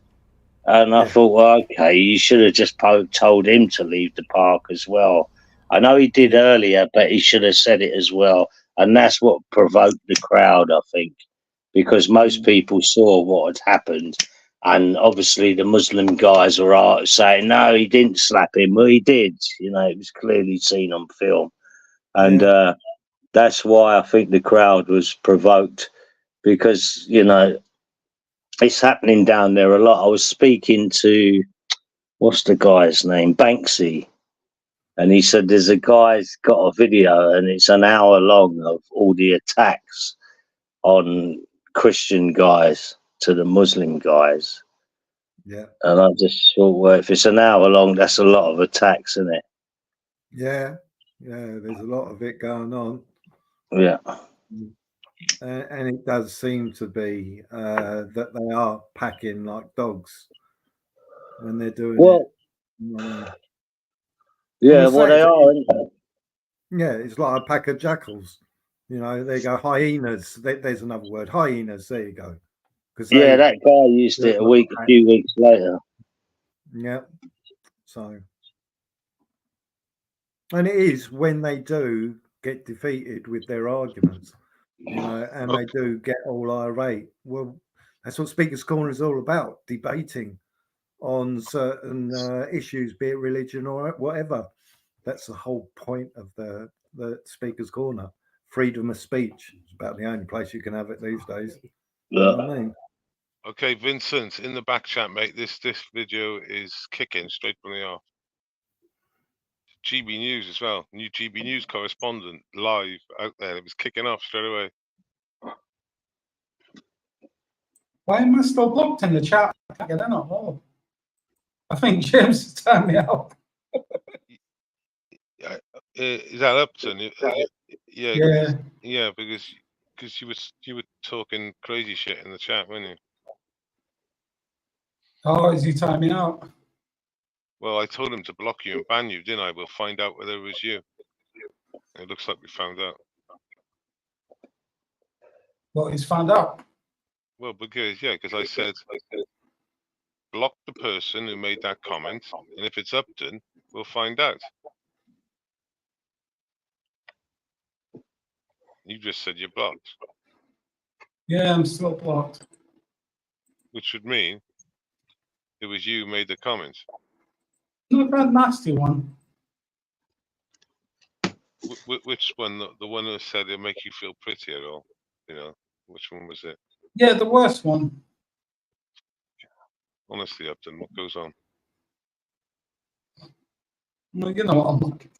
And I thought, well, okay, you should have just told him to leave the park as well. I know he did earlier, but he should have said it as well. And that's what provoked the crowd, I think, because most people saw what had happened. And obviously the Muslim guys were saying, no, he didn't slap him. Well, he did. You know, it was clearly seen on film. And that's why I think the crowd was provoked, because, you know, it's happening down there a lot. I was speaking to, what's the guy's name? Banksy. And he said there's a guy's got a video and it's an hour long of all the attacks on Christian guys to the Muslim guys. Yeah. And I just thought, well, if it's an hour long, that's a lot of attacks, isn't it? Yeah. Yeah, there's a lot of it going on. Yeah. And it does seem to be that they are packing like dogs when they're doing it. You know, yeah, well, they are, isn't they? Yeah, it's like a pack of jackals. You know, they go hyenas. There's another word, hyenas. There you go. Yeah, that guy used it a few weeks later. Yeah. So, and it is when they do get defeated with their arguments, you know, and they do get all irate. Well, that's what Speaker's Corner is all about, debating on certain issues, be it religion or whatever. That's the whole point of the Speaker's Corner. Freedom of speech. It's about the only place you can have it these days. You know what I mean? Okay, Vincent, in the back chat, mate, this video is kicking straight from the off. GB News as well. New GB News correspondent live out there. It was kicking off straight away. Why am I still blocked in the chat? I can't get in at all. I think James has turned me out. Is that Upton? Yeah, because you were talking crazy shit in the chat, weren't you? Oh, is he timing out? Well, I told him to block you and ban you, didn't I? We'll find out whether it was you. It looks like we found out. Well, he's found out. Well, because I said block the person who made that comment, and if it's Upton, we'll find out. You just said you're blocked. Yeah, I'm still blocked. Which would mean it was you who made the comment. Not that nasty one. Which one? The one who said it'll make you feel prettier, or which one was it? Yeah, the worst one. Honestly, Upton, what goes on? Well, you know what I'm like.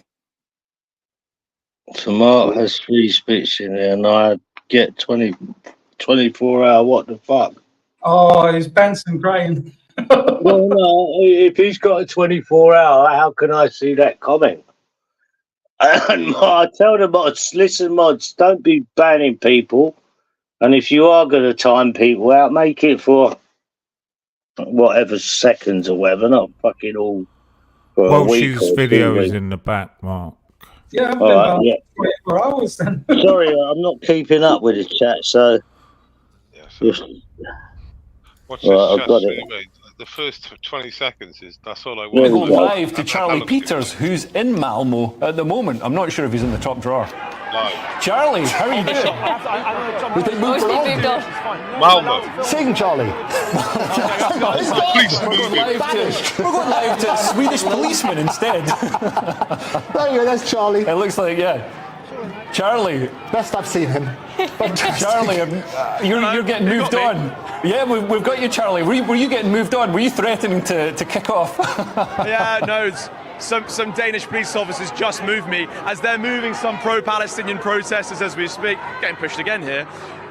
So Mark has free speech in there, and I get 24-hour. What the fuck? Oh, he's Benson crying. Well, no, if he's got a 24-hour, how can I see that comment? And I tell the mods, listen, mods, don't be banning people. And if you are going to time people out, make it for whatever seconds or whatever, not fucking all for a week. Welsh's video is in the back, Mark. Yeah, I've been about 24 hours then. Sorry, I'm not keeping up with the chat, so. Yes. Watch this Right, chat I've got stream, it. mate. The first 20 seconds that's all I We want. go live to Charlie Peters, who's in Malmo at the moment. I'm not sure if he's in the top drawer. Live. Charlie, how are you doing? We did move around. Malmo. Sing, Charlie. We're going live to Swedish policemen instead. There you go, that's Charlie. It looks like, Charlie. Best I've seen him. Charlie, you're getting moved on. Yeah, we've got you, Charlie. Were you getting moved on? Were you threatening to kick off? Yeah, no, some Danish police officers just moved me as they're moving some pro-Palestinian protesters as we speak. Getting pushed again here.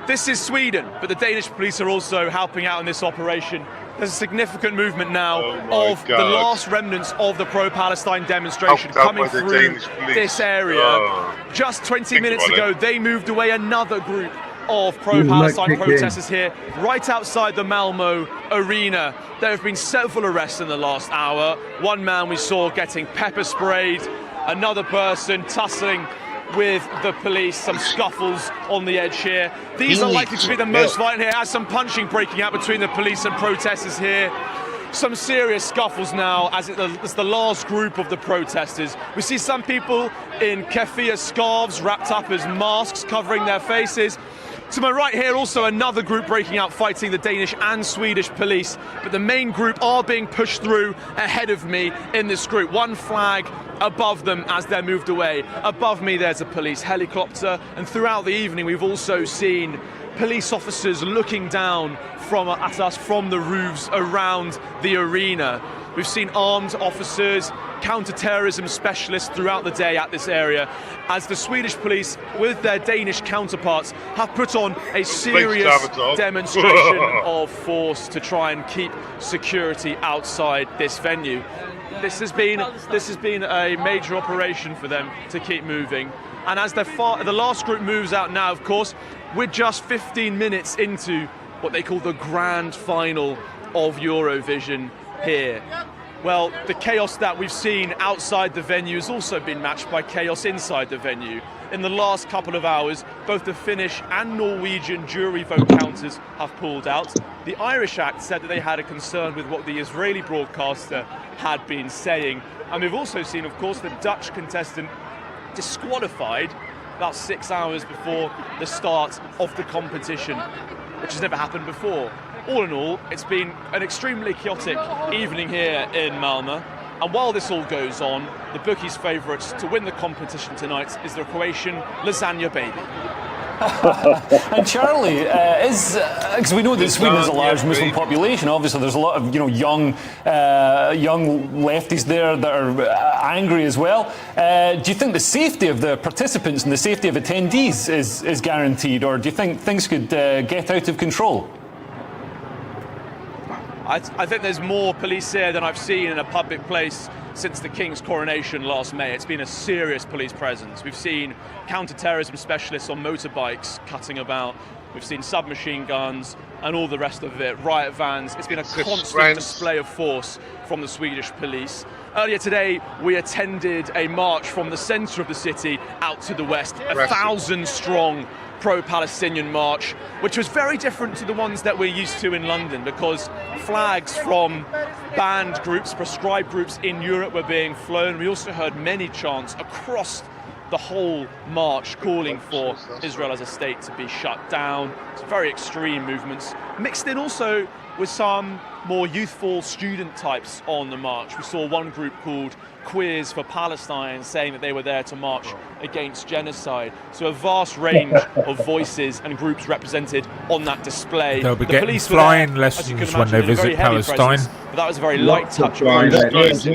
This is Sweden, but the Danish police are also helping out in this operation. There's a significant movement now of the last remnants of the pro-Palestine demonstration coming through this area. Just 20 minutes ago, they moved away another group of pro-Palestine protesters here, right outside the Malmo arena. There have been several arrests in the last hour. One man we saw getting pepper sprayed, another person tussling with the police, some scuffles on the edge here. These are likely to be the most violent here, as some punching breaking out between the police and protesters here. Some serious scuffles now as it's the last group of the protesters. We see some people in keffiyeh scarves wrapped up as masks covering their faces. To my right here, also another group breaking out, fighting the Danish and Swedish police. But the main group are being pushed through ahead of me in this group. One flag above them as they're moved away. Above me, there's a police helicopter. And throughout the evening, we've also seen police officers looking down at us from the roofs around the arena. We've seen armed officers, counter-terrorism specialists throughout the day at this area, as the Swedish police, with their Danish counterparts, have put on a serious demonstration of force to try and keep security outside this venue. This has been a major operation for them to keep moving. And as the last group moves out now, of course, we're just 15 minutes into what they call the grand final of Eurovision here. Well, the chaos that we've seen outside the venue has also been matched by chaos inside the venue. In the last couple of hours, both the Finnish and Norwegian jury vote counters have pulled out. The Irish Act said that they had a concern with what the Israeli broadcaster had been saying. And we've also seen, of course, the Dutch contestant disqualified about 6 hours before the start of the competition, which has never happened before. All in all, it's been an extremely chaotic evening here in Malmo. And while this all goes on, the bookies' favourites to win the competition tonight is the Croatian lasagna baby. And Charlie, because we know that Sweden has a large Muslim population, obviously there's a lot of young lefties there that are angry as well. Do you think the safety of the participants and the safety of attendees is guaranteed, or do you think things could get out of control? I think there's more police here than I've seen in a public place since the King's coronation last May. It's been a serious police presence. We've seen counter-terrorism specialists on motorbikes cutting about. We've seen submachine guns, and all the rest of it, riot vans. It's been a constant display of force from the Swedish police. Earlier today, we attended a march from the centre of the city out to the west, 1,000-strong pro-Palestinian march, which was very different to the ones that we're used to in London, because flags from banned groups, proscribed groups in Europe were being flown. We also heard many chants across the whole march calling for Israel as a state to be shut down. It's very extreme movements, mixed in also with some more youthful student types on the march. We saw one group called Queers for Palestine saying that they were there to march against genocide. So a vast range of voices and groups represented on that display. They'll be The getting police were there, flying as you lessons can when imagine, they in a very visit heavy Palestine. presence, but that was a very light touch. Did I just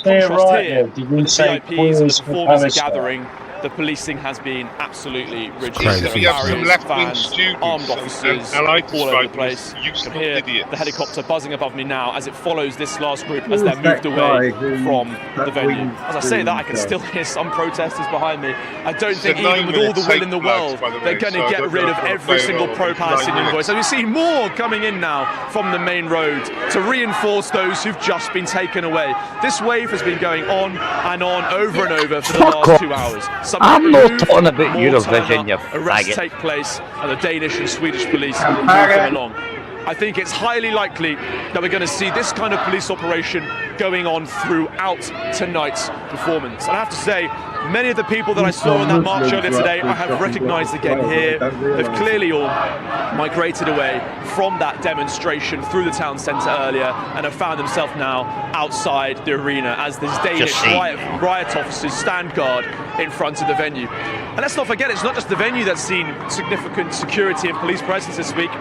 hear right there? Did you say VIPs and the Queers for performers are Palestine? gathering. The policing has been absolutely rigid. We have some Barriers, left-wing vans, students armed officers and I all over the describe them place. as You useful can hear idiots. the helicopter buzzing above me now as it follows this last group Who as they're was that moved away guy who- from that the venue. wing As I say that, I can guy? still hear some protesters behind me. I don't It's think a even with all the 9-minute will in the tape flags, world, by the way, they're going so to I get don't rid know of if I'll every play it single all. pro-Palestinian 9 voice. And we see more coming in now from the main road to reinforce those who've just been taken away. This wave has been going on and on, over and over for the Fuck last off. 2 hours. Some I'm get not removed, talking about more Eurovision, turn you up, arrests faggot. take place, and the Danish and Swedish police move them along. I think it's highly likely that we're going to see this kind of police operation going on throughout tonight's performance. And I have to say, many of the people that I saw on that march earlier today, I have recognised again here. They've clearly all migrated away from that demonstration through the town centre earlier and have found themselves now outside the arena as these Danish riot officers stand guard in front of the venue. And let's not forget, it's not just the venue that's seen significant security and police presence this week.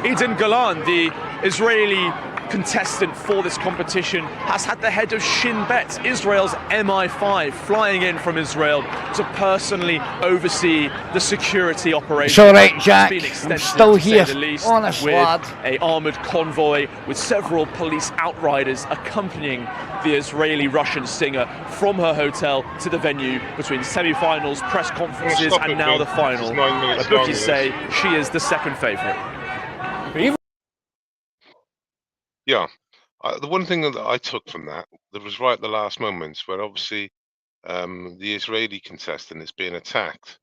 Eden Golan, the Israeli contestant for this competition, has had the head of Shin Bet, Israel's MI5, flying in from Israel to personally oversee the security operation. It's all right, Jack. It's been extensive, I'm still to say here. the least, Honest with lad. a armoured convoy with several police outriders accompanying the Israeli-Russian singer from her hotel to the venue between semi-finals, press conferences, Stop and it, now Ben. the final. It's 9 minutes The long, bookies this. say she is the second favourite. Yeah. The one thing that I took from that was right at the last moments where obviously the Israeli contestant is being attacked,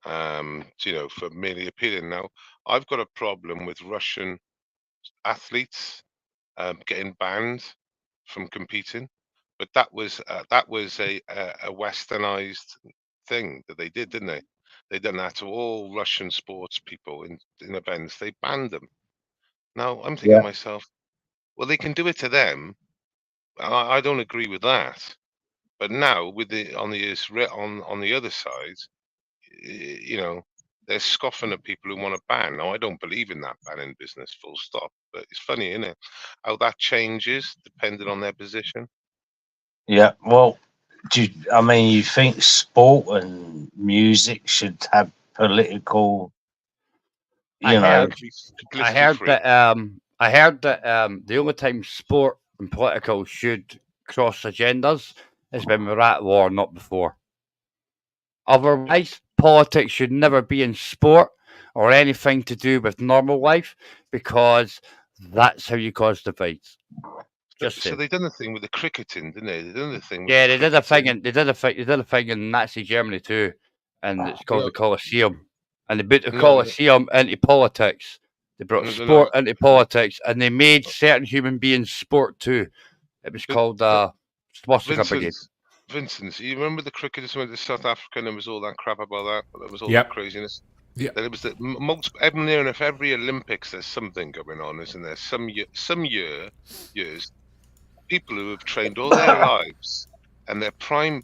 for merely appealing. Now, I've got a problem with Russian athletes getting banned from competing, but that was a westernized thing that they did, didn't they? They done that to all Russian sports people in events. They banned them. Now, I'm thinking to myself, well, they can do it to them. I don't agree with that. But now, with on the other side, they're scoffing at people who want to ban. Now, I don't believe in that banning business, full stop. But it's funny, isn't it? How that changes depending on their position. Yeah, well, you think sport and music should have political, I heard that the only time sport and political should cross agendas is when we're at war, not before. Otherwise, politics should never be in sport or anything to do with normal life, because that's how you cause divides. So they done the thing with the cricketing, didn't they? They done the thing. With Yeah, the they did a thing in Nazi Germany too, and it's called the Colosseum. And they put the Colosseum into politics. They brought sport into politics, and they made certain human beings sport too. It was called Swastika Brigade. Vincent, you remember the cricketers went to South Africa and there was all that crap about that? There was all Yep. that craziness. Yeah. Then it was that near enough every Olympics there's something going on, isn't there? Some years, people who have trained all their lives, and that prime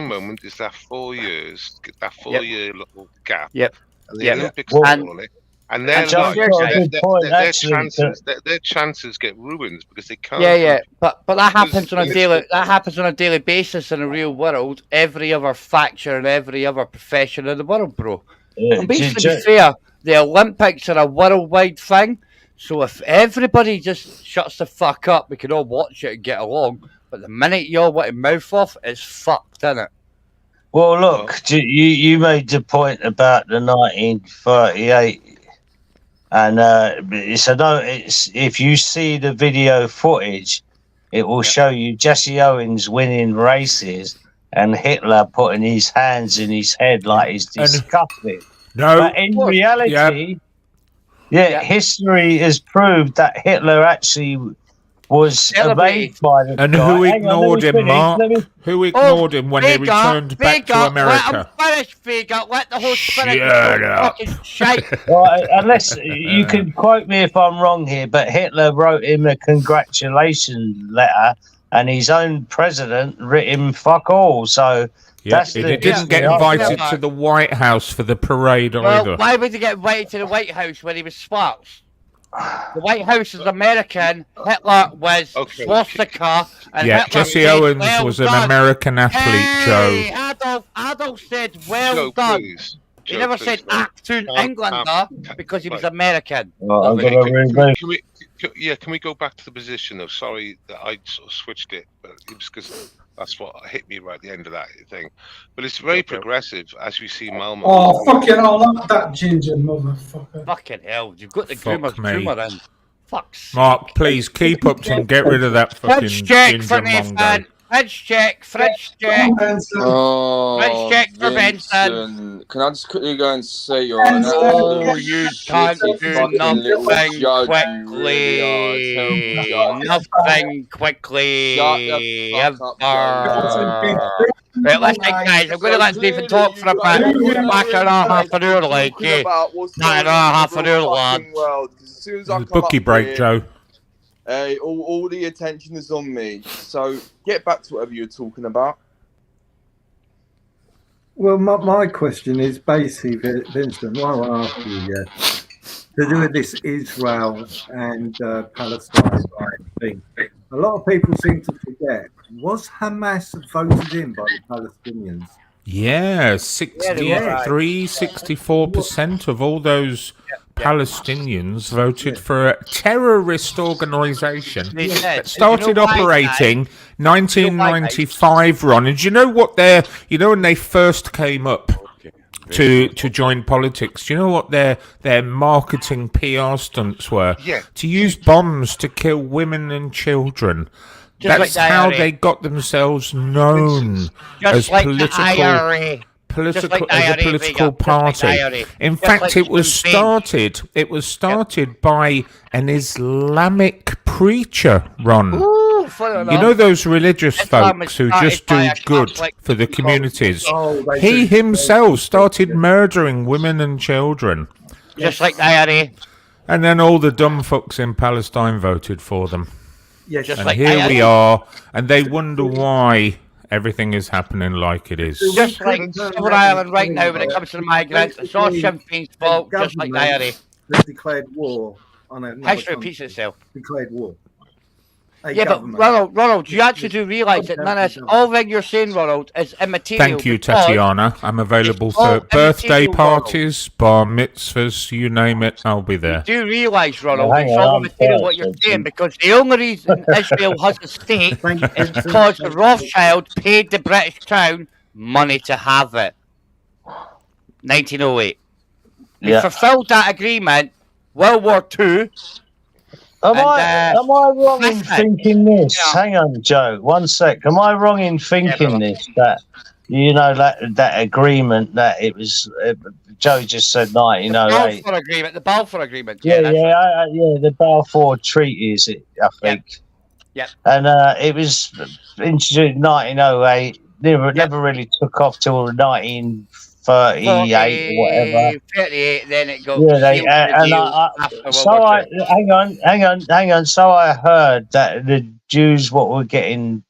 moment is that 4 years, that 4 year little gap. Yep. And the Olympics fall on it. And their chances get ruined because they can't. Yeah. But that happens on a daily basis in the real world. Every other faction and every other profession in the world, bro. And basically, to be fair, the Olympics are a worldwide thing. So if everybody just shuts the fuck up, we can all watch it and get along. But the minute you all want to mouth off, it's fucked, isn't it? Well, look, you made the point about the 1938 And it's if you see the video footage, it will show you Jesse Owens winning races and Hitler putting his hands in his head like he's disgusting. No, but in reality, history has proved that Hitler actually was amazed by the And guy. who Hang on, ignored let me him, finish, Mark? let me- Who ignored him when they returned back to America? Let him finish, Vega. Let the host finish. Shut up. Fucking shite. Right, unless you can quote me if I'm wrong here, but Hitler wrote him a congratulations letter, and his own president writ him fuck all. So that's He the didn't get invited to the White House for the parade either. Well, why would he get invited to the White House when he was Sparks? The White House is American. Hitler was swastika. And Yeah, Hitler Jesse said, Owens well was an done. American athlete, Hey, Joe. Adolf said, well Joe, done. please. He Joe, never please, said no. Actoon Englander because he was American. Can we go back to the position of, sorry that I sort of switched it, but it was because that's what hit me right at the end of that thing. But it's very progressive as we see Malmo. Oh, fucking hell, not that ginger motherfucker. Fucking hell, you've got the Fuck groomer me. in. Fuck's Mark, please keep up and get rid of that fucking Fridge check ginger for mongo. Nathan. Fridge check. Fridge check. Oh, Fridge check for Benson. Vincent. Can I just quickly go and say you're an Oh, absolute you shitty can't do fucking little nothing judge, quickly. you really are. Tell me, judge. Nothing quickly. Shut the fuck up, Right, listen, guys, I'm going to let Stephen talk for a bit. Back in half an hour, like, eh? Not in half an hour, lad. As soon as I The come bookie up break, here, Joe. all the attention is on me. So get back to whatever you're talking about. Well, my question is basically, Vincent, while I ask you, to do with this Israel and Palestine thing, a lot of people seem to forget, was Hamas voted in by the Palestinians? Yeah, 64% of all those Palestinians voted for a terrorist organisation that started operating 1995, Ron. And do you know what when they first came up to join politics, do you know what their marketing PR stunts were? Yeah. To use bombs to kill women and children. Just That's like the how IRA. they got themselves known Just as like the political. IRA. Just like the As a IRA, political Vega. Just like the party. IRA. In Just fact, like it was Spain. started by an Islamic preacher, Ron. Ooh, funny You know enough. those religious Islam was folks who started just do by a good Catholic for the communities. they He do. himself started murdering women and children. Just like the IRA. And then all the dumb fucks in Palestine voted for them. Yes. Just And like here IRA. we are, and they wonder why everything is happening like it is. Just like Silver Island right now when it comes to the migrants. It's all Sinn Féin's fault, just like the IRA. Has declared war on another History country. repeats itself. Declared war. A Yeah, but government. Ronald, you actually do realise that none of this, all that you're saying, Ronald, is immaterial. Thank you, because Tatiana. I'm available it's all for birthday immaterial, parties, bar mitzvahs, you name it, I'll be there. Do you realise, Ronald, Hang it's on, all I'm immaterial what first, you're saying, because the only reason Israel has a state is because the Rothschild paid the British Crown money to have it. 1908. We Yeah. fulfilled that agreement, World War II. Am And, I wrong in listen, thinking this? Yeah. Hang on, Joe. 1 sec. Am I wrong in thinking this? That that agreement that it was. Joe just said 1908. Balfour Agreement, the Balfour Agreement. Yeah, that's right. the Balfour Treaty is it? I think. Yep. And it was introduced in 1908. Never really took off till 1938 or whatever. 38, then it got Yeah, sealed for the deal after World so War I II. hang on. So I heard that the Jews, what were getting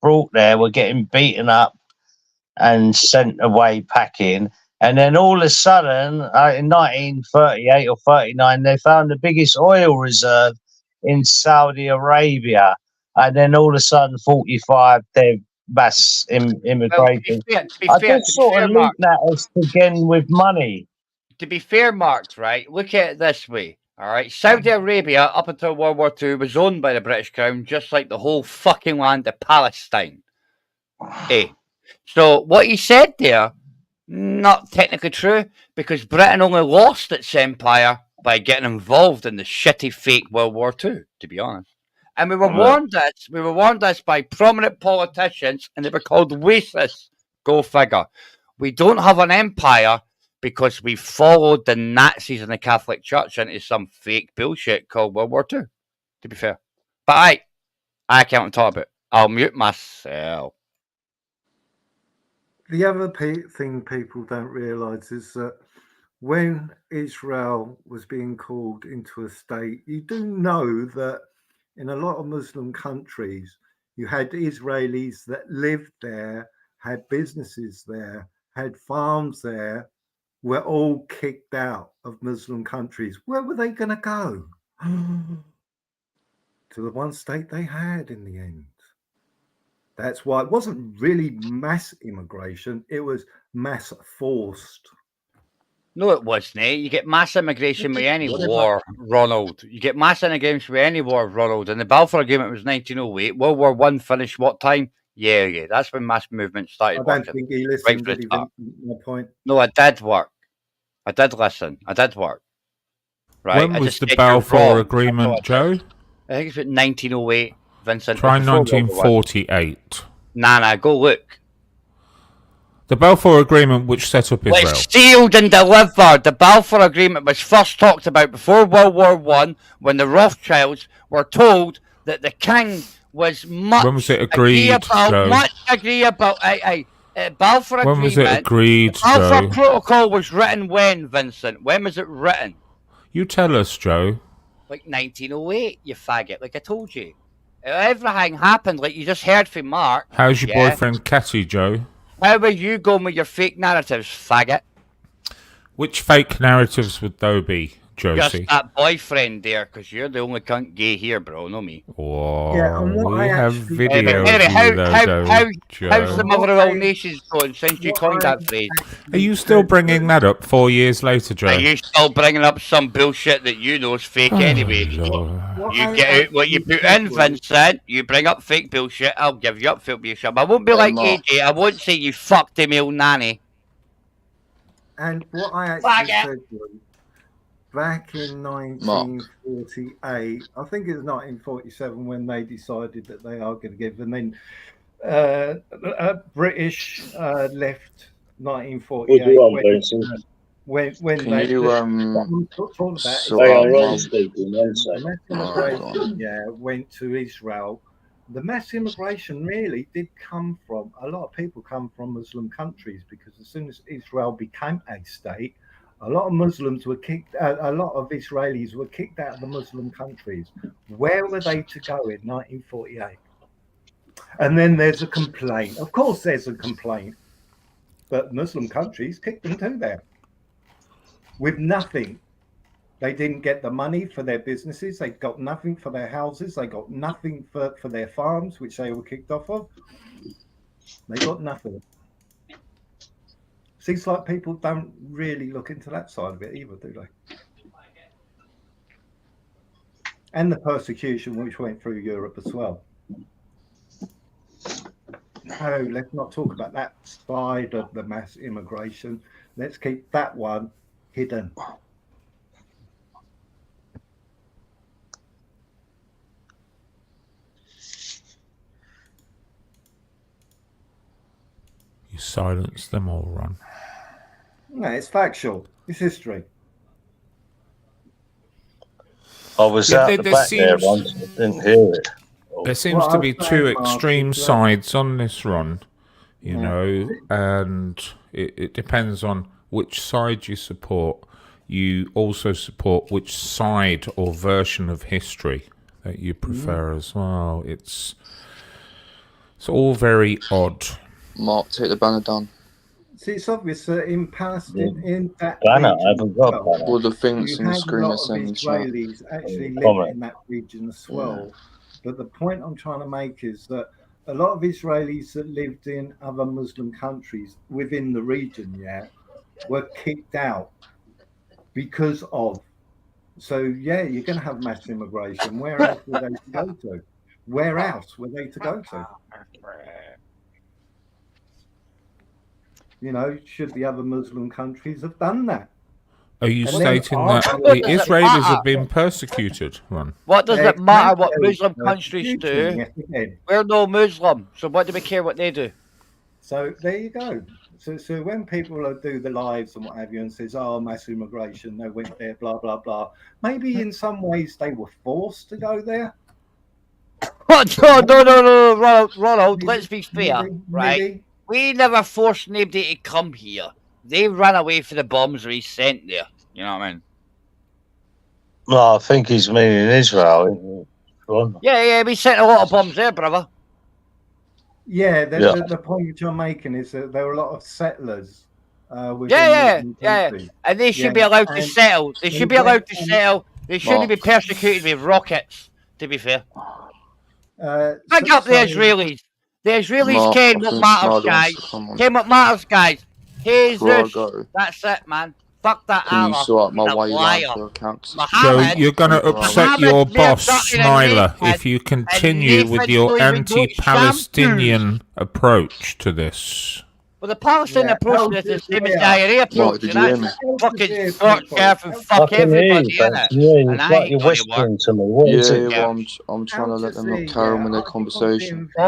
brought there, were getting beaten up and sent away packing. And then all of a sudden, in 1938 or 39, they found the biggest oil reserve in Saudi Arabia. And then all of a sudden, 45, they're mass immigration. I just sort of link that as again with money. To be fair, Mark, right? Look at it this way. All right, Saudi Arabia up until World War II was owned by the British Crown, just like the whole fucking land of Palestine. So what he said there, not technically true, because Britain only lost its empire by getting involved in the shitty fake World War II, to be honest. And we were warned this by prominent politicians, and they were called racists. Go figure. We don't have an empire because we followed the Nazis and the Catholic Church into some fake bullshit called World War II, to be fair. But I can't talk about it. I'll mute myself. The other thing people don't realise is that when Israel was being called into a state, you do know that in a lot of Muslim countries, you had Israelis that lived there, had businesses there, had farms there, were all kicked out of Muslim countries. Where were they going to go? To the one state they had in the end. That's why it wasn't really mass immigration, it was mass forced. No, it wasn't. You get mass immigration with any war, Ronald. You get mass immigration with any war, Ronald. And the Balfour Agreement was 1908. World War I finished what time? Yeah. That's when mass movement started. I don't think he listened, did he? My point. No, I did work. I did listen. I did work. Right. When was the Balfour Agreement, Joe? I think it's about 1908, Vincent. Try 1948. Nah, go look. The Balfour Agreement, which set up Israel. Was sealed and delivered. The Balfour Agreement was first talked about before World War I, when the Rothschilds were told that the king was much. When was it agreed, Joe? Much agree about. Balfour Agreement. When was it agreed, the Balfour Joe? Protocol was written when, Vincent? When was it written? You tell us, Joe. Like 1908, you faggot. Like I told you. Everything happened like you just heard from Mark. How's your boyfriend Catty, Joe? How are you going with your fake narratives, faggot? Which fake narratives would those be, Josie? Just that boyfriend there, because you're the only cunt gay here, bro, not me. Whoa, Yeah, and what we I have actually- video Anyway, of you, though, how's the Joe. mother of all nations going since you coined that phrase? Are you still bringing that up 4 years later, Joe? Are you still bringing up some bullshit that you know is fake anyway? You get out what you put in, Vincent. You bring up fake bullshit, I'll give you up fake bullshit. But I won't be like AJ, I won't say you fucked him old nanny. And what I actually said was, back in 1948, I think it was 1947 when they decided that they are going to give, and then British left 1948. When Can you went to Israel. The mass immigration really did come from, a lot of people come from Muslim countries, because as soon as Israel became a state, a lot of Muslims were kicked out, a lot of Israelis were kicked out of the Muslim countries. Where were they to go in 1948? And then there's a complaint. Of course there's a complaint, but Muslim countries kicked them to there with nothing. They didn't get the money for their businesses. They got nothing for their houses. They got nothing for their farms, which they were kicked off of. They got nothing. Seems like people don't really look into that side of it either, do they? And the persecution which went through Europe as well. No, let's not talk about that side of the mass immigration. Let's keep that one hidden. You silence them all, Ron. No, it's factual. It's history. I was out the back there once. I didn't hear it. There seems to be two extreme sides on this, Ron. You know, and it depends on which side you support. You also support which side or version of history that you prefer as well. It's all very odd. Mark, take the banner down. See, it's obvious that in past, in that Banner, region, I haven't got banner. All the things you on the had screen a are lot of saying Israelis actually live in that region as well. But the point I'm trying to make is that a lot of Israelis that lived in other Muslim countries within the region, were kicked out because of. So, you're going to have mass immigration. Where else were they to go to? Where else were they to go to? You know, should the other Muslim countries have done that? Are you And stating then that after- the Israelis have been persecuted, Ron? What does it matter what Muslim Exactly. countries do? Yes, again. We're no Muslim, so what do we care what they do? So there you go. So when people do the lives and what have you and says, oh, mass immigration, they went there, blah, blah, blah. Maybe in some ways they were forced to go there. What? No, Ronald, let's be fair, right? We never forced anybody to come here. They ran away for the bombs we sent there. You know what I mean? Well, I think he's meaning Israel. Ron. Yeah, we sent a lot of bombs there, brother. Yeah, Yeah. the point which I'm making is that there were a lot of settlers. Within Yeah. Muslim countries. And they should Yeah, be allowed to and- settle. They should be and- allowed to settle. They shouldn't be persecuted with rockets, to be fair. Back up the Israelis. The Israelis Mark, came I what think matters, Snyder wants guys. to come on. Came what matters, guys. Jesus. Bro, That's it, man. Fuck that Can you Allah. sort out my He's a way liar. line for accounts? Joe, you're going to upset your Muhammad may have boss, gotten a Smiler, naked, if you and continue with Nathan your don't even go anti-Palestinian approach to this. Well, the Palestinian approach is the same as the IRA approach, did and you that's hear me? fucking scorch earth and I fuck can hear everybody, you, innit? Benson. Yeah, And it's I like ain't you're gonna whispering to me. What is Yeah, it? well, I'm trying to let them carry on with their conversation. Oh,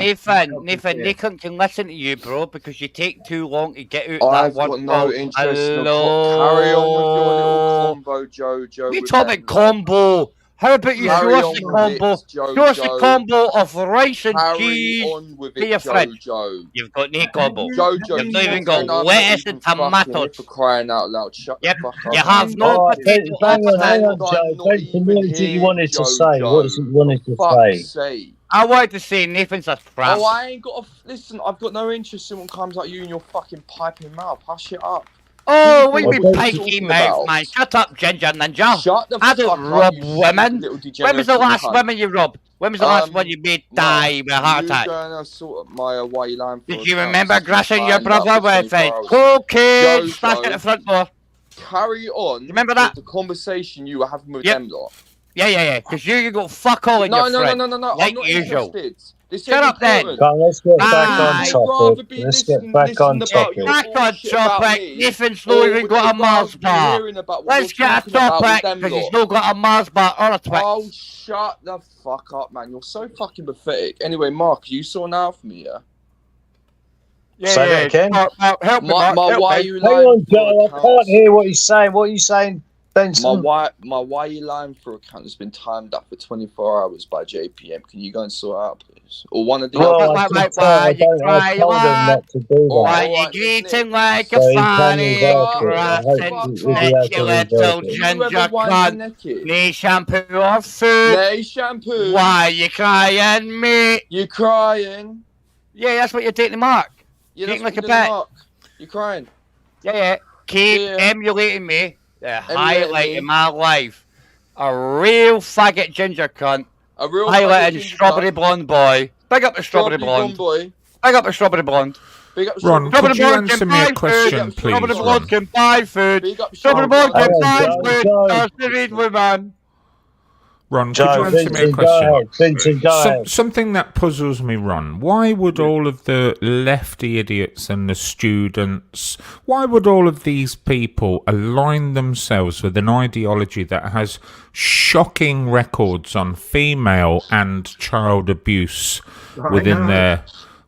That's why. Nathan, they can listen to you, bro, because you take too long to get out I've that one. got no call. interest in Hello. carry on with your little combo, Joe. We talk about combo. How about you Carry show us on the with combo? it, Joe, Show us the Joe. combo of rice and Carry cheese on with to it, your fridge. Joe. You've got no combo. Jojo, You've not even you're got not lettuce even and fucking tomatoes. for crying out loud. Shut the fuck up. You have no All right, potato hang on, opposite. Joe. Benson, what is it you wanted to say? Jojo. What is it you wanted to say? Fuck's sake. I wanted to say Nathan's a tramp. Oh, I ain't got a... Listen, I've got no interest in what comes out you and your fucking piping mouth. Hush it up. Oh, what you What mean are you pikey talking mouth, about? man? Shut up, Ginger Ninja. Shut the I fuck don't up, rub you women. little When was the degenerate last cunt. woman you rubbed? When was the last one you made die with a heart attack? You going to sort of my white line for Did you accounts remember and grassing your find out brother for with 24 a hours. cocaine Jojo, stuck at the front door? Carry on. Remember that? with the conversation you were having with Yep. them lot. Yeah. Because you got fuck all in No, your no, friend. no. Like I'm not usual. interested. This Shut ain't up then. important. Come on, let's get back Bye. on I'd rather topic. be Let's listening- get back on listening about topic. your Back on bullshit about topic. me, Nathan's or not even would got I a Mars rather be bar. hearing about what Let's you're get a talking about with topic them because he's lot? not got a Mars bar or a Twix. Oh, shut the fuck up, man. You're so fucking pathetic. Anyway, Mark, you saw now for me, yeah? Say that again. Mark, help me, My Mark. help why me. you Hang lying on, for Joe. I account? can't hear what he's saying. What are you saying, Benson? My why you lying for account has been timed up for 24 hours by JPM. Can you go and sort it out, please? Or one of the Well, other. I told him not to do Why that. you greeting like So a he can fanny, reverse it. I grassing hope he snake, you has to little reverse it. ginger cunt. Need shampoo or food? Nay shampoo. Why you crying, mate? You crying? Yeah, that's what you're taking to Mark. Yeah, Taking that's like a what you're doing, pet. Mark. You crying? Yeah. Keep Yeah. emulating me. The Emulating highlight me. in my life. A real faggot ginger cunt. A real Highlighting ginger strawberry cunt. blonde boy. Big up the strawberry blonde. boy. Big up the strawberry blonde. Big up Ron, Strawberry could you blonde answer can me a buy question, food. please, Strawberry Ron? blonde can buy food. Big up Strawberry blonde can Joe, buy Joe, food. Joe. Does the read woman. Ron, could Joe, you answer me a Vincent, go question? ahead. Vincent, go ahead. Something that puzzles me, Ron. Why would all of the lefty idiots and the students, why would all of these people align themselves with an ideology that has shocking records on female and child abuse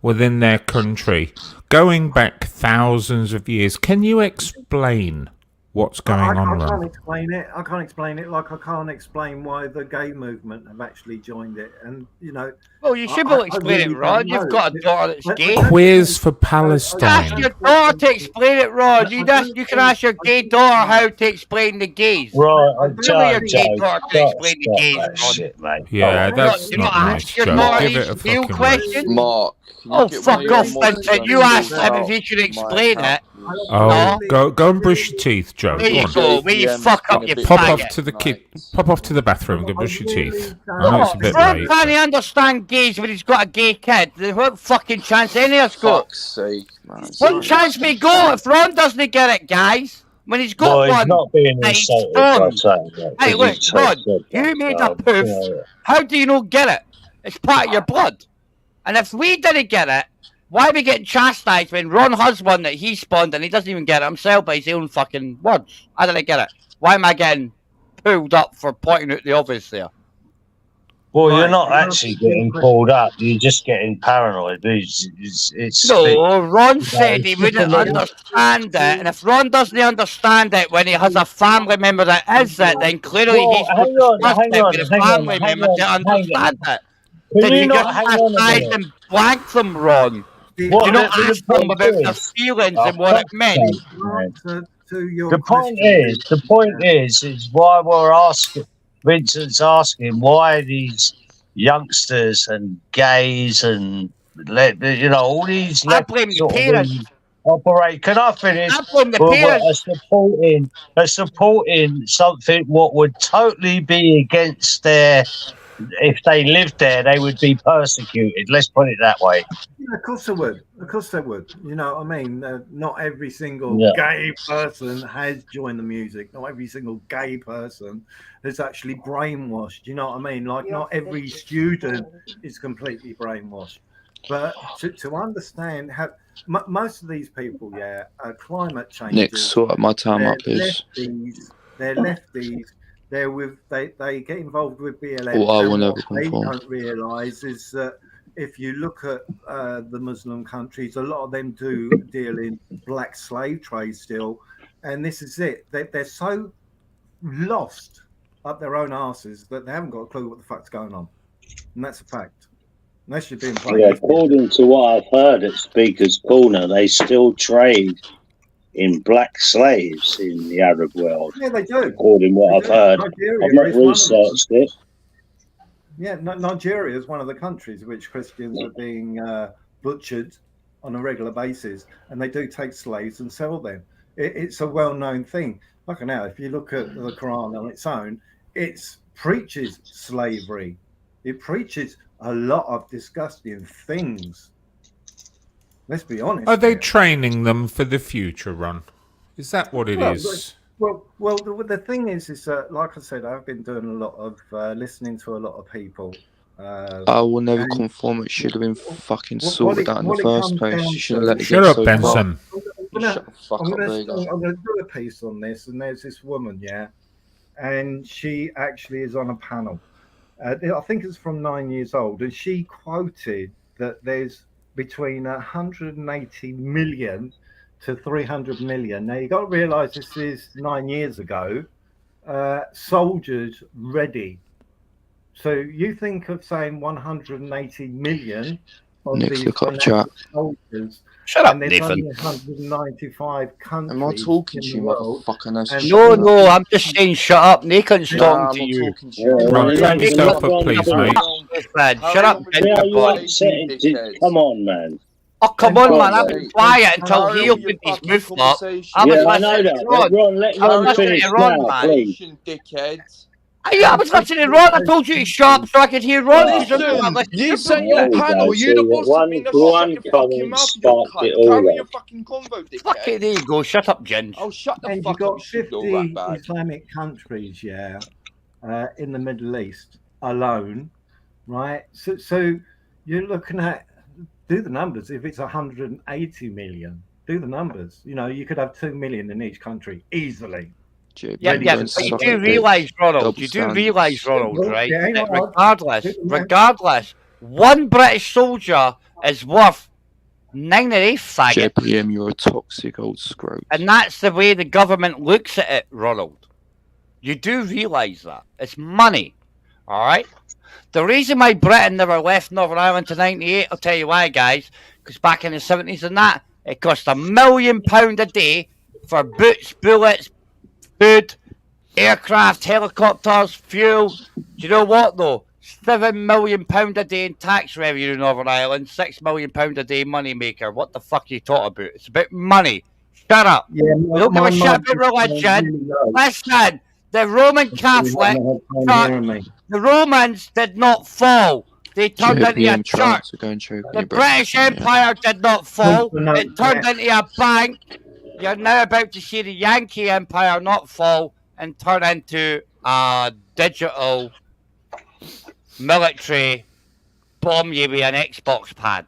within their country, going back thousands of years? Can you explain what's going on, I Ron? can't explain it. I can't explain it. Like I can't explain why the gay movement have actually joined it. And you know, Well, you should be able to explain it, Ron. You've got a daughter that's gay. Quiz for Ask Palestine. your daughter to explain it, Ron. You can ask your gay daughter how to explain the gays. Right, Really, Joe, your gay Joe, daughter to stop explain the gays, that Ron. shit, mate. Yeah, that's You're not not nice, asking your Joe. daughter Give it a these real fucking questions. Mark. can you Oh, get one fuck of your off, Vincent. You Muslims asked him if out he could my explain account? it. Oh, go and brush your teeth, Joe. There Go you on. go. Where you fuck up your Pop off faggot. to the pop off to the bathroom. Go brush your teeth. I know it's a bit Ron late. can't understand gays when he's got a gay kid. There's what fucking chance any of us got? Fuck's sake, man. What chance we got if Ron doesn't get it, guys? When he's got Well, he's one, not being that he's insulted by done. saying that. Hey, 'cause look, he's Ron, said you that, made so, a poof. yeah. How do you not get it? It's part of your blood. And if we didn't get it, Why are we getting chastised when Ron has one that he spawned and he doesn't even get it himself by his own fucking words? How did I get it? Why am I getting pulled up for pointing out the obvious there? Well, you're not actually getting pulled up. You're just getting paranoid. No, Ron said he wouldn't understand it, and if Ron doesn't understand it when he has a family member that is it, then clearly he's supposed to discuss it with a family member to understand it. Then you just chastise and blank them, Ron. Do not ask them about their feelings and what it meant. The point is why we're asking. Vincent's asking why these youngsters and gays and all these I blame the parents. Operate. Can I finish? I blame the parents. Are supporting something what would totally be against their. If they lived there, they would be persecuted. Let's put it that way. Yeah, of course they would. Of course they would. You know what I mean? Not every single gay person has joined the music. Not every single gay person is actually brainwashed. You know what I mean? Like, not every student is completely brainwashed. But to understand how most of these people, climate change. Nick, sort my time up, please. They're lefties. They get involved with BLM. What they don't realise is that if you look at the Muslim countries, a lot of them do deal in black slave trade still, and this is it. They're so lost up their own asses that they haven't got a clue what the fuck's going on, and that's a fact. Unless you're being played. Yeah, according to what I've heard at Speaker's Corner, they still trade in black slaves in the Arab world. Yeah, they do. According to what I've heard. I've not researched it. Yeah, Nigeria is one of the countries which Christians are being butchered on a regular basis, and they do take slaves and sell them. It's a well-known thing. Like now, if you look at the Quran on its own, it preaches slavery. It preaches a lot of disgusting things. Let's be honest. Are they training them for the future, Ron? Is that what it is? Well, the thing is that, like I said, I've been doing a lot of listening to a lot of people. I will never conform. It should have been fucking sorted out in the first place. You should have let it Shut get up, so Benson. I'm going to do a piece on this, and there's this woman, and she actually is on a panel. I think it's from 9 years old, and she quoted that there's between 180 million to 300 million. Now, you got to realize this is 9 years ago. Soldiers ready. So you think of saying 180 million of these soldiers. Shut up, and there's Nathan. only 195 countries. Am I talking to you, motherfucker? No, I'm just saying shut up. Nathan's talking to you. Ron, turn yourself up, please, mate. Shut up, Come on, man. Oh, come on, man. I've been quiet until he opened his mouth up. I know that. Ron, let Ron finish now, please. Dickheads. I was listening to Ron. I told you to shut up so I could hear Ron. You said you're a panel. You're the boss of me. One comment sparked it all. Carry your fucking convo, dickhead. Fuck it, there you go. Shut up, Jen. Oh, shut the And fuck you've up. got 50 Islamic countries, in the Middle East alone, right? So you're looking at, do the numbers. If it's 180 million, do the numbers. You know, you could have 2 million in each country easily. Yeah, but you do realise, Ronald, right? That regardless, one British soldier is worth 9 or 8 faggots. JPM, you're a toxic old scrote. And that's the way the government looks at it, Ronald. You do realise that. It's money, all right? The reason why Britain never left Northern Ireland to 98, I'll tell you why, guys, because back in the 70s and that, it cost £1 million a day for boots, bullets, food, aircraft, helicopters, fuel. Do you know what, though? £7 million a day in tax revenue in Northern Ireland, £6 million a day money maker. What the fuck are you talking about? It's about money. Shut up. Yeah, we don't give a shit about religion. Listen, the Roman Catholic Church, the Romans did not fall. They turned into a church. The British Empire did not fall. It turned into a bank. You're now about to see the Yankee Empire not fall and turn into a digital military bomb you with an Xbox pad.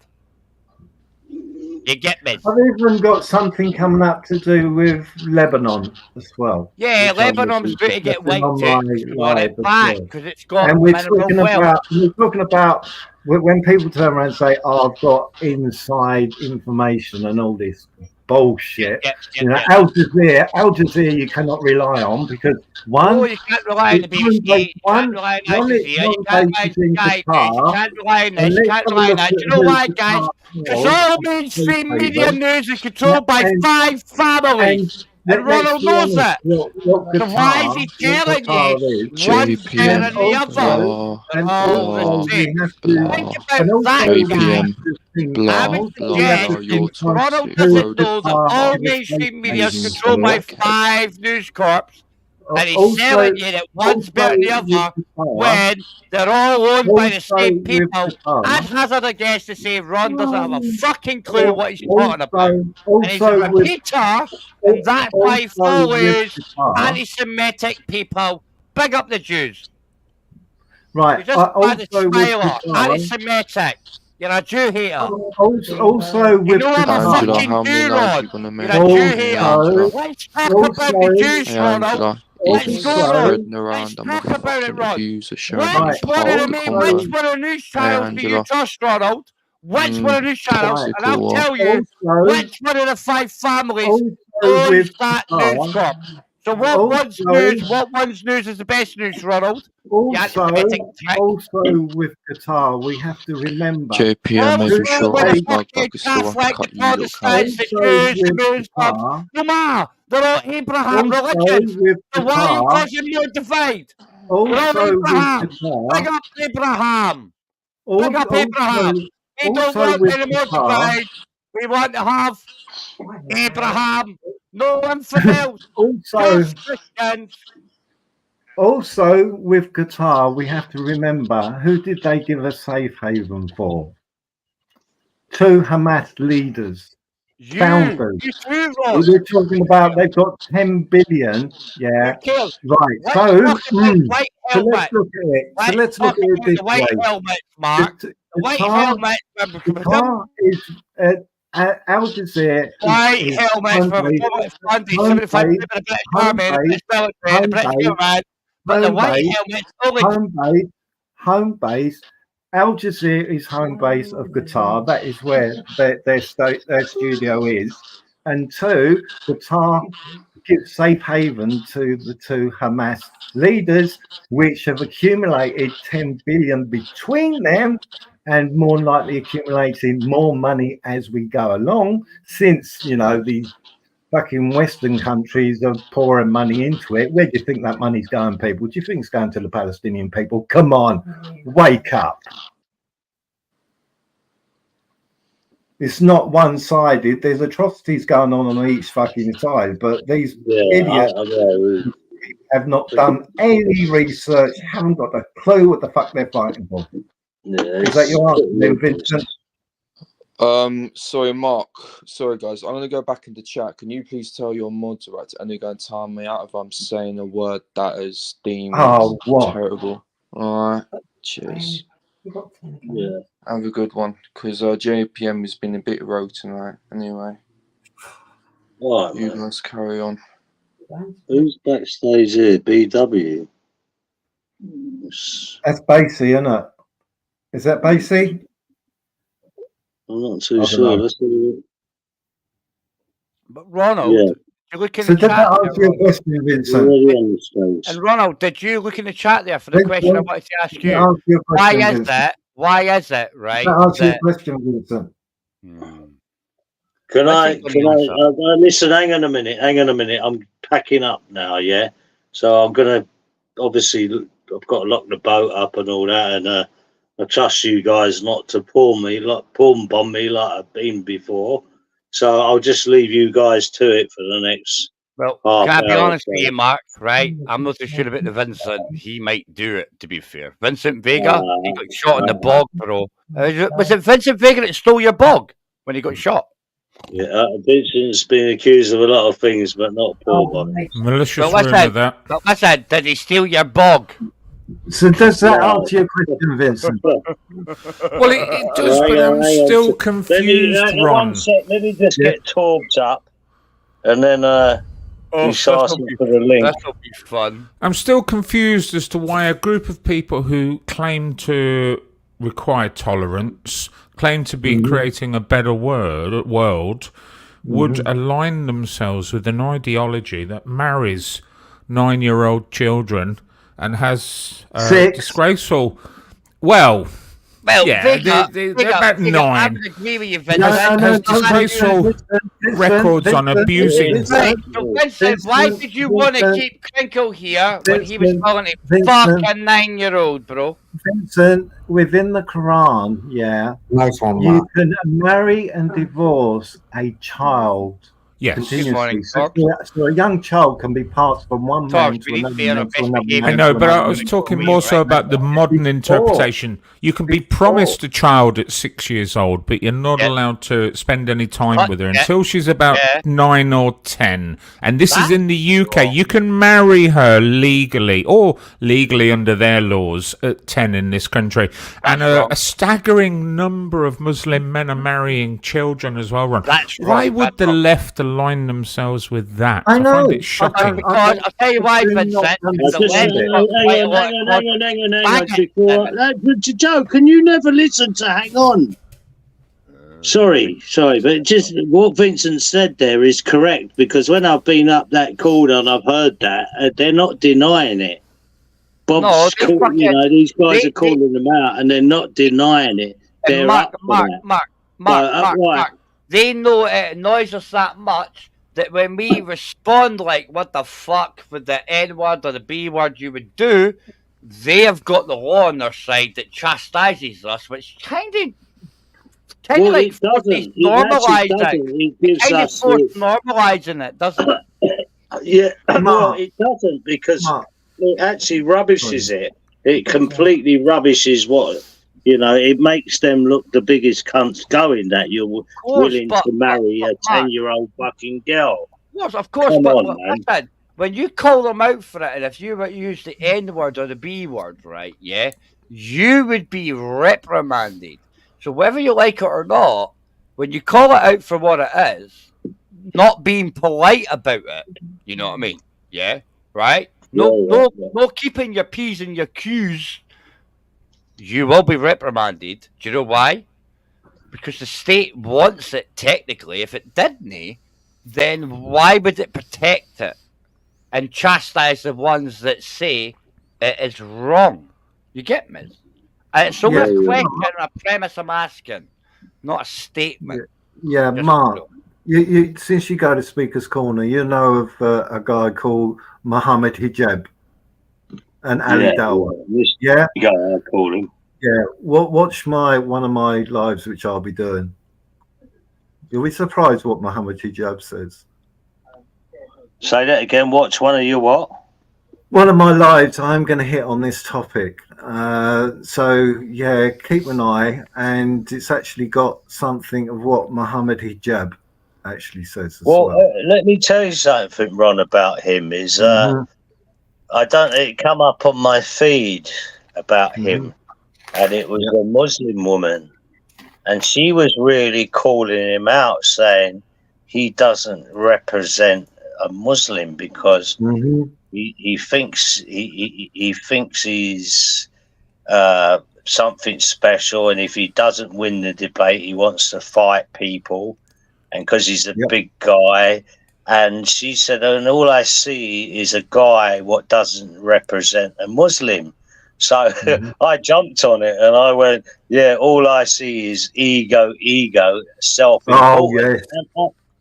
You get me? I've even got something coming up to do with Lebanon as well. Yeah, Lebanon's going to get wiped out. We want it back because it's got And we're mineral talking wealth. about when people turn around and say, "Oh, I've got inside information and all this bullshit." Al Jazeera, you cannot rely on because one, you can't rely on the BBC. You can't rely on Al Jazeera. You can't rely on Sky News. You can't rely on this. You can't rely on that. Do you know why, guys? Because all mainstream media news is controlled by 5 families. And Ronald knows it. So why is he telling you one better than the other? Think about that, guys. I would suggest Ronald doesn't know that all mainstream media is controlled by 5 news corps, and he's telling you that one's better than the other when they're all owned by the same people. I'd hazard a guess to say Ron doesn't have a fucking clue what he's talking about. And he's a repeater, and that's why he follows anti-Semitic people. Big up the Jews. Right. You're just a smiler, anti-Semitic. You're a Jew hater. Also with you know I'm a fucking Jew, Ron. You're a Jew hater. Let's talk about the Jews, Ronald. Let's go on. Let's talk about it, Ron. Which one of the news channels do you trust, Ronald? Which one of the news channels? And I'll tell you which one of the 5 families owns that news corp. So what one's news is the best news, Ronald? Also with Qatar, we have to remember. JPM, maybe sure I cut you. They're all Abraham religions. So why are you causing more divide? Big up Abraham. Big up Abraham. We don't want any more divide. We want to have Abraham. No infidels. Also with Qatar, we have to remember, who did they give a safe haven for? 2 Hamas leaders. Founders. We're talking about they've got 10 billion. Yeah. Right. So let's look at it. So let's look at it this way. Qatar is Al Jazeera. White helmets from home base. Al Jazeera is home base of Qatar. That is where their studio is. And 2, Qatar gives safe haven to the 2 Hamas leaders, which have accumulated 10 billion between them, and more likely accumulating more money as we go along, since these fucking Western countries are pouring money into it. Where do you think that money's going, people? Do you think it's going to the Palestinian people? Come on, wake up. It's not one-sided. There's atrocities going on each fucking side, but these idiots have not done any research, haven't got a clue what the fuck they're fighting for. Is that your answer, Vincent? Sorry, Mark. Sorry, guys. I'm going to go back into chat. Can you please tell your moderator and they're going to time me out if I'm saying a word that is deemed terrible? All right. Cheers. Yeah. Have a good one, because JPM has been a bit rogue tonight. Anyway. All right, you guys carry on. Who's backstage here? BW? That's Basie, isn't it? Is that Basie? I'm not too sure. But Ronald, you look in the chat. Answer your question, Vincent. And Ronald, did you look in the chat there for the question I wanted to ask you? Why is that? Why is it, right? Answer your question, Vincent. Can I listen, hang on a minute. I'm packing up now, yeah? So I'm going to, obviously, I've got to lock the boat up and all that, and I trust you guys not to palm bomb me like I've been before. So I'll just leave you guys to it for the next Well, can I be honest with you, Mark? Right? I'm not so sure about the Vincent. He might do it, to be fair. Vincent Vega, he got shot in the bog, bro. Was it Vincent Vega that stole your bog when he got shot? Yeah, Vincent's been accused of a lot of things, but not Paul. Malicious rumour that. Listen, did he steal your bog? So does that answer your question, Vincent? Well, it does, but I'm still confused, Ron. One sec, let me just get Torbs up, and then he's asking for the link. That'll be fun. I'm still confused as to why a group of people who claim to require tolerance, claim to be creating a better world would align themselves with an ideology that marries 9-year-old children and has disgraceful. Well, yeah, they're about 9. I would agree with you, Vincent. Has disgraceful records on abusing. Vincent, why did you want to keep Crinkle here when he was calling a fucking 9-year-old, bro? Vincent, within the Quran, nice one, you can marry and divorce a child. Yes. Continuously. So a young child can be passed from one man to another man to another man. I know, but I was talking more so about the modern interpretation. You can be promised a child at 6 years old, but you're not allowed to spend any time with her until she's about 9 or 10. And this is in the UK. You can marry her legally, or legally under their laws, at 10 in this country. And a staggering number of Muslim men are marrying children as well, Ron. Why would the left align themselves with that? I know. find it shocking. Because I'll tell you why, Vincent. Hang on. Joe, can you never listen to hang on? Sorry, but just what Vincent said there is correct, because when I've been up that corner and I've heard that, they're not denying it. Bob's these guys are calling them out and they're not denying it. They're Mark. They know it annoys us that much that when we respond like, what the fuck with the N word or the B word you would do, they have got the law on their side that chastises us, which kind of like normalising. It kind of forces normalising it, doesn't it? Yeah, well, it doesn't, because it actually rubbishes it. It completely rubbishes what. It makes them look the biggest cunts going, that you're willing to marry a 10-year-old fucking girl. Of course, but listen, when you call them out for it, and if you were to use the N word or the B word, right, you would be reprimanded. So whether you like it or not, when you call it out for what it is, not being polite about it, you know what I mean? Yeah, right? No keeping your P's and your Q's. You will be reprimanded. Do you know why? Because the state wants it technically. If it didn't, then why would it protect it and chastise the ones that say it is wrong? You get me? And it's only a question or a premise I'm asking, not a statement. Yeah, Mark, you since you go to Speaker's Corner, you know of a guy called Muhammad Hijab. And Ali Dawa. Yeah, I call him. Yeah, watch one of my lives, which I'll be doing. You'll be surprised what Muhammad Hijab says. Say that again. Watch one of your what? One of my lives, I'm going to hit on this topic. So keep an eye, and it's actually got something of what Muhammad Hijab actually says. As well. Let me tell you something, Ron, about him. Is it come up on my feed about him, and it was a Muslim woman, and she was really calling him out, saying he doesn't represent a Muslim because he thinks he thinks he's something special, and if he doesn't win the debate, he wants to fight people, and because he's a big guy. And she said, and all I see is a guy what doesn't represent a Muslim. So I jumped on it and I went, all I see is ego, self-importance.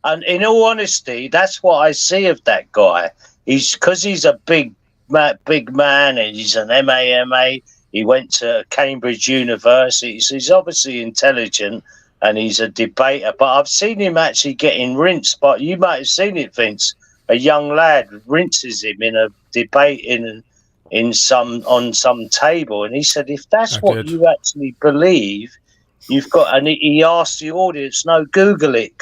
And in all honesty, that's what I see of that guy. Because he's a big man, and he's an MAMA. He went to Cambridge University, so he's obviously intelligent. And he's a debater, but I've seen him actually getting rinsed. But you might have seen it, Vince. A young lad rinses him in a debate on some table, and he said, "If that's what you actually believe, you've got." And he asked the audience, "No, Google it."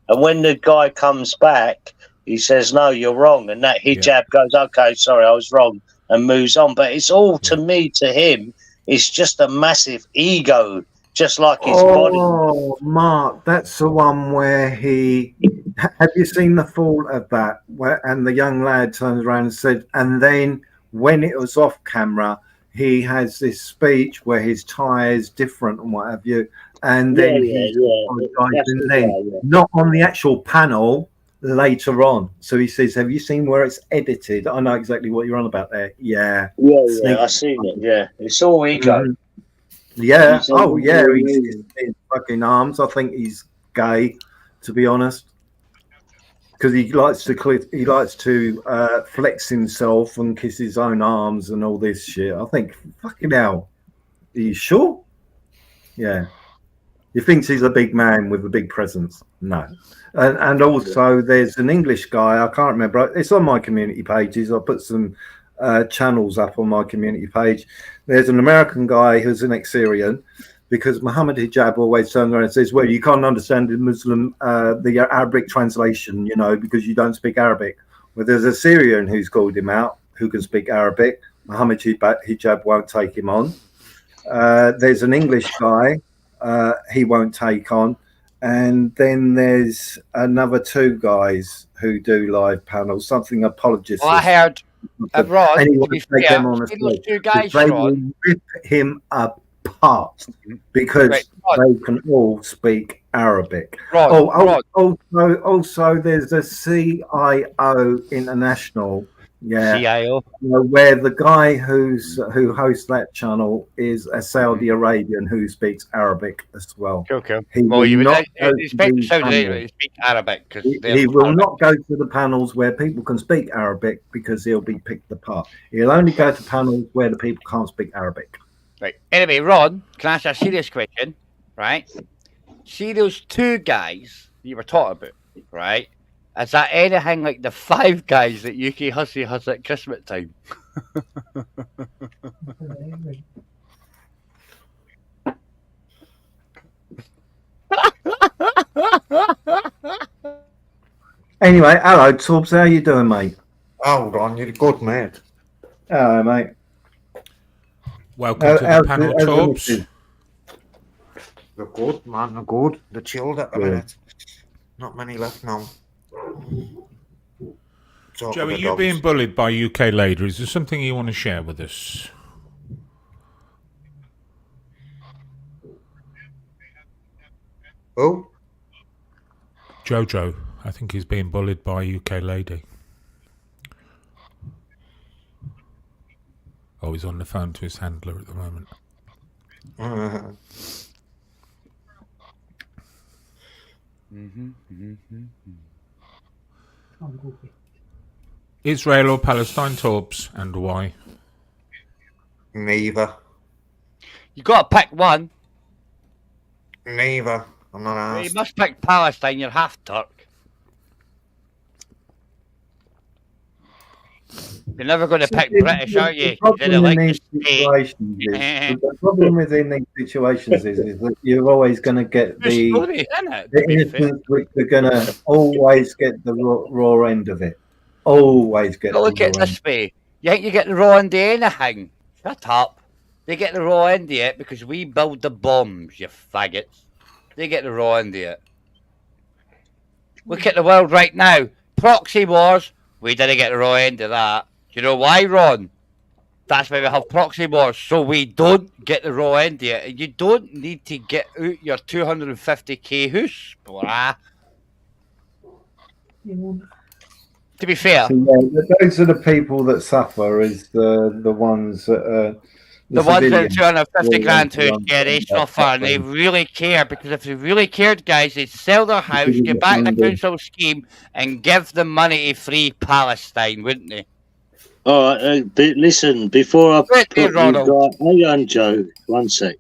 And when the guy comes back, he says, "No, you're wrong." And that hijab goes, "Okay, sorry, I was wrong," and moves on. But it's all, to me, to him, it's just a massive ego, just like his body. Oh, Mark, that's the one where he. Have you seen the fall of that? And the young lad turns around and said, and then when it was off camera, he has this speech where his tie is different and what have you. And then not on the actual panel, later on. So he says, have you seen where it's edited? I know exactly what you're on about there. Yeah. Yeah, I've seen it. Yeah, it's all ego. Yeah. He's He's his fucking arms. I think he's gay, to be honest, because he likes to flex himself and kiss his own arms and all this shit. I think, fucking hell. Are you sure? Yeah. He thinks he's a big man with a big presence. No. And also there's an English guy, I can't remember. It's on my community pages. I put some channels up on my community page. There's an American guy who's an ex-Syrian, because Muhammad Hijab always turns around and says, well, you can't understand the Muslim, the Arabic translation, you know, because you don't speak Arabic. Well, there's a Syrian who's called him out who can speak Arabic. Muhammad Hijab won't take him on. There's an English guy he won't take on. And then there's another two guys who do live panels, something apologists. Well, I heard Rod, to be fair, those two guys, they Rod. will rip him apart because they can all speak Arabic. Rod. Also, there's a CIO International. Yeah, CIO, where the guy who hosts that channel is a Saudi Arabian who speaks Arabic as well. Okay. He Well, will you not go would to speak the Saudi panel. Arabia, speak Arabic because He will not go to the panels where people can speak Arabic because he'll be picked apart. He'll only go to panels where the people can't speak Arabic. Right. Anyway, Ron, can I ask you a serious question? Right. See those two guys you were talking about, right? Is that anything like the 5 guys that UK Hussy has at Christmas time? Anyway, hello, Tubbs. How you doing, mate? Hold on, you're good, mate. Hello, mate. Welcome to the panel, Tubbs. They're good, man. They're good. They're chilled at the minute. Not many left now. Joe, are you being bullied by UK lady? Is there something you want to share with us? Who? Jojo. I think he's being bullied by a UK lady. Oh, he's on the phone to his handler at the moment. Israel or Palestine, Torbs, and why? Neither. You got to pick one. Neither. I'm not asked. You must pick Palestine. You're half Turk. You're never going to pick British, are you? The problem within these situations is that you're always going to get the innocents, which are going to always get the raw end of it. Always get the look at raw this end. way. You think you get the raw end of anything? Shut up. They get the raw end of it because we build the bombs, you faggots. They get the raw end of it. Look at the world right now. Proxy wars. We didn't get the raw end of that. Do you know why, Ron? That's why we have proxy wars, so we don't get the raw end of it. And you don't need to get out your 250k house, blah. To be fair. So, yeah, those are the people that suffer, is the ones that the ones that 250 grand house, yeah, they suffer and they really care, because if they really cared, guys, they'd sell their house, get back the council scheme and give the money to free Palestine, wouldn't they? All right, listen, before I put you guys, hang on, Joe, 1 sec.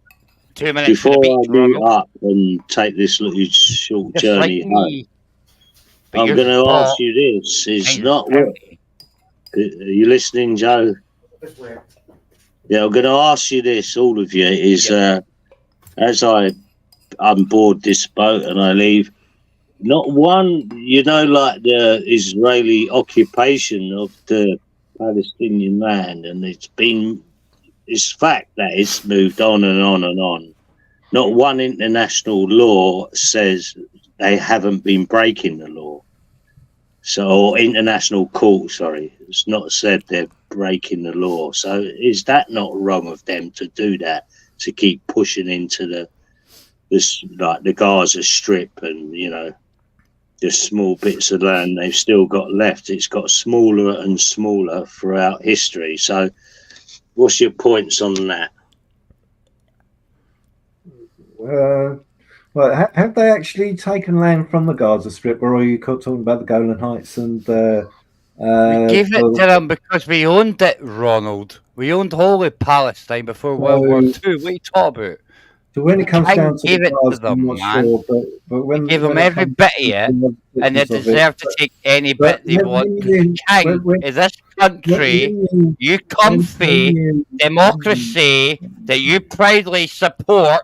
2 minutes before I move up and take this little short journey home, I'm going to ask you this: is not what? Are you listening, Joe? Yeah, I'm going to ask you this, all of you, is as I'm board this boat and I leave, not one, like the Israeli occupation of the Palestinian land, and it's fact that it's moved on and on and on. Not one international law says they haven't been breaking the law. So, international court, sorry, it's not said they're breaking the law. So, is that not wrong of them to do that, to keep pushing into the Gaza Strip and, you know, the small bits of land they've still got left? It's got smaller and smaller throughout history. So, what's your points on that? Well, have they actually taken land from the Gaza Strip, or are you talking about the Golan Heights and? We gave it to them because we owned it, Ronald. We owned all of Palestine before World War II. What are you talking about? So when it comes down to gave the it Gaza, to them, I'm not man. sure, but when We gave when them it every comes bit of to it, the and they pictures of it, deserve to take any bit they want. The king is this country, you comfy democracy that you proudly support.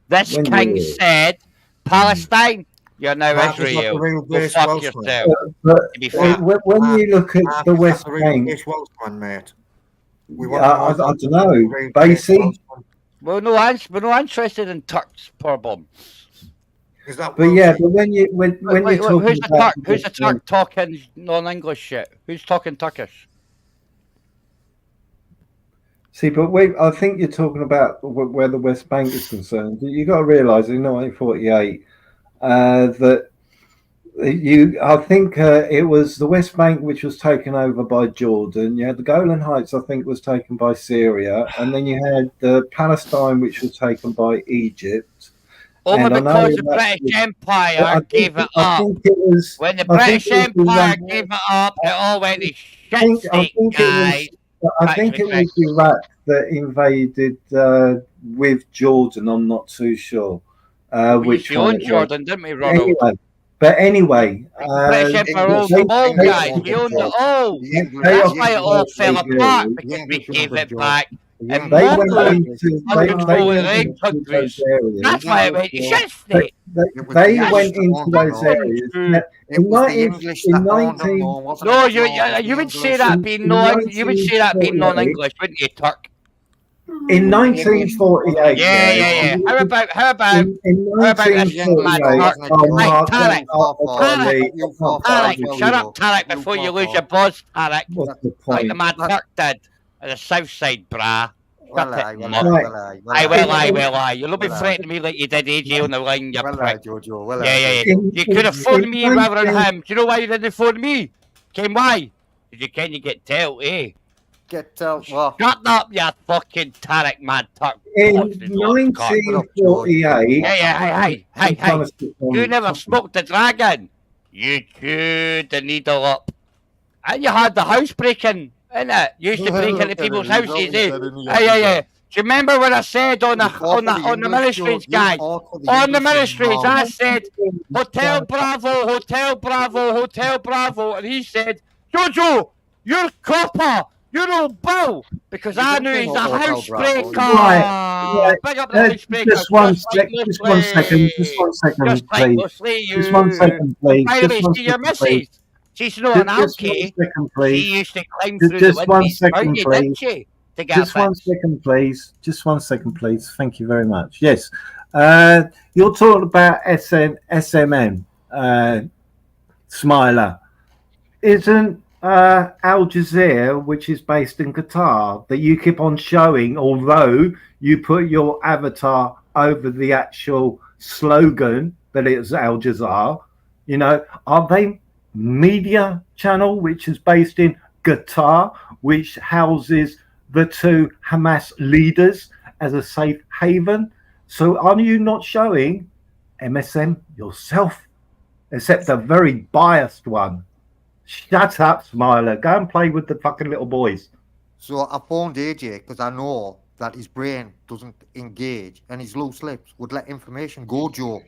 This When king you- said, Palestine, you're now Mark, is that the Israel. real Go base fuck Welshman? yourself. But To be fair. when you look at Mark, the is that West the real Bank, base Welshman, mate? We I want to know if don't that's know, the real base Basie. Welshman. We're not interested in Turks, problem. Is that But yeah, Welsh? but when you're talking Who's the about Turk? Who's the Turk talking non-English shit? Who's talking Turkish? See, but I think you're talking about where the West Bank is concerned. You got to realise in 1948 that I think it was the West Bank which was taken over by Jordan. You had the Golan Heights, I think, was taken by Syria, and then you had Palestine, which was taken by Egypt. Only And I know because the that British Empire gave it I up. think it was When the I think British it was Empire Iraq. gave it up, it all went to I shit think state, guys. I think it was Iraq that invaded with Jordan. I'm not too sure which We one owned it was. Jordan, didn't we, Ronald? Anyway, British Empire owned them all, guys. We owned it all. That's why it all fell apart, because we gave it back. And They went Muslims into uncontrolled their those countries. areas. That's why it went to shit state. They went into those areas. It was the English that owned them, though, wasn't No, it? you would say that being non-English, wouldn't you, Turk? In 1948, Yeah. How about in this mad 1948, Turk? Tarek, shut up, Tarek, before you lose your buzz, Tarek. What's the Like point? the mad Turk did at the south side, brah. Well, Shut it, mug. You'll not be threatening me like you did AJ on the line, you prick. Yeah. You could have phoned me rather than him. Do you know why you didn't phone me? Ken, why? Because you get dealt, eh? Get what? Shut up, you fucking Tarek mad Turk. In 1948, Hey. You never smoked the dragon. You chewed the needle up. And you had the housebreaking, innit? You used to break into people's houses, eh? Yeah. Do you remember what I said on the ministries, guys? On the ministries, I said, Hotel Bravo, and he said, Jojo, you're copper. You're all bull, because I knew he's a housebreaker. Right. Big up the housebreaker. Just one second, please. Just one second, please. By the way, see your missus. She's not an alky. She used to climb through the windows, didn't she? To get Just one second, please. Thank you very much. Yes. You're talking about SMN, Smiler. Isn't Al Jazeera, which is based in Qatar, that you keep on showing, although you put your avatar over the actual slogan that it's Al Jazeera, you know, are they media channel which is based in Qatar, which houses the two Hamas leaders as a safe haven? So are you not showing MSM yourself, except a very biased one? Shut up, Smiler. Go and play with the fucking little boys. So I phoned AJ because I know that his brain doesn't engage and his loose lips would let information go, Joe.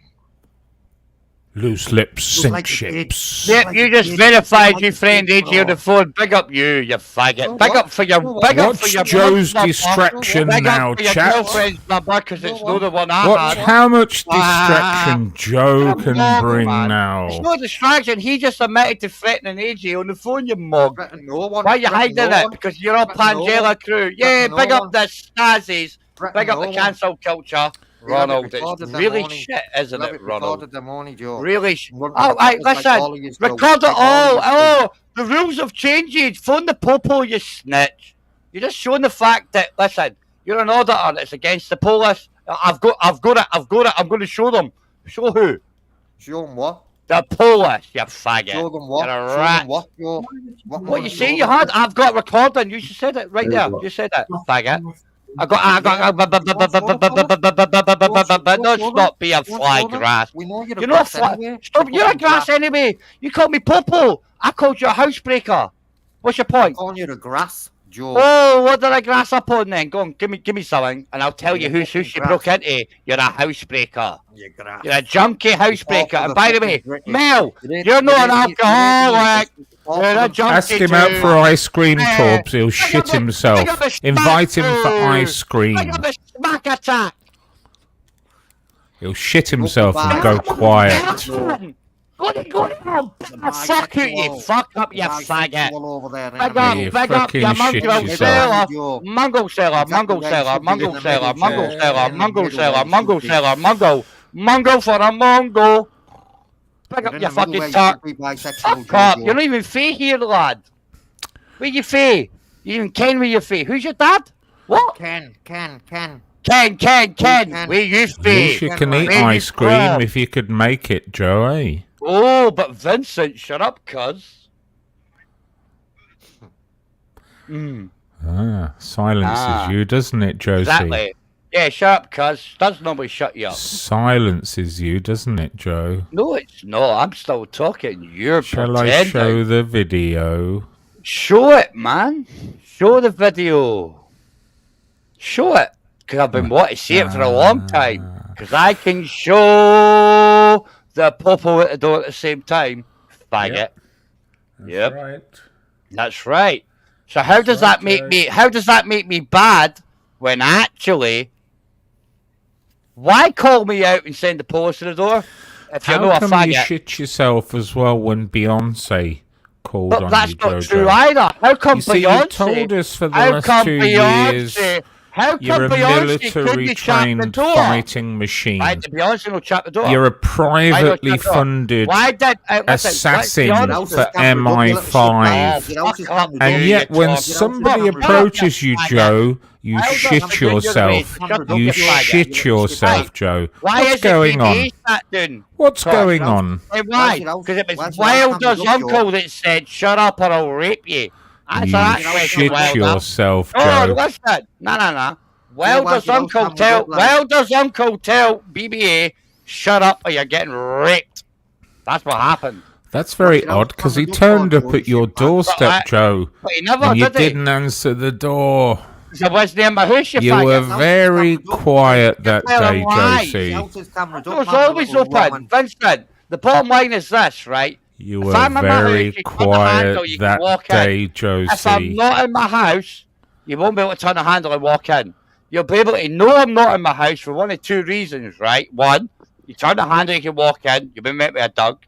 Loose lips sink ships. Yep, you just verified your friend AJ on the phone. Big up you faggot. Big up for your What's Joe's distraction now, chat? Because it's not the one I had. How much distraction Joe can bring now? It's no distraction. He just admitted to threatening AJ on the phone, you mug. Why are you hiding it? Because you're all Pangela crew. Yeah, big up the Stasies. Big up the cancel culture. Ronald, it's really shit, isn't it, Ronald? Really shit. Oh, right, listen. Record it all. Oh, the rules have changed. Phone the popo, you snitch. You're just showing the fact that, listen, you're an auditor that's against the police. I've got it. I'm going to show them. Show who? Show them what? The police, you faggot. Show them what? You're a Show rat. them what? What you say you had? I've got recording. You should said it right there. You said it, faggot. I got. Don't stop being fly grass. You're not fly. Stop. You're a grass anyway. You called me popo. I called you a housebreaker. What's your point? I'm calling you the grass, Joe. Oh, what did I grass up on then? Go on, give me something, and I'll tell you whose house you broke into. You're a housebreaker. You're a junkie housebreaker. And by the way, Mel, you're not an alcoholic. You're a junkie. Ask him out for ice cream, Torbs. He'll shit himself. Invite him for ice cream. Smack attack. He'll shit himself and go quiet. Go on. Fuck you fuck up, you faggot. Big up, you Mungo for a Mongo. Big up your fucking talk. Fuck up, you're not even fair here, lad. Where you fair? You even Ken where you fair? Who's your dad? What? Ken. Ken. Where you fair? At least you can eat ice cream if you could make it, Joe, eh? Oh, but Vincent, shut up, cuz. Silences you, doesn't it, Josie? Exactly. Yeah, shut up, cuz. Does nobody shut you up? Silences you, doesn't it, Joe? No, it's not. I'm still talking. You're Shall pretending. I show the video? Show it, man. Show the video. Show it. Because I've been wanting to see it for a long time. Because I can show the popo at the door at the same time. Faggot. Yep. Right. That's right. So how does that make me? How does that make me bad when actually? Why call me out and send the police to the door if you're not a faggot? How come you shit yourself as well when Beyonce called on you, That's not Jojo? true either. How come you see, Beyonce? You told us for the last 2 years. How You're a military-trained fighting machine. Why did Beyonce not shut the door? You're a privately funded assassin for MI5. And yet when somebody approaches you, Joe, you shit yourself. You shit yourself, Joe. What's going on? What's going on? Why? Because it was Wilder's uncle that said, shut up or I'll rape you. You shit yourself, Joe. Oh, listen. No. Wilder's uncle tell BBA, shut up or you're getting raped. That's what happened. That's very odd, because he turned up at your doorstep, Joe, and you didn't answer the door. So what's near my house, you were very quiet that day, Josie. It was always open. Vincent, the bottom line is this, right? You were very quiet that day, Josie. If I'm not in my house, you won't be able to turn the handle and walk in. You'll be able to know I'm not in my house for one of two reasons, right? One, you turn the handle, you can walk in. You've been met with a dog.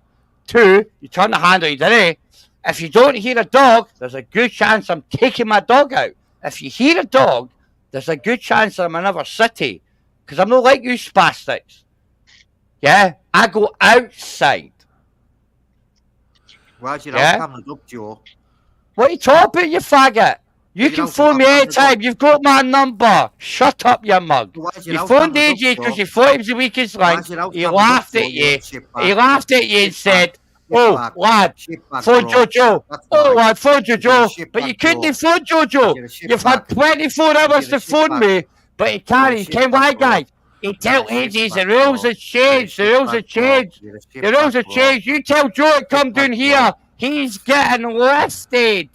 Two, you turn the handle, you didn't. If you don't hear a dog, there's a good chance I'm taking my dog out. If you hear a dog, there's a good chance I'm in another city. Because I'm not like you spastics. Yeah? I go outside. Why's your camera up, Joe? What are you talking about, you faggot? You can phone me anytime. You've got my number. Shut up, you mug. You phoned AJ because you thought he was the weakest link. He laughed at you. He laughed at you and said, oh, lad, phone Jojo. Oh, lad, phone Jojo. But you couldn't phone Jojo. You've had 24 hours to phone me, but he can't. He came, why, guys? He tell AJ the rules have changed. The rules have changed. The rules have changed. You tell Joe to come down here. He's getting lifted.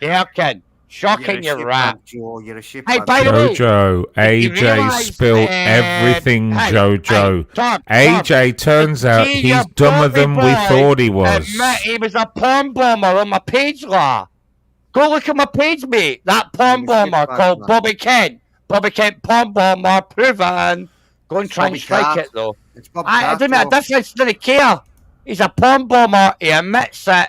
Shirkin. Shocking, You're a you rat. shitbag, Joe. You're a shitbag. Hey, by the way, Jojo, AJ spilled everything, Jojo. AJ turns out he's dumber than we thought he was. He was a porn bomber on my page, la. Go look at my page, mate. That porn bomber called Bobby Kent. Bobby Kent porn bomber proven. Go and try and strike it, though. It's Bobby It doesn't make a difference. Doesn't care. He's a porn bomber. He admits it.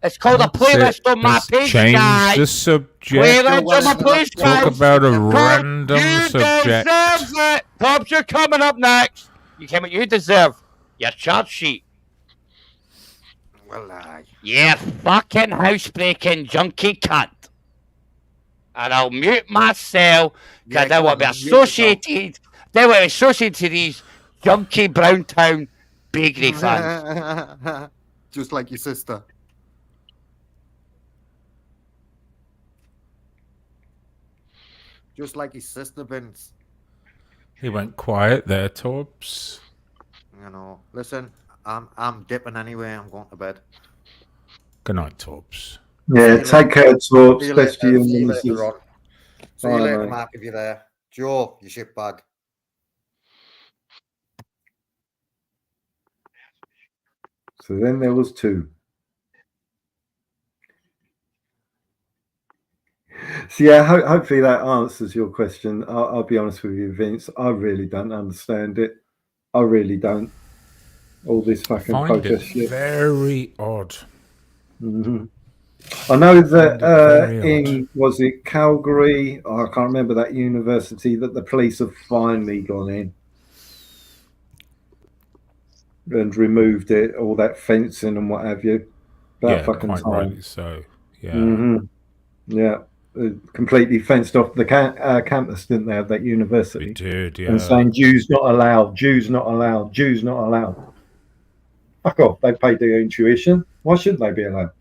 It's called a playlist on my page, Change guys. the subject. Playlist on my page, guys. Talk about a random subject. Deserve it. Pops, you're coming up next. You came what you deserve. Your charge sheet. Well, you fucking housebreaking junkie cunt. And I'll mute myself because I will be associated. They will be associated to these junkie Browntown bakery fans. Just like your sister. Just like his sister, Vince. He went quiet there, Torbs. You know, listen, I'm dipping anyway. I'm going to bed. Good night, Torbs. Yeah, take care, Torbs. Best for you and See you the later, missus. Ron. See you Bye, later, mate. Mark, if you're there. Joe, you shitbag. So then there was two. So yeah, hopefully that answers your question. I'll be honest with you, Vince. I really don't understand it. I really don't. All this fucking Find protest it shit. very odd. I know that in, was it Calgary? Oh, I can't remember that university, that the police have finally gone in and removed it, all that fencing and what have you. That fucking quite time. rightly so. Yeah. Yeah. Completely fenced off the campus, didn't they, of that university? They did, yeah. And saying Jews not allowed, Jews not allowed, Jews not allowed. Fuck off, they paid their own tuition. Why shouldn't they be allowed?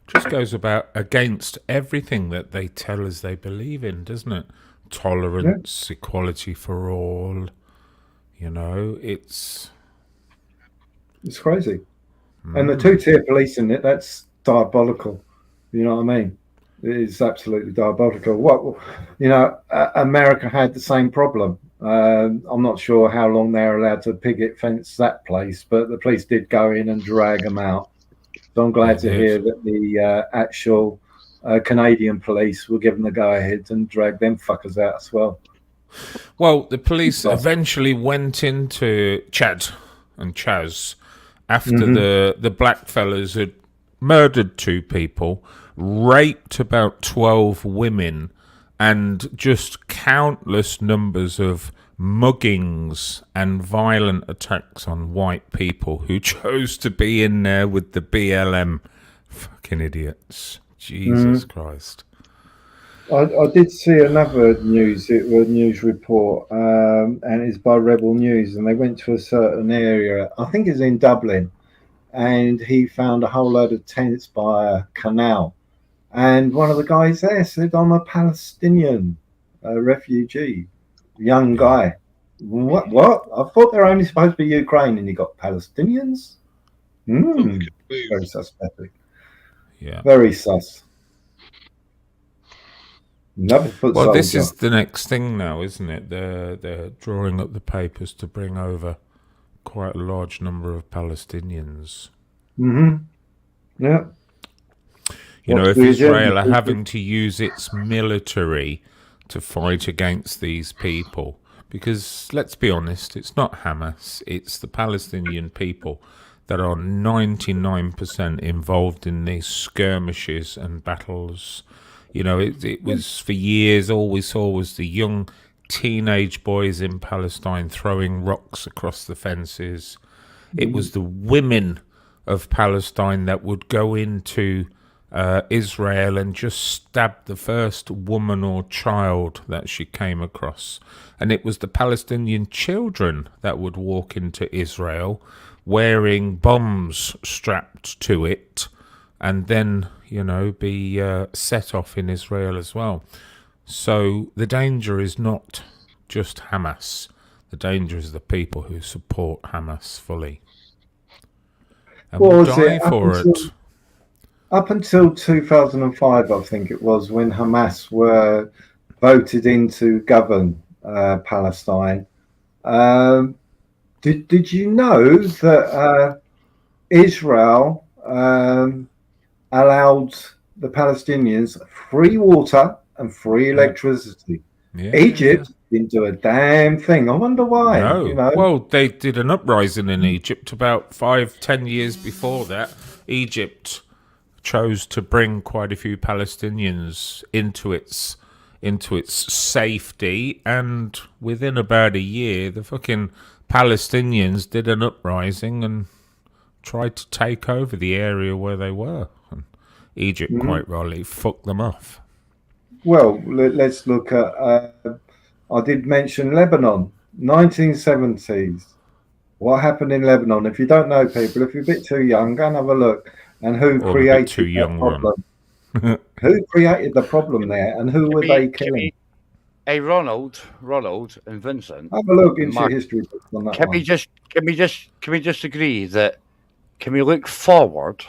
Just goes about against everything that they tell us they believe in, doesn't it? Tolerance, equality for all. You know, it's crazy. And the two-tier policing, that's diabolical. You know what I mean? It is absolutely diabolical. What, you know, America had the same problem. I'm not sure how long they're allowed to picket fence that place, but the police did go in and drag them out. So I'm glad to hear that the actual Canadian police were given the go-ahead and dragged them fuckers out as well. Well, the police eventually went into Chad and Chaz after the black fellas had murdered 2 people, raped about 12 women, and just countless numbers of muggings and violent attacks on white people who chose to be in there with the BLM. Fucking idiots. Jesus Christ. I did see another news report, and it's by Rebel News, and they went to a certain area, I think it's in Dublin, and he found a whole load of tents by a canal. And one of the guys there said, I'm a Palestinian, a refugee, young guy. What? I thought they're only supposed to be Ukraine, and you got Palestinians? Very suspect. Yeah. Very sus. Well, this is the next thing now, isn't it? They're drawing up the papers to bring over quite a large number of Palestinians. Yeah. You know, if Israel are having to use its military to fight against these people, because let's be honest, it's not Hamas, it's the Palestinian people that are 99% involved in these skirmishes and battles. You know, it was for years, all we saw was the young teenage boys in Palestine throwing rocks across the fences. It was the women of Palestine that would go into Israel and just stab the first woman or child that she came across. And it was the Palestinian children that would walk into Israel wearing bombs strapped to it and then, you know, be set off in Israel as well. So the danger is not just Hamas. The danger is the people who support Hamas fully. And will die for it. up until 2005, I think it was, when Hamas were voted in to govern Palestine. Did you know that Israel allowed the Palestinians free water and free electricity? Yeah. Egypt didn't do a damn thing. I wonder why. No. You know? Well, they did an uprising in Egypt about 5-10 years before that. Egypt chose to bring quite a few Palestinians into its safety, and within about a year, the fucking Palestinians did an uprising and tried to take over the area where they were. And Egypt quite rightly fucked them off. Well, let's look at, I did mention Lebanon, 1970s. What happened in Lebanon? If you don't know, people, if you're a bit too young, go and have a look. And who created the problem? Who created the problem there, and who were they killing? Hey, Ronald, and Vincent. Have a look into your history books on that Can we just agree that? Can we look forward?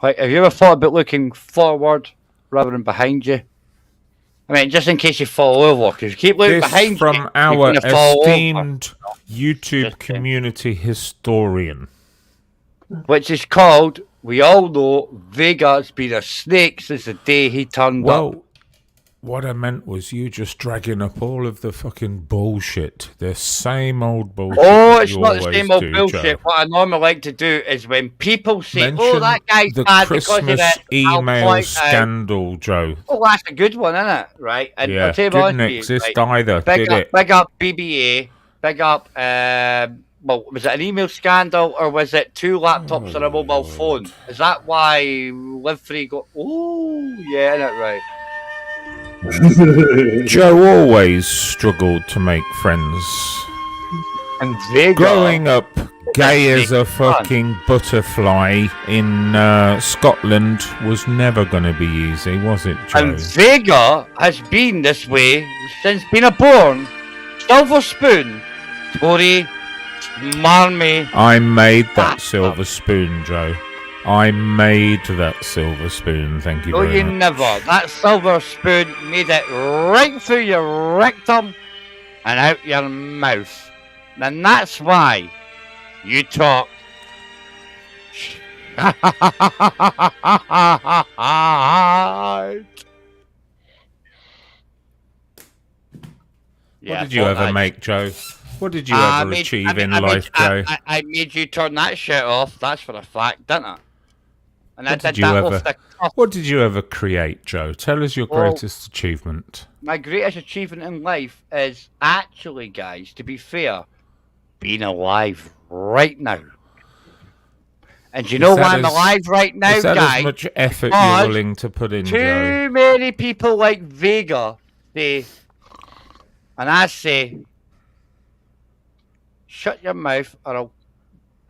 Like, have you ever thought about looking forward rather than behind you? I mean, just in case you fall over, because you keep looking behind you. From our esteemed YouTube community historian, which is called, we all know, Vega's been a snake since the day he turned up. What I meant was you just dragging up all of the fucking bullshit. The same old bullshit. Oh, it's not the same old bullshit. Joe. What I normally like to do is when people say, "Oh, that guy's bad because of Christmas it," email scandal, Joe. Oh, that's a good one, isn't it? Right? And yeah, didn't exist either, did it? Big up BBA. Big up. Well, was it an email scandal or was it 2 laptops and a mobile phone? Is that why Live Free got? Oh, yeah, isn't it right? Joe always struggled to make friends. And Vega, growing up gay as a fucking butterfly in Scotland was never going to be easy, was it, Joe? And Vega has been this way since being born. Silver spoon, Tory, Marmy. I made that silver spoon, Joe. I made that silver spoon, thank you very much. No, you never. That silver spoon made it right through your rectum and out your mouth. And that's why you talk. What did you ever make, Joe? What did you ever achieve in life, Joe? I made you turn that shit off, that's for a fact, didn't I? And what did you ever create, Joe? Tell us your greatest achievement. My greatest achievement in life is actually, guys, to be fair, being alive right now. And do you know why I'm alive right now, guys? Is that as much effort you're willing to put in, Joe? Too many people like Vega say, and I say, shut your mouth or I'll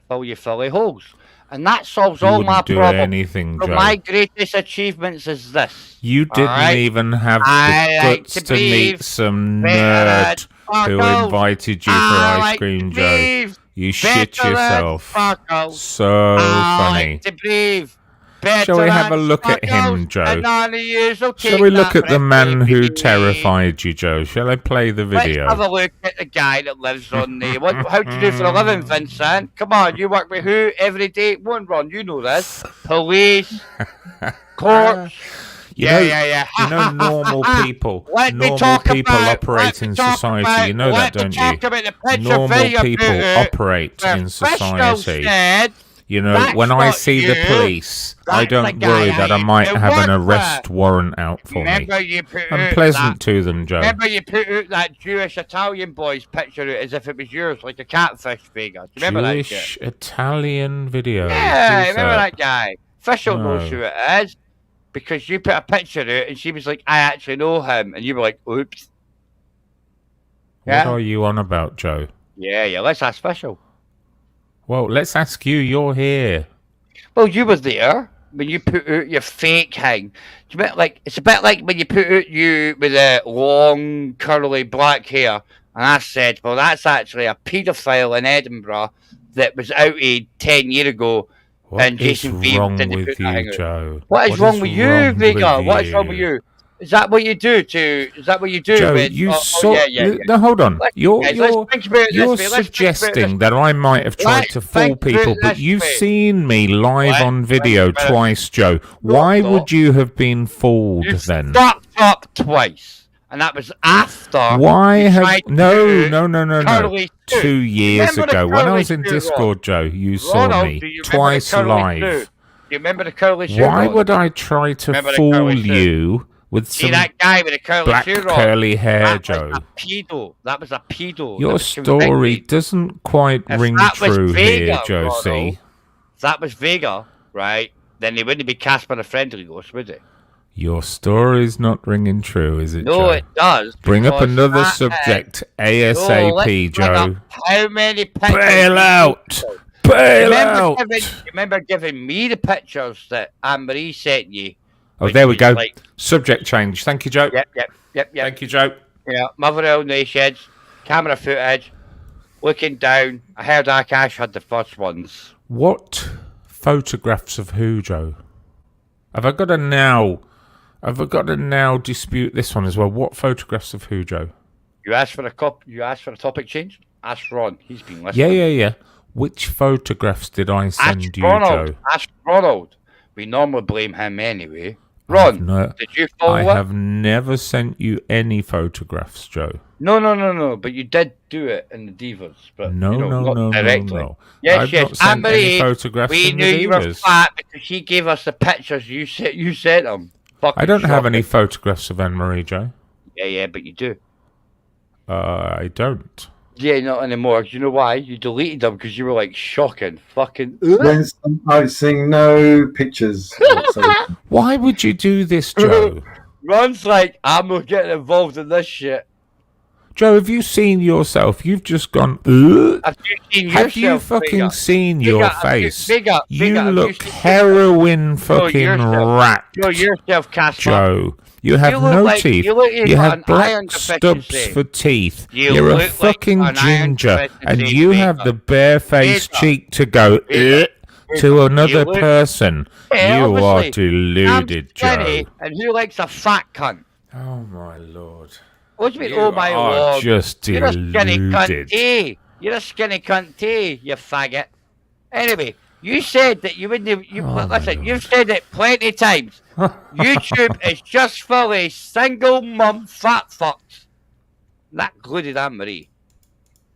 fill you fully holes. And that solves all my problems. Anything, so Joe. My greatest achievements is this. You didn't even have the guts to meet some nerd who invited you for ice cream, Joe. You shit yourself. So funny. Shall we have a look at him, Joe? Shall we look at the man who terrified you, Joe? Shall I play the video? Let's have a look at the guy that lives on there. How do you do for a living, Vincent? Come on, you work with who every day? One run, you know this. Police, courts. You know normal people. Normal people operate in society. You know that, don't you? Normal people operate in society. You know, when I see the police, I don't worry that I might have an arrest warrant out for me. I'm pleasant to them, Joe. Remember you put out that Jewish Italian boy's picture as if it was yours, like a catfish figure. Do you remember that shit? Jewish Italian video. Yeah, remember that guy? Official knows who it is because you put a picture out and she was like, I actually know him. And you were like, oops. What are you on about, Joe? Yeah, let's ask Official. Well, let's ask you. You're here. Well, you were there when you put out your fake thing. It's a bit like when you put out you with a long, curly black hair, and I said, well, that's actually a paedophile in Edinburgh that was outed 10 years ago. What And Jason is V wrong didn't with put that you, out. Joe? What is wrong with you, wrong Vega? with What is wrong with you? Is that what you do to? Is that what you do? Joe, with, you yeah. No, hold on. Let's You're think about it you're this way. Let's think about it this suggesting that I might have tried to fool people, but you've seen me live on video twice, Joe. Why would you have been fooled then? Fucked up twice, and that was after. Why you have tried to no? do Curly 2 years Remember the ago, when I Curly was in 2, Discord, Joe, you saw Ronald, me do you remember twice the Curly live. 2? Do you remember the curly shoe? Why Ronald? would I try to Remember the fool curly shoe? you with See some that guy with the curly black shoe, Ronald? curly hair, That Joe? was a pedo. That was a pedo. Your that was story convicted. doesn't quite If ring that was true Vega, here, Josie. Ronald, if that was Vega, right, then they wouldn't be Casper the Friendly Ghost, would they? Your story's not ringing true, is it, No, Joe? it does. Bring up because another that subject No, ASAP, let's bring Joe. up how many pictures? Bail out! Bail out! Remember giving me the pictures that Anne-Marie sent you? Oh, which there we was go. like- Subject change. Thank you, Joe. Yep. Thank you, Joe. Yeah, Motherwell Nations, camera footage, looking down. I heard Akash had the first ones. What photographs of who, Joe? Have I got to now dispute this one as well? What photographs of who, Joe? You asked for a topic change? Ask Ron. He's been listening. Yeah. Which photographs did I send Ask you, Ronald. Joe? Ask Ronald. We normally blame him anyway. Ron, did you follow I it? have never sent you any photographs, Joe. No. But you did do it in the Divas. But No. not directly. No. Yes, I've yes. not sent Anne-Marie, any photographs we in knew the you were Divas. fat because she gave us the pictures you sent them. I don't have any photographs of Anne-Marie, Joe. Yeah, but you do. I don't. Yeah, not anymore. Do you know why? You deleted them because you were like shocking, fucking. When I'm seeing no pictures. Why would you do this, Joe? Ron's like, I'm not getting involved in this shit. Joe, have you seen yourself? You've just gone. Have you seen Have you yourself, fucking Vega? seen Vega, your have you- face? Vega, You Vega, have look seen- heroin fucking yourself. wrapped, Show yourself, Casper. Joe. You have You look no like- teeth. you look like You you've got have an black iron stubs deficiency. for teeth. You You're a look like fucking an iron ginger, and deficiency, you have Vega. the barefaced Vega. cheek to go Vega. to another You look- person. Yeah, You are obviously. deluded, I'm skinny, Joe. and who likes a fat cunt? Oh my lord. What do you mean, You oh my are lord? just You're a skinny cunt deluded. too. You're a skinny cunt too, you faggot. Anyway, you said that you wouldn't. Listen, you've said it plenty of times. YouTube is just full of single mum fat fucks. That included Anne-Marie.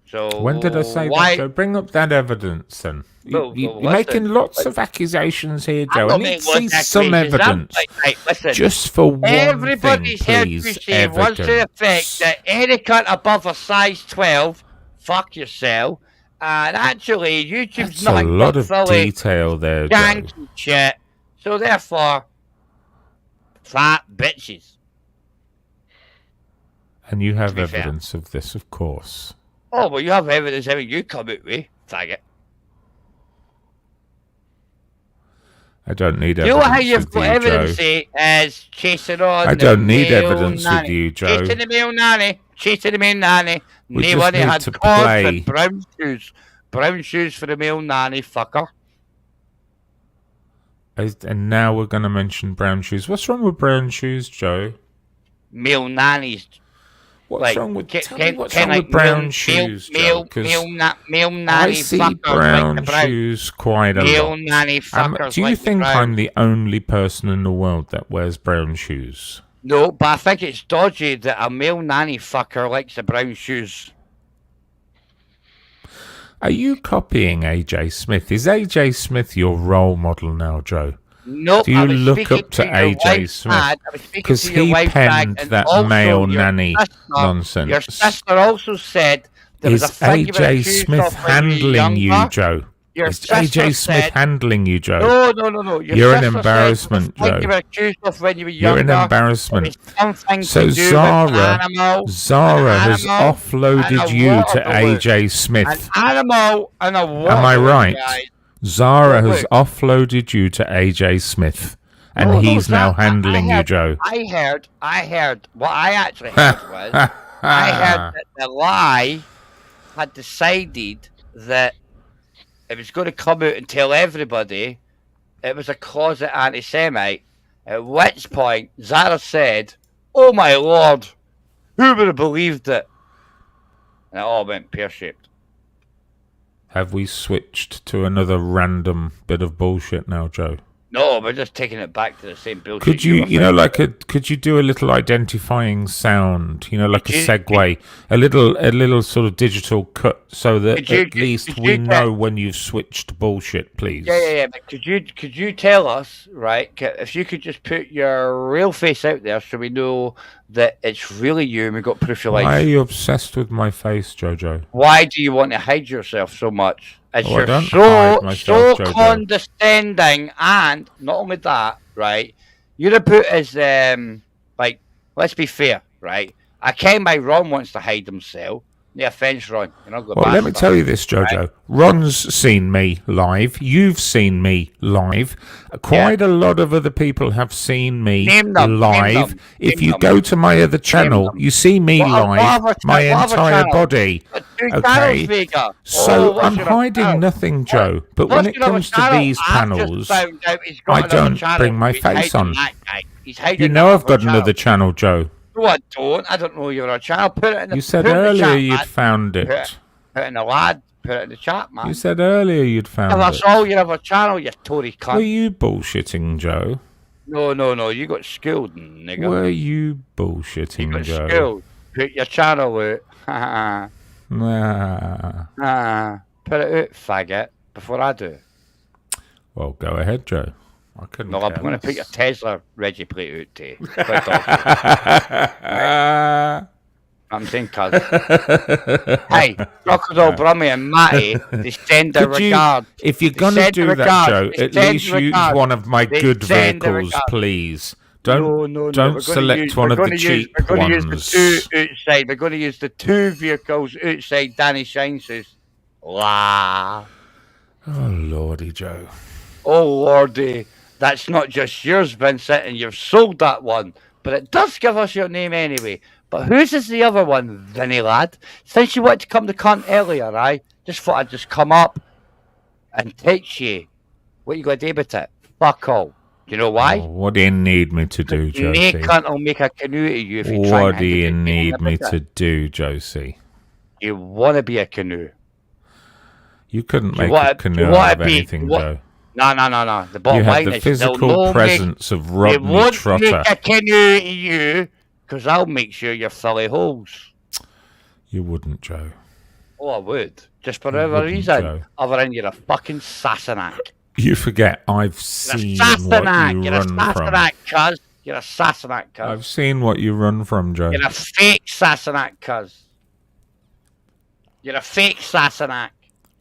So When did I say why? that, Joe? Bring up that evidence, then. Well, You're listen, making lots of accusations here, I'm Joe. I not need making to see lots of some accusations. I'm evidence. like, listen, Just for one everybody's thing, heard please. you say once to the effect that any cunt above a size 12, fuck yourself. And actually, YouTube's That's a not lot of full detail there, Joe. gangs and shit. So therefore, fat bitches. And you have be fair. evidence of this, of course. Oh, well, you have evidence every you come out with, faggot. I don't need You know how evidence you've with got you, evidence Joe. as chasing on I the don't need male evidence with nanny. you, Joe. Chasing the male nanny. Chasing the male nanny. We just Nobody need had to cause play. with brown shoes. Brown shoes for the male nanny, fucker. And now we're going to mention brown shoes. What's wrong with brown shoes, Joe? Male nannies. What's wrong with brown shoes, Joe? 'Cause male nanny I see fuckers brown like the brown. shoes quite a Male lot. nanny fuckers Do you like the think brown. I'm the only person in the world that wears brown shoes? No, but I think it's dodgy that a male nanny fucker likes the brown shoes. Are you copying AJ Smith? Is AJ Smith your role model now, Joe? Nope, Do you I was look speaking up to your AJ wife's Smith? dad. I was speaking Because to your he wife's dad, penned and that also male your nanny sister- nonsense. Your sister also said there was a Is figure AJ accused Smith of when you were handling you, younger. Joe? Your Is sister AJ Smith said- handling you, Joe? No. Your You're an sister embarrassment, said the figure Joe. you were accused of when you were You're younger. an embarrassment. It was something So to do with Zara has an animal and offloaded a you water to balloon. AJ Smith. An animal and a water Am I balloon, right? guys. Zara has Look. offloaded you to AJ Smith, and No, he's now Zara- handling you, Joe. I heard. What I actually heard was, I heard that the lie had decided that it was going to come out and tell everybody it was a closet anti-Semite, at which point Zara said, "Oh my lord, who would have believed it?" And it all went pear-shaped. Have we switched to another random bit of bullshit now, Joe? No, we're just taking it back to the same bullshit. Could you, could you do a little identifying sound? Like a segue, a little sort of digital cut, so that at least we know when you've switched bullshit, please. Yeah. But could you tell us, right? If you could just put your real face out there, so we know that it's really you, and we got proof of life. Why are you obsessed with my face, Jojo? Why do you want to hide yourself so much? As I you're don't hide myself, so Jojo. condescending, and not only that, right? You're a put as like, let's be fair, right? I came by Ron wants to hide himself. No offense, Ron. Well, let me tell you this, Jojo. Right? Ron's seen me live. You've seen me live. Quite a lot of other people have seen me live. If you go to my other channel, you see me live, my entire body. Okay? So I'm hiding nothing, Joe. But when it comes to these panels, I don't bring my face on. You know I've got another channel, Joe. No, I don't. I don't know you're on a channel. Put it in the. You said earlier you'd found it. Put it in the lad. Put it in the chat, man. You said earlier you'd found it. That's all you have a channel, you Tory cunt. Were you bullshitting, Joe? No. You got schooled, nigga. Were you bullshitting, Joe? You got schooled. Put your channel out. Put it out, faggot, before I do. Well, go ahead, Joe. I couldn't. No, I'm going to put your Tesla Reggie plate out to you. I'm saying, cuz. Hey, Crocodile Brummy and Matty, they send their regard. If you're going to do that, Joe, at least use one of my good vehicles, please. Don't select one of the cheap ones. We're going to use the two outside. We're going to use the two vehicles outside Danny Shine's. Wow. Oh, Lordy, Joe. Oh, Lordy. That's not just yours, Vincent, and you've sold that one. But it does give us your name anyway. But whose is the other one, Vinny lad? Since you wanted to come to cunt earlier, I just thought I'd just come up and teach you what you got to do with it. Fuck all. Do you know why? Oh, what do you need me to do, Josie? Me cunt will make a canoe of you if you try. What do you need me to do, Josie? You want to be a canoe. You couldn't make a canoe out of anything, Joe. No. The bottom you have line the is physical presence of Rodney Trotter. They won't make a canoe of you, because I'll make sure you're full of holes. You wouldn't, Joe. Oh, I would. Just for whatever reason. Joe. Other than you're a fucking Sassenach. You forget I've seen what you run from. You're a Sassenach, cuz. You're a Sassenach, cuz. I've seen what you run from, Joe. You're a fake Sassenach, cuz. You're a fake Sassenach.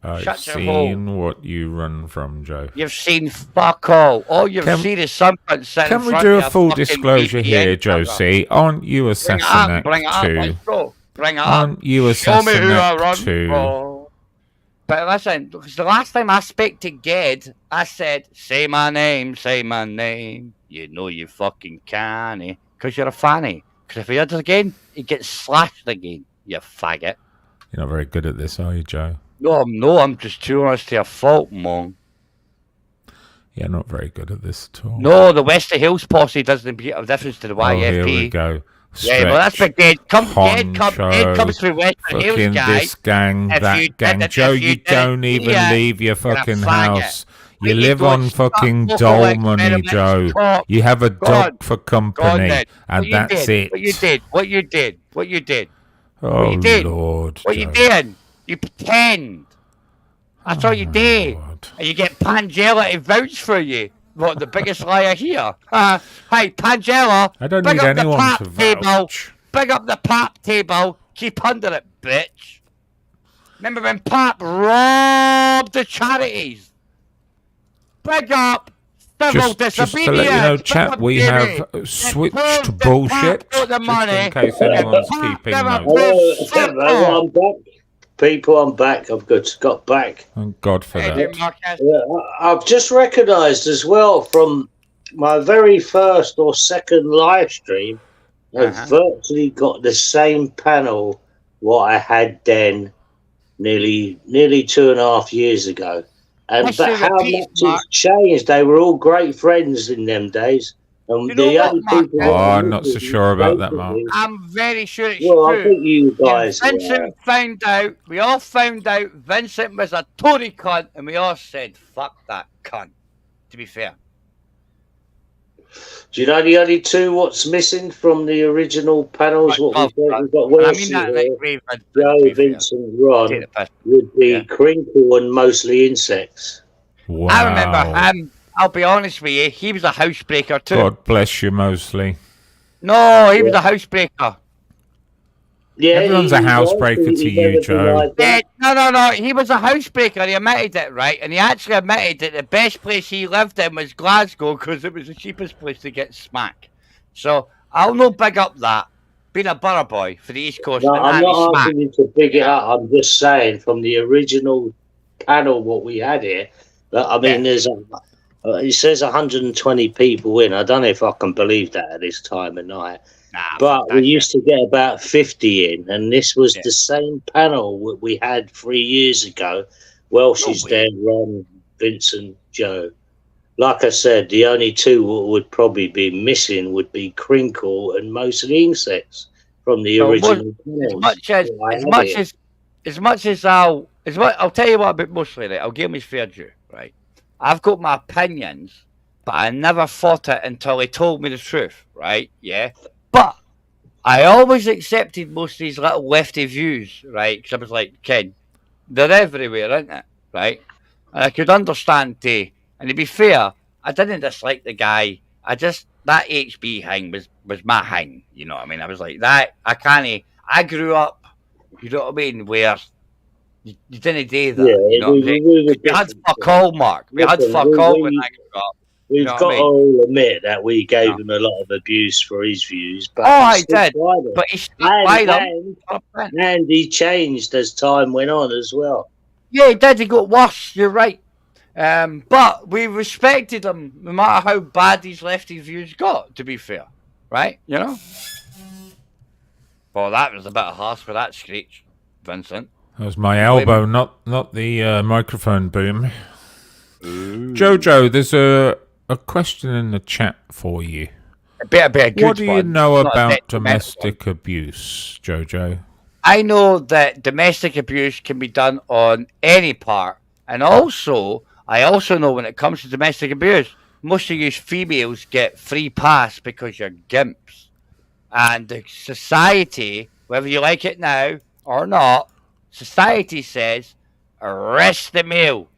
I've seen what you run from, Joe. You've seen fuck all. All you've seen is something sitting Can we do a full disclosure here, Josie? Aren't you a Sassenach too? Bring it up. Aren't you a Sassenach too? But listen, because the last time I spoke to Ged, I said, say my name. You know you fucking can't, because you're a fanny. Because if he does it again, he gets slashed again, you faggot. You're not very good at this, are you, Joe? No, I'm just too honest to a fault, Mong. Yeah, not very good at this at all. No, the Wester Hills posse doesn't make a difference to the YFP. Here we go. Yeah, well, that's big. Ed comes through Wester Hills, guys. This gang, that gang. Joe, you don't even leave your fucking house. You live on fucking dole money, Joe. You have a dog for company, and that's it. What you did. Oh, Lord. What you did. You pretend. That's all you did. Lord. And you get Pangela to vouch for you. What, the biggest liar here? Hey, Pangela. I don't need anyone to vouch. Big up the pap table. Keep under it, bitch. Remember when Pap robbed the charities? Big up. Just to let you know, chat, we have switched bullshit, just in case anyone's keeping notes. Hello, I'm back. People, I'm back. I've got back. Thank God for that. Yeah, I've just recognised as well from my very first or second live stream, I've virtually got the same panel what I had then nearly 2.5 years ago. And but how much it's changed. They were all great friends in them days. And the only people I'm not so sure about that, Mark. I'm very sure it's well, true. I think you guys Vincent found out, we all found out Vincent was a Tory cunt, and we all said, fuck that cunt, to be fair. Do you know the only two what's missing from the original panels? What we've got Welsh Joe, Vincent, Ron would be Crinkle and mostly insects. Wow. I remember him. I'll be honest with you, he was a housebreaker too. God bless you, Mosley. No, he was a housebreaker. Yeah, everyone's a housebreaker to you, Joe. No. He was a housebreaker. He admitted it, right? And he actually admitted that the best place he lived in was Glasgow because it was the cheapest place to get smack. So I'll not big up that. Being a borough boy for the East Coast. No, I'm not asking you to big it up. I'm just saying from the original panel what we had here. I mean, there's it says 120 people in. I don't know if I can believe that at this time of night. But we used to get about 50 in, and this was the same panel that we had 3 years ago. Welsh is there, Ron, Vincent, Joe. Like I said, the only two who would probably be missing would be Crinkle and mostly insects from the original panels. I'll tell you what about mostly, right? I'll give him his fair due, right? I've got my opinions, but I never thought it until he told me the truth, right? Yeah. But I always accepted most of these little lefty views, right? Because I was like, Ken, they're everywhere, aren't they? Right? And I could understand, and to be fair, I didn't dislike the guy. That HB thing was my thing, you know what I mean? I was like, I grew up, you know what I mean, where you didn't do that. You know we had fuck all, Mark. We had fuck all when I grew up. We've got to all admit that we gave him a lot of abuse for his views. But I did. But he stuck by them. And he changed as time went on as well. Yeah, he did. He got worse. You're right. But we respected him no matter how bad these lefty views got, to be fair. Right? You know? Well, that was a bit harsh for that screech, Vincent. That was my elbow, not the microphone boom. Ooh. Jojo, there's a question in the chat for you. What do you know about domestic abuse, Jojo? I know that domestic abuse can be done on any part. And also, I also know when it comes to domestic abuse, most of you females get free pass because you're gimps. And the society, whether you like it now or not, society says, arrest the male.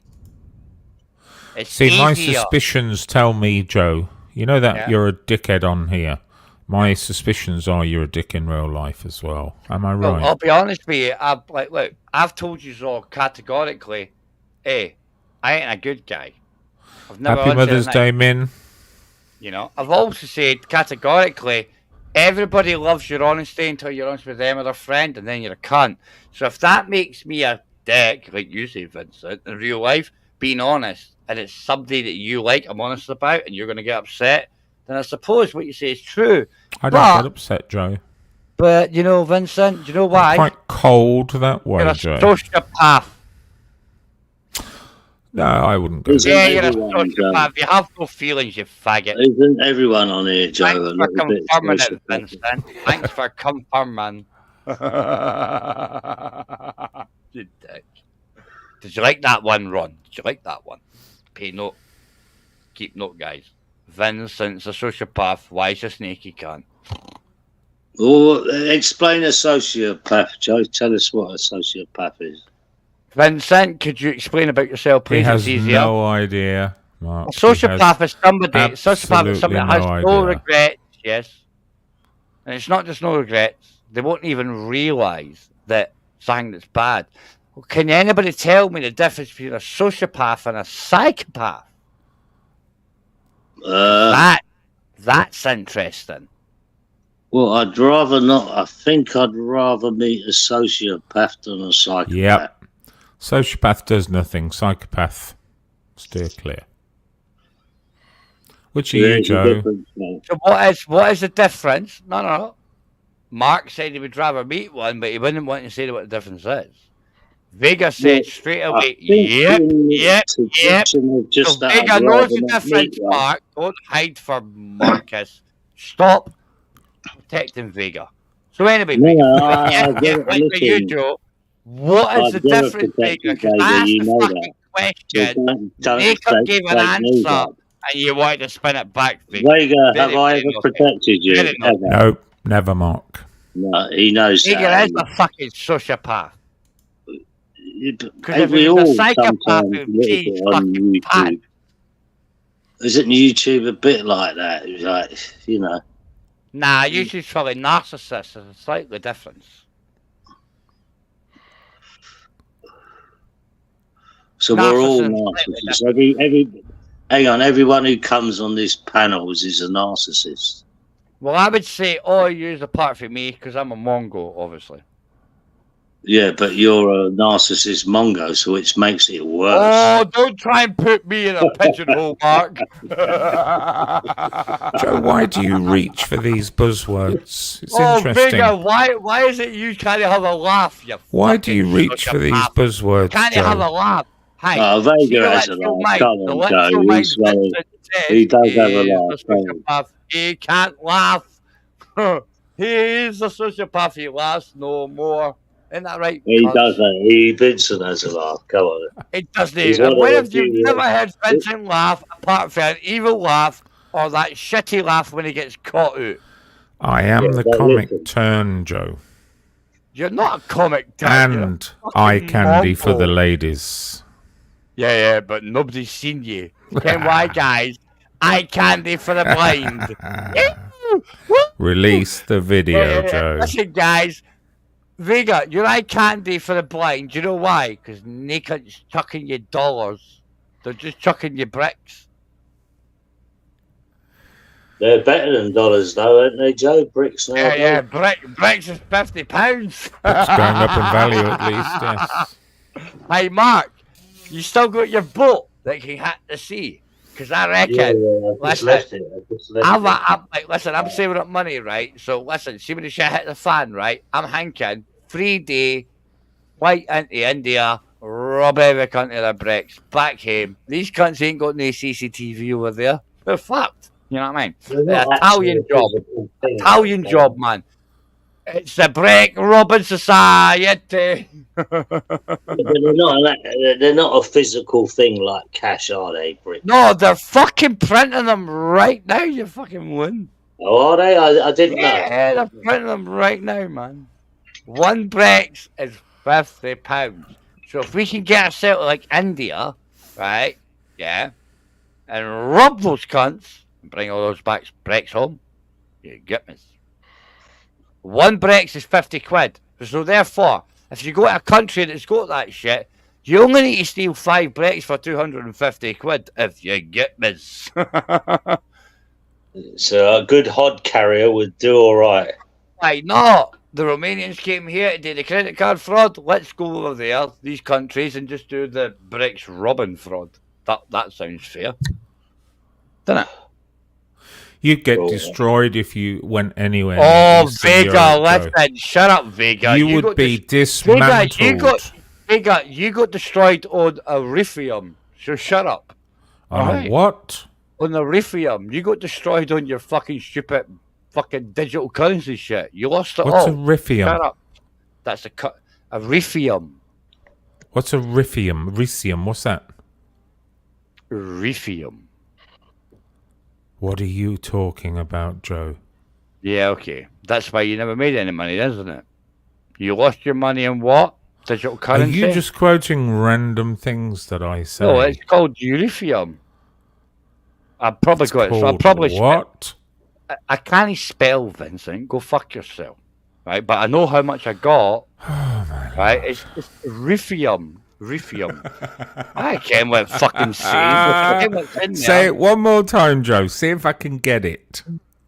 See, my suspicions tell me, Joe, you know that you're a dickhead on here. My suspicions are you're a dick in real life as well. Am I right? Well, I'll be honest with you. I've told you so categorically, I ain't a good guy. I've never Happy Mother's Day, Min. You know, I've also said categorically, everybody loves your honesty until you're honest with them or their friend, and then you're a cunt. So if that makes me a dick, like you say, Vincent, in real life, being honest, and it's somebody that you like, I'm honest about, and you're going to get upset, then I suppose what you say is true. I don't get upset, Joe. But, you know, Vincent, do you know why? I'm quite cold that way, Joe. You're a sociopath. No, I wouldn't go there. Yeah, you're a sociopath. You have no feelings, you faggot. Isn't everyone on here, Joe? Thanks for confirming it, Vincent. Thanks for confirming. You dick. Did you like that one, Ron? Did you like that one? Pay note. Keep note, guys. Vincent's a sociopath. Why is a snaky cunt? Well, explain a sociopath, Joe. Tell us what a sociopath is. Vincent, could you explain about yourself, please? He has no idea, Mark. A sociopath is somebody. Sociopath is somebody that has no regrets. Yes, and it's not just no regrets. They won't even realise that something that's bad. Well, can anybody tell me the difference between a sociopath and a psychopath? That's interesting. Well, I'd rather not. I think I'd rather meet a sociopath than a psychopath. Yep. Sociopath does nothing. Psychopath, steer clear. Which are you, Joe? So what is the difference? No. Mark said he would rather meet one, but he wouldn't want to say what the difference is. Vega said straight away, yep. So Vega knows the difference, Mark. Don't hide for Marcus. Stop protecting Vega. So anyway, you, Joe, what is the difference, Vega? Because I asked the fucking question, Jacob gave an answer, and you wanted to spin it back, Vega, have I ever protected you? No, never, Mark. No, he knows Vega that. is a fucking sociopath. Because if We he all was a psychopath, sometimes it would look change at it on fucking pad. YouTube. Isn't YouTube a bit like that? It's like, you know. Nah, YouTube's probably narcissist. There's a slightly difference. So we're all narcissists. Everyone who comes on this panel is a narcissist. Well, I would say all yous apart from me, because I'm a Mongo, obviously. Yeah, but you're a narcissist Mongo, so it makes it worse. Oh, don't try and put me in a pigeonhole, Mark. Joe, why do you reach for these buzzwords? It's interesting. Vega, why is it you can't have a laugh? Why do you reach for these buzzwords, Can't Joe? you have a laugh? Hey, Vega has a laugh. Come on, Joe. He does have a laugh. He can't laugh. He's a sociopath. He laughs no more. Isn't that right? He doesn't. Vincent has a laugh. Come on. It doesn't. When have you never heard Vincent laugh apart from an evil laugh or that shitty laugh when he gets caught out? I am the comic turn, Joe. You're not a comic turn. And eye candy for the ladies. Yeah, but nobody's seen you. Ken why, guys? Eye candy for the blind. Release the video, Joe. Listen, guys. Vega, you're eye candy for the blind. Do you know why? Because Naked's chucking you dollars. They're just chucking you bricks. They're better than dollars, though, aren't they, Joe? Bricks now. Yeah. Bricks is £50. It's going up in value at least, yes. Hey, Mark, you still got your boat that can hit the sea? Because I reckon, listen, I'm saving up money, right? So listen, see when the shit hit the fan, right? I'm thinking 3-day flight into India, rob every cunt of their bricks, back home. These cunts ain't got no CCTV over there. They're fucked. You know what I mean? Italian job, man. It's the brick robbing society. They're not a physical thing like cash, are they, Brick? No, they're fucking printing them right now, you fucking win. Oh, are they? I didn't know. Yeah, they're printing them right now, man. One bricks is £50. So if we can get ourselves like India, right? Yeah. And rob those cunts and bring all those bricks home, you get me. One bricks is 50 quid. So therefore, if you go to a country that's got that shit, you only need to steal 5 bricks for 250 quid, if you get me. So a good hod carrier would do all right. Why not? The Romanians came here to do the credit card fraud. Let's go over there, these countries, and just do the bricks robbing fraud. That sounds fair. Doesn't it? You'd get destroyed if you went anywhere. Oh, Vega, listen, shut up, Vega. You would be dismantled. Vega, you got destroyed on a Ethereum, so shut up. On a what? On a Ethereum. You got destroyed on your fucking stupid fucking digital currency shit. You lost it all. What's a Ethereum? Shut up. That's a Ethereum. What's a Ethereum? Ethereum, what's that? Ethereum. What are you talking about, Joe? Yeah, okay. That's why you never made any money, isn't it? You lost your money in what? Digital currency? Are you just quoting random things that I say? No, it's called Ethereum. I probably It's got it. So I called probably what? I can't spell, Vincent. Go fuck yourself. Right? But I know how much I got. Right? It's Ethereum. I can't what fucking say. Say it one more time, Joe. See if I can get it.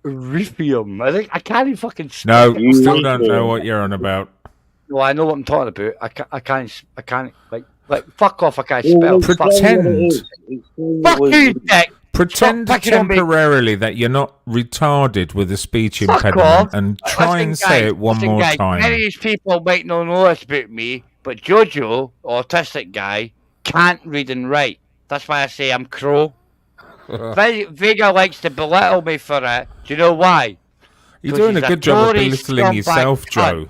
Ethereum. I can't even fucking spell. No, you still don't know what you're on about. Well, I know what I'm talking about. I can't like fuck off. I can't spell. Pretend. Fuck you, dick. Pretend temporarily that you're not retarded with a speech impediment and try and say it one more time. Many of these people might not know this about me, But Jojo, autistic guy, can't read and write. That's why I say I'm crow. Vega likes to belittle me for it. Do you know why? You're doing a good job of belittling yourself, Joe.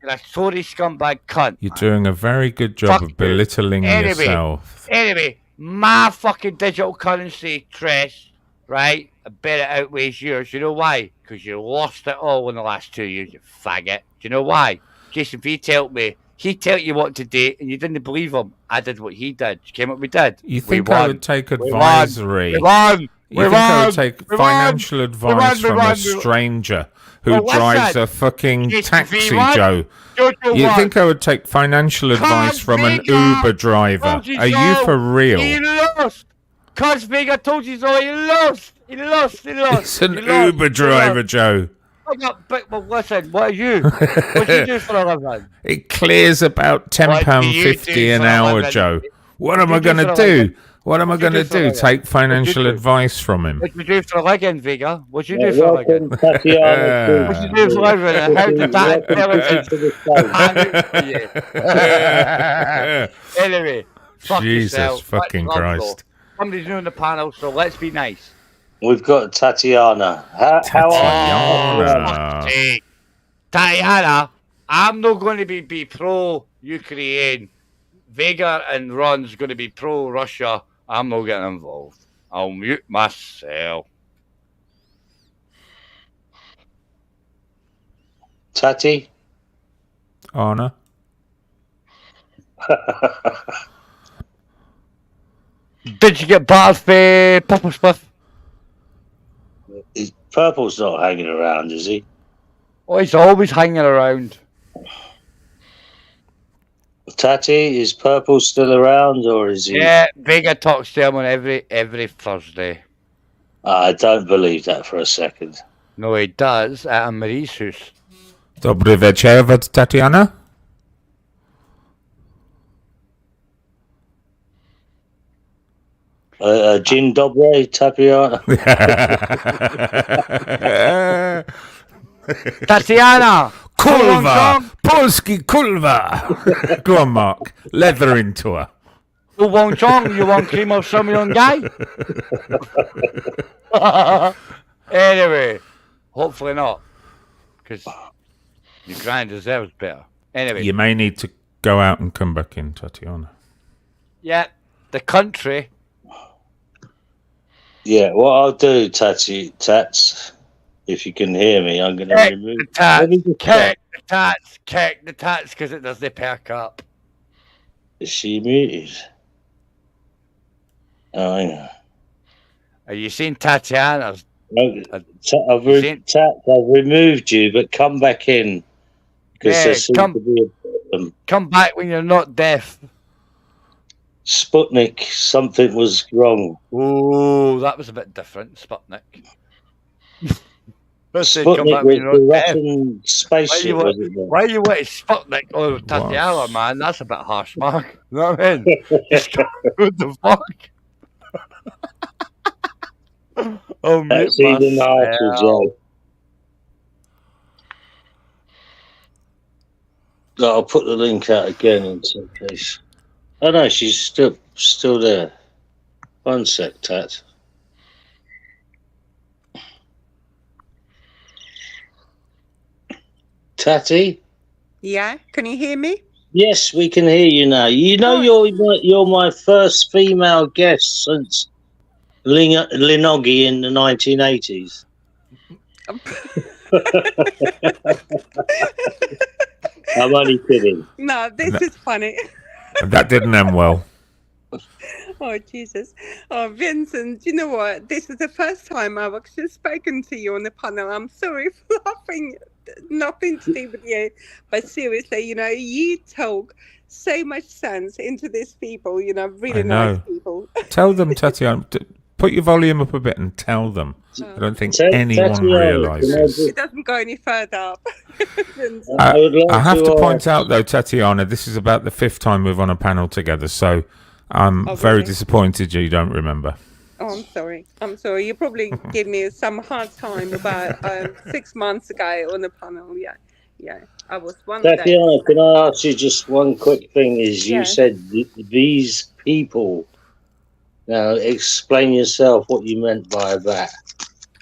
You're a Tory scumbag cunt. You're doing a very good job of belittling yourself. Anyway, my fucking digital currency, Trish, right? I bet it outweighs yours. You know why? Because you lost it all in the last 2 years, you faggot. Do you know why? Jason V told me. He told you what to do, and you didn't believe him. I did what he did. You came up with did. You think I would take advisory? You think I would take financial advice from a stranger who drives a fucking taxi, Joe? You think I would take financial advice from an Uber driver? Are you for real? He lost. Cos Vega told you so. He lost. It's an Uber driver, Joe. Well, listen, what are you? What do you do for a living? It clears about £10.50 an hour, Joe. What am I going to do? What am I going to do? Take financial advice from him? What do you do for a living, Vega? What do you do for a living? What do you do for a living? How did that Anyway, fuck Jesus yourself. fucking Christ. Somebody's new on the panel, so let's be nice. We've got Tatiana. How are you? Tatiana, I'm not going to be pro-Ukraine. Vega and Ron's going to be pro-Russia. I'm not getting involved. I'll mute myself. Tati? Anna? Did you get part of Purple Spliff? Purple's not hanging around, is he? Oh, he's always hanging around. Tati, is Purple still around, or is he? Yeah, Vega talks to him on every Thursday. I don't believe that for a second. No, he does at Marie's house. Dobry wieczór, Tatiana. Dzień dobry, Tatiana. Tatiana! Kulva! Polski kulva! Go on, Mark. Leather into her. You want John? You want cream of some young guy? Anyway, hopefully not. Because your grind deserves better. Anyway. You may need to go out and come back in, Tatiana. Yeah, the country. Yeah, what I'll do, Tats, if you can hear me, I'm going to remove kick the tats, because it does the perk up. Is she muted? Oh, hang on. Are you seeing Tatiana's? I've removed you, but come back in. Because there seems to be a problem. Come back when you're not deaf. Sputnik, something was wrong. Oh, that was a bit different, Sputnik. Sputnik was the Russian spaceship, was it? Why you want Sputnik? Oh, Tatiana, man, that's a bit harsh, Mark. You know what I mean? What the fuck? Oh, mate, that's even harsher, Joe. I'll put the link out again in some case. Oh no, she's still there. One sec, Tat. Tatty? Yeah, can you hear me? Yes, we can hear you now. You know, you're my first female guest since Linogi in the 1980s. I'm only kidding. No, this is funny. That didn't end well. Oh, Jesus. Oh, Vincent, you know what? This is the first time I've actually spoken to you on the panel. I'm sorry for laughing. Nothing to do with you. But seriously, you know, you talk so much sense into these people, you know, really nice people. Tell them, Tatiana, put your volume up a bit and tell them. I don't think anyone realises. It doesn't go any further up. I have to point out, though, Tatiana, this is about the 5th time we've on a panel together, so I'm very disappointed you don't remember. Oh, I'm sorry. You probably gave me some hard time about 6 months ago on the panel. Yeah. Yeah, I was one of those. Tatiana, can I ask you just one quick thing? Is you Yeah. said these people. Now, explain yourself what you meant by that.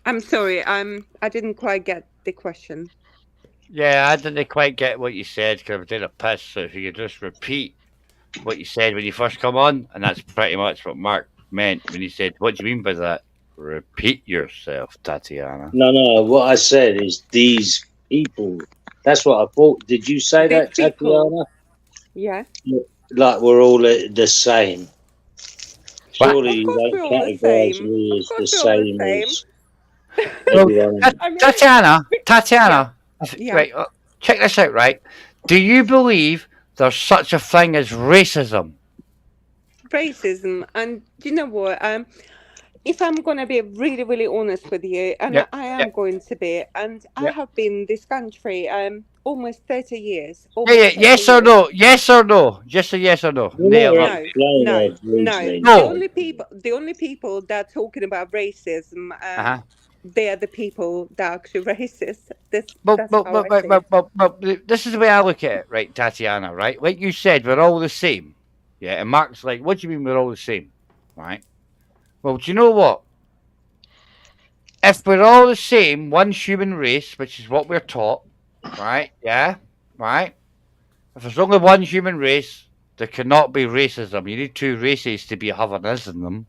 I'm sorry, I didn't quite get the question. Yeah, I didn't quite get what you said because I did a piss. So if you could just repeat what you said when you first come on, and that's pretty much what Mark meant when he said, "What do you mean by that?" Repeat yourself, Tatiana. No. What I said is these people. That's what I thought. Did you say These that, Tatiana? Yeah. Like we're all the same. Surely Of you course don't we're all the categorize same. me Of as the course we're all the same same. as Well, everyone. Tatiana, Yeah. right? Check this out, right? Do you believe there's such a thing as racism? Racism, and do you know what? If I'm going to be really, really honest with you, and Yep, I am yep. going to be, and I Yep. have been in this country almost 30 years. Yeah, yes or no? Yes or no? Just a yes or no. Nail it. No. The only people that are talking about racism, they're the people that are actually racist. That's how I see it. But this is the way I look at it, right, Tatiana, right? Like you said, we're all the same. Yeah, and Mark's like, what do you mean we're all the same? Right? Well, do you know what? If we're all the same, one human race, which is what we're taught, right? Yeah, right? If there's only one human race, there cannot be racism. You need two races to be having them.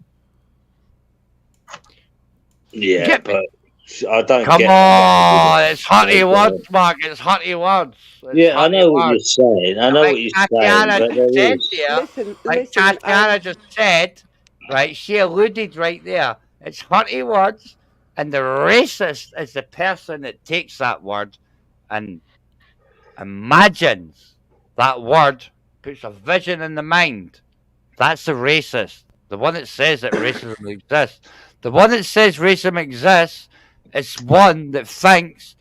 Yeah, but I don't Come get on, it's hotty words, Mark. It's hotty words. Yeah, I know what you're saying. I know what you're saying, Tatiana but there said is. there, like Tatiana just said, right? She alluded right there. It's hotty words, and the racist is the person that takes that word and imagines that word, puts a vision in the mind. That's the racist. The one that says that racism exists. The one that says racism exists is one that thinks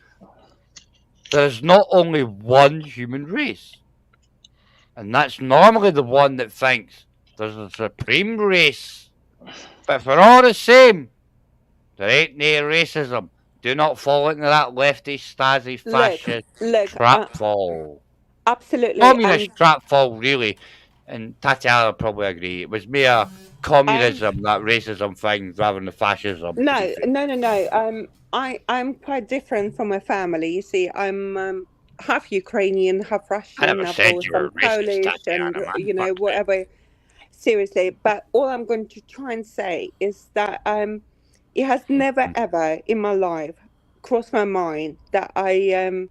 there's not only one human race. And that's normally the one that thinks there's a supreme race. But if we're all the same, there ain't no racism. Do not fall into that lefty, Stasi, fascist trapfall. Absolutely. Communist trapfall, really. And Tatiana will probably agree. It was mere communism, that racism thing, rather than the fascism. No. I'm quite different from my family. You see, I'm half Ukrainian, half Russian. I never said you were Polish, racist, Tatiana, and man. whatever. Seriously, but all I'm going to try and say is that it has never ever in my life crossed my mind that I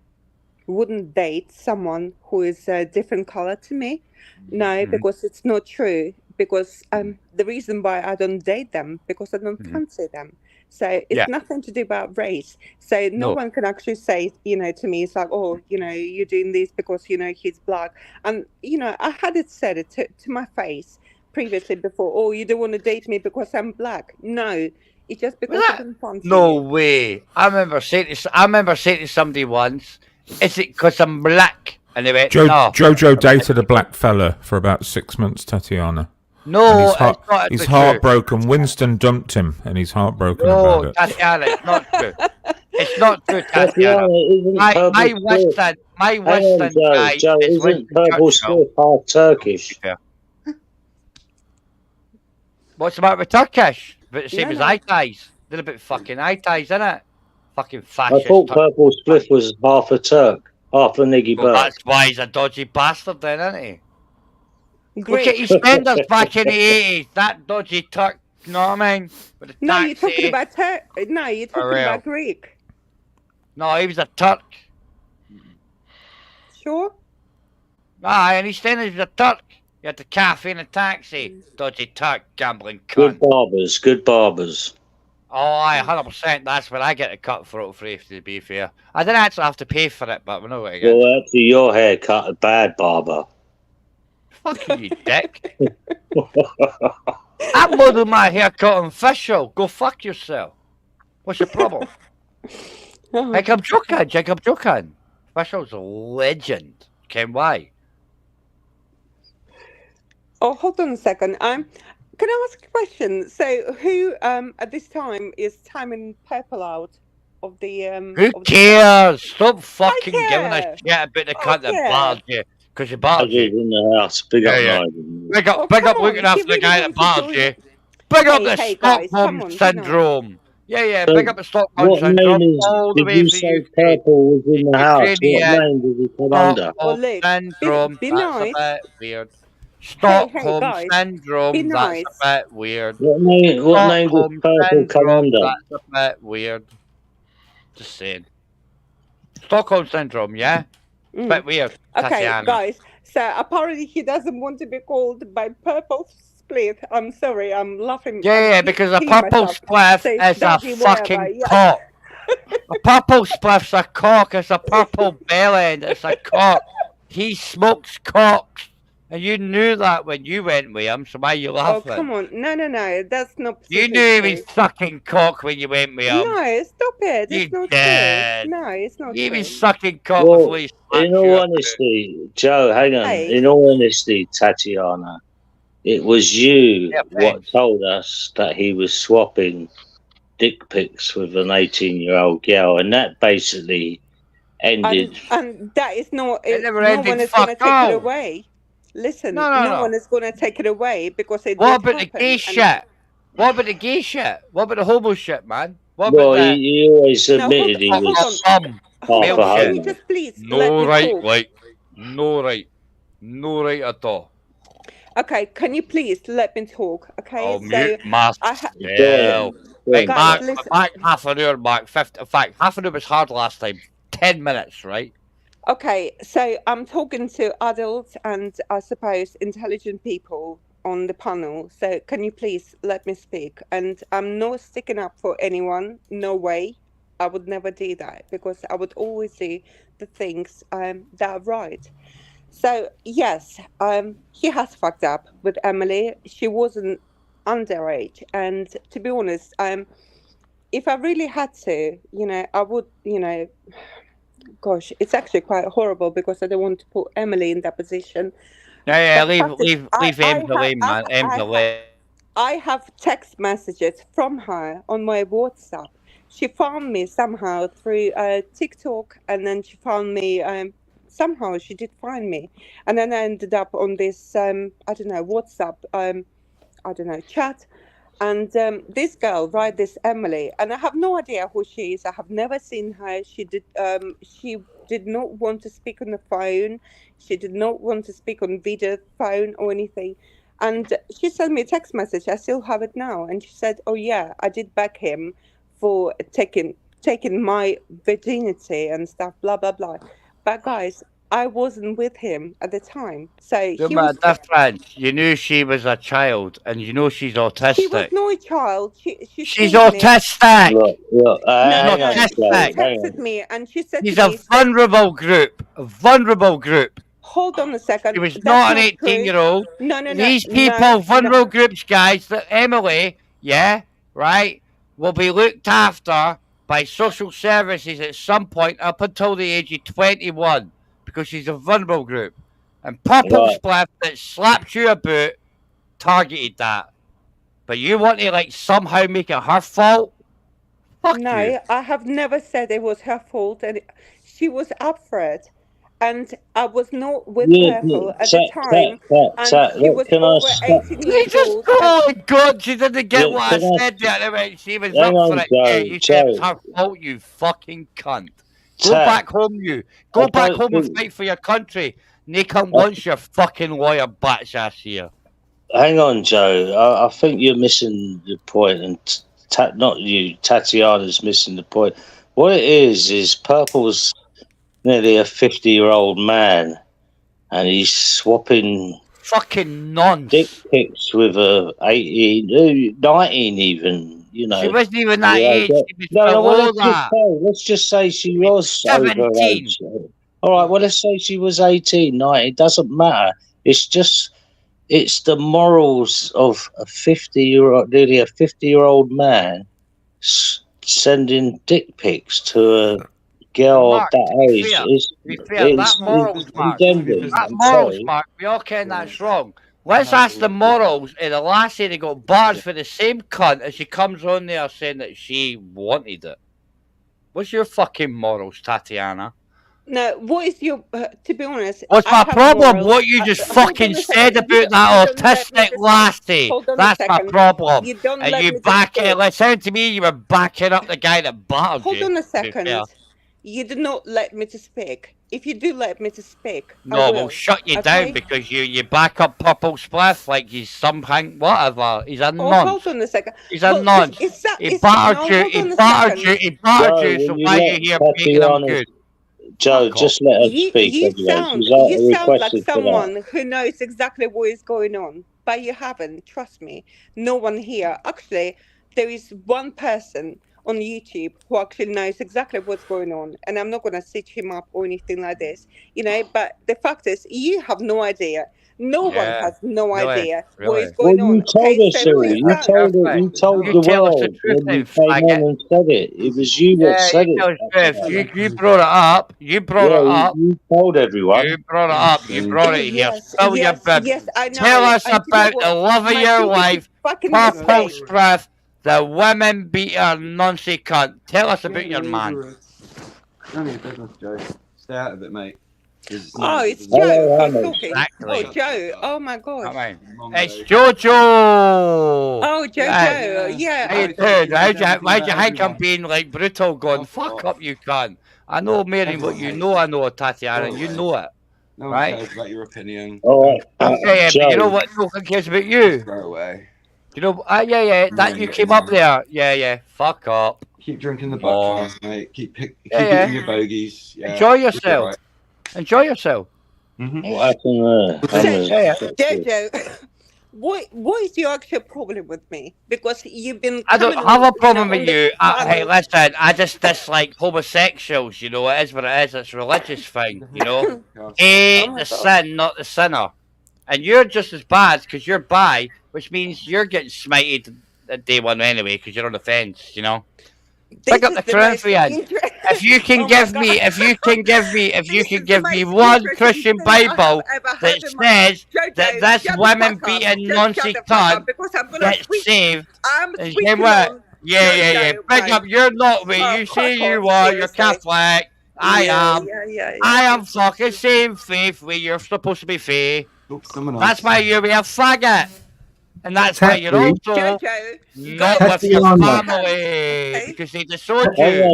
wouldn't date someone who is a different color to me. No, because it's not true. Because the reason why I don't date them, because I don't fancy them. So it's nothing to do about race. So no one can actually say, to me, it's like, oh, you're doing this because, he's black. And, I had it said it to my face previously before, oh, you don't want to date me because I'm black. No, it's just because I don't fancy No you. way. I remember saying to somebody once, is it because I'm black? And they went, no. Jojo dated a black fella for about 6 months, Tatiana. No, it's not he's true. heartbroken. Winston dumped him, and he's heartbroken about it. Tatiana, it's not true. It's not true, Tatiana. My Western guy Joe, is isn't Winston Purple Churchill. Swift half Turkish? What's the matter with Turkish? But the same as eye ties. They're a bit fucking eye ties, innit? Fucking fascist. I thought Purple Swift was half a Turk, half a Niggy Well, Burke. that's why he's a dodgy bastard then, isn't he? Look at EastEnders back in the 80s. That dodgy Turk, you know what I mean? With the No, you're taxi. talking about No, you're talking about Greek. No, he was a Turk. Sure. Aye, and EastEnders was a Turk. You had the cafe and a taxi. Dodgy Turk, gambling cunt. Good barbers. Oh, aye, 100%. That's where I get a cut throat free, to be fair. I didn't actually have to pay for it, but we know what I get. Well, actually, your haircut a bad barber. Fuck you, dick. I modelled my haircut on Official. Go fuck yourself. What's your problem? I'm joking. Official's a legend. Ken why? Oh, hold on a second. Can I ask a question? So, who at this time is timing Purple out? Who cares? Stop fucking giving a shit about the cunt that battered you, because he battered Nigel you. in the house. Big up, Yeah. Nigel. Big up looking after the guy that battered you. Big up the Stockholm syndrome. Yeah, So, big up the Stockholm what name syndrome is? all the Did way you for say UK. Purple was in the house? What Ukrainian name did he come under? Stockholm syndrome. be That's nice. a bit weird. Hey, Stockholm guys, be syndrome. That's nice. a bit weird. What name did Stockholm Purple come syndrome. under? That's a bit weird. Just saying. Stockholm syndrome. Yeah. It's a bit weird. Okay, Tatiana. guys. So apparently he doesn't want to be called by Purple Split. I'm sorry, I'm laughing. Yeah, because a purple spliff is a fucking cock. A purple spliff's a cock. It's a purple bellend. It's a cock. He smokes cocks. And you knew that when you went with him, so why are you Oh, laughing? come on. No. That's not You absolutely knew he true. was sucking cock when you went with him. No, stop it. You It's not did. true. No, it's not He true. was sucking cock Well, before he slapped in all you. honesty, Joe, hang on. Hey. In all honesty, Tatiana, it was you what told us that he was swapping dick pics with an 18-year-old girl, and that basically ended. And that is not. never No ended one is going to fuck take all. it away. Listen, No. no one is going to take it away because it What did about the happen, gay and- shit? What about the gay shit? What about the homo shit, man? What Well, about he always No, admitted he hold was on. half male a shit? Can you homo. just please let No me right, talk? like, no right. No right at all. Okay, can you please let me talk? Okay, Oh, so mute myself. Look, Right, guys, Mark, listen. Mark, half an hour, Mark. 50, in fact, half an hour was hard last time. 10 minutes, right? Okay, so I'm talking to adults and I suppose intelligent people on the panel. So can you please let me speak? And I'm not sticking up for anyone. No way. I would never do that because I would always do the things that are right. So yes, he has fucked up with Emily. She wasn't underage, and to be honest, if I really had to, I would, gosh, it's actually quite horrible because I don't want to put Emily in that position. Yeah, But the fact is, leave Em to lame, man. Em to lame. I have text messages from her on my WhatsApp. She found me somehow through TikTok, and then she found me. Somehow she did find me, and then I ended up on this. I don't know WhatsApp. Chat, and this girl, right? This Emily, and I have no idea who she is. I have never seen her. She did not want to speak on the phone. She did not want to speak on video phone or anything. And she sent me a text message. I still have it now. And she said, "Oh yeah, I did back him for taking my virginity and stuff, blah blah blah." But guys, I wasn't with him at the time, so You're he my was. difference. You knew she was a child, and you know she's She was autistic. no child. She's She's told me- autistic. Look, No, hang on, she Joe, hang texted on. me and she said She's to a me, vulnerable group. A vulnerable group. "Hold on a second. She was That's not an true. 18-year-old. No. These no, people, no. vulnerable groups, guys, that Emily, right, will be looked after by social services at some point up until the age of 21 because she's a vulnerable group. And Purple Right. Spliff that slapped you about targeted that. But you want to somehow make it her fault? Fuck No, you. I have never said it was her fault, and she was up for it. And I was not with Purple at the time, and she was over 18 years Jesus, old. oh my God, she didn't get Look, what I can I- said there. When she was Hang up for on, it. Yeah, Joe, you said it was Joe. her fault, you fucking cunt. Go Tat, back home, you. Go I back don't home and think- fight for your country. Nathan wants your fucking lawyer batch ass here. Hang on, Joe. I think you're missing the point, and not you, Tatiana's missing the point. What it is Purple's nearly a 50-year-old man, and he's swapping fucking nonce dick pics with a 18, 19 even. You know, She wasn't even that Yeah, age. but- She was no, below well, that. let's just say she was 17. over age. All right, well, let's say she was 18, 19. It doesn't matter. It's the morals of a 50-year-old, nearly a 50-year-old man sending dick pics to a girl Mark, of that to be age. fair, It's to be fair, that morals, Mark. That morals, Mark. We all ken that's wrong. Let's ask the morals of the lassie that got barred for the same cunt as she comes on there saying that she wanted it. What's your fucking morals, Tatiana? No, what is your? To be honest, what's I my have problem? morals. What you just Hold on fucking a said second. about that You don't let me autistic just- lassie. Hold on a That's my second. problem. You don't And let you me just back speak. it. Listen to me. You were backing up the guy that battered Hold you. on a to be fair. second. You did not let me to speak. If you do let me to speak, I No, will. we'll shut you Okay? down because you back up Purple Spliff like he's something, whatever. He's a Oh, nonce. hold on a second. He's a Well, nonce. He battered you. hold He on a battered second. you. He battered Joe, you. So will you why are let you here making him Tatiana, good? Joe, just let her speak You anyway. sound She's you sound like requested for that. someone who knows exactly what is going on, but you haven't. Trust me, no one here. Actually, there is one person on YouTube who actually knows exactly what's going on, and I'm not going to stitch him up or anything like this, you know. But the fact is, you have no idea. No one Yeah. has no Really? idea what Really? is going Well, on. you told Okay, us so all. please You don't. told it. You told You the tell us the world truth when then, you came faggot. on and said it. It was you that Yeah, said you it. tell us the truth. You brought it up. You brought Yeah, it up. you told everyone. You brought it up. You brought it here. Yes, Spill your yes, bib. yes, I know. Tell us And you know about the what? love of My your biggest life, fucking Purple mistake. Spliff, the women beater, noncy cunt. Tell us about your man. Only a business, Joe. Stay out of it, mate. Oh, it's Joe Hello, who's Hamid. talking. Exactly. Oh, Joe. Oh my gosh. Come on. It's Jojo. Oh, Jojo. Yeah. How you doing? Why'd you think I'm being like brutal? Going fuck up, you cunt. I know, Mary, but you know I know, Tatiana. You know it, No one right? cares about your opinion. All right, Yeah, but you know Joe. what? No one cares about you. Go away. You know? Yeah. That you came up there. Yeah. Fuck up. Keep drinking the Oh. butt fast, mate. Keep Yeah. eating your bogeys. Yeah. Enjoy You'll be yourself. alright. Enjoy yourself. What happened there? Jojo, what is your actual problem with me? Because you've been. I don't coming have on, a problem on with the you. Hey, panel. listen, I just dislike homosexuals. You know, it is what it is. It's a religious thing. You know, hate my the God. sin, not the sinner. And you're just as bad because you're bi, which means you're getting smited at day one anyway because you're on the fence. You know. Pick up the Corinthians. If you can give me, if you can give me one Christian Bible that says that this women beating nonsense cunt gets saved, and you know what? Yeah. Pick up. You're not me. You say you are. You're Catholic. I am. I am fucking same faith where you're supposed to be faith. That's why you're a faggot. And that's why you're also not with your family because they disowned you. You're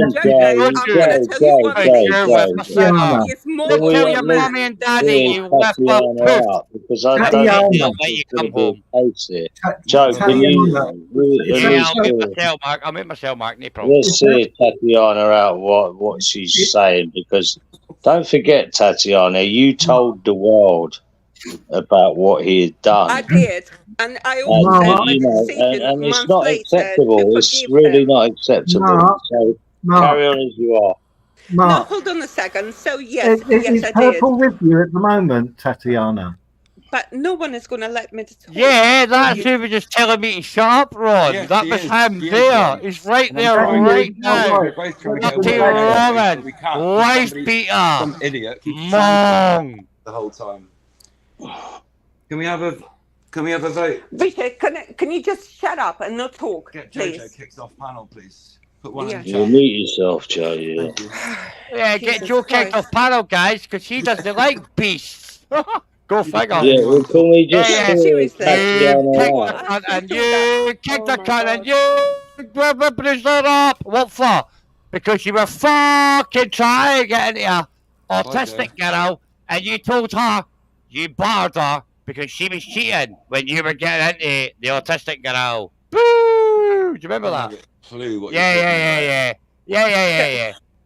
with a sinner. Then tell your mommy and daddy you left a poof. Because I don't think let you come home. home. Joe, can you Yeah, I'll make myself, Mark. I'll make myself, Mark. No problem. let's see Tatiana out what she's saying, because don't forget, Tatiana, you told the world about what he had done. I did, and I also made a decision and it's months not later acceptable. to It's forgive really him. not acceptable. So carry on as you are. No, hold on a second. So yes, yes, Is I did. Purple with you at the moment, Tatiana? But no one is going to let me to talk. Yeah, that's who was just telling me to shut up, Ron. Yes, that he was is. him He is, there. Ron. He's right And I'm there trying right to- now. We're both trying to get Dirty away from it, Roman. but we can't. Wife Somebody- beater. Some idiot keeps Mong. saying the whole time. Can we have a vote? Richard, can you just shut up and not talk, Get please? Jojo kicked off panel, please. Put one in the You chat. mute yourself, Joe. Yeah. Yeah, get Joe kicked off panel, guys, because he doesn't like beasts. Go figure. Yeah, well, can we just Yeah, sort Tatiana you kick out? the cunt and you kick the cunt and you bruise her up. What for? Because you were fucking trying to get into a autistic girl and you told her you barred her because she was cheating when you were getting into the autistic girl. Boo! Do you remember that? Clue what Yeah.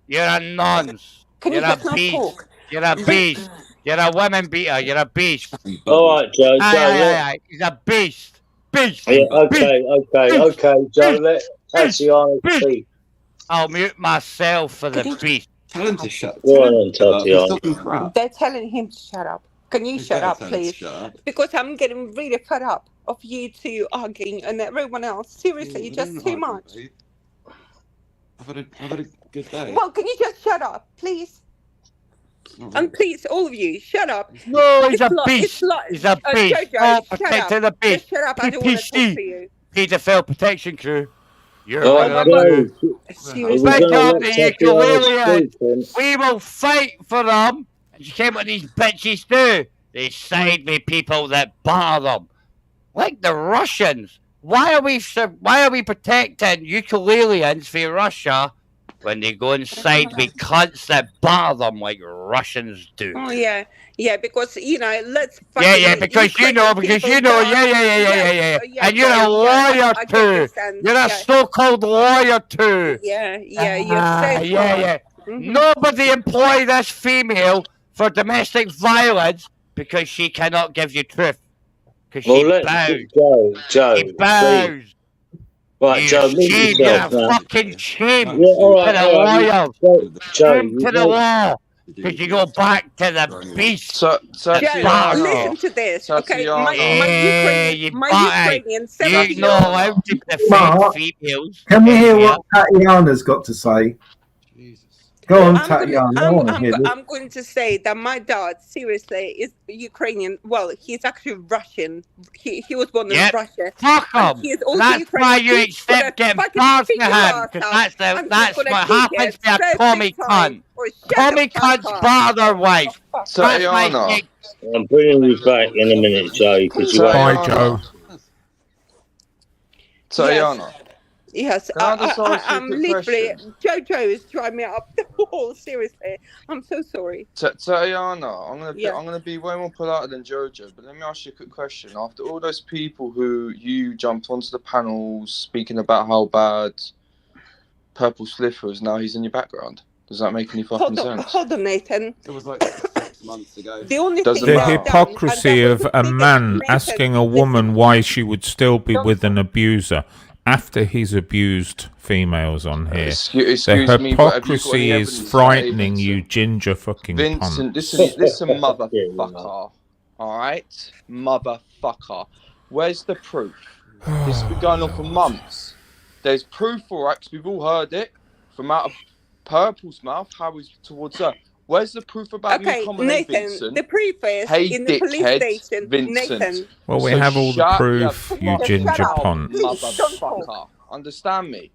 You're a nonce. Can You're you a just not beast. talk? You're a beast. You're a woman beater. You're a beast. All right, Joe. Aye. He's a beast. Beast. Yeah, okay, Joe. Let Tatiana speak. I'll mute myself for the beast. Tell him to shut up. Go on, Tatiana. They're telling him to shut up. Can you shut up, better tell him to please? shut up. Because I'm getting really fed up of you two arguing and everyone else. Seriously, We just don't too argue, much. mate. I've had a good day. Well, can you just shut up, please? And please, all of you, shut up. No, he's a It's beast. like- He's a beast. Jojo, Oh, shut protecting up. the beast. Just shut up. I don't want to talk to you. Paedophile protection crew. You're All one right, of them Joe. too. Seriously. Pick gonna up let the Tatiana ukulele. speak, We will fight for them. And you came what these bitches do. They side with people that bother them, like the Russians. Why are we protecting ukuleleans for Russia when they go inside with cunts that bother them like Russians do? Oh yeah, because let's Yeah, because you know, yeah. And you're a lawyer I too. understand. You're a so-called lawyer too. Yeah, you're so smart. Yeah. Nobody employ this female for domestic violence because she cannot give you truth. Because Well, she let bows. Joe, She bows. please. Right, Joe, mute You're yourself a now. fucking shame Yeah, all to the right. lawyer. Joe, Shame to the law. Because you go back to the beast. Joe, listen to this, okay? My Ukrainian 70 You know how to defend Mark, females. can we hear what Tatiana's got to say? Go on, Tatiana. I want to hear this. I'm going to say that my dad, seriously, is Ukrainian. Well, he's actually Russian. He was born in Russia. Fuck him. That's why you accept getting past to him, because that's what happens to a commie cunt. Commie cunts bother their wife. Tatiana. I'm bringing you back in a minute, Joe, because you Bye, Joe. Tatiana. Yes, I'm literally. Jojo is driving me up the wall. Seriously, I'm so sorry. Tatiana, I'm gonna be way more polite than Jojo, but let me ask you a quick question. After all those people who you jumped onto the panels speaking about how bad Purple Slipper is, now he's in your background. Does that make any fucking sense? Hold on, Nathan. It was like 6 months ago. The hypocrisy of a man asking a woman why she would still be with an abuser after he's abused females on here. The hypocrisy is frightening, you ginger fucking Vincent, cunt. listen, motherfucker. Alright? Motherfucker. Where's the proof? This has been going on for months. There's proof for it, 'cause we've all heard it from out of Purple's mouth, how he's towards her. Where's the proof about me coming in, Vincent? The proof is in the police station. Vincent. Nathan. Well, we have all the proof, you ginger pont. Motherfucker. Understand me?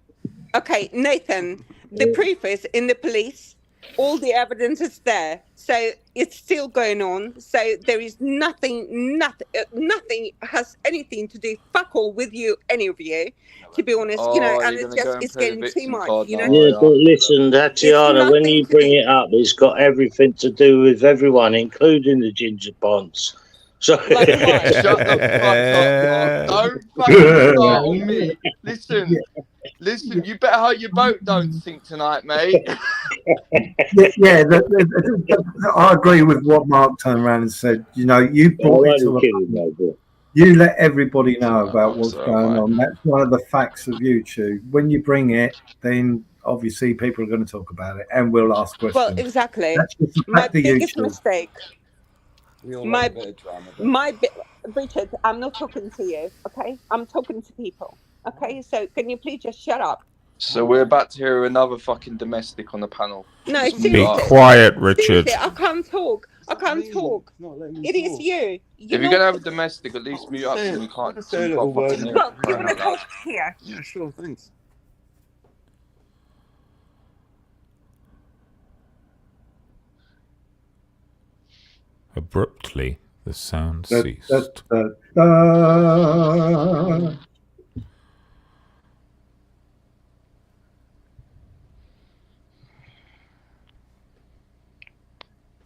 Okay, Nathan, the proof is in the police. All the evidence is there. So it's still going on. So there is nothing has anything to do, fuck all, with you, any of you, to be honest, and it's getting too much, Yeah, but listen, Tatiana, when you bring it up, it's got everything to do with everyone, including the ginger ponts. So Shut the fuck up, Mark. Don't fucking start on me. Listen, you better hope your boat don't sink tonight, mate. I agree with what Mark turned around and said. You brought it to you let everybody know about what's going on. That's one of the facts of YouTube. When you bring it, then obviously people are going to talk about it and we'll ask questions. Well, exactly. That's just the My fact of biggest YouTube. mistake. Richard, I'm not talking to you, okay? I'm talking to people, okay? So can you please just shut up? So we're about to hear another fucking domestic on the panel. No, Be quiet, Richard. Seriously, I can't talk. It is you. If you're going to have a domestic, at least mute up so you can't. Well, you want to talk here? Yeah, sure, thanks. Abruptly, the sound ceased.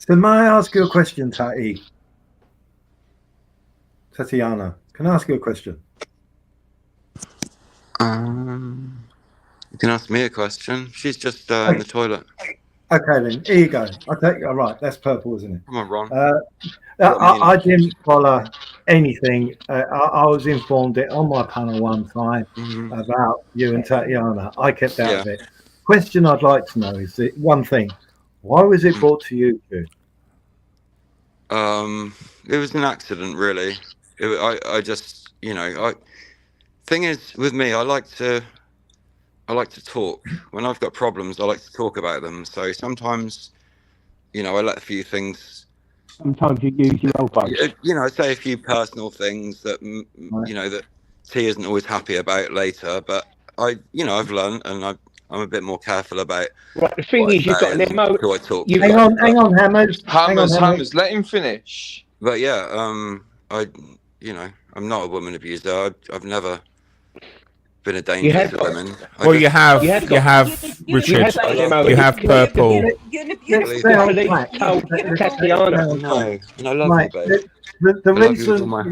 So may I ask you a question, Tatiana? Can I ask you a question? You can ask me a question. She's just in the toilet. Okay, then. Here you go. I'll take you. All right, that's Purple, isn't it? Come on, Ron. I didn't follow anything. I was informed it on my panel one time about you and Tatiana. I kept out of it. Question I'd like to know is one thing. Why was it brought to YouTube? It was an accident, really. I just, thing is, with me, I like to talk. When I've got problems, I like to talk about them. So sometimes, I let a few things. Sometimes you use your elbow. Say a few personal things that, that T isn't always happy about later. But I've learned, and I'm a bit more careful about. Right, the thing is, you've got an MO. Who I talk. Hang on, Hammers. Let him finish. But yeah, I'm not a woman abuser. I've never been a danger to women. Well, you have, Richard. You have Purple. The reason why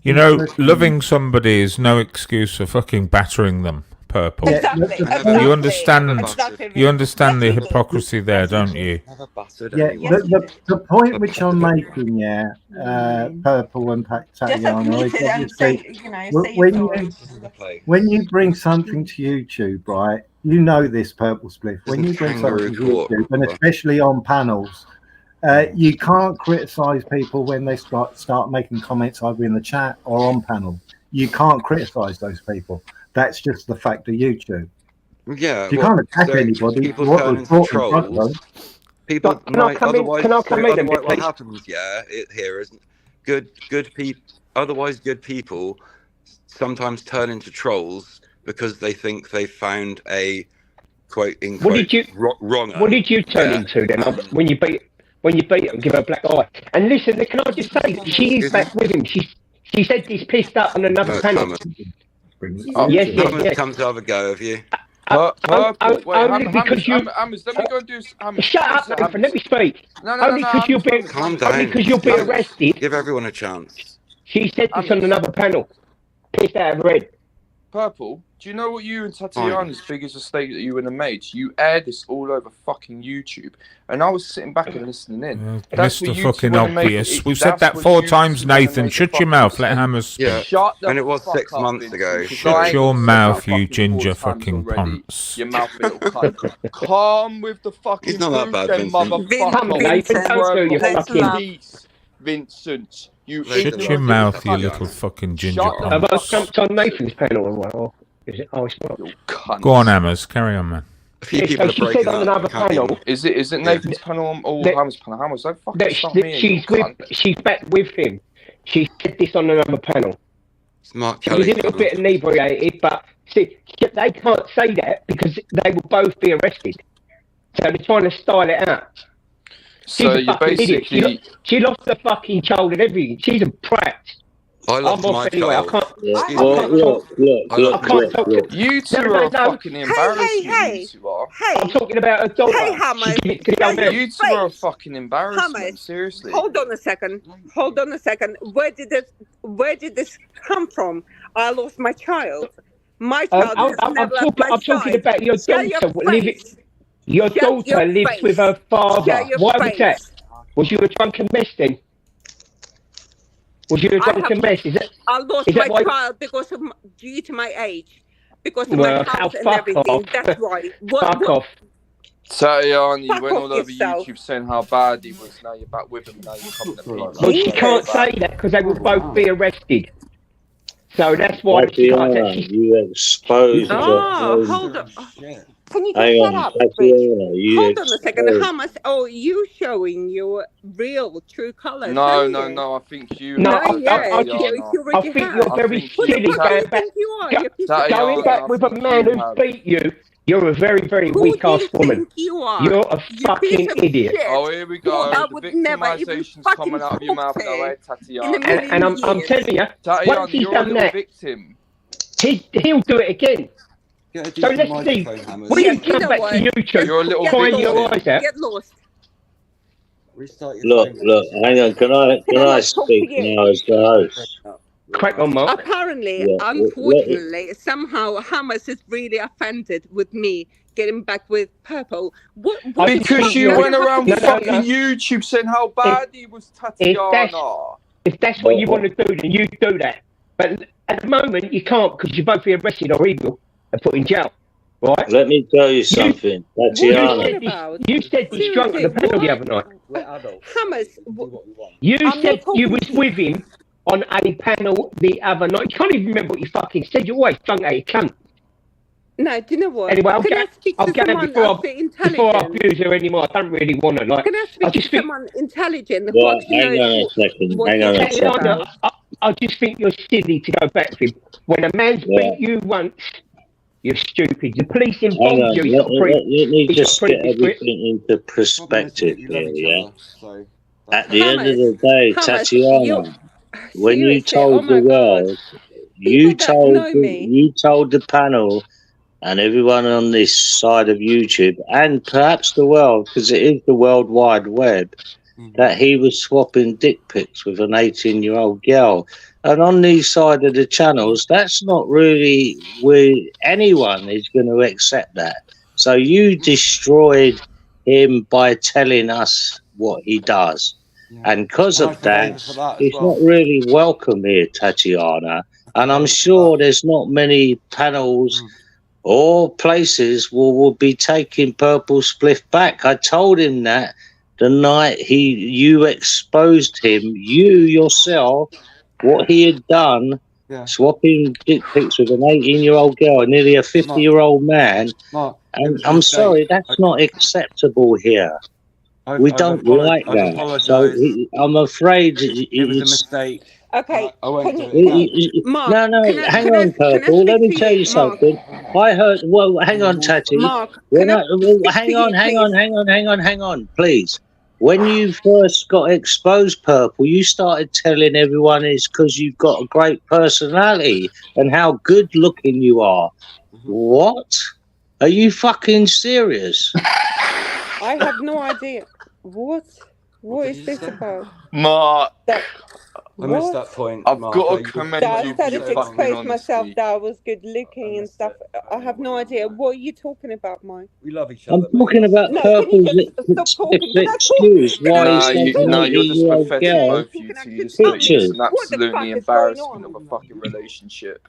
You know, loving somebody is no excuse for fucking battering them. Purple. You understand? You understand the hypocrisy there, don't you? Yeah. The point which I'm making, Purple and Tatiana, is obviously when you bring something to YouTube, right? You know this, Purple Spliff. When you bring something to YouTube, and especially on panels, you can't criticise people when they start making comments either in the chat or on panel. You can't criticise those people. That's just the fact of YouTube. Yeah, you can't attack anybody. People turn into trolls. People might otherwise. What happens? Here isn't good people. Otherwise, good people sometimes turn into trolls because they think they found a quote unquote wrong. What did you turn into then? When you beat her and give her a black eye? And listen, can I just say, she is back with him. She said he's pissed up on another panel. Yes. Come to have a go of you. Only because you. Hammers, let me go and do. Shut up, Nathan. Let me speak. Only because you'll be. Calm down. Only because you'll be arrested. Give everyone a chance. She said this on another panel. Pissed out of red. Purple, do you know what you and Tatiana's biggest mistake that you and the mates? You aired this all over fucking YouTube, and I was sitting back and listening in. That's Mr. Fucking obvious. We've said that 4 times, Nathan. Shut your mouth. Let Hammers speak. Yeah, and it was 6 months ago. Shut your mouth, you ginger fucking ponce. Your mouth, little cunt. Calm with the fucking. He's not that bad, Vincent. You shut your mouth, you little fucking ginger ponce. Have I jumped on Nathan's panel or what? Is it? Oh, it's not. Go on, Hammers. Carry on, man. She said on another panel. Is it Nathan's panel or Hammers' panel? Hammers, don't fucking stop me. She's back with him. She said this on another panel. Smart She was a little bit inebriated, but see, they can't say that because they will both be arrested. So they're trying to style it out. So you basically. She lost the fucking child and everything. She's a prat. I lost my child. Look. You two are fucking embarrassing. Hey. I'm talking about a daughter. Hey, Hammers. You two are a fucking embarrassment. Seriously. Hold on a second. Where did this come from? I lost my child. My child. I'm talking about your daughter. Your daughter lives with her father. Why was that? Was you a drunken mess then? Was you a drunken mess? I lost my child because of due to my age, because of my house and everything. Off. That's right. Fuck off. Tatiana, you went all over YouTube saying how bad he was. Now you're back with him. Now you're coming to me. Well, she can't say that because they will both be arrested. So that's why she can't say. You exposed. Hold on. Can you just shut up, Hold on a second. How much? Oh, you showing your real, true colours? No. I think you. No, I think you're very silly. Going back with a man who beat you. You're a very, very weak ass woman. You're a fucking idiot. Oh, here we go. The victimization's coming out of your mouth now, eh, Tatiana? And I'm telling you, once he's done that, he'll do it again. So let's see. When you come back to YouTube, crying your eyes out. Get lost. Look, hang on. Can I speak now as the host? Crack on, Mark. Apparently, unfortunately, somehow Hammers is really offended with me getting back with Purple. What because you went around fucking YouTube saying how bad he was, Tatiana. If that's what you want to do, then you do that. But at the moment, you can't because you're both be arrested or evil and put in jail. Right? Let me tell you something, Tatiana. You said he's drunk on the panel the other night. Hammers. You said you was with him on a panel the other night. You can't even remember what you fucking said. You're always drunk at a cunt. No, do you know what? Anyway, I'll get before I abuse her anymore. I don't really want to. Like, can I speak to someone intelligent? Hang on a second. I just think you're silly to go back to him. When a man's beat you once, You're stupid. The police Hang informed on, you. let me just get everything into perspective here, yeah? At the end of the day, Tatiana, when you told the world, you told the panel and everyone on this side of YouTube, and perhaps the world, because it is the World Wide Web, that he was swapping dick pics with an 18-year-old girl. And on these side of the channels, that's not really where anyone is going to accept that. So you destroyed him by telling us what he does. And because of that, it's not really welcome here, Tatiana. And I'm sure there's not many panels or places will be taking Purple Spliff back. I told him that the night you exposed him, you yourself, what he had done, swapping dick pics with an 18-year-old girl and nearly a 50-year-old man. And I'm sorry, that's not acceptable here. We don't like that. So I'm afraid it was a mistake. Okay. Mark, hang on, Purple. Let me tell you something. I heard. Well, hang on, Tati. Mark, hang on, please. When you first got exposed, Purple, you started telling everyone it's because you've got a great personality and how good looking you are. What? Are you fucking serious? I have no idea. What is this about? Mark. I missed that point. I've got to commend I you. started to expose myself that I was good looking and stuff. I have no idea. What are you talking about, Mike? We love each other. I'm talking about Purple's excuse why he's you're just 18-year-old pathetic, girl both you two. It's an absolutely embarrassment of a fucking relationship.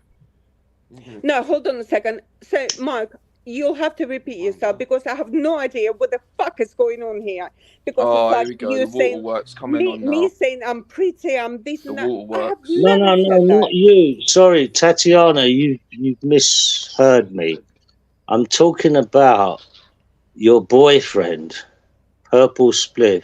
No, hold on a second. So, Mike, you'll have to repeat yourself because I have no idea what the fuck is going on here. Because it's like here we go. you The saying waterworks coming on now. me saying I'm pretty, I'm this and that. Waterworks. No, not you. Sorry, Tatiana, you've misheard me. I'm talking about your boyfriend, Purple Spliff.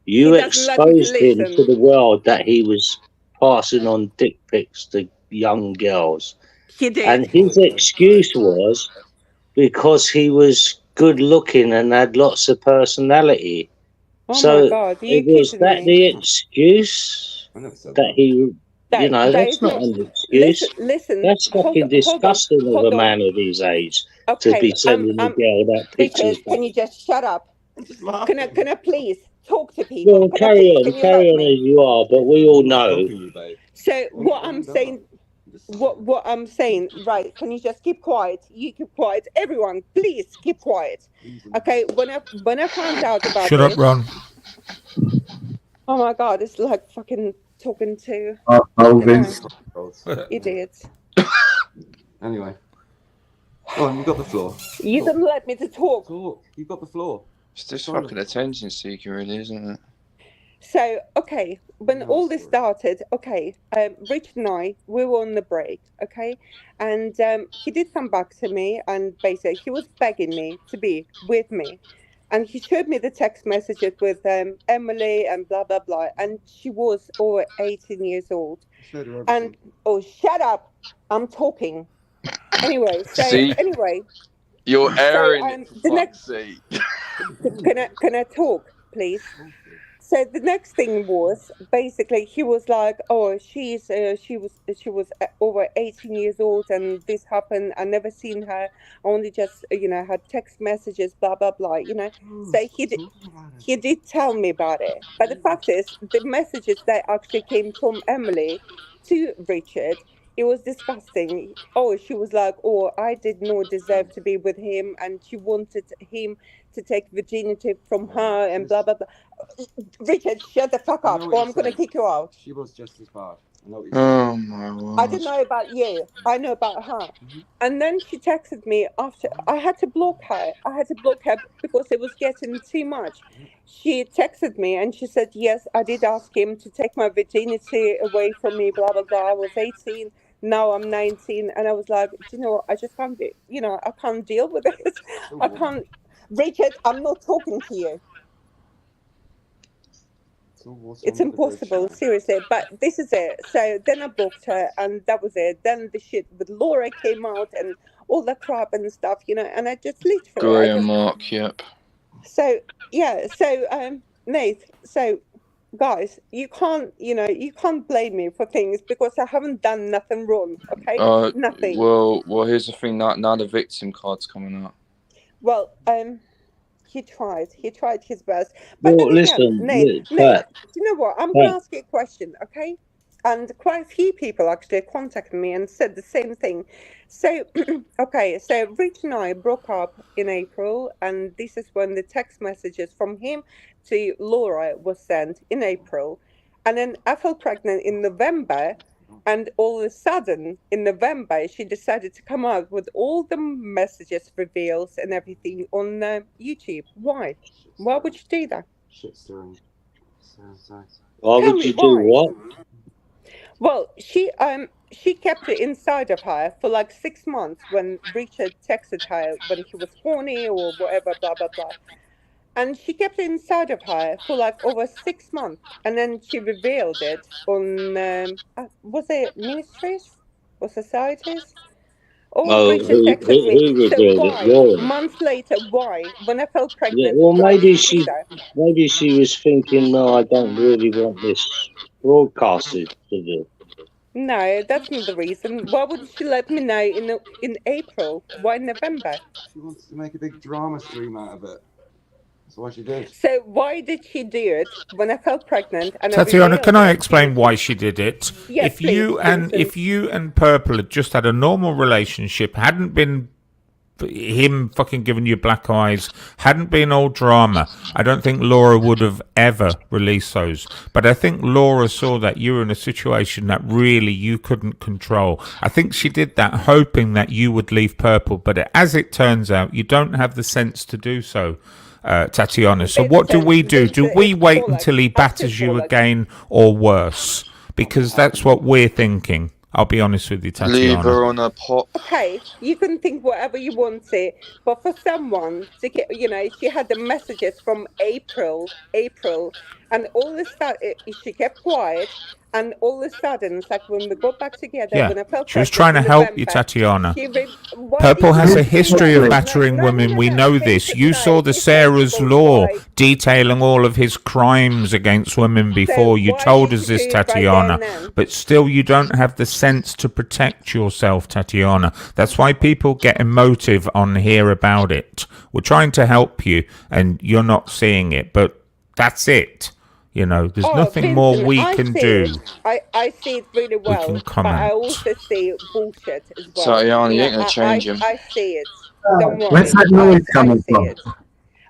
You exposed him to the world that he was passing on dick pics to young girls. He did. And his excuse was because he was good looking and had lots of personality. Oh so my God, was that the excuse that he, that's not an excuse. Listen, that's fucking disgusting of a man of his age to be sending a girl that pictures. Can you just shut up? Can I please talk to people? Well, carry on as you are, but we all know. So what I'm saying. What I'm saying, right? Can you just keep quiet? You keep quiet. Everyone, please keep quiet. Okay. When I found out about Shut up, Ron. Oh my God, it's like fucking talking to idiots. Anyway, on, you got the floor. You didn't let me to talk. You got the floor. It's just fucking attention seeking, really, isn't it? So, okay, when all this started, Rich and I, we were on the break, okay? And he did come back to me and basically he was begging me to be with me. And he showed me the text messages with Emily and blah, blah, blah. And she was over 18 years old. And, shut up. I'm talking. Anyway, You're airing the next. Can I talk, please? So the next thing was basically he was like, she was over 18 years old and this happened. I never seen her. Only just had text messages, blah blah blah. So he did tell me about it. But the fact is, the messages that actually came from Emily to Richard, it was disgusting. She was like, I did not deserve to be with him, and she wanted him to take virginity from her and blah blah blah. Richard, shut the fuck up, or I'm gonna kick you out. She was just as bad. Oh my word. I don't know about you. I know about her. And then she texted me after. I had to block her. Because it was getting too much. She texted me and she said, yes, I did ask him to take my virginity away from me, blah blah blah. I was 18. Now I'm 19, and I was like, I just can't be. I can't deal with it. I can't. Richard, I'm not talking to you. It's impossible, seriously. But this is it. So then I booked her, and that was it. Then the shit with Laura came out, and all the crap and stuff, you know. And I just literally, I Graham just, Mark, yep. so yeah. So Nate. So guys, you can't, you know, you can't blame me for things because I haven't done nothing wrong. Okay, nothing. Well, here's the thing. Now the victim card's coming out. Well, he tried his best. But Well, then again, listen, Nate, do you know what? I'm Pat. gonna ask you a question, okay? And quite a few people actually contacted me and said the same thing. So, okay, so Rich and I broke up in April, and this is when the text messages from him to Laura was sent in April. And then I fell pregnant in November, and all of a sudden in November, she decided to come out with all the messages, reveals, and everything on YouTube. Why? Why would you do that? Why would you do what? Well, she kept it inside of her for like 6 months when Richard texted her when he was horny or whatever, blah blah blah. And she kept it inside of her for like over 6 months, and then she revealed it on was it Ministries or Societies? Oh, Richard texted me. who So revealed why? it? Laura. Months later, why? When I fell Yeah, pregnant, well, why maybe did you do maybe that? she was thinking, no, I don't really want this broadcasted to do. No, that's not the reason. Why would she let me know in April? Why November? She wants to make a big drama stream out of it. That's why she did. So why did she do it when I fell pregnant? And Tatiana, I can I explain why she did it? Yes, If you and Purple had just had a normal relationship, hadn't been him fucking giving you black eyes, hadn't been all drama, I don't think Laura would have ever released those. But I think Laura saw that you were in a situation that really you couldn't control. I think she did that hoping that you would leave Purple, but as it turns out, you don't have the sense to do so. Tatiana, so what do we do? Do we wait until he batters you again or worse? Because that's what we're thinking. I'll be honest with you, Tatiana. Leave her on a pot. Okay, you can think whatever you want to, but for someone to get, you know, she had the messages from April, and all of a sudden she kept quiet, and all of a sudden, it's like when we got back together, when I felt she was trying to help you, Tatiana. Purple has a history of battering women. We know this. You saw the Sarah's Law detailing all of his crimes against women before. You told us this, Tatiana. But still, you don't have the sense to protect yourself, Tatiana. That's why people get emotive on here about it. We're trying to help you, and you're not seeing it. But that's it. You know, there's nothing more we can do. I see it really well, but I also see bullshit as well. Tatiana, you ain't gonna change him. I see it. Don't worry. Where's that noise coming from?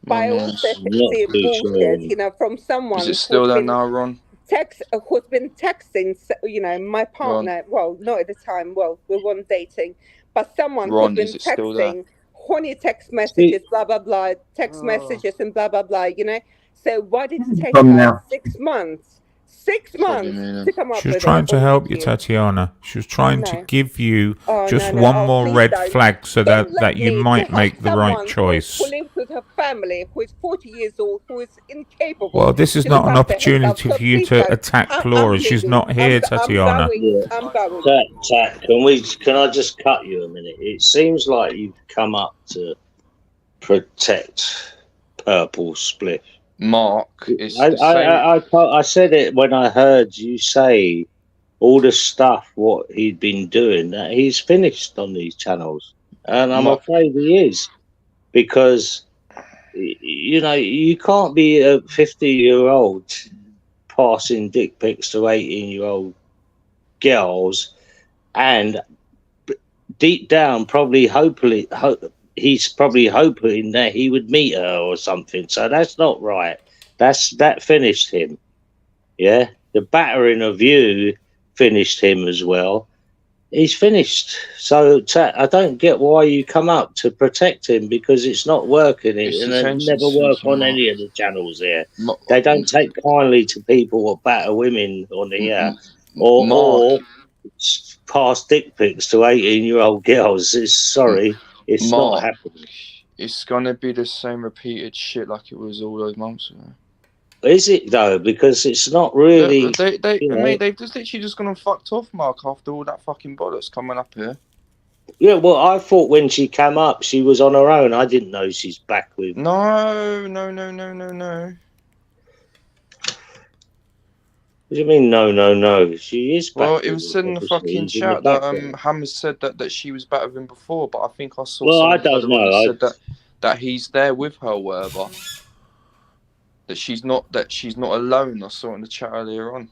But I also see bullshit, you know, from someone. Is it still there now, Ron? Who's been texting, you know, my partner. Well, not at the time. Well, we weren't dating, but someone Ron, who's been texting horny text messages, blah blah blah, text messages and blah blah blah. You know. So why did it take her 6 months? 6 months to come up with it? She was trying to help you, Tatiana. She was trying to give you just one more red flag so that you might make the right choice. Who lives with her family, who is 40 years old, who is incapable. Well, this is not an opportunity for you to attack Laura. She's not here, Tatiana. I'm going. Can I just cut you a minute? It seems like you've come up to protect Purple Split. Mark, I said it when I heard you say all the stuff what he'd been doing, that he's finished on these channels, and I'm afraid he is, because you know you can't be a 50-year-old passing dick pics to 18-year-old girls, and deep down he's probably hoping that he would meet her or something. So that's not right. That finished him. Yeah, the battering of you finished him as well. He's finished. So I don't get why you come up to protect him, because it's not working. And it never work on any of the channels here. They don't take kindly to people that batter women on here or pass dick pics to 18-year-old girls. It's Mark, not happening. It's gonna be the same repeated shit like it was all those months ago. Is it though? Because it's not really. Mate, they've just literally just gone and fucked off, Mark, after all that fucking bollocks coming up here. Yeah, well, I thought when she came up, she was on her own. I didn't know she's back with. No. What do you mean, no? She is back. Well, it was said in the fucking chat that Hammers said that she was better than before, but I think I saw. Well, I something don't know. Said that he's there with her, or whatever. That she's not alone. I saw it in the chat earlier on.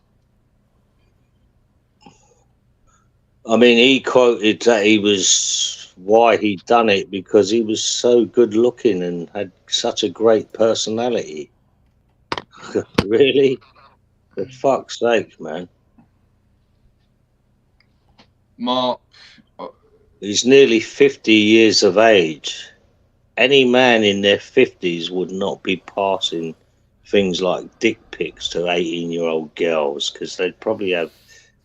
I mean, he quoted that he was why he'd done it because he was so good looking and had such a great personality. Really? For fuck's sake, man. Mark. He's nearly 50 years of age. Any man in their 50s would not be passing things like dick pics to 18-year-old girls because they'd probably have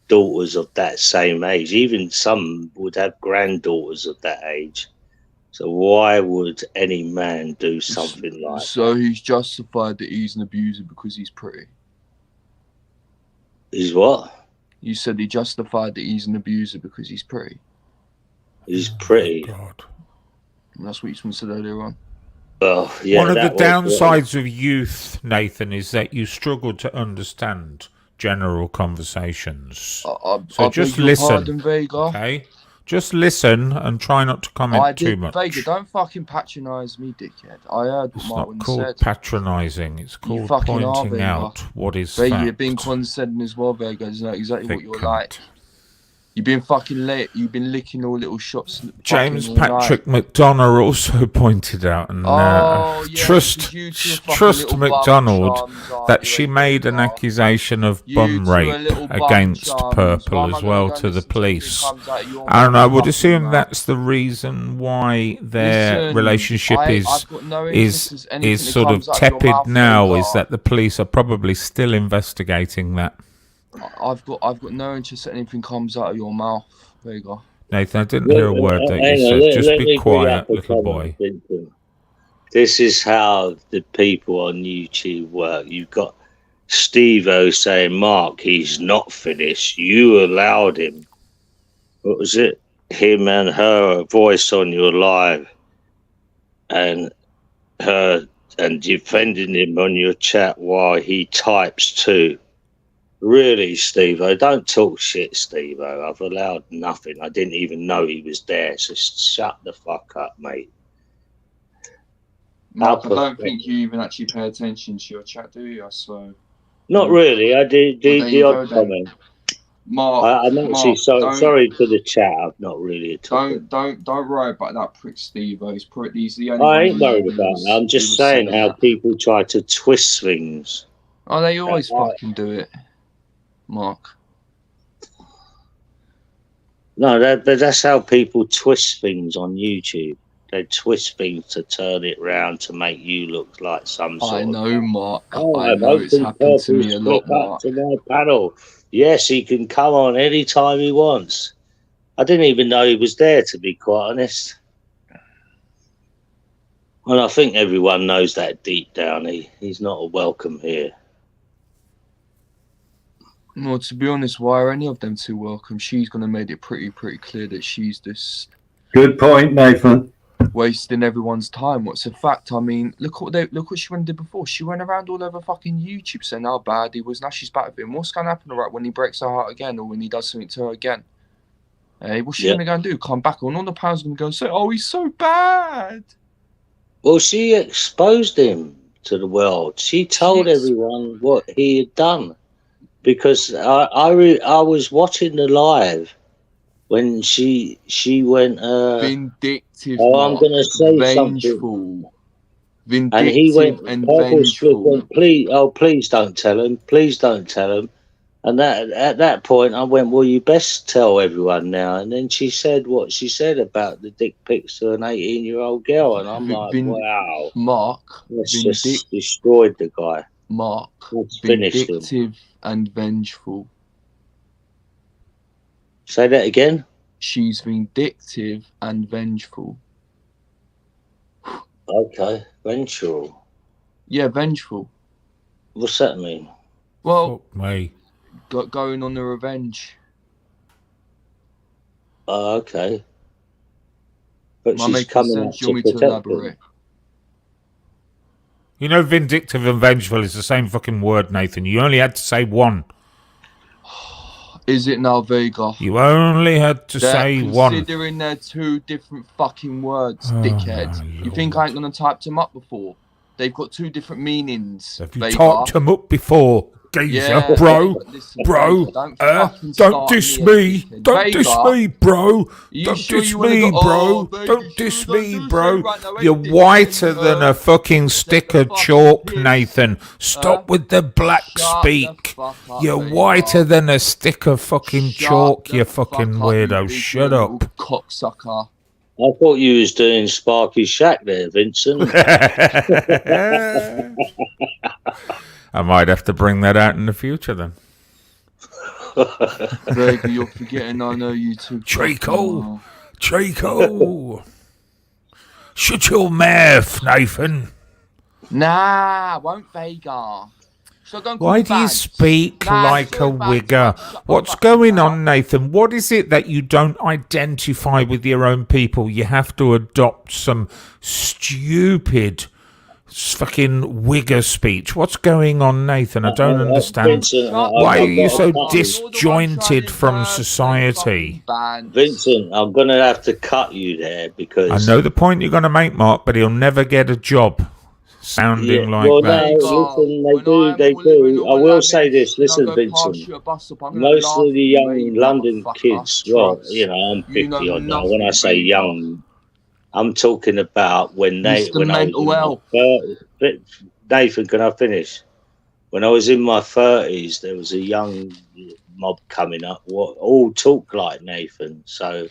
daughters of that same age. Even some would have granddaughters of that age. So why would any man do something like that? So he's justified that he's an abuser because he's pretty. He's what? You said he justified that he's an abuser because he's pretty. He's pretty. Oh, God. And that's what you said earlier on. Well, yeah, one of the downsides of youth, Nathan, is that you struggle to understand general conversations. So just listen, okay? Just listen and try not to comment too much. Vega, don't fucking patronise me, dickhead. I heard what It's Martin not called said. patronising. It's called pointing out what is Vega, fact. you're being condescending as well, Vega. Isn't that exactly Thick what you're cunt. like? You've been fucking late. You've been licking all little shots. James fucking all Patrick night. McDonough also pointed out, and trust McDonald that she made an accusation of bum rape against Purple as well to the police. And I would assume that's the reason why their relationship is sort of tepid now, is that the police are probably still investigating that. I've got no interest that anything comes out of your mouth. There you go. Nathan, I didn't hear a word that you said. Just be quiet, little boy. This is how the people on YouTube work. You've got Steve-O saying, Mark, he's not finished. You allowed him. What was it? Him and her voice on your live. And her and defending him on your chat while he types too. Really, Steve-O, don't talk shit, Steve-O. I've allowed nothing. I didn't even know he was there, so shut the fuck up, mate. Mark, I don't think you even actually pay attention to your chat, do you? I swear. Not really. I do the odd comment. Mark, I'm actually sorry to the chat. I've not really Don't worry about that prick, Steve-O. He's the only I ain't worried about that. I'm just saying how people try to twist things. Oh, they always fucking do it. Mark. No, that's how people twist things on YouTube. They twist things to turn it round to make you look like some sort I know, Mark. Oh, I know it's happened to me a lot, Mark. To my panel. Yes, he can come on any time he wants. I didn't even know he was there, to be quite honest. And I think everyone knows that deep down. He's not a welcome here. Well, to be honest, why are any of them too welcome? She's going to make it pretty clear that she's just... Good point, Nathan. Wasting everyone's time. What's a fact? I mean, look what she went and did before. She went around all over fucking YouTube saying how bad he was. Now she's back with him. What's going to happen, right, when he breaks her heart again or when he does something to her again? Hey, what's she going to go and do? Come back and all the pals going to go and say, oh, he's so bad. Well, she exposed him to the world. She told everyone what he had done. Because I was watching the live when she went vindictive. Oh, I'm going to say vengeful. Something. Vindictive and he went and vengeful. Went, please don't tell him. Please don't tell him. And at that point, I went, well, you best tell everyone now. And then she said what she said about the dick pics to an 18-year-old girl, and I'm like, wow, Mark, that's just destroyed the guy. Mark, let's finish him. Vindictive and vengeful. Say that again. She's vindictive and vengeful. Okay, vengeful. Yeah, vengeful. What's that mean? Well, me. Going on the revenge. Oh, okay. But Am I she's making coming sense? up You to want me to protect elaborate? him. You know, vindictive and vengeful is the same fucking word, Nathan. You only had to say one. Is it now, Vega? You only had to They're say one. considering they're two different fucking words, Oh, dickhead. You think I ain't gonna type them up before? They've got two different meanings. Have you Vega. typed them up before? Geezer, Yeah, bro, Vega, listen, bro, Vega, don't fucking start don't diss me, me, dickhead. don't diss Vega, me, bro, you don't sure diss you wanna me, go? bro, Oh, baby, don't diss me, don't bro. do right now, You're ain't whiter dickhead, than a fucking stick of chalk, Nathan. Stop with the black speak. You're whiter than a stick of fucking chalk, you fucking weirdo. Shut up. Cocksucker. I thought you was doing Sparky Shack there, Vincent. I might have to bring that out in the future then. Vega, you're forgetting I know you too. Trico! Trico! Shut your mouth, Nathan. Nah, won't Vega. Should I go and call Why do you Bags? speak Nah, like a wigger? What's going on, Nathan? What is it that you don't identify with your own people? You have to adopt some stupid fucking wigger speech. What's going on, Nathan? I don't understand. Vincent, Why are you so cut disjointed from society? Vincent, I'm going to have to cut you there because... I know the point you're going to make, Mark, but he'll never get a job sounding like well, that. no, listen, they do. I will say this. Listen, Vincent. Most of the young London kids, well, you know, I'm 50 odd now. When I say young, I'm talking about when I was in my 30s. Nathan, can I finish? When I was in my 30s, there was a young mob coming up, what all talk like Nathan. So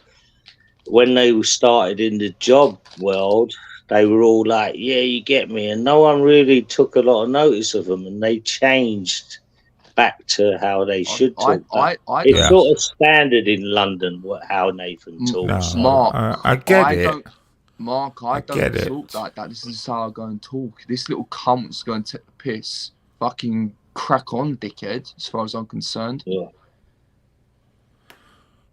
when they started in the job world, they were all like, yeah, you get me. And no one really took a lot of notice of them, and they changed back to how they should talk. It's sort of standard in London how Nathan talks. Mark, I get it. Mark, I don't talk like that. This is how I go and talk. This little cunt's going to take the piss. Fucking crack on, dickhead, as far as I'm concerned. Yeah.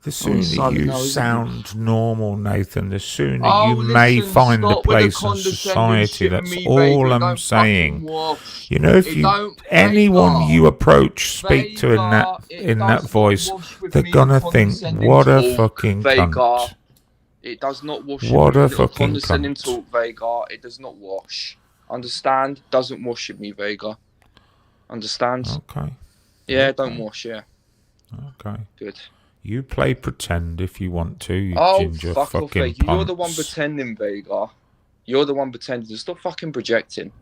The sooner you sound normal, Nathan, the sooner you may find a place in society. That's all I'm saying. You know, if anyone you approach, speak to in that voice, they're gonna think, what a fucking cunt. It does not wash. What a fucking condescending talk, Vega. It does not wash. Understand? Doesn't wash with me, Vega. Understand? Okay. Yeah, don't wash. Yeah. Okay. Good. You play pretend if you want to, you ginger fuck off, fucking Vega. You're the punts. one pretending, Vega. You're the one pretending. Stop fucking projecting.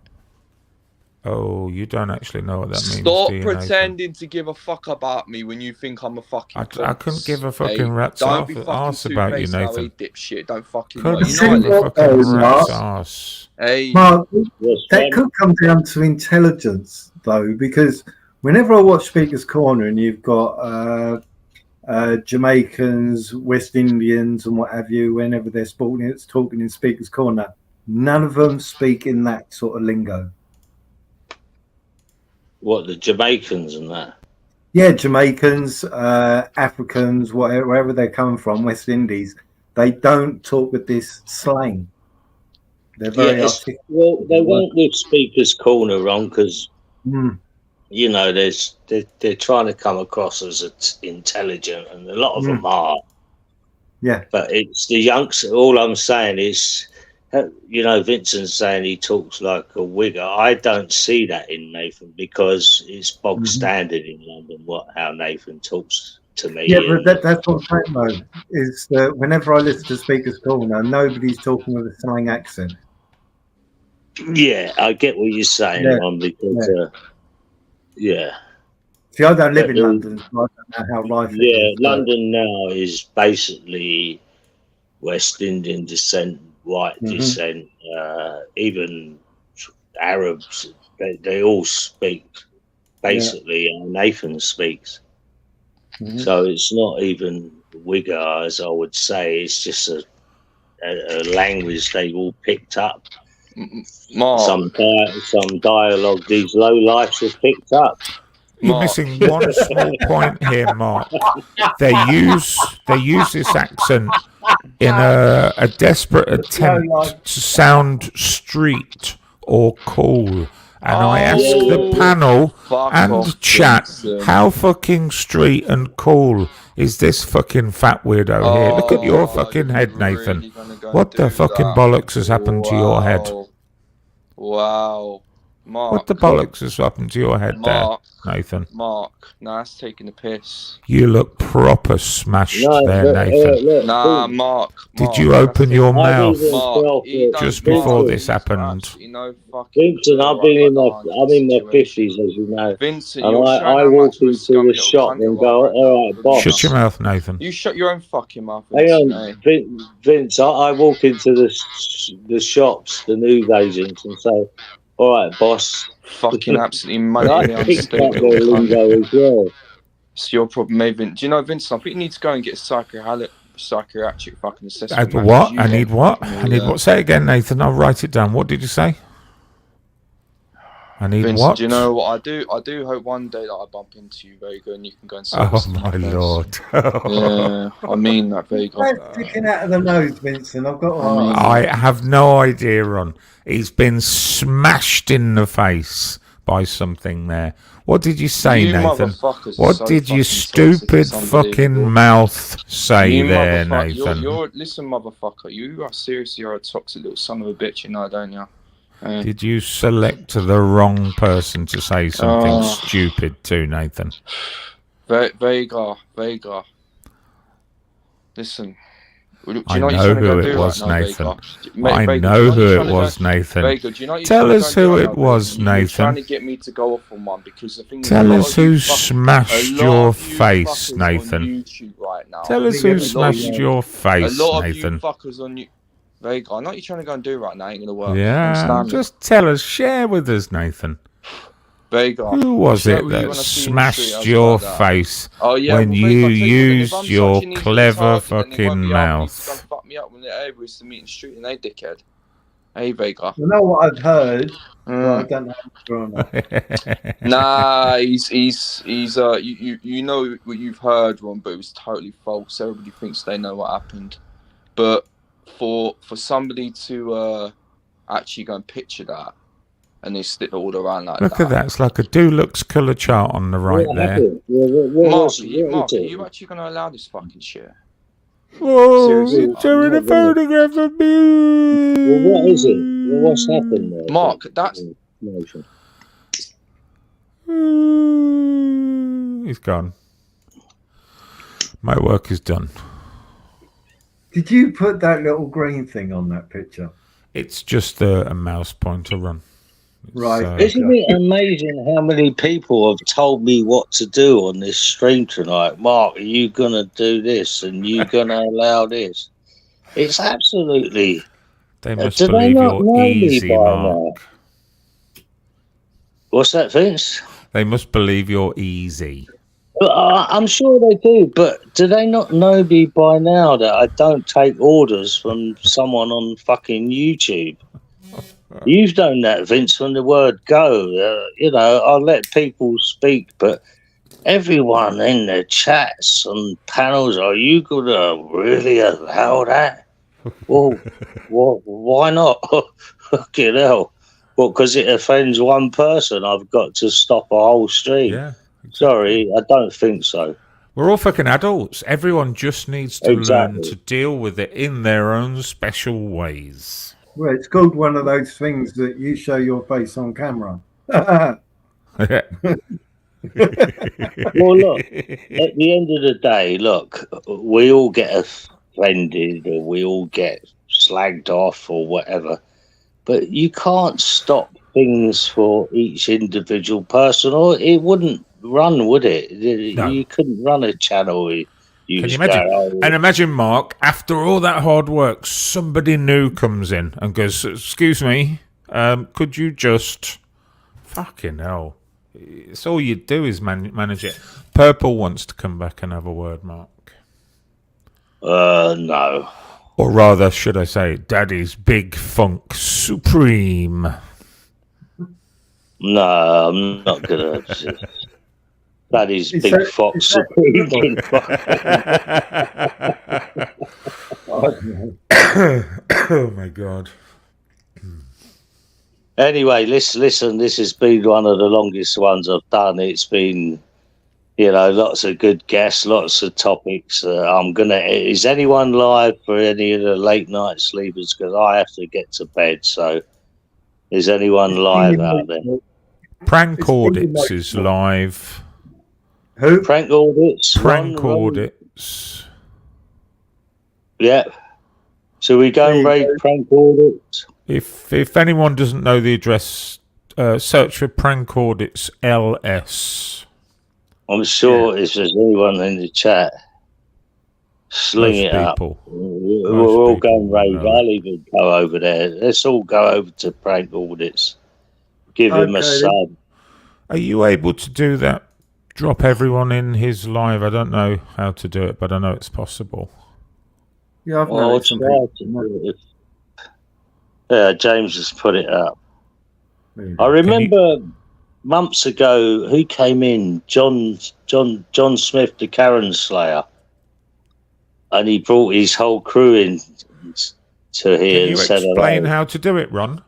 Oh, you don't actually know what that means. Stop do you, Nathan? pretending to give a fuck about me when you think I'm a fucking. I couldn't give a fucking rat's Don't be fucking arse about you, two-faced now, Nathan. dipshit. Don't fucking. Couldn't You know give a fucking rat's arse. Hey, Mark, that could come down to intelligence, though, because whenever I watch Speaker's Corner and you've got Jamaicans, West Indians, and what have you, whenever they're talking in Speaker's Corner, none of them speak in that sort of lingo. What, the Jamaicans and that? Yeah, Jamaicans, Africans, wherever they're coming from, West Indies, they don't talk with this slang. They're very articulate. Well, they want the Speaker's Corner wrong because, you know, they're trying to come across as intelligent, and a lot of them are. Yeah. But it's the youngsters. All I'm saying is, you know, Vincent's saying he talks like a wigger. I don't see that in Nathan because it's bog standard in London how Nathan talks to me. Yeah, but that's what I'm saying, though, is that whenever I listen to Speaker's Corner, nobody's talking with a slang accent. Yeah, I get what you're saying, Ron, because, See, I don't live in London, so I don't know how life is. Yeah, London now is basically West Indian descent, white descent, even Arabs, they all speak basically how Nathan speaks. So it's not even wigger, as I would say, it's just a language they all picked up. Mark. Some dialogue these low lifes have picked up. You're missing one small point here, Mark. They use this accent in a desperate attempt to sound street or cool. And I ask the panel and chat, how fucking street and cool is this fucking fat weirdo here? Look at your fucking head, Nathan. What the fucking bollocks has happened to your head? Wow. Mark. What the bollocks has happened to your head there, Nathan? Mark, nah, that's taking the piss. You look proper smashed there, Nathan. Nah, Mark. Did you open your mouth Mark, just before this happened? Vincent, I'm in my 50s, as you know. Vincent, and I walk into the shop and go, all right, boss. Shut your mouth, Nathan. You shut your own fucking mouth. Hang on, Vince, I walk into the shops, the news agents, and say, all right, boss. Fucking absolutely money. As well. It's your problem, mate, Vince. Do you know, Vincent, I think you need to go and get a psychiatric fucking assessment. What? I need what? I need what? Say it again, Nathan. I'll write it down. What did you say? I need Vincent, what? do you know what I do? I do hope one day that I bump into you, very good, and you can go and see. Oh my lord! Yeah, I mean that, very good. That's sticking out of the nose, Vincent. I've got. I have no idea, Ron. He's been smashed in the face by something there. What did you say, Nathan? What did your stupid fucking mouth say there, Nathan? Listen, motherfucker. You are seriously a toxic little son of a bitch, you know, don't you? Did you select the wrong person to say something stupid to, Nathan? Vega. Listen. I know who it was, Nathan. I know who it was, Nathan. Tell us who it was, Nathan. Trying to get me to go off on one because the thing. Tell us who smashed your face, Nathan. Tell us who smashed your face, Nathan. A lot of Nathan. you fuckers on you. Vega, I know what you're trying to go and do right now. Ain't gonna work. Yeah, just tell us, share with us, Nathan. Vega, who was it that smashed your face when you used your clever fucking mouth? Fuck me up when they're over is to meet in the street and they dickhead. Hey, Vega. You know what I've heard? I don't know. Nah, he's you know what you've heard, Ron, but it was totally false. Everybody thinks they know what happened, but for somebody to actually go and picture that and they stick it all around like Look at that. It's like a Dulux colour chart on the right there. Mark, are you actually going to allow this fucking shit? Whoa, you're showing a photograph of me. Well, what is it? Well, what's happened there? Mark, that's... He's gone. My work is done. Did you put that little green thing on that picture? It's just a mouse pointer run. Right. Isn't it amazing how many people have told me what to do on this stream tonight? Mark, are you going to do this and you going to allow this? It's absolutely... They must believe you're easy, Mark. What's that, Vince? They must believe you're easy. I'm sure they do, but do they not know me by now that I don't take orders from someone on fucking YouTube? You've done that, Vince, from the word go. You know, I'll let people speak, but everyone in the chats and panels, are you going to really allow that? Well, why not? Fucking hell. Well, because it offends one person, I've got to stop a whole stream. Yeah. Sorry, I don't think so. We're all fucking adults. Everyone just needs to learn to deal with it in their own special ways. Well, it's called one of those things that you show your face on camera. Well, look, at the end of the day, look, we all get offended or we all get slagged off or whatever, but you can't stop things for each individual person, or it wouldn't run, would it? No. You couldn't run a channel. Can you imagine? And imagine, Mark, after all that hard work, somebody new comes in and goes, "Excuse me, could you just..." Fucking hell. It's all you do is manage it. Purple wants to come back and have a word, Mark. No. Or rather, should I say, Daddy's Big Funk Supreme. No, I'm not gonna. Daddy's Big Fox Supreme. Oh my God. Anyway, listen. This has been one of the longest ones I've done. It's been, lots of good guests, lots of topics. Is anyone live for any of the late night sleepers? Because I have to get to bed. So, is anyone live out there? Prank Audits is live. Who? Prank Audits. Prank Audits. Yeah. So we go and raid Prank Audits. If anyone doesn't know the address, search for Prank Audits LS. I'm sure if there's anyone in the chat, sling it up. We'll all go and raid. I'll even go over there. Let's all go over to Prank Audits. Give him a sub. Are you able to do that? Drop everyone in his live. I don't know how to do it, but I know it's possible. Yeah, I've I'll try to do it. Yeah, James has put it up. I remember months ago who came in, John Smith, the Karen Slayer, and he brought his whole crew in to here. Can you explain how to do it, Ron?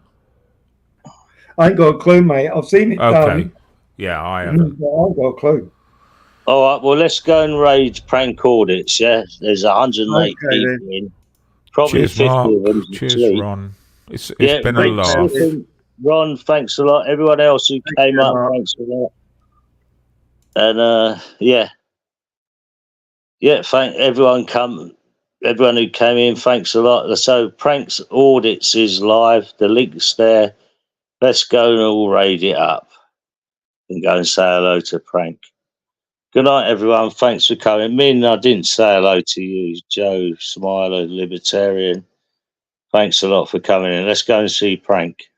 I ain't got a clue, mate. I've seen it done. Yeah, I haven't. I ain't got a clue. All right, well, let's go and raid Prank Audits, yeah? There's 108 people in. Probably Cheers, 50 Mark. of them. Cheers, Ron. It's been a laugh. Ron, thanks a lot. Everyone else who came up, thanks a lot. And, thank everyone who came in, thanks a lot. So, Pranks Audits is live. The link's there. Let's go and all raid it up and go and say hello to Prank. Good night, everyone. Thanks for coming. Min, I didn't say hello to you. Joe Smiler, Libertarian. Thanks a lot for coming in. Let's go and see Prank.